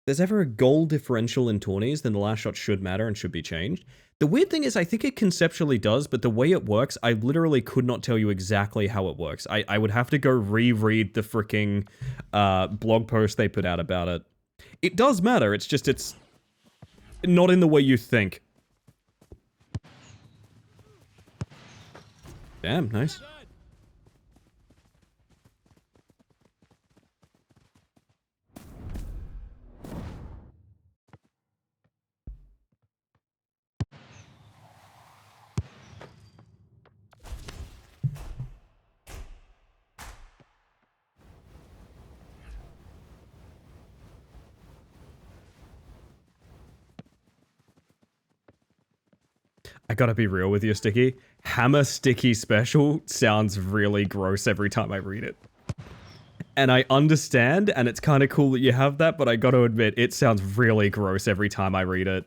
If there's ever a goal differential in tourneys, then the last shot should matter and should be changed. The weird thing is, I think it conceptually does, but the way it works, I literally could not tell you exactly how it works. I would have to go reread the freaking blog post they put out about it. It does matter, it's just, it's not in the way you think. Damn, nice. I gotta be real with you, Sticky. Hammer Sticky Special sounds really gross every time I read it. And I understand, and it's kind of cool that you have that, but I gotta admit, it sounds really gross every time I read it.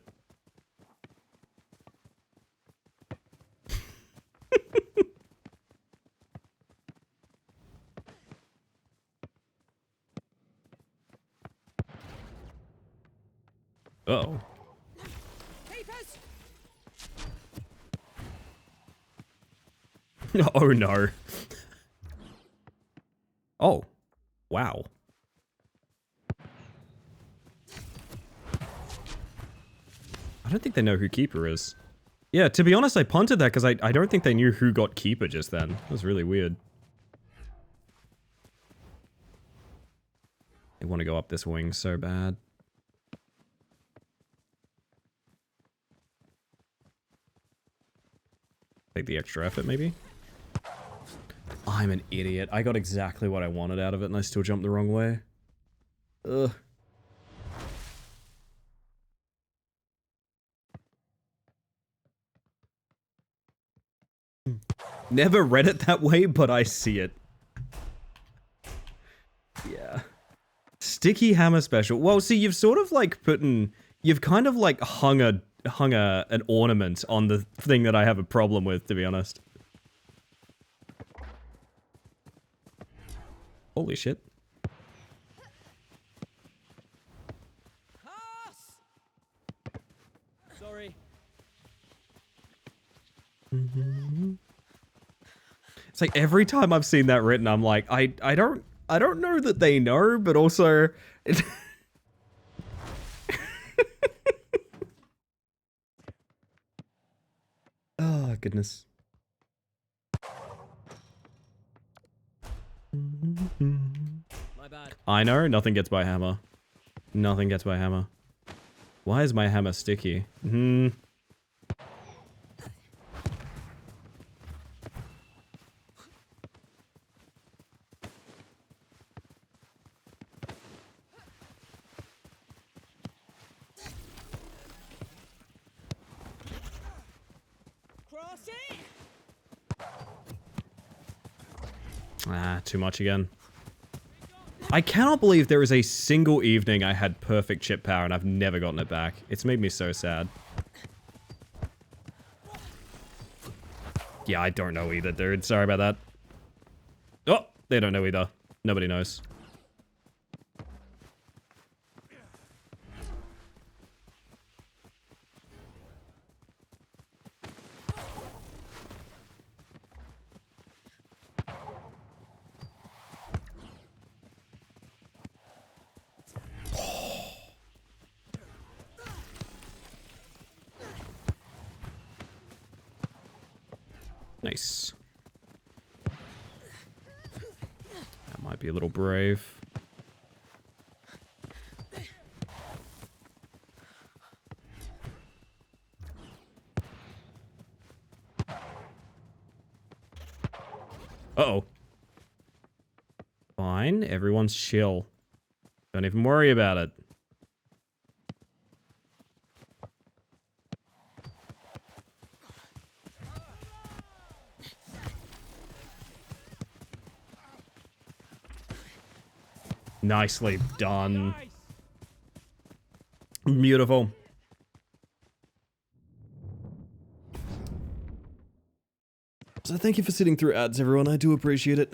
Uh-oh. Oh no. Oh. Wow. I don't think they know who Keeper is. Yeah, to be honest, I punted that because I don't think they knew who got Keeper just then. That was really weird. They want to go up this wing so bad. Take the extra effort, maybe? I'm an idiot. I got exactly what I wanted out of it and I still jumped the wrong way. Ugh. Never read it that way, but I see it. Yeah. Sticky Hammer Special. Well, see, you've sort of like you've kind of like hung an ornament on the thing that I have a problem with, to be honest. Holy shit. Sorry. It's like every time I've seen that written, I'm like, I don't know that they know, but also oh goodness. My bad. I know, nothing gets by hammer. Nothing gets by hammer. Why is my hammer sticky? Ah, too much again. I cannot believe there is a single evening I had perfect chip power and I've never gotten it back. It's made me so sad. Yeah, I don't know either, dude. Sorry about that. Oh, they don't know either. Nobody knows. Nice. That might be a little brave. Uh-oh. Fine, everyone's chill. Don't even worry about it. Nicely done. Beautiful. So thank you for sitting through ads, everyone. I do appreciate it.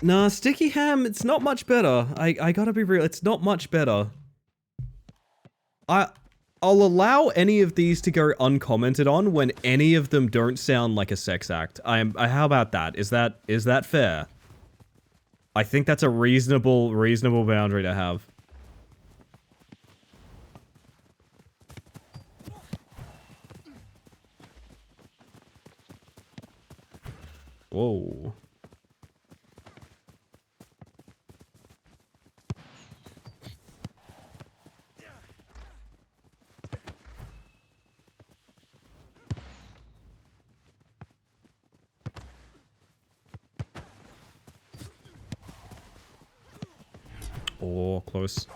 Nah, Sticky Ham, it's not much better. I gotta be real, it's not much better. I'll allow any of these to go uncommented on when any of them don't sound like a sex act. How about that? Is that fair? I think that's a reasonable boundary to have. Whoa. Oh, close.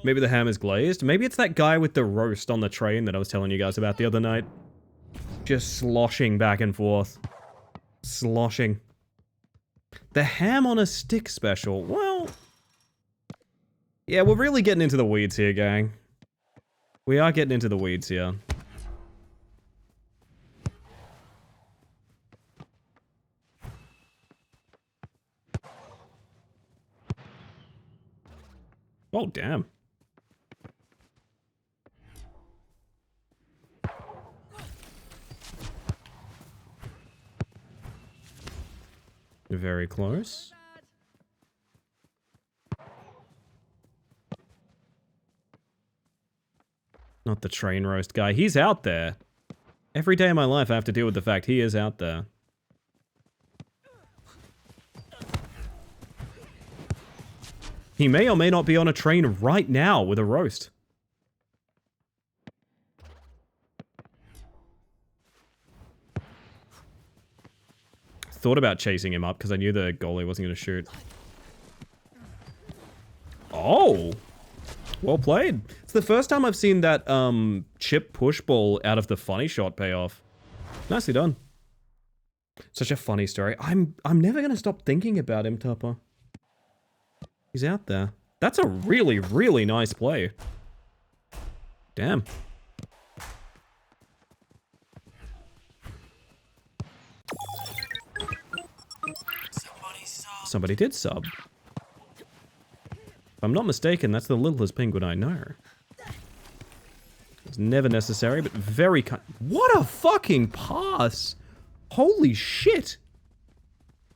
Maybe the ham is glazed. Maybe it's that guy with the roast on the train that I was telling you guys about the other night. Just sloshing back and forth. Sloshing. The ham on a stick special. Well... yeah, we're really getting into the weeds here, gang. We are getting into the weeds here. Oh, damn. Very close. Not the train roast guy. He's out there. Every day of my life I have to deal with the fact he is out there. He may or may not be on a train right now with a roast. Thought about chasing him up because I knew the goalie wasn't going to shoot. Oh! Well played. It's the first time I've seen that chip push ball out of the funny shot pay off. Nicely done. Such a funny story. I'm never going to stop thinking about him, Tupper. He's out there. That's a really, really nice play. Damn. Somebody did sub. If I'm not mistaken, that's the littlest penguin I know. It's never necessary, but very kind. What a fucking pass! Holy shit!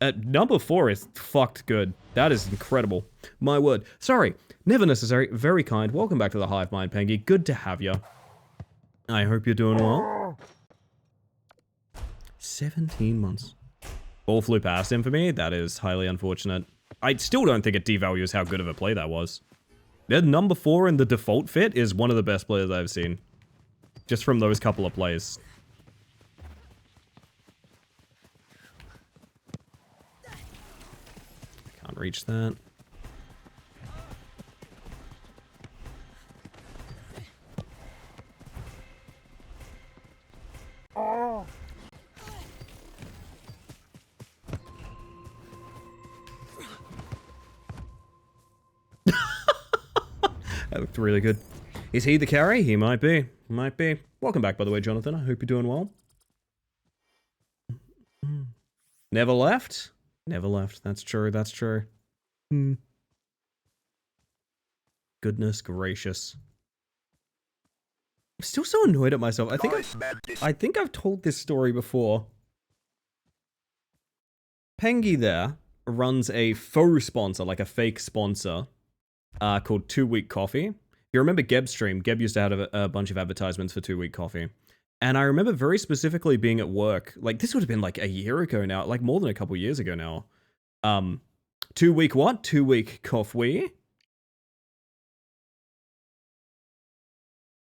At number 4 is fucked good. That is incredible. My word. Sorry. Never necessary. Very kind. Welcome back to the Hive Mind, Pengy. Good to have you. I hope you're doing well. 17 months. Ball flew past him for me. That is highly unfortunate. I still don't think it devalues how good of a play that was. Their number 4 in the default fit is one of the best players I've seen. Just from those couple of plays. Can't reach that. That looked really good. Is he the carry? He might be. Might be. Welcome back, by the way, Jonathan. I hope you're doing well. Never left? Never left. That's true. That's true. Goodness gracious. I'm still so annoyed at myself. I think I've told this story before. Pengy there runs a faux sponsor, like a fake sponsor, called 2 Week Coffee. If you remember Geb's stream, Geb used to have a bunch of advertisements for 2 Week Coffee. And I remember very specifically being at work, like this would have been like a year ago now, like more than a couple years ago now. 2 Week what? 2 Week Coffee.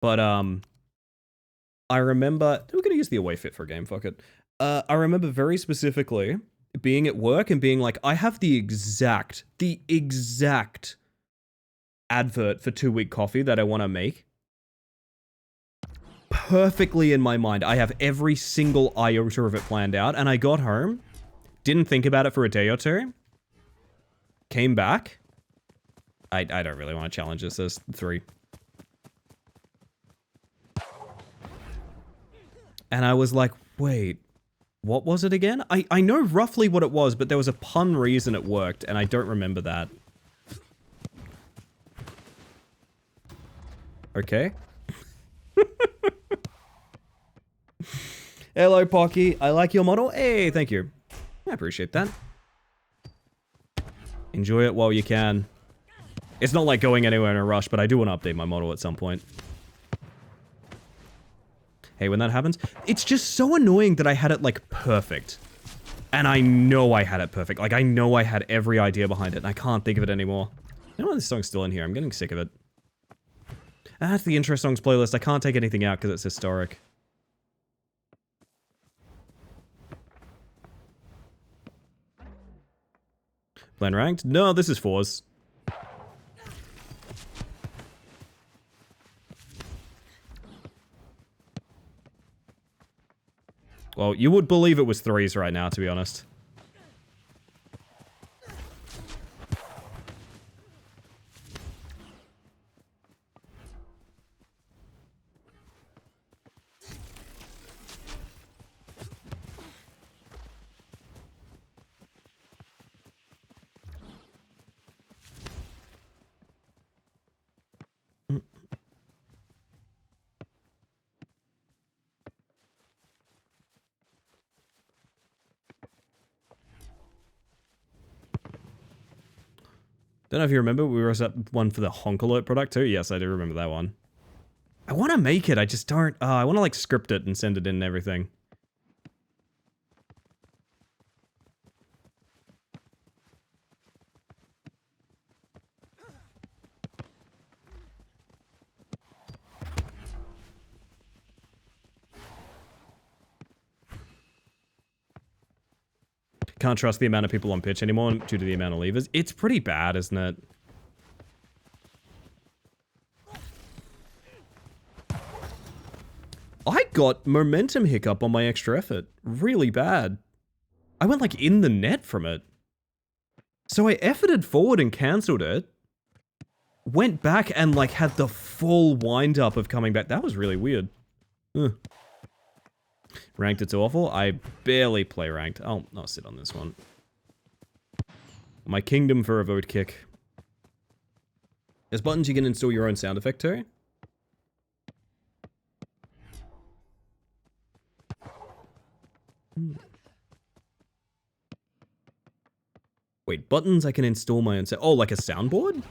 But I remember, we're gonna use the away fit for a game, fuck it. I remember very specifically being at work and being like, I have the exact advert for 2 Week Coffee that I want to make. Perfectly in my mind. I have every single iota of it planned out, and I got home, didn't think about it for a day or two, came back. I don't really want to challenge this. There's 3. And I was like, wait, what was it again? I know roughly what it was, but there was a pun reason it worked, and I don't remember that. Okay. Hello, Pocky. I like your model. Hey, thank you. I appreciate that. Enjoy it while you can. It's not like going anywhere in a rush, but I do want to update my model at some point. Hey, when that happens, it's just so annoying that I had it, like, perfect. And I know I had it perfect. Like, I know I had every idea behind it, and I can't think of it anymore. You know what? This song's still in here. I'm getting sick of it. That's the intro songs playlist. I can't take anything out because it's historic. Plan ranked? No, this is 4s. Well, you would believe it was 3s right now, to be honest. Don't know if you remember, we were at one for the Honk Alert product too. Yes, I do remember that one. I want to make it, I just don't... I want to like script it and send it in and everything. Can't trust the amount of people on pitch anymore due to the amount of levers. It's pretty bad, isn't it? I got momentum hiccup on my extra effort. Really bad. I went like in the net from it. So I efforted forward and cancelled it. Went back and like had the full wind up of coming back. That was really weird. Ugh. Ranked, it's awful. I barely play ranked. I'll sit on this one. My kingdom for a vote kick. There's buttons you can install your own sound effect to. Wait, buttons I can install my own sound. Oh, like a soundboard?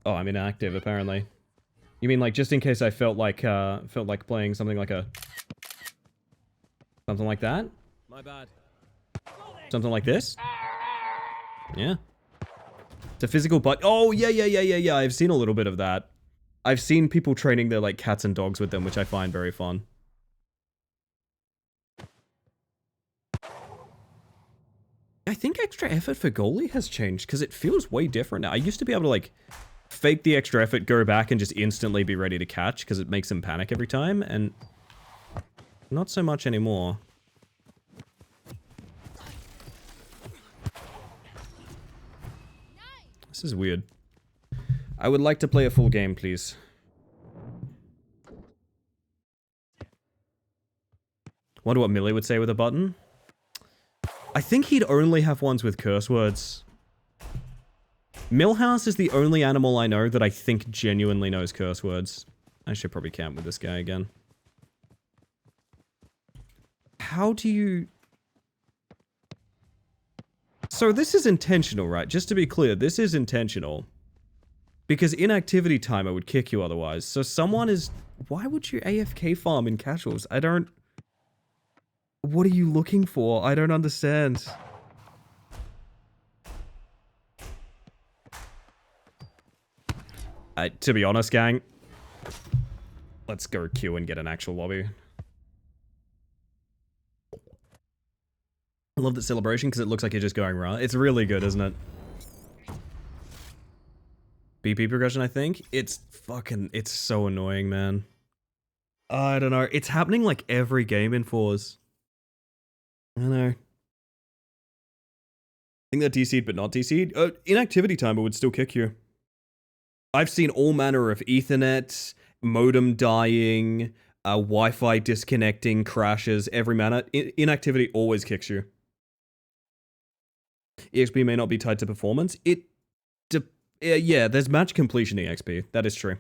Oh, I'm inactive apparently. You mean like just in case I felt like playing something like something like that? My bad. Something like this? Yeah. It's a physical oh, yeah. I've seen a little bit of that. I've seen people training their like cats and dogs with them, which I find very fun. I think extra effort for goalie has changed because it feels way different now. I used to be able to like fake the extra effort, go back and just instantly be ready to catch because it makes him panic every time, and not so much anymore. This is weird. I would like to play a full game, please. Wonder what Millie would say with a button. I think he'd only have ones with curse words. Millhouse is the only animal I know that I think genuinely knows curse words. I should probably camp with this guy again. How do you... So this is intentional, right? Just to be clear, this is intentional. Because inactivity timer would kick you otherwise. So someone is... Why would you AFK farm in casuals? I don't... What are you looking for? I don't understand. To be honest, gang, let's go queue and get an actual lobby. I love the celebration because it looks like you're just going right. It's really good, isn't it? BP progression, I think. It's so annoying, man. I don't know. It's happening like every game in 4s. I don't know. I think they're DC'd but not DC'd. Inactivity timer would still kick you. I've seen all manner of Ethernet, modem dying, Wi-Fi disconnecting, crashes, every manner. Inactivity always kicks you. EXP may not be tied to performance. Yeah, there's match completion EXP. That is true.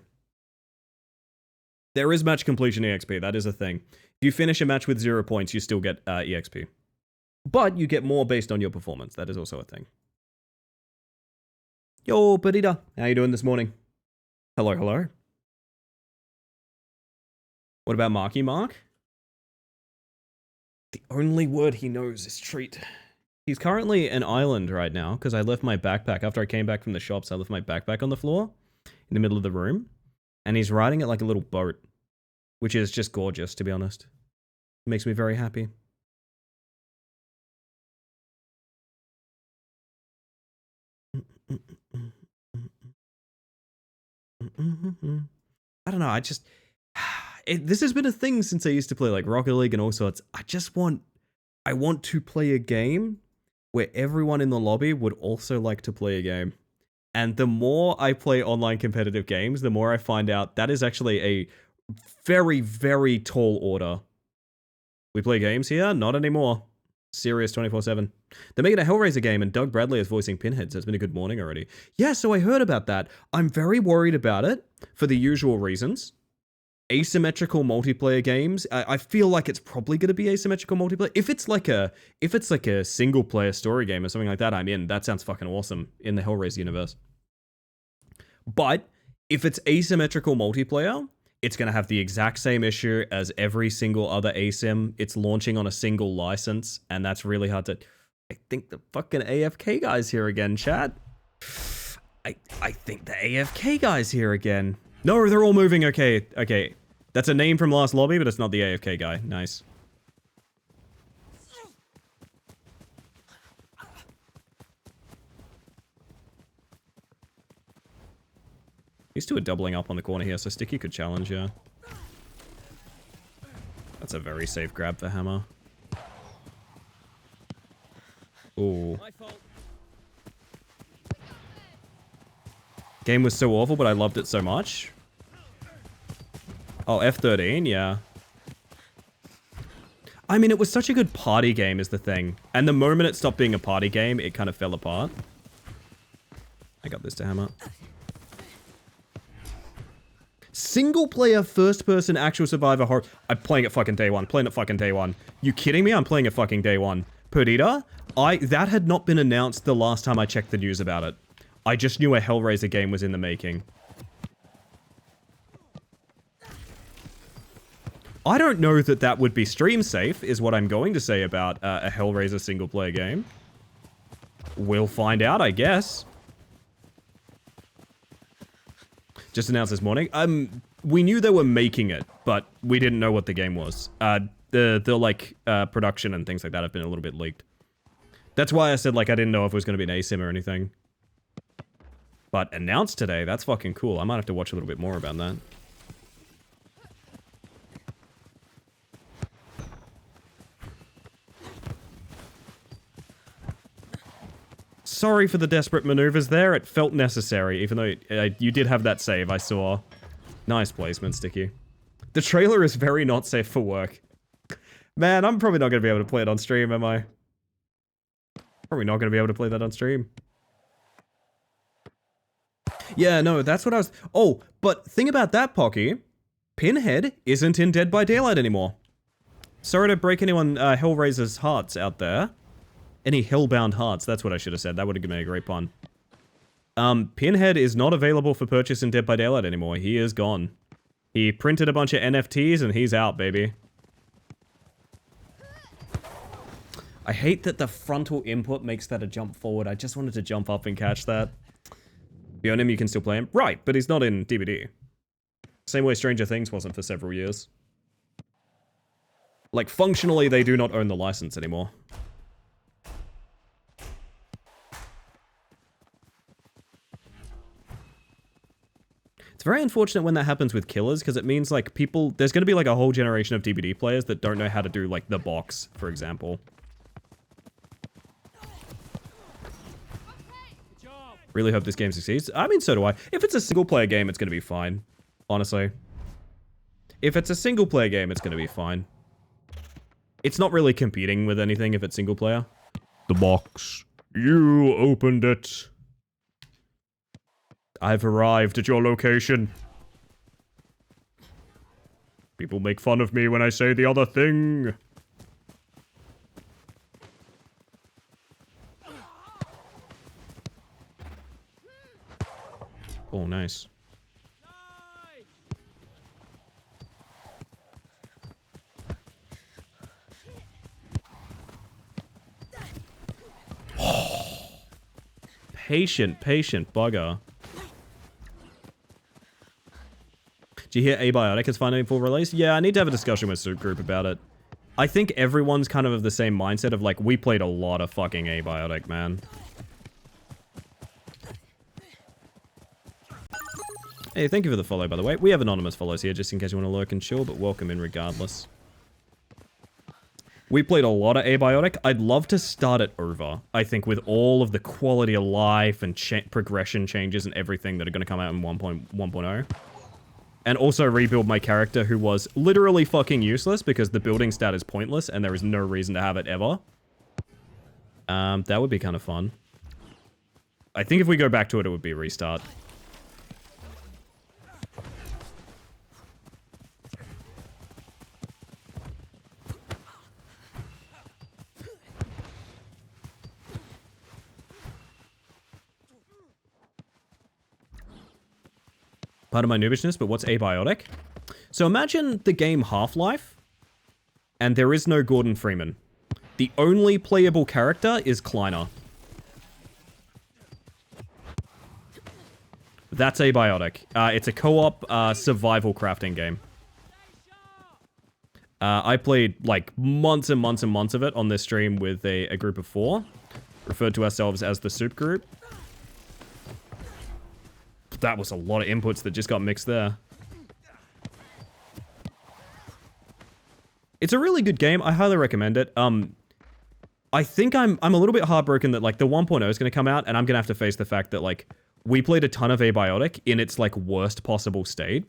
There is match completion EXP. That is a thing. If you finish a match with 0 points, you still get EXP. But you get more based on your performance. That is also a thing. Yo, Perdita. How you doing this morning? Hello, hello. What about Marky Mark? The only word he knows is treat. He's currently an island right now, because I left my backpack. After I came back from the shops, I left my backpack on the floor, in the middle of the room. And he's riding it like a little boat. Which is just gorgeous, to be honest. It makes me very happy. I don't know, this has been a thing since I used to play like Rocket League and all sorts. I want to play a game where everyone in the lobby would also like to play a game. And the more I play online competitive games, the more I find out that is actually a very, very tall order. We play games here? Not anymore. Serious 24/7. They're making a Hellraiser game and Doug Bradley is voicing Pinhead, so it's been a good morning already. Yeah, so I heard about that. I'm very worried about it for the usual reasons. Asymmetrical multiplayer games. I feel like it's probably going to be asymmetrical multiplayer. If it's like a single player story game or something like that, I'm in. That sounds fucking awesome in the Hellraiser universe. But if it's asymmetrical multiplayer, it's going to have the exact same issue as every single other asym. It's launching on a single license, and that's really hard to... I think the fucking AFK guy's here again, chat. I think the AFK guy's here again. No, they're all moving. Okay, okay. That's a name from last lobby, but it's not the AFK guy. Nice. These two are doubling up on the corner here, so Sticky could challenge, yeah. That's a very safe grab for Hammer. Ooh. My fault. Game was so awful, but I loved it so much. Oh, F13, yeah. I mean, it was such a good party game is the thing. And the moment it stopped being a party game, it kind of fell apart. I got this to Hammer. Single player, first person, actual survivor horror. I'm playing it fucking day one. Playing it fucking day one. You kidding me? I'm playing it fucking day one. Perdita, that had not been announced the last time I checked the news about it. I just knew a Hellraiser game was in the making. I don't know that that would be stream safe, is what I'm going to say about a Hellraiser single player game. We'll find out, I guess. Just announced this morning. We knew they were making it, but we didn't know what the game was. The production and things like that have been a little bit leaked. That's why I said, like, I didn't know if it was going to be an asym or anything. But announced today, that's fucking cool. I might have to watch a little bit more about that. Sorry for the desperate maneuvers there. It felt necessary, even though you did have that save, I saw. Nice placement, Sticky. The trailer is very not safe for work. Man, I'm probably not going to be able to play it on stream, am I? Probably not going to be able to play that on stream. Yeah, no, that's what I was... Oh, but thing about that, Pocky. Pinhead isn't in Dead by Daylight anymore. Sorry to break anyone Hellraiser's hearts out there. Any Hellbound hearts, that's what I should have said. That would have given me a great pun. Pinhead is not available for purchase in Dead by Daylight anymore. He is gone. He printed a bunch of NFTs and he's out, baby. I hate that the frontal input makes that a jump forward. I just wanted to jump up and catch that. If you own him, you can still play him. Right, but he's not in DVD. Same way Stranger Things wasn't for several years. Like, functionally, they do not own the license anymore. It's very unfortunate when that happens with killers, because it means, like, people... There's going to be, like, a whole generation of DVD players that don't know how to do, like, the box, for example. Really hope this game succeeds. I mean, so do I. If it's a single-player game, it's going to be fine. Honestly. If it's a single-player game, it's going to be fine. It's not really competing with anything if it's single-player. The box. You opened it. I've arrived at your location. People make fun of me when I say the other thing. Oh, nice. Patient bugger. Do you hear Abiotic is finally full release? Yeah, I need to have a discussion with Soup Group about it. I think everyone's kind of the same mindset of like, we played a lot of fucking Abiotic, man. Hey, thank you for the follow, by the way. We have anonymous follows here, just in case you want to lurk and chill, but welcome in regardless. We played a lot of Abiotic. I'd love to start it over. I think with all of the quality of life and progression changes and everything that are going to come out in 1.1.0. And also rebuild my character who was literally fucking useless because the building stat is pointless and there is no reason to have it ever. That would be kind of fun. I think if we go back to it, it would be a restart. Part of my noobishness, but what's Abiotic? So imagine the game Half-Life, and there is no Gordon Freeman. The only playable character is Kleiner. That's Abiotic. It's a co-op survival crafting game. I played like months and months and months of it on this stream with a group of 4, referred to ourselves as the Soup Group. That was a lot of inputs that just got mixed there. It's a really good game. I highly recommend it. I think I'm a little bit heartbroken that like the 1.0 is going to come out and I'm going to have to face the fact that like we played a ton of Abiotic in its like worst possible state.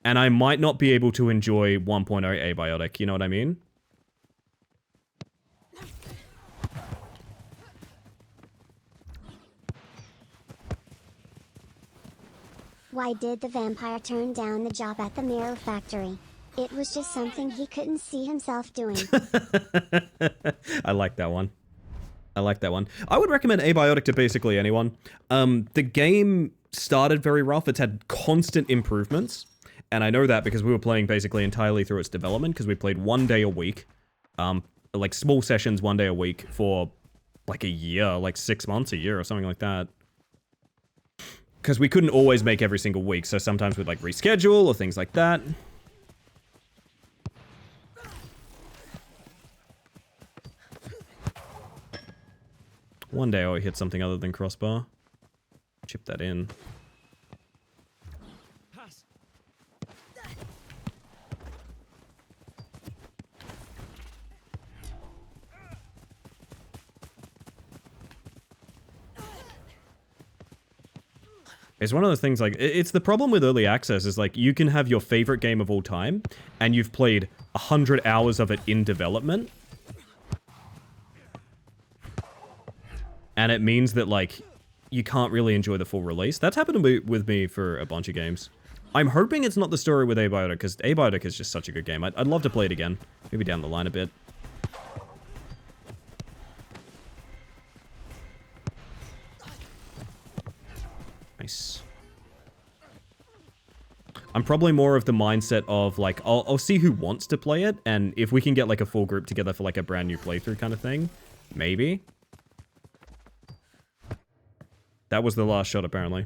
And I might not be able to enjoy 1.0 Abiotic, you know what I mean? Why did the vampire turn down the job at the Mirror Factory? It was just something he couldn't see himself doing. I like that one. I like that one. I would recommend Abiotic to basically anyone. The game started very rough. It's had constant improvements. And I know that because we were playing basically entirely through its development because we played 1 day a week. Like small sessions 1 day a week for like a year, like 6 months, a year or something like that. Because we couldn't always make every single week, so sometimes we'd like reschedule or things like that. One day I'll hit something other than crossbar. Chip that in. Pass. It's one of those things like, it's the problem with early access is like, you can have your favorite game of all time, and you've played 100 hours of it in development. And it means that like, you can't really enjoy the full release. That's happened with me for a bunch of games. I'm hoping it's not the story with Abiotic, because Abiotic is just such a good game. I'd love to play it again. Maybe down the line a bit. Nice. I'm probably more of the mindset of like, I'll see who wants to play it, and if we can get like a full group together for like a brand new playthrough kind of thing, maybe. That was the last shot apparently.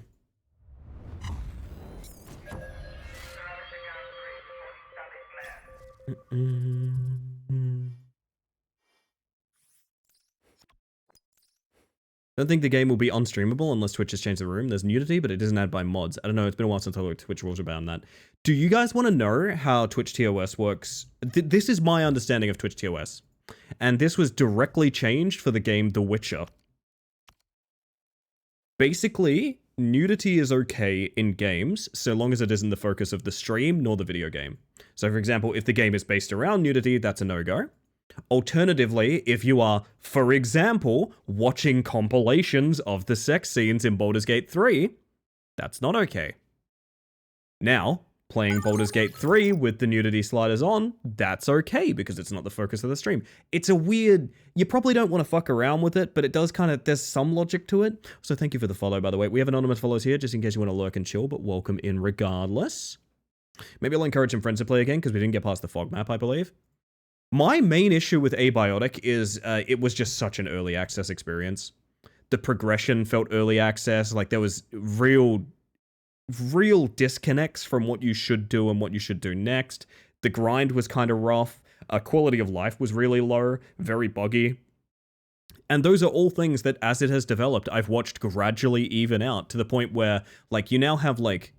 Don't think the game will be unstreamable unless Twitch has changed the room. There's nudity, but it isn't added by mods. I don't know, it's been a while since I looked at Twitch rules about that. Do you guys want to know how Twitch TOS works? This is my understanding of Twitch TOS. And this was directly changed for the game The Witcher. Basically, nudity is okay in games, so long as it isn't the focus of the stream nor the video game. So for example, if the game is based around nudity, that's a no-go. Alternatively, if you are, for example, watching compilations of the sex scenes in Baldur's Gate 3, that's not okay. Now, playing Baldur's Gate 3 with the nudity sliders on, that's okay because it's not the focus of the stream. It's a weird, you probably don't want to fuck around with it, but it does kind of, there's some logic to it. So thank you for the follow, by the way. We have anonymous follows here just in case you want to lurk and chill, but welcome in regardless. Maybe I'll encourage some friends to play again because we didn't get past the fog map, I believe. My main issue with Abiotic is it was just such an early access experience. The progression felt early access, like there was real disconnects from what you should do and what you should do next. The grind was kind of rough. Quality of life was really low, very buggy. And those are all things that, as it has developed, I've watched gradually even out to the point where, like, you now have, like,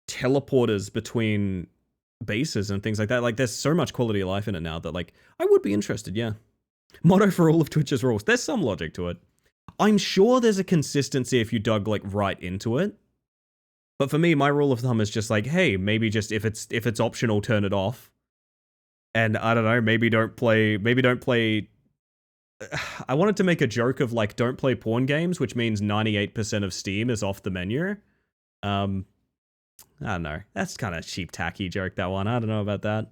teleporters between bases and things like that. Like, there's so much quality of life in it now that, like, I would be interested, yeah. Motto for all of Twitch's rules. There's some logic to it. I'm sure there's a consistency if you dug, like, right into it. But for me, my rule of thumb is just like, hey, maybe just if it's optional, turn it off. And I don't know, maybe don't play I wanted to make a joke of like, don't play porn games, which means 98% of Steam is off the menu. I don't know. That's kind of cheap, tacky joke, that one. I don't know about that.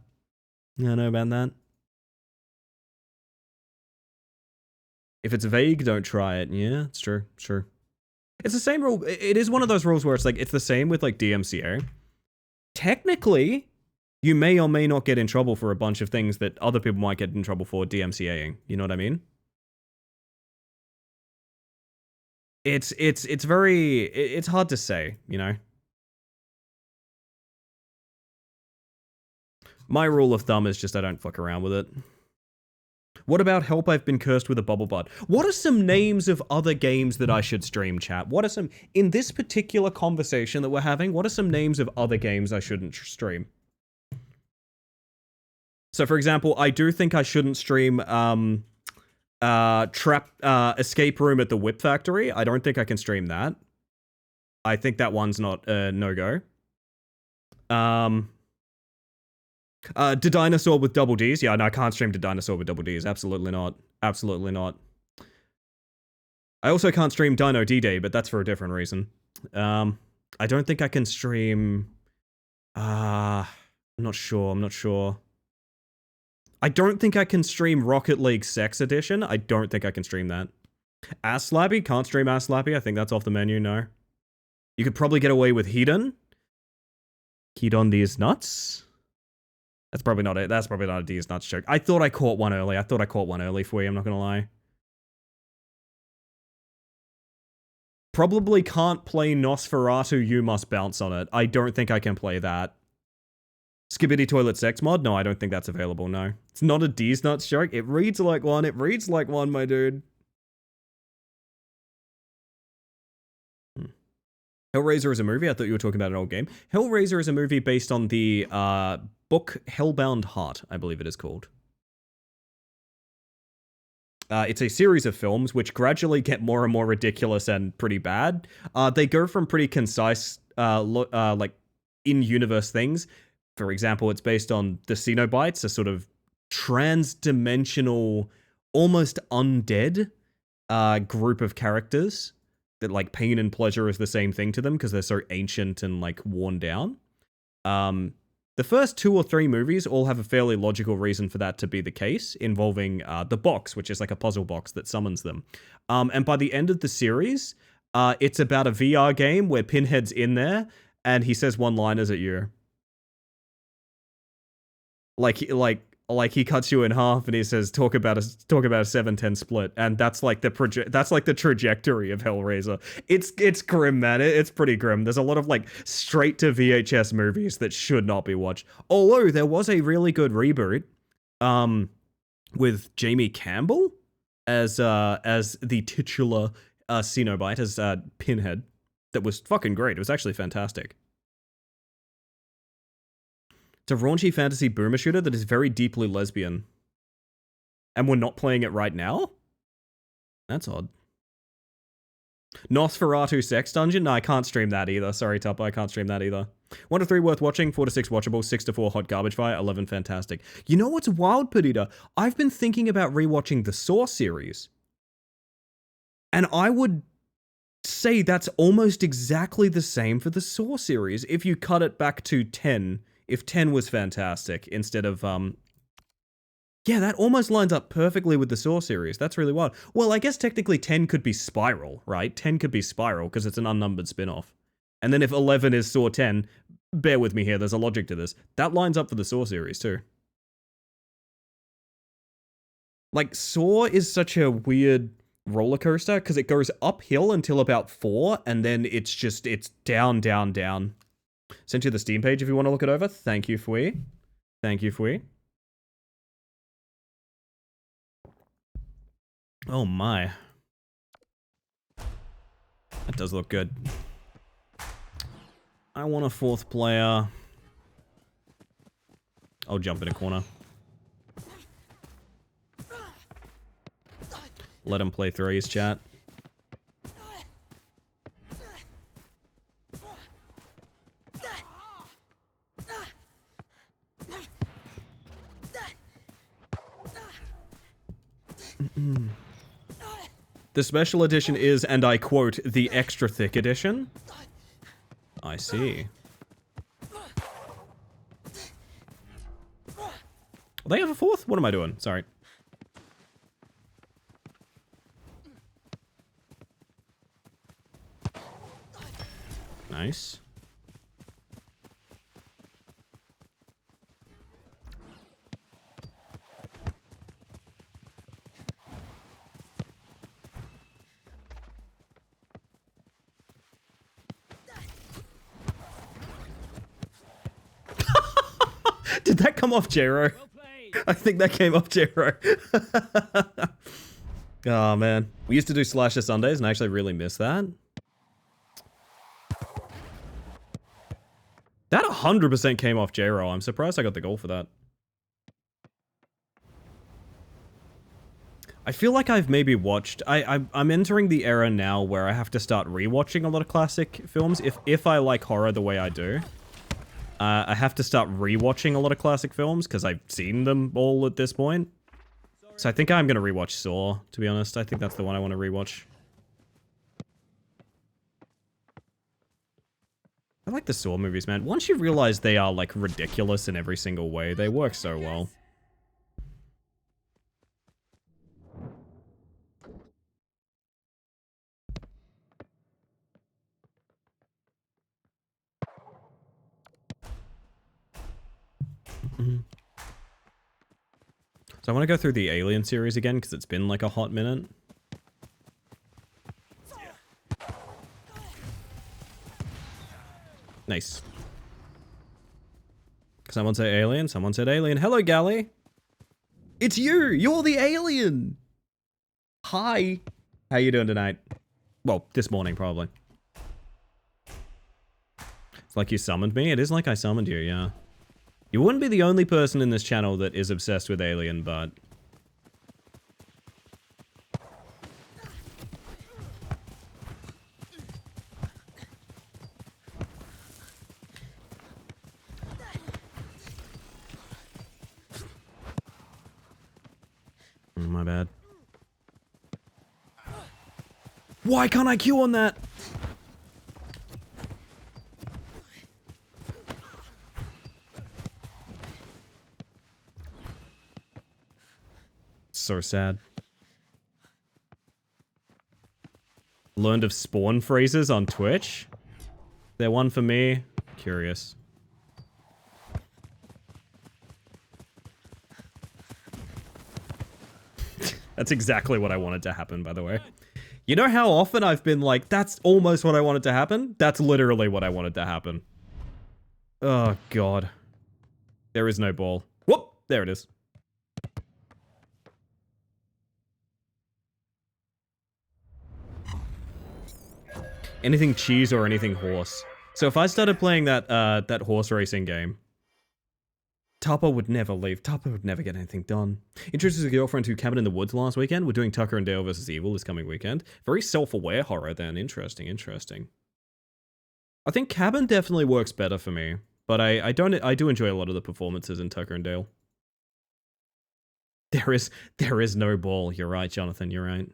I don't know about that. If it's vague, don't try it. Yeah, it's true. Sure. It's the same rule. It is one of those rules where it's like, it's the same with like DMCA. Technically, you may or may not get in trouble for a bunch of things that other people might get in trouble for DMCAing. You know what I mean? It's hard to say, you know? My rule of thumb is just I don't fuck around with it. What about Help I've Been Cursed with a Bubble Butt? What are some names of other games that I should stream, chat? What are some, in this particular conversation that we're having, what are some names of other games I shouldn't stream? So for example, I do think I shouldn't stream Escape Room at the Whip Factory. I don't think I can stream that. I think that one's not no-go. The Dinosaur with Double Ds. Yeah, no, I can't stream the Dinosaur with Double Ds. Absolutely not. Absolutely not. I also can't stream Dino D-Day, but that's for a different reason. I don't think I can stream... I'm not sure. I don't think I can stream Rocket League Sex Edition. I don't think I can stream that. Ass Slappy? Can't stream Ass Slappy. I think that's off the menu, no. You could probably get away with Hedon. Hedon these nuts? That's probably not it. That's probably not a D's nuts joke. I thought I caught one early. For you, I'm not gonna lie. Probably can't play Nosferatu, You Must Bounce on It. I don't think I can play that. Skibidi Toilet Sex Mod? No, I don't think that's available, no. It's not a D's nuts joke. It reads like one. It reads like one, my dude. Hellraiser is a movie? I thought you were talking about an old game. Hellraiser is a movie based on the book Hellbound Heart, I believe it is called. It's a series of films which gradually get more and more ridiculous and pretty bad. They go from pretty concise, like in-universe things. For example, it's based on the Cenobites, a sort of trans-dimensional, almost undead group of characters that like pain and pleasure is the same thing to them because they're so ancient and like worn down. The first 2 or 3 movies all have a fairly logical reason for that to be the case, involving the box, which is like a puzzle box that summons them. And by the end of the series, it's about a VR game where Pinhead's in there and he says one-liners at you. Like he cuts you in half and he says, talk about a 7-10 split, and that's like the trajectory of Hellraiser. It's grim, man. It's pretty grim. There's a lot of like straight to VHS movies that should not be watched. Although there was a really good reboot, with Jamie Campbell as the titular Cenobite, as Pinhead, that was fucking great. It was actually fantastic. It's a raunchy fantasy boomer shooter that is very deeply lesbian. And we're not playing it right now? That's odd. Nosferatu Sex Dungeon? No, I can't stream that either. Sorry, Tupper, I can't stream that either. 1 to 3 worth watching, 4 to 6 watchable, 6 to 4 hot garbage fire, 11 fantastic. You know what's wild, Perdita? I've been thinking about rewatching the Saw series. And I would say that's almost exactly the same for the Saw series if you cut it back to 10. If 10 was fantastic instead of, yeah, that almost lines up perfectly with the Saw series. That's really wild. Well, I guess technically 10 could be Spiral, right? 10 could be Spiral because it's an unnumbered spin-off. And then if 11 is Saw 10, bear with me here, there's a logic to this. That lines up for the Saw series too. Like, Saw is such a weird roller coaster because it goes uphill until about 4, and then it's down, down, down. Sent you the Steam page if you want to look it over. Thank you, Fui. Thank you, Fui. Oh my. That does look good. I want a 4th player. I'll jump in a corner. Let him play 3s, chat. The special edition is, and I quote, the extra thick edition. I see. They have a 4th? What am I doing? Sorry. Nice. Did that come off J-Ro? Well played. I think that came off J-Ro. Oh, man. We used to do Slasher Sundays, and I actually really miss that. That 100% came off J-Ro. I'm surprised I got the goal for that. I feel like I've maybe watched... I'm entering the era now where I have to start rewatching a lot of classic films. If I like horror the way I do, I have to start rewatching a lot of classic films because I've seen them all at this point. So I think I'm going to rewatch Saw, to be honest. I think that's the one I want to rewatch. I like the Saw movies, man. Once you realize they are, like, ridiculous in every single way, they work so well. So I want to go through the Alien series again, because it's been, like, a hot minute. Nice. Someone said alien, someone said alien. Hello, Gally! It's you! You're the alien! Hi! How you doing tonight? Well, this morning, probably. It's like you summoned me? It is like I summoned you, yeah. You wouldn't be the only person in this channel that is obsessed with Alien, but... My bad. Why can't I Q on that? So sad. Learned of spawn phrases on Twitch? There one for me? Curious. That's exactly what I wanted to happen, by the way. You know how often I've been like, that's almost what I wanted to happen? That's literally what I wanted to happen. Oh, God. There is no ball. Whoop! There it is. Anything cheese or anything horse. So if I started playing that horse racing game, Tupper would never leave. Tupper would never get anything done. Introduced a girlfriend to Cabin in the Woods last weekend. We're doing Tucker and Dale vs. Evil this coming weekend. Very self-aware horror then. Interesting, interesting. I think Cabin definitely works better for me, but I do enjoy a lot of the performances in Tucker and Dale. There is no ball. You're right, Jonathan. You're right.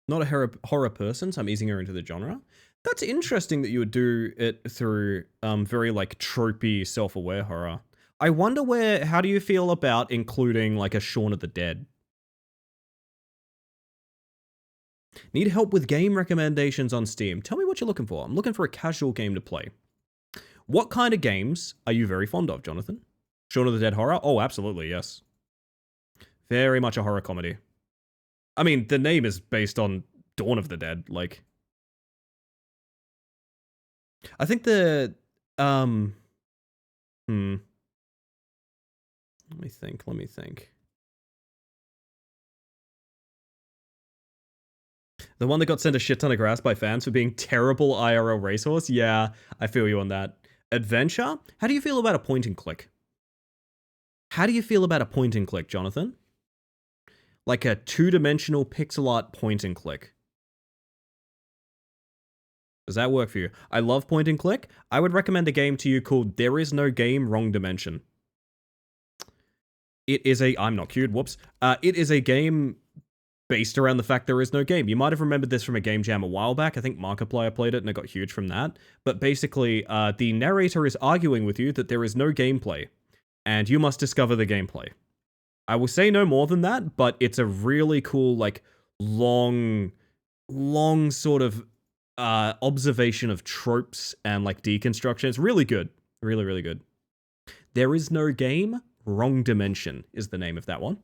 Not a horror person, so I'm easing her into the genre. That's interesting that you would do it through very like tropey self-aware horror. I wonder how do you feel about including like a Shaun of the Dead? Need help with game recommendations on Steam. Tell me what you're looking for. I'm looking for a casual game to play. What kind of games are you very fond of, Jonathan? Shaun of the Dead horror? Oh, absolutely, yes. Very much a horror comedy. I mean, the name is based on Dawn of the Dead, like... I think the, let me think. The one that got sent a shit ton of grass by fans for being terrible IRL racehorse? Yeah, I feel you on that. Adventure? How do you feel about a point and click? How do you feel about a point and click, Jonathan? Like a two-dimensional pixel art point and click. Does that work for you? I love point and click. I would recommend a game to you called There Is No Game, Wrong Dimension. It is a... I'm not cued, whoops. It is a game based around the fact there is no game. You might have remembered this from a game jam a while back. I think Markiplier played it and it got huge from that. But basically, the narrator is arguing with you that there is no gameplay. And you must discover the gameplay. I will say no more than that, but it's a really cool, like, long sort of observation of tropes and, like, deconstruction. It's really good. Really, really good. There Is No Game, Wrong Dimension is the name of that one.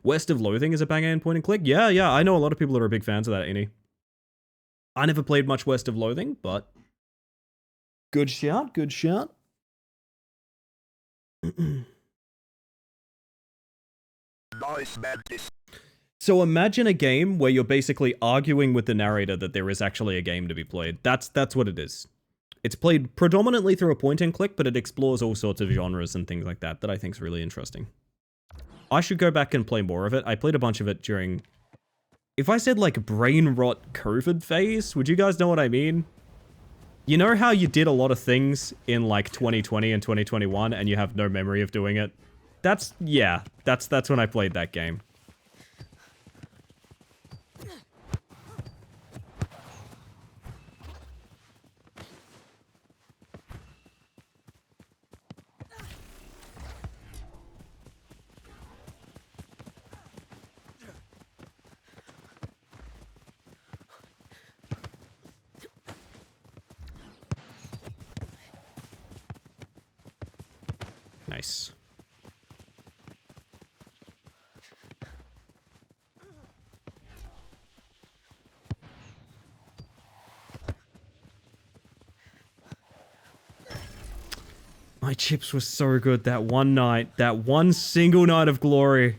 West of Loathing is a banger in point and click. Yeah, I know a lot of people that are big fans of that, Innie. I never played much West of Loathing, but good shout, good shout. So imagine a game where you're basically arguing with the narrator that there is actually a game to be played. That's what it is. It's played predominantly through a point and click, but it explores all sorts of genres and things like that I think is really interesting. I should go back and play more of it. I played a bunch of it during... If I said like brain rot COVID phase, would you guys know what I mean? You know how you did a lot of things in like 2020 and 2021 and you have no memory of doing it? That's when I played that game. Nice. My chips were so good that one night. That one single night of glory.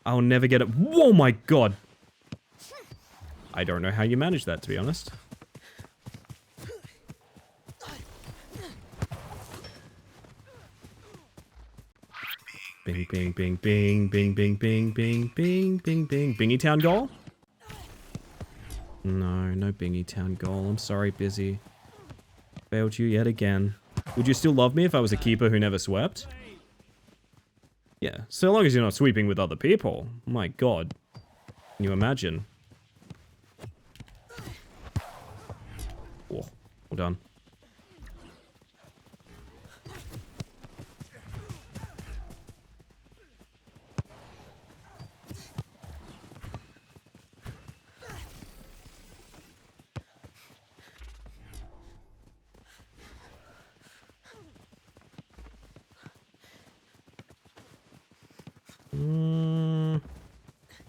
I'll never get it. Oh my god. I don't know how you managed that, to be honest. Bing, bing, bing, bing, bing, bing, bing, bing, bing, bing, bing. Bingy Town goal? No Bingy Town goal. I'm sorry, Busy. Failed you yet again. Would you still love me if I was a keeper who never swept? Yeah, so long as you're not sweeping with other people. My god. Can you imagine? Oh, well done.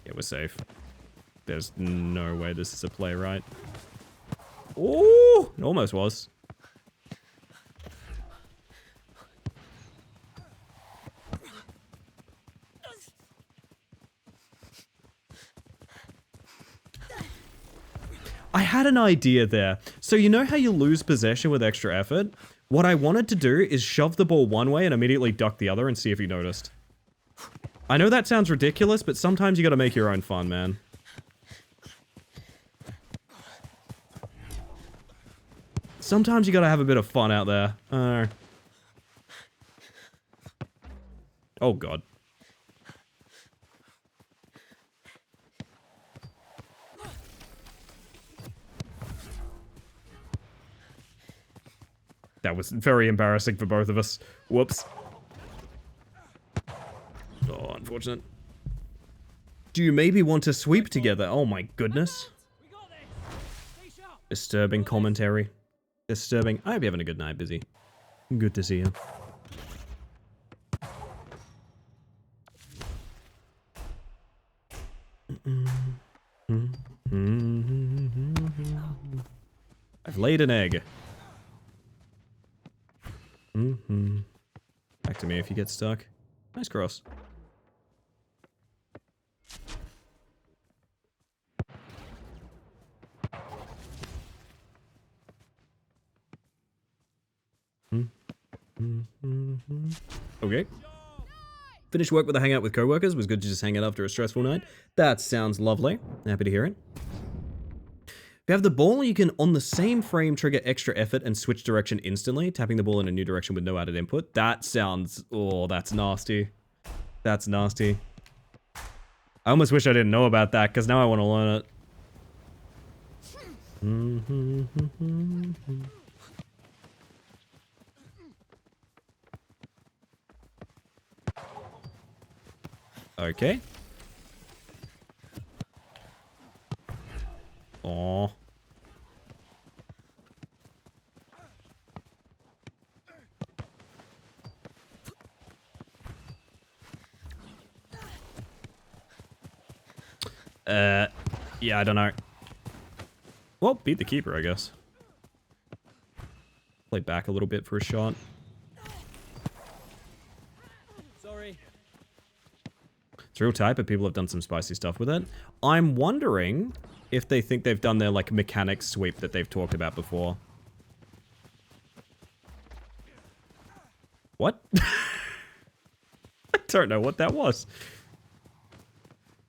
Yeah, we're safe. There's no way this is a play, right? Ooh, it almost was. I had an idea there. So you know how you lose possession with extra effort? What I wanted to do is shove the ball one way and immediately duck the other and see if he noticed. I know that sounds ridiculous, but sometimes you gotta make your own fun, man. Sometimes you gotta have a bit of fun out there. Oh god. That was very embarrassing for both of us. Whoops. Oh, unfortunate. Do you maybe want to sweep together? Oh my goodness. Disturbing commentary. Disturbing. I hope you're having a good night, Busy. Good to see you. I've laid an egg. Back to me if you get stuck. Nice cross. Okay. Finished work with a hangout with coworkers. Was good to just hang out after a stressful night. That sounds lovely. Happy to hear it. If you have the ball, you can, on the same frame, trigger extra effort and switch direction instantly, tapping the ball in a new direction with no added input. That sounds... oh, that's nasty. That's nasty. I almost wish I didn't know about that, because now I want to learn it. Okay. Aww. Yeah, I don't know. Well, beat the keeper, I guess. Play back a little bit for a shot. Sorry. It's real tight, but people have done some spicy stuff with it. I'm wondering if they think they've done their, like, mechanics sweep that they've talked about before. What? I don't know what that was.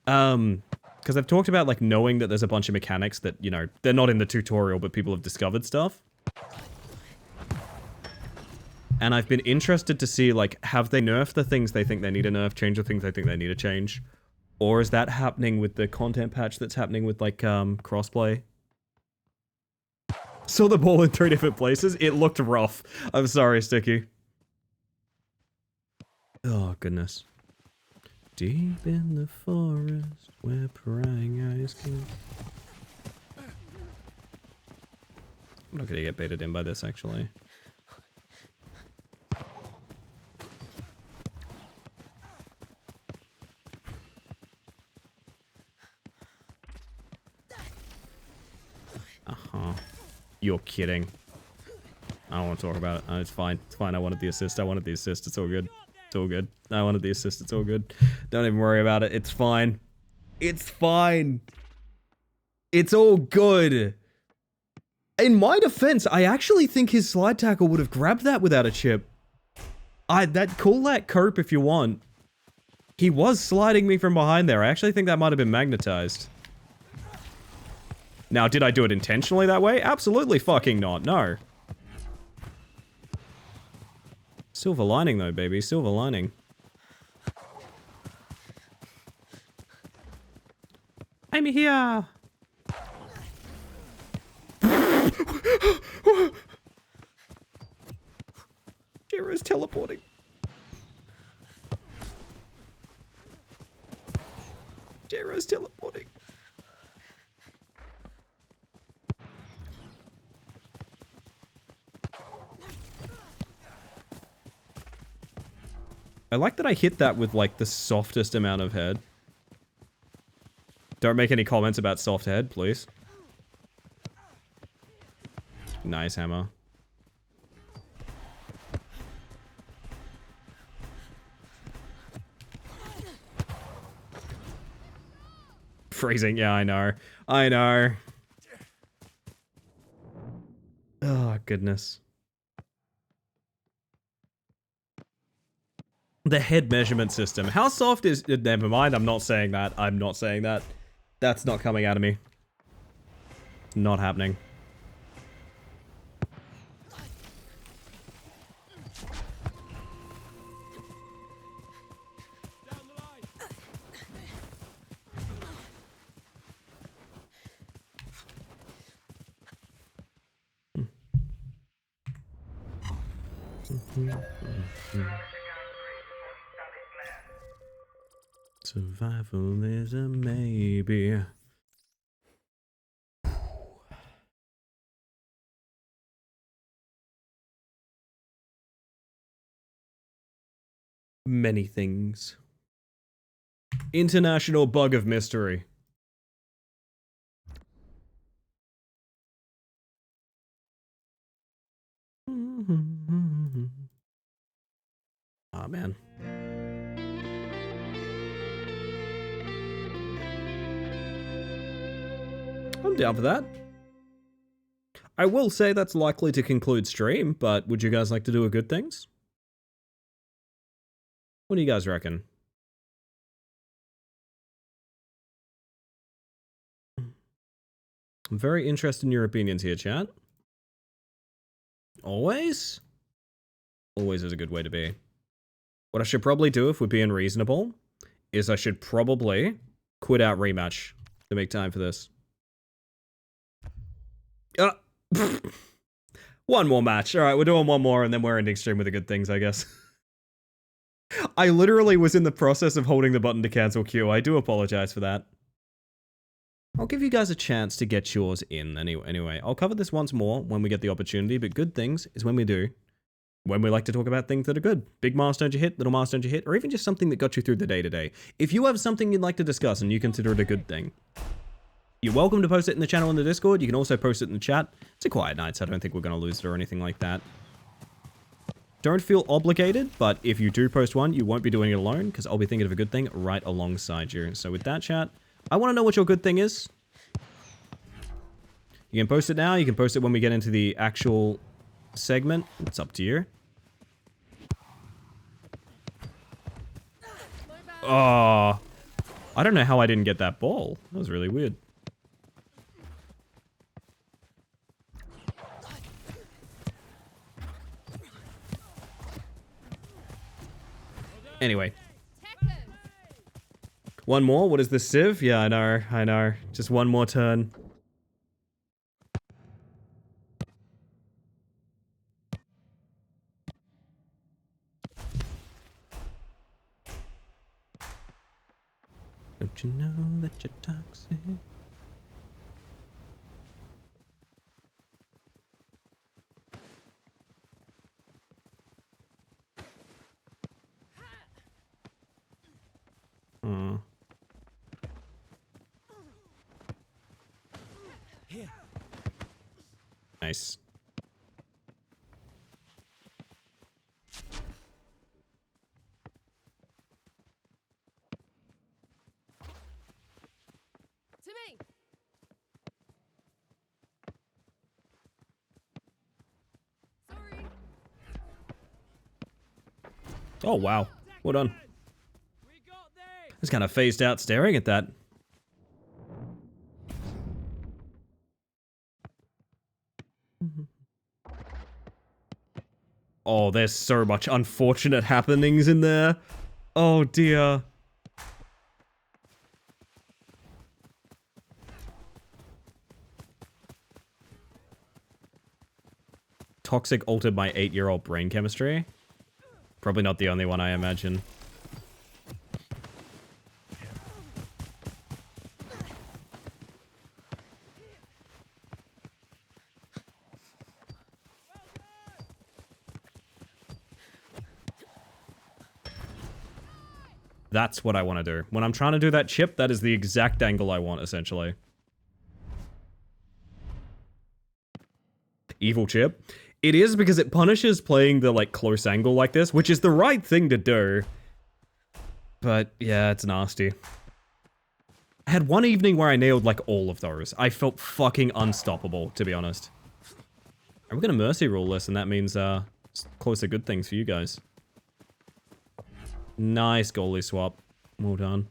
Because I've talked about, like, knowing that there's a bunch of mechanics that, you know, they're not in the tutorial, but people have discovered stuff. And I've been interested to see, like, have they nerfed the things they think they need to nerf, change the things they think they need to change? Or is that happening with the content patch that's happening with, like, crossplay? Saw the ball in 3 different places. It looked rough. I'm sorry, Sticky. Oh, goodness. Deep in the forest where prying eyes can... I'm not gonna get baited in by this, actually. Uh-huh. You're kidding. I don't want to talk about it. It's fine. It's fine. I wanted the assist. I wanted the assist. It's all good. It's all good. I wanted the assist. It's all good. Don't even worry about it. It's fine. It's fine. It's all good. In my defense, I actually think his slide tackle would have grabbed that without a chip. Call that cope if you want. He was sliding me from behind there. I actually think that might have been magnetized. Now, did I do it intentionally that way? Absolutely fucking not. No. Silver lining though, baby. Silver lining. I'm here. Jiro's teleporting. Jiro's teleporting. I like that I hit that with like the softest amount of head. Don't make any comments about soft head, please. Nice hammer. Freezing, yeah, I know. I know. Oh, goodness. The head measurement system. How soft is... Never mind, I'm not saying that. I'm not saying that. That's not coming out of me. Not happening. Survival is a maybe. Many things. International bug of mystery. Oh man. I'm down for that. I will say that's likely to conclude stream, but would you guys like to do a good things? What do you guys reckon? I'm very interested in your opinions here, chat. Always? Always is a good way to be. What I should probably do, if we're being reasonable, is I should probably quit out rematch to make time for this. One more match. Alright, we're doing one more and then we're ending stream with the good things, I guess. I literally was in the process of holding the button to cancel queue. I do apologize for that. I'll give you guys a chance to get yours in anyway. I'll cover this once more when we get the opportunity, but good things is when we do. When we like to talk about things that are good. Big milestones you hit, little milestones you hit, or even just something that got you through the day-to-day. If you have something you'd like to discuss and you consider it a good thing, you're welcome to post it in the channel in the Discord. You can also post it in the chat. It's a quiet night, so I don't think we're going to lose it or anything like that. Don't feel obligated, but if you do post one, you won't be doing it alone, because I'll be thinking of a good thing right alongside you. So with that, chat, I want to know what your good thing is. You can post it now. You can post it when we get into the actual segment. It's up to you. Oh, I don't know how I didn't get that ball. That was really weird. Anyway. One more? What is this, Civ? Yeah, I know. Just one more turn. Don't you know that you're toxic? Nice. To me. Sorry. Oh, wow. Well done. Just kind of phased out staring at that. Oh, there's so much unfortunate happenings in there. Oh dear. Toxic altered my 8-year-old brain chemistry. Probably not the only one, I imagine. That's what I want to do. When I'm trying to do that chip, that is the exact angle I want, essentially. Evil chip. It is because it punishes playing the, like, close angle like this, which is the right thing to do. But, yeah, it's nasty. I had one evening where I nailed, like, all of those. I felt fucking unstoppable, to be honest. And we're gonna mercy rule this, and that means, closer good things for you guys. Nice goalie swap. Well done.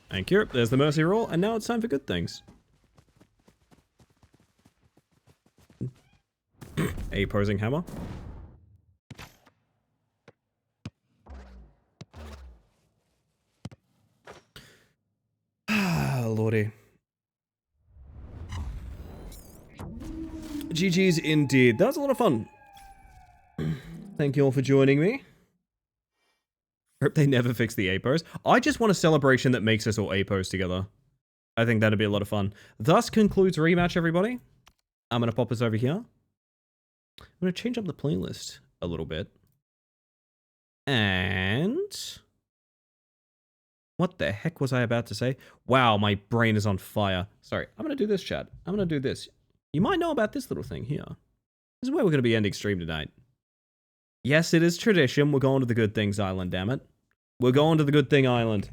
Thank you. There's the mercy roll, and now it's time for good things. A posing hammer. Ah, lordy. GG's indeed. That was a lot of fun. Thank you all for joining me. Hope they never fix the A-pose. I just want a celebration that makes us all A-pose together. I think that'd be a lot of fun. Thus concludes rematch, everybody. I'm gonna pop us over here. I'm gonna change up the playlist a little bit. And... what the heck was I about to say? Wow, my brain is on fire. Sorry, I'm gonna do this, chat. I'm gonna do this. You might know about this little thing here. This is where we're gonna be ending stream tonight. Yes, it is tradition. We're going to the Good Things Island, damn it. We're going to the Good Thing Island.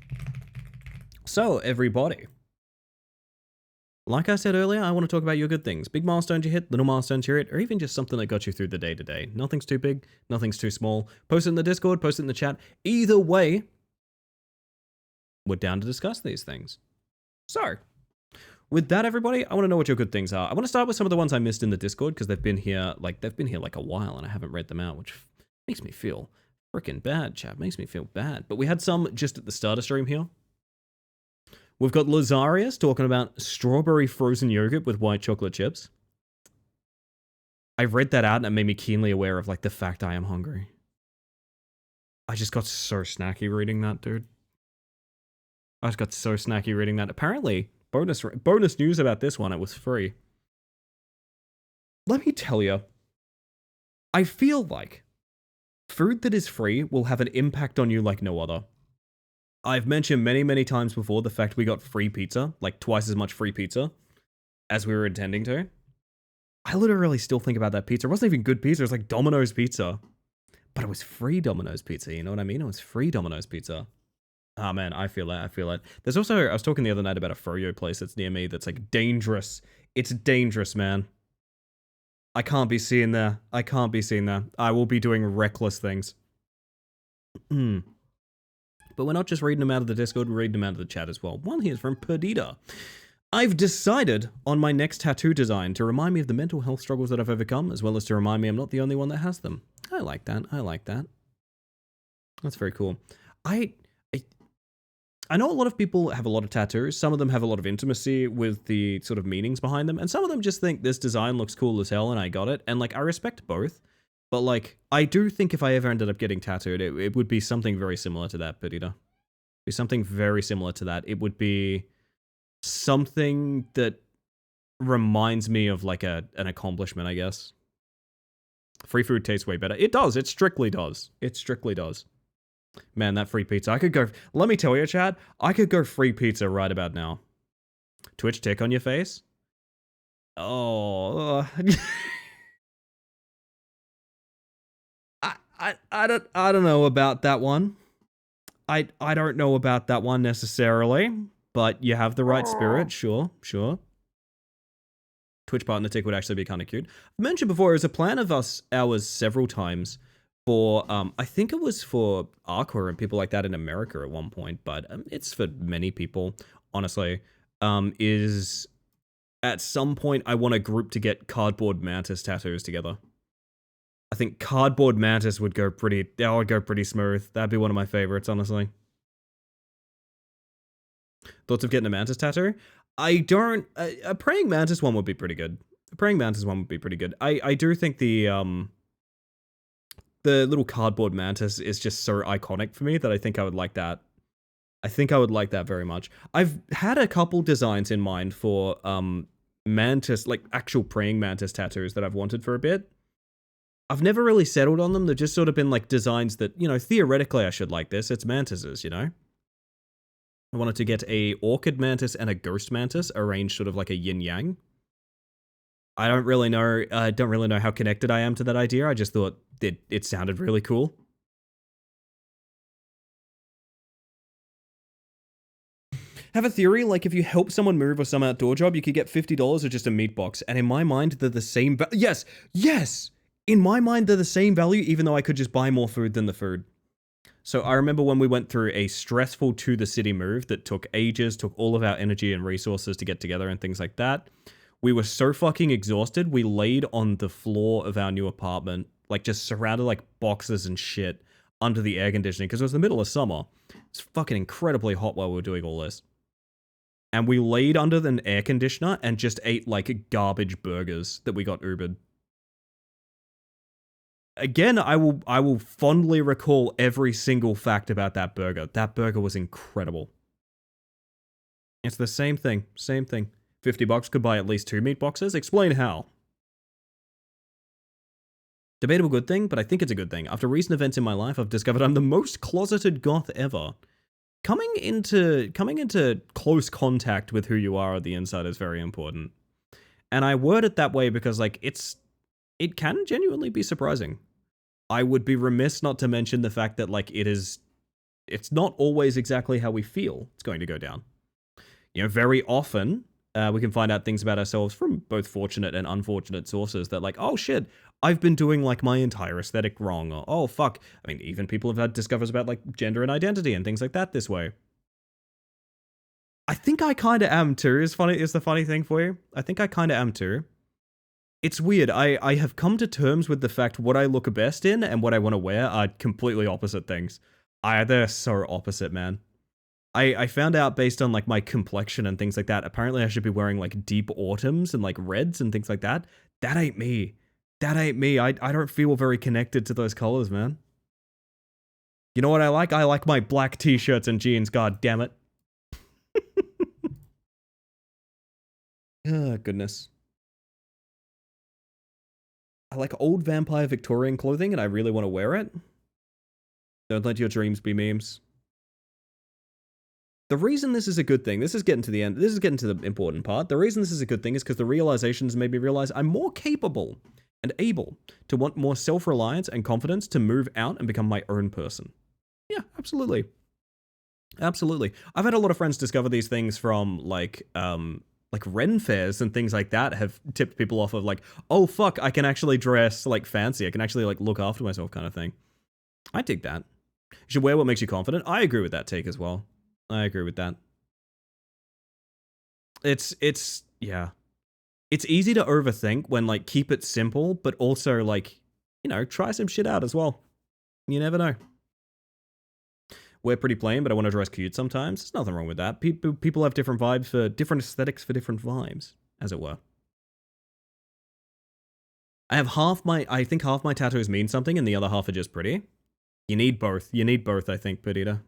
So, everybody. Like I said earlier, I want to talk about your good things. Big milestones you hit, little milestones you hit, or even just something that got you through the day-to-day. Nothing's too big, nothing's too small. Post it in the Discord, post it in the chat. Either way, we're down to discuss these things. So, with that, everybody, I want to know what your good things are. I want to start with some of the ones I missed in the Discord, because they've been here like a while, and I haven't read them out, which makes me feel freaking bad, chat. Makes me feel bad. But we had some just at the start of stream here. We've got Lazarius talking about strawberry frozen yogurt with white chocolate chips. I read that out and it made me keenly aware of, like, the fact I am hungry. I just got so snacky reading that, dude. I just got so snacky reading that. Apparently, bonus news about this one, it was free. Let me tell you, I feel like food that is free will have an impact on you like no other. I've mentioned many, many times before the fact we got free pizza, like twice as much free pizza as we were intending to. I literally still think about that pizza. It wasn't even good pizza, it was like Domino's pizza. But it was free Domino's pizza, you know what I mean? It was free Domino's pizza. Ah, man, I feel that, I feel that. There's also, I was talking the other night about a froyo place that's near me that's like dangerous. It's dangerous, man. I can't be seen there. I can't be seen there. I will be doing reckless things. But we're not just reading them out of the Discord, we're reading them out of the chat as well. One here's from Perdita. I've decided on my next tattoo design to remind me of the mental health struggles that I've overcome, as well as to remind me I'm not the only one that has them. I like that. I like that. That's very cool. I know a lot of people have a lot of tattoos. Some of them have a lot of intimacy with the sort of meanings behind them. And some of them just think this design looks cool as hell and I got it. And like, I respect both. But like, I do think if I ever ended up getting tattooed, it would be something very similar to that, Perdita. Be something very similar to that. It would be something that reminds me of like an accomplishment, I guess. Free food tastes way better. It does. It strictly does. It strictly does. Man, that free pizza. I could go... Let me tell you, Chad. I could go free pizza right about now. Twitch tick on your face? Oh... I don't know about that one. I don't know about that one necessarily. But you have the right spirit. Sure, sure. Twitch partner tick would actually be kind of cute. I mentioned before, it was a plan of ours several times for, I think it was for Aqua and people like that in America at one point, but it's for many people, honestly, is at some point I want a group to get Cardboard Mantis tattoos together. I think Cardboard Mantis would go pretty, that would go pretty smooth. That'd be one of my favorites, honestly. Thoughts of getting a Mantis tattoo? I don't, a Praying Mantis one would be pretty good. A Praying Mantis one would be pretty good. I do think the little Cardboard Mantis is just so iconic for me that I think I would like that. I think I would like that very much. I've had a couple designs in mind for, Mantis, like actual Praying Mantis tattoos that I've wanted for a bit. I've never really settled on them. They've just sort of been like designs that, you know, theoretically I should like this. It's mantises, you know? I wanted to get a Orchid Mantis and a Ghost Mantis arranged sort of like a yin-yang. I don't really know how connected I am to that idea. I just thought it sounded really cool. Have a theory, like if you help someone move or some outdoor job, you could get $50 or just a meat box. And in my mind, they're the same yes! Yes! In my mind, they're the same value, even though I could just buy more food than the food. So I remember when we went through a stressful to the city move that took ages, took all of our energy and resources to get together and things like that. We were so fucking exhausted, we laid on the floor of our new apartment, like just surrounded like boxes and shit under the air conditioning, because it was the middle of summer. It's fucking incredibly hot while we were doing all this. And we laid under an air conditioner and just ate like garbage burgers that we got Ubered. Again, I will fondly recall every single fact about that burger. That burger was incredible. It's the same thing. Same thing. $50 could buy at least 2 meat boxes. Explain how. Debatable good thing, but I think it's a good thing. After recent events in my life, I've discovered I'm the most closeted goth ever. Coming into close contact with who you are on the inside is very important. And I word it that way because, like, it can genuinely be surprising. I would be remiss not to mention the fact that, like, it's not always exactly how we feel it's going to go down. You know, very often, we can find out things about ourselves from both fortunate and unfortunate sources that, like, oh shit, I've been doing, like, my entire aesthetic wrong, or, oh fuck, I mean, even people have had discoveries about, like, gender and identity and things like that this way. I think I kinda am too, is the funny thing for you. I think I kinda am too. It's weird, I have come to terms with the fact what I look best in and what I want to wear are completely opposite things. They're so opposite, man. I found out based on, like, my complexion and things like that, apparently I should be wearing, like, deep autumns and, like, reds and things like that. That ain't me. That ain't me. I don't feel very connected to those colors, man. You know what I like? I like my black t-shirts and jeans, god damn it. Oh, goodness. I like old vampire Victorian clothing and I really want to wear it. Don't let your dreams be memes. The reason this is a good thing, this is getting to the end, this is getting to the important part. The reason this is a good thing is because the realizations made me realize I'm more capable and able to want more self-reliance and confidence to move out and become my own person. Yeah, absolutely. Absolutely. I've had a lot of friends discover these things from, like Ren fairs and things like that have tipped people off of, like, oh fuck, I can actually dress, like, fancy. I can actually, like, look after myself kind of thing. I dig that. You should wear what makes you confident. I agree with that take as well. I agree with that. Yeah. It's easy to overthink when, like, keep it simple, but also, like, you know, try some shit out as well. You never know. We're pretty plain, but I want to dress cute sometimes. There's nothing wrong with that. People have different vibes for different aesthetics for different vibes, as it were. I think half my tattoos mean something and the other half are just pretty. You need both. You need both, I think, Perdita.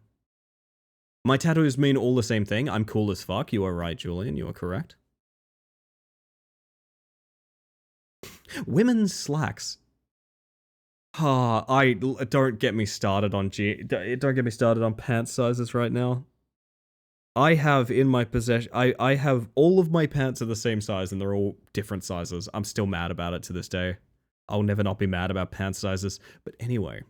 My tattoos mean all the same thing. I'm cool as fuck. You are right, Julian. You are correct. Women's slacks. Don't get me started on don't get me started on pants sizes right now. I have in my possession, I have all of my pants are the same size and they're all different sizes. I'm still mad about it to this day. I'll never not be mad about pants sizes. But anyway.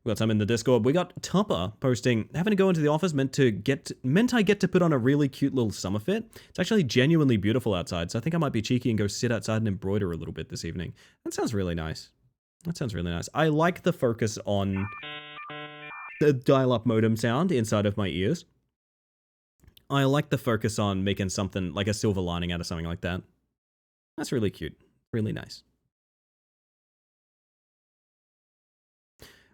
We got some in the Discord. We got Tupper posting, having to go into the office meant I get to put on a really cute little summer fit. It's actually genuinely beautiful outside, so I think I might be cheeky and go sit outside and embroider a little bit this evening. That sounds really nice. That sounds really nice. I like the focus on the dial-up modem sound inside of my ears. I like the focus on making something like a silver lining out of something like that. That's really cute. Really nice.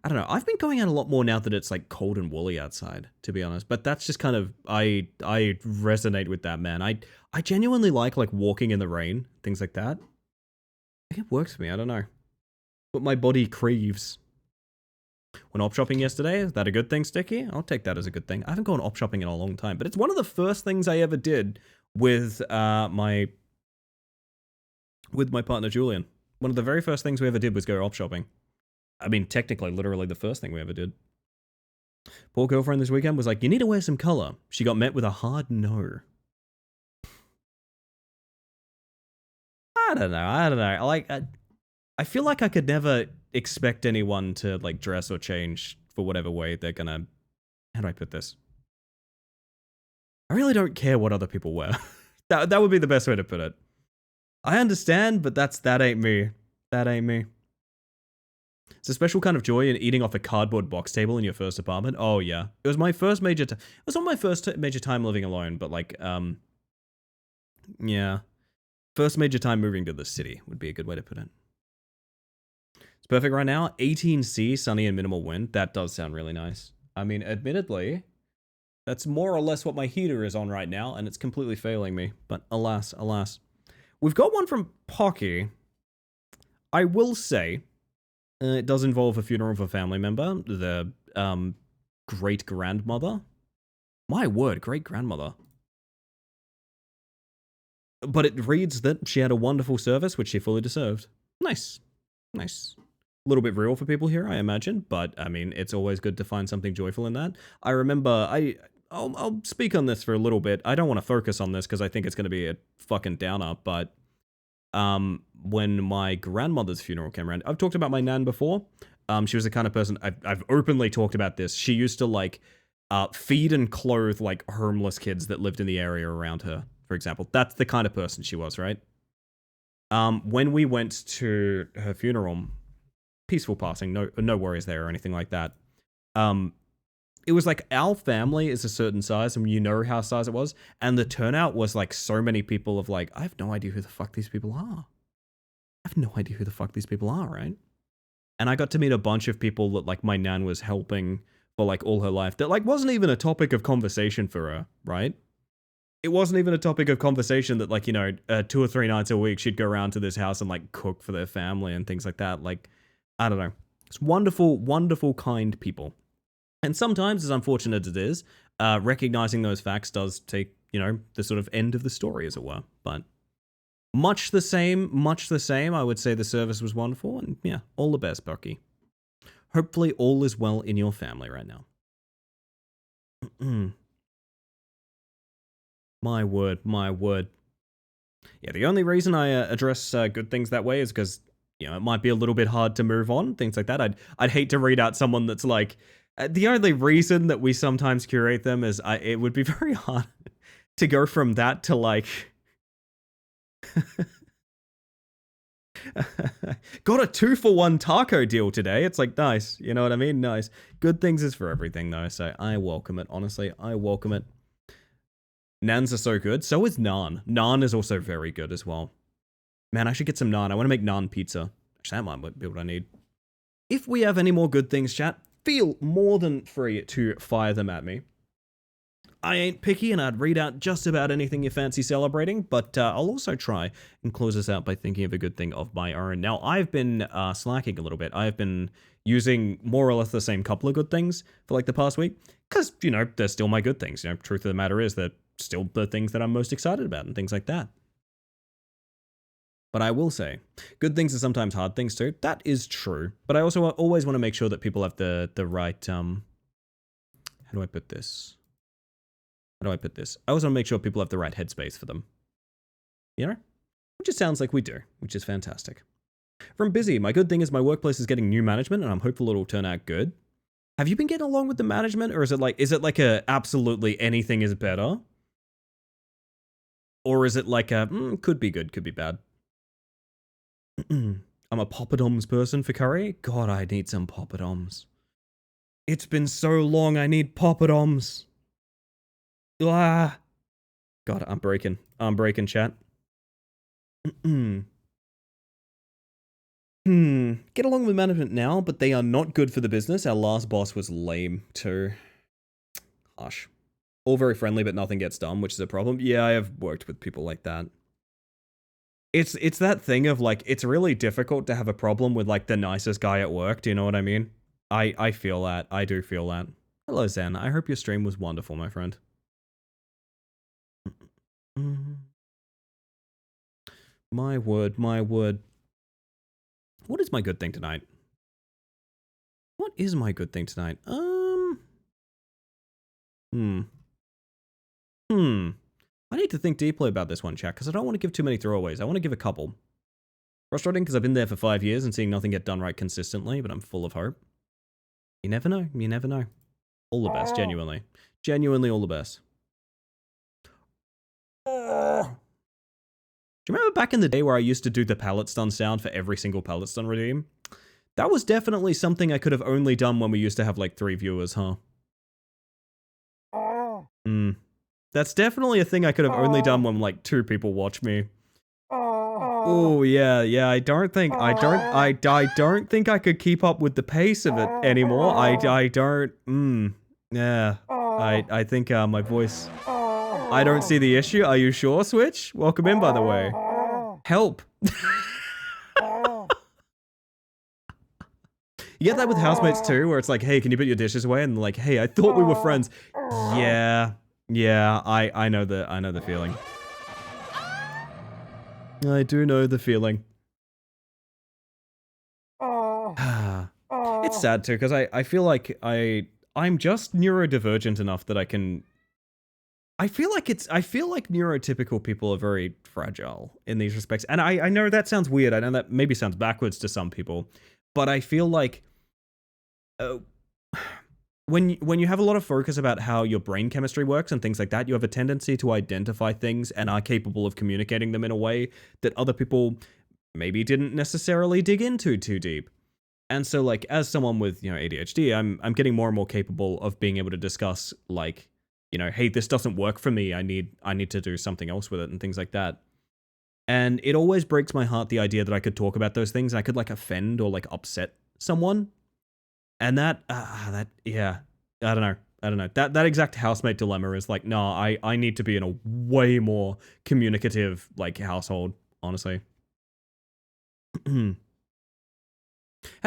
I don't know. I've been going out a lot more now that it's like cold and woolly outside, to be honest. But that's just kind of I resonate with that, man. I genuinely like walking in the rain, things like that. I think it works for me. I don't know. But my body craves. Went op shopping yesterday. Is that a good thing, Sticky? I'll take that as a good thing. I haven't gone op shopping in a long time, but it's one of the first things I ever did with my partner Julian. One of the very first things we ever did was go op shopping. I mean, technically, literally the first thing we ever did. Poor girlfriend this weekend was like, you need to wear some color. She got met with a hard no. I don't know. I feel like I could never expect anyone to dress or change for whatever way they're gonna. How do I put this? I really don't care what other people wear. that would be the best way to put it. I understand, but that ain't me. That ain't me. It's a special kind of joy in eating off a cardboard box table in your first apartment. Oh yeah, it was my first major. It was not my first major time living alone, but yeah, first major time moving to the city would be a good way to put it. It's perfect right now. 18°C, sunny and minimal wind. That does sound really nice. I mean, admittedly, that's more or less what my heater is on right now, and it's completely failing me. But alas, alas. We've got one from Pocky. I will say, it does involve a funeral of a family member, the great-grandmother. My word, great-grandmother. But it reads that she had a wonderful service, which she fully deserved. Nice. Nice. A little bit real for people here, I imagine, but I mean, it's always good to find something joyful in that. I remember, I'll speak on this for a little bit. I don't want to focus on this because I think it's going to be a fucking downer, but when my grandmother's funeral came around, I've talked about my nan before. She was the kind of person, I've openly talked about this. She used to feed and clothe homeless kids that lived in the area around her, for example. That's the kind of person she was, right? When we went to her funeral, peaceful passing, no worries there or anything like that. It was our family is a certain size, and you know how size it was, and the turnout was so many people of I have no idea who the fuck these people are. I have no idea who the fuck these people are, right? And I got to meet a bunch of people that my nan was helping for all her life. That wasn't even a topic of conversation for her, right? It wasn't even a topic of conversation that 2 or 3 nights a week she'd go around to this house and cook for their family and things like that. I don't know. It's wonderful, wonderful, kind people. And sometimes, as unfortunate as it is, recognizing those facts does take, the sort of end of the story, as it were. But much the same, I would say the service was wonderful. And yeah, all the best, Bucky. Hopefully all is well in your family right now. My word, my word. Yeah, the only reason I address good things that way is because, it might be a little bit hard to move on, things like that. I'd hate to read out someone that's the only reason that we sometimes curate them is it would be very hard to go from that to got a 2-for-1 taco deal today. It's nice. You know what I mean? Nice. Good things is for everything though, so I welcome it. Honestly, I welcome it. Nans are so good. So is naan. Naan is also very good as well. Man, I should get some naan. I want to make naan pizza. Actually, that might be what I need. If we have any more good things, chat, feel more than free to fire them at me. I ain't picky and I'd read out just about anything you fancy celebrating, but I'll also try and close this out by thinking of a good thing of my own. Now, I've been slacking a little bit. I've been using more or less the same couple of good things for the past week, because, they're still my good things. Truth of the matter is they're still the things that I'm most excited about and things like that. But I will say, good things are sometimes hard things too. That is true. But I also always want to make sure that people have the right, how do I put this? I also want to make sure people have the right headspace for them. Which it sounds like we do, which is fantastic. From Busy, my good thing is my workplace is getting new management and I'm hopeful it'll turn out good. Have you been getting along with the management, or is it like a absolutely anything is better? Or is it like a could be good, could be bad? I'm a poppadoms person for curry. God, I need some poppadoms. It's been so long, I need poppadoms. Ah. God, I'm breaking. I'm breaking, chat. Get along with management now, but they are not good for the business. Our last boss was lame, too. Harsh. All very friendly, but nothing gets done, which is a problem. Yeah, I have worked with people like that. It's that thing of, like, it's really difficult to have a problem with, like, the nicest guy at work. Do you know what I mean? I feel that. I do feel that. Hello, Zen. I hope your stream was wonderful, my friend. My word, my word. What is my good thing tonight? What is my good thing tonight? I need to think deeply about this one, chat, because I don't want to give too many throwaways. I want to give a couple. Frustrating because I've been there for 5 years and seeing nothing get done right consistently, but I'm full of hope. You never know. You never know. All the best, genuinely. Genuinely all the best. Do you remember back in the day where I used to do the pallet stun sound for every single pallet stun redeem? That was definitely something I could have only done when we used to have like 3 viewers, huh? That's definitely a thing I could have only done when like 2 people watch me. Oh yeah, I don't think I don't think I could keep up with the pace of it anymore. I don't yeah. I think my voice, I don't see the issue. Are you sure, Switch? Welcome in, by the way. Help. You get that with housemates too, where it's like, hey, can you put your dishes away? And like, hey, I thought we were friends. Yeah, I know the feeling. I do know the feeling. It's sad too, because I feel like I'm just neurodivergent enough that I can. I feel like neurotypical people are very fragile in these respects. And I know that sounds weird. I know that maybe sounds backwards to some people, but I feel like when you have a lot of focus about how your brain chemistry works and things like that, you have a tendency to identify things and are capable of communicating them in a way that other people maybe didn't necessarily dig into too deep. And so like as someone with, ADHD, I'm getting more and more capable of being able to discuss like, hey, this doesn't work for me. I need to do something else with it and things like that. And it always breaks my heart, the idea that I could talk about those things. I could like offend or like upset someone. And yeah, I don't know. That exact housemate dilemma is like, no, I need to be in a way more communicative like household, honestly. Had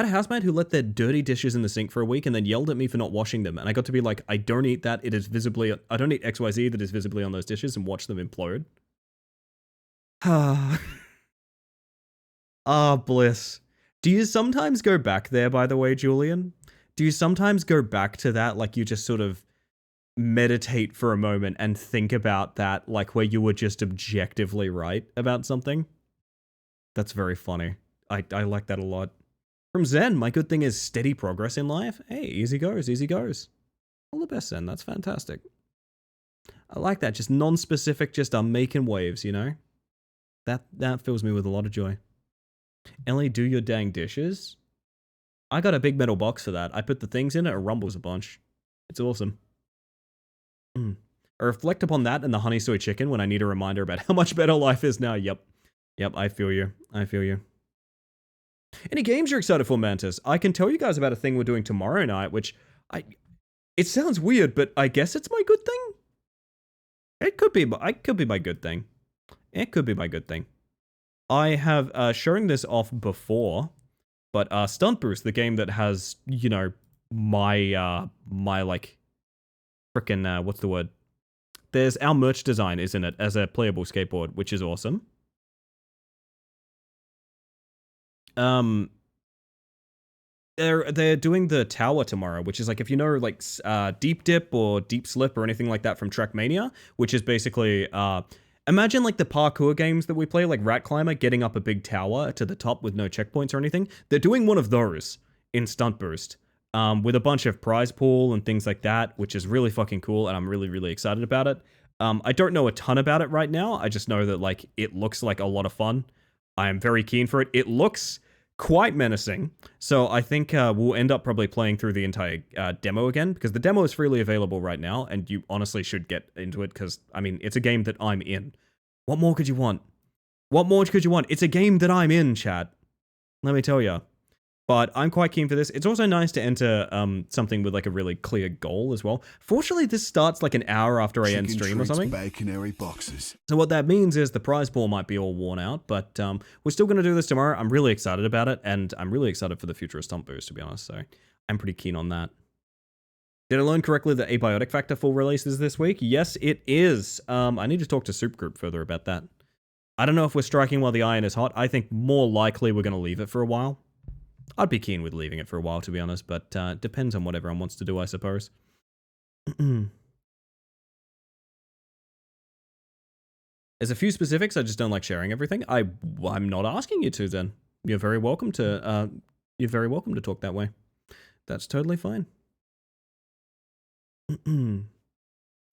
a housemate who let their dirty dishes in the sink for a week and then yelled at me for not washing them. And I got to be like, I don't eat that. I don't eat XYZ that is visibly on those dishes, and watch them implode. Bliss. Do you sometimes go back there, by the way, Julian? Do you sometimes go back to that, like you just sort of meditate for a moment and think about that, like where you were just objectively right about something? That's very funny. I like that a lot. From Zen, my good thing is steady progress in life. Hey, easy goes, easy goes. All the best, Zen. That's fantastic. I like that. Just non-specific, just making waves, That fills me with a lot of joy. Ellie, do your dang dishes. I got a big metal box for that. I put the things in it, it rumbles a bunch. It's awesome. I reflect upon that and the honey soy chicken when I need a reminder about how much better life is now. Yep, I feel you. Any games you're excited for, Mantis? I can tell you guys about a thing we're doing tomorrow night, which it sounds weird, but I guess it's my good thing? It could be my good thing. It could be my good thing. I have shown this off before, but Stunt Boost, the game that has, my like, frickin', what's the word? There's our merch design is in it as a playable skateboard, which is awesome. They're doing the tower tomorrow, which is like, if you know, like, Deep Dip or Deep Slip or anything like that from Trackmania, which is basically, imagine like the parkour games that we play, like Rat Climber, getting up a big tower to the top with no checkpoints or anything. They're doing one of those in Stunt Boost, with a bunch of prize pool and things like that, which is really fucking cool, and I'm really, really excited about it. I don't know a ton about it right now. I just know that, like, it looks like a lot of fun. I am very keen for it. It looks quite menacing. So I think we'll end up probably playing through the entire demo again, because the demo is freely available right now, and you honestly should get into it, because, I mean, it's a game that I'm in. What more could you want? What more could you want? It's a game that I'm in, chat. Let me tell you. But I'm quite keen for this. It's also nice to enter something with like a really clear goal as well. Fortunately, this starts like an hour after I end stream or something. Baconary boxes. So what that means is the prize pool might be all worn out, but we're still going to do this tomorrow. I'm really excited about it, and I'm really excited for the future of Stump Boost, to be honest. So I'm pretty keen on that. Did I learn correctly that Abiotic Factor full release is this week? Yes, it is. I need to talk to Soup Group further about that. I don't know if we're striking while the iron is hot. I think more likely we're going to leave it for a while. I'd be keen with leaving it for a while, to be honest, but depends on what everyone wants to do, I suppose. There's a few specifics, I just don't like sharing everything. I'm not asking you to, then. You're very welcome to talk that way. That's totally fine. The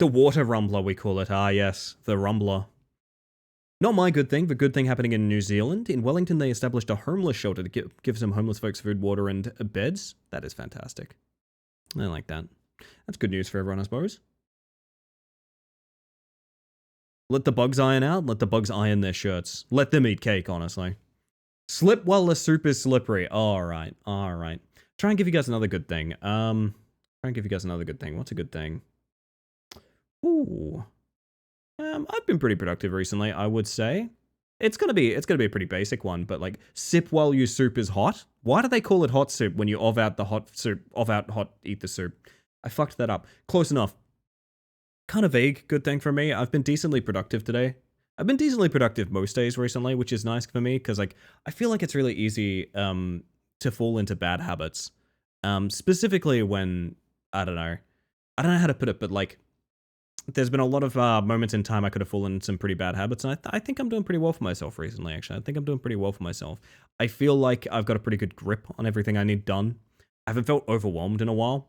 water rumbler, we call it. Ah, yes, the rumbler. Not my good thing, the good thing happening in New Zealand. In Wellington, they established a homeless shelter to give some homeless folks food, water, and beds. That is fantastic. I like that. That's good news for everyone, I suppose. Let the bugs iron out. Let the bugs iron their shirts. Let them eat cake, honestly. Slip while the soup is slippery. All right, all right. Try and give you guys another good thing. What's a good thing? Ooh. I've been pretty productive recently, I would say. It's gonna be a pretty basic one, but like, sip while your soup is hot. Why do they call it hot soup when you out the hot soup, eat the soup? I fucked that up. Close enough. Kind of vague good thing for me. I've been decently productive today. I've been decently productive most days recently, which is nice for me, because like, I feel like it's really easy to fall into bad habits. Specifically when, I don't know how to put it, but like, there's been a lot of moments in time I could have fallen into some pretty bad habits, and I think I'm doing pretty well for myself recently, actually. I think I'm doing pretty well for myself. I feel like I've got a pretty good grip on everything I need done. I haven't felt overwhelmed in a while.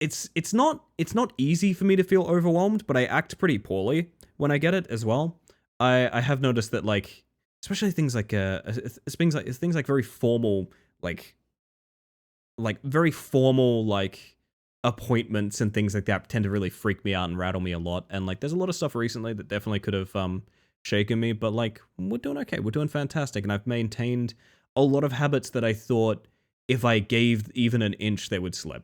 It's not easy for me to feel overwhelmed, but I act pretty poorly when I get it as well. I have noticed that, like, especially things like very formal, like very formal, like, appointments and things like that tend to really freak me out and rattle me a lot. And like, there's a lot of stuff recently that definitely could have shaken me, but like, we're doing okay. We're doing fantastic. And I've maintained a lot of habits that I thought if I gave even an inch, they would slip.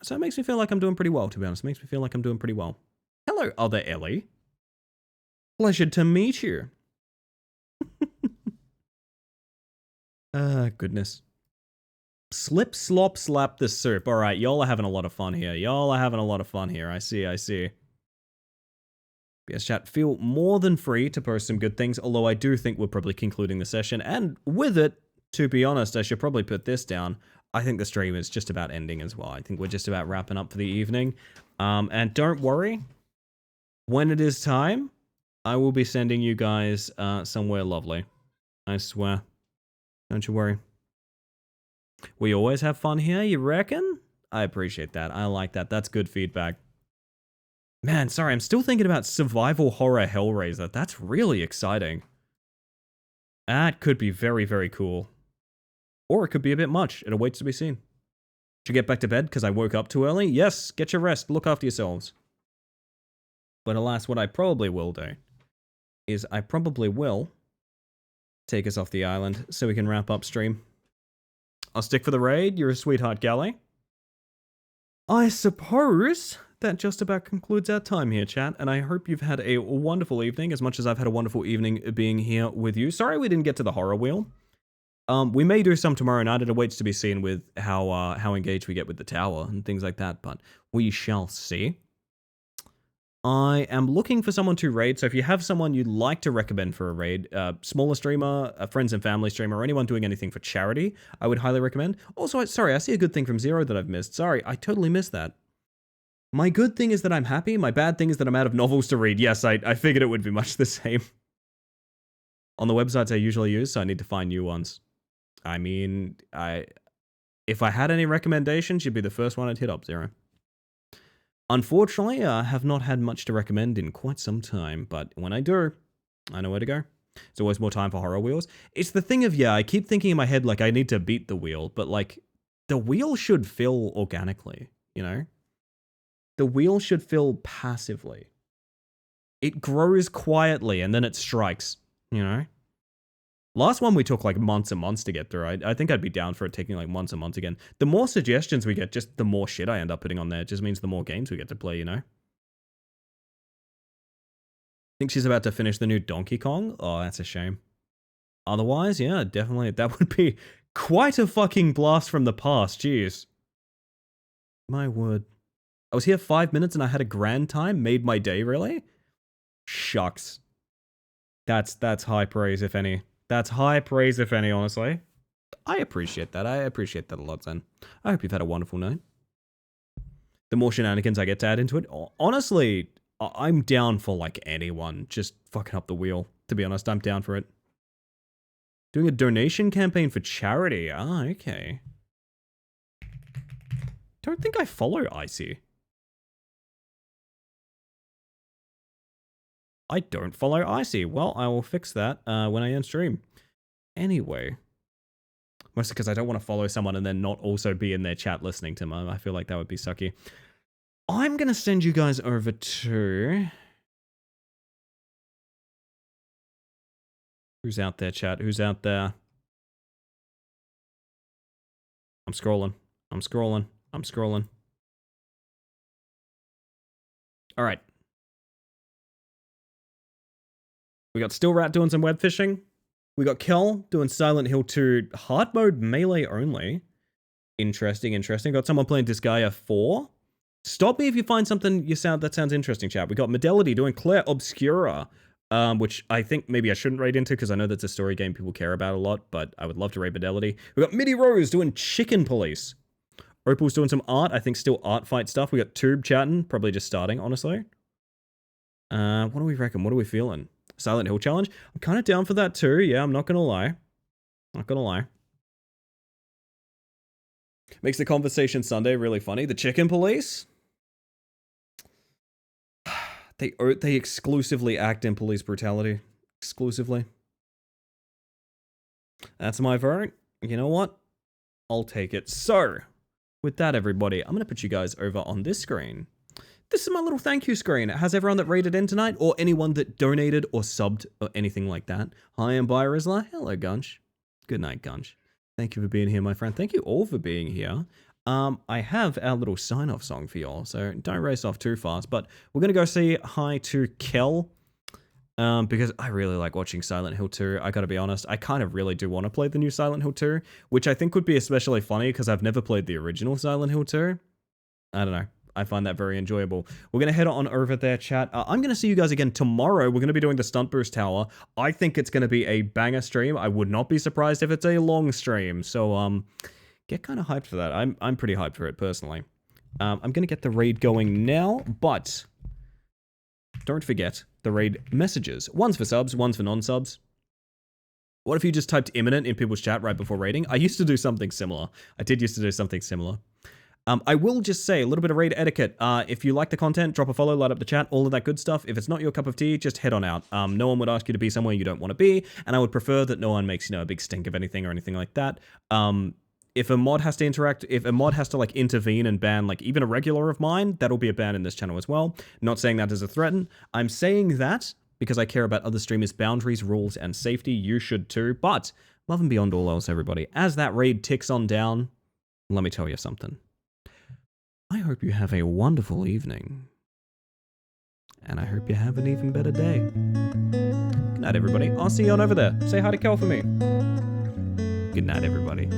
So it makes me feel like I'm doing pretty well, to be honest. It makes me feel like I'm doing pretty well. Hello, other Ellie. Pleasure to meet you. Goodness. Slip, slop, slap the soup. All right, y'all are having a lot of fun here. I see. Yes, chat, feel more than free to post some good things, although I do think we're probably concluding the session. And with it, to be honest, I should probably put this down. I think the stream is just about ending as well. I think we're just about wrapping up for the evening. And don't worry, when it is time, I will be sending you guys somewhere lovely. I swear. Don't you worry. We always have fun here, you reckon? I appreciate that. I like that. That's good feedback. Man, sorry, I'm still thinking about survival horror Hellraiser. That's really exciting. That could be very, very cool. Or it could be a bit much. It awaits to be seen. Should get back to bed because I woke up too early? Yes, get your rest. Look after yourselves. But alas, what I probably will do is I probably will take us off the island so we can wrap up stream. I'll stick for the raid. You're a sweetheart, Galley. I suppose that just about concludes our time here, chat, and I hope you've had a wonderful evening, as much as I've had a wonderful evening being here with you. Sorry we didn't get to the horror wheel. We may do some tomorrow night. It awaits to be seen with how engaged we get with the tower and things like that, but we shall see. I am looking for someone to raid, so if you have someone you'd like to recommend for a raid, smaller streamer, a friends and family streamer, or anyone doing anything for charity, I would highly recommend. Also, sorry, I see a good thing from Zero that I've missed. Sorry, I totally missed that. My good thing is that I'm happy. My bad thing is that I'm out of novels to read. Yes, I figured it would be much the same. on the websites I usually use, so I need to find new ones. I mean, if I had any recommendations, you'd be the first one I'd hit up, Zero. Unfortunately, I have not had much to recommend in quite some time, but when I do, I know where to go. There's always more time for horror wheels. It's the thing of, yeah, I keep thinking in my head, like, I need to beat the wheel, but, like, the wheel should fill organically, you know? The wheel should fill passively. It grows quietly, and then it strikes, you know? Last one we took, like, months and months to get through. I think I'd be down for it taking, like, months and months again. The more suggestions we get, just the more shit I end up putting on there. It just means the more games we get to play, you know? Think she's about to finish the new Donkey Kong? Oh, that's a shame. Otherwise, yeah, definitely. That would be quite a fucking blast from the past. Jeez. My word. I was here 5 minutes and I had a grand time? Made my day, really? Shucks. That's high praise, if any. That's high praise, if any, honestly. I appreciate that. I appreciate that a lot, Zen. I hope you've had a wonderful night. The more shenanigans I get to add into it, honestly, I'm down for, like, anyone just fucking up the wheel. To be honest, I'm down for it. Doing a donation campaign for charity. Ah, okay. Don't think I follow Icy. I don't follow Icy. Well, I will fix that when I end stream. Anyway. Mostly because I don't want to follow someone and then not also be in their chat listening to them. I feel like that would be sucky. I'm going to send you guys over to... Who's out there, chat? Who's out there? I'm scrolling. I'm scrolling. I'm scrolling. All right. We got Still Rat doing some web fishing. We got Kel doing Silent Hill 2 hard mode melee only. Interesting, interesting. Got someone playing Disgaea 4. Stop me if you find something that sounds interesting, chat. We got Medelity doing Claire Obscura, which I think maybe I shouldn't raid into because I know that's a story game people care about a lot, but I would love to raid Medelity. We got Midi Rose doing Chicken Police. Opal's doing some art. I think still art fight stuff. We got Tube chatting, probably just starting, honestly. What do we reckon? What are we feeling? Silent Hill challenge. I'm kind of down for that too. Yeah, I'm not gonna lie. Not gonna lie. Makes the conversation Sunday really funny. The Chicken Police. They exclusively act in police brutality. Exclusively. That's my vote. You know what? I'll take it. So, with that, everybody, I'm gonna put you guys over on this screen. This is my little thank you screen. It has everyone that raided in tonight, or anyone that donated or subbed, or anything like that. Hi, I'm Byrizla. Hello, Gunch. Good night, Gunch. Thank you for being here, my friend. Thank you all for being here. I have our little sign-off song for y'all, so don't race off too fast, but we're gonna go say hi to Kel, because I really like watching Silent Hill 2. I gotta be honest, I kind of really do want to play the new Silent Hill 2, which I think would be especially funny, because I've never played the original Silent Hill 2. I don't know. I find that very enjoyable. We're going to head on over there, chat. I'm going to see you guys again tomorrow. We're going to be doing the Stunt Boost Tower. I think it's going to be a banger stream. I would not be surprised if it's a long stream. So, get kind of hyped for that. I'm pretty hyped for it, personally. I'm going to get the raid going now, but don't forget the raid messages. One's for subs, one's for non-subs. What if you just typed imminent in people's chat right before raiding? I used to do something similar. I did used to do something similar. I will just say a little bit of raid etiquette. If you like the content, drop a follow, light up the chat, all of that good stuff. If it's not your cup of tea, just head on out. No one would ask you to be somewhere you don't want to be, and I would prefer that no one makes, a big stink of anything or anything like that. If a mod has to interact, if a mod has to like intervene and ban like even a regular of mine, that'll be a ban in this channel as well. Not saying that as a threat. I'm saying that because I care about other streamers' boundaries, rules, and safety. You should too. But love and beyond all else, everybody. As that raid ticks on down, let me tell you something. I hope you have a wonderful evening. And I hope you have an even better day. Good night, everybody. I'll see you on over there. Say hi to Kel for me. Good night, everybody.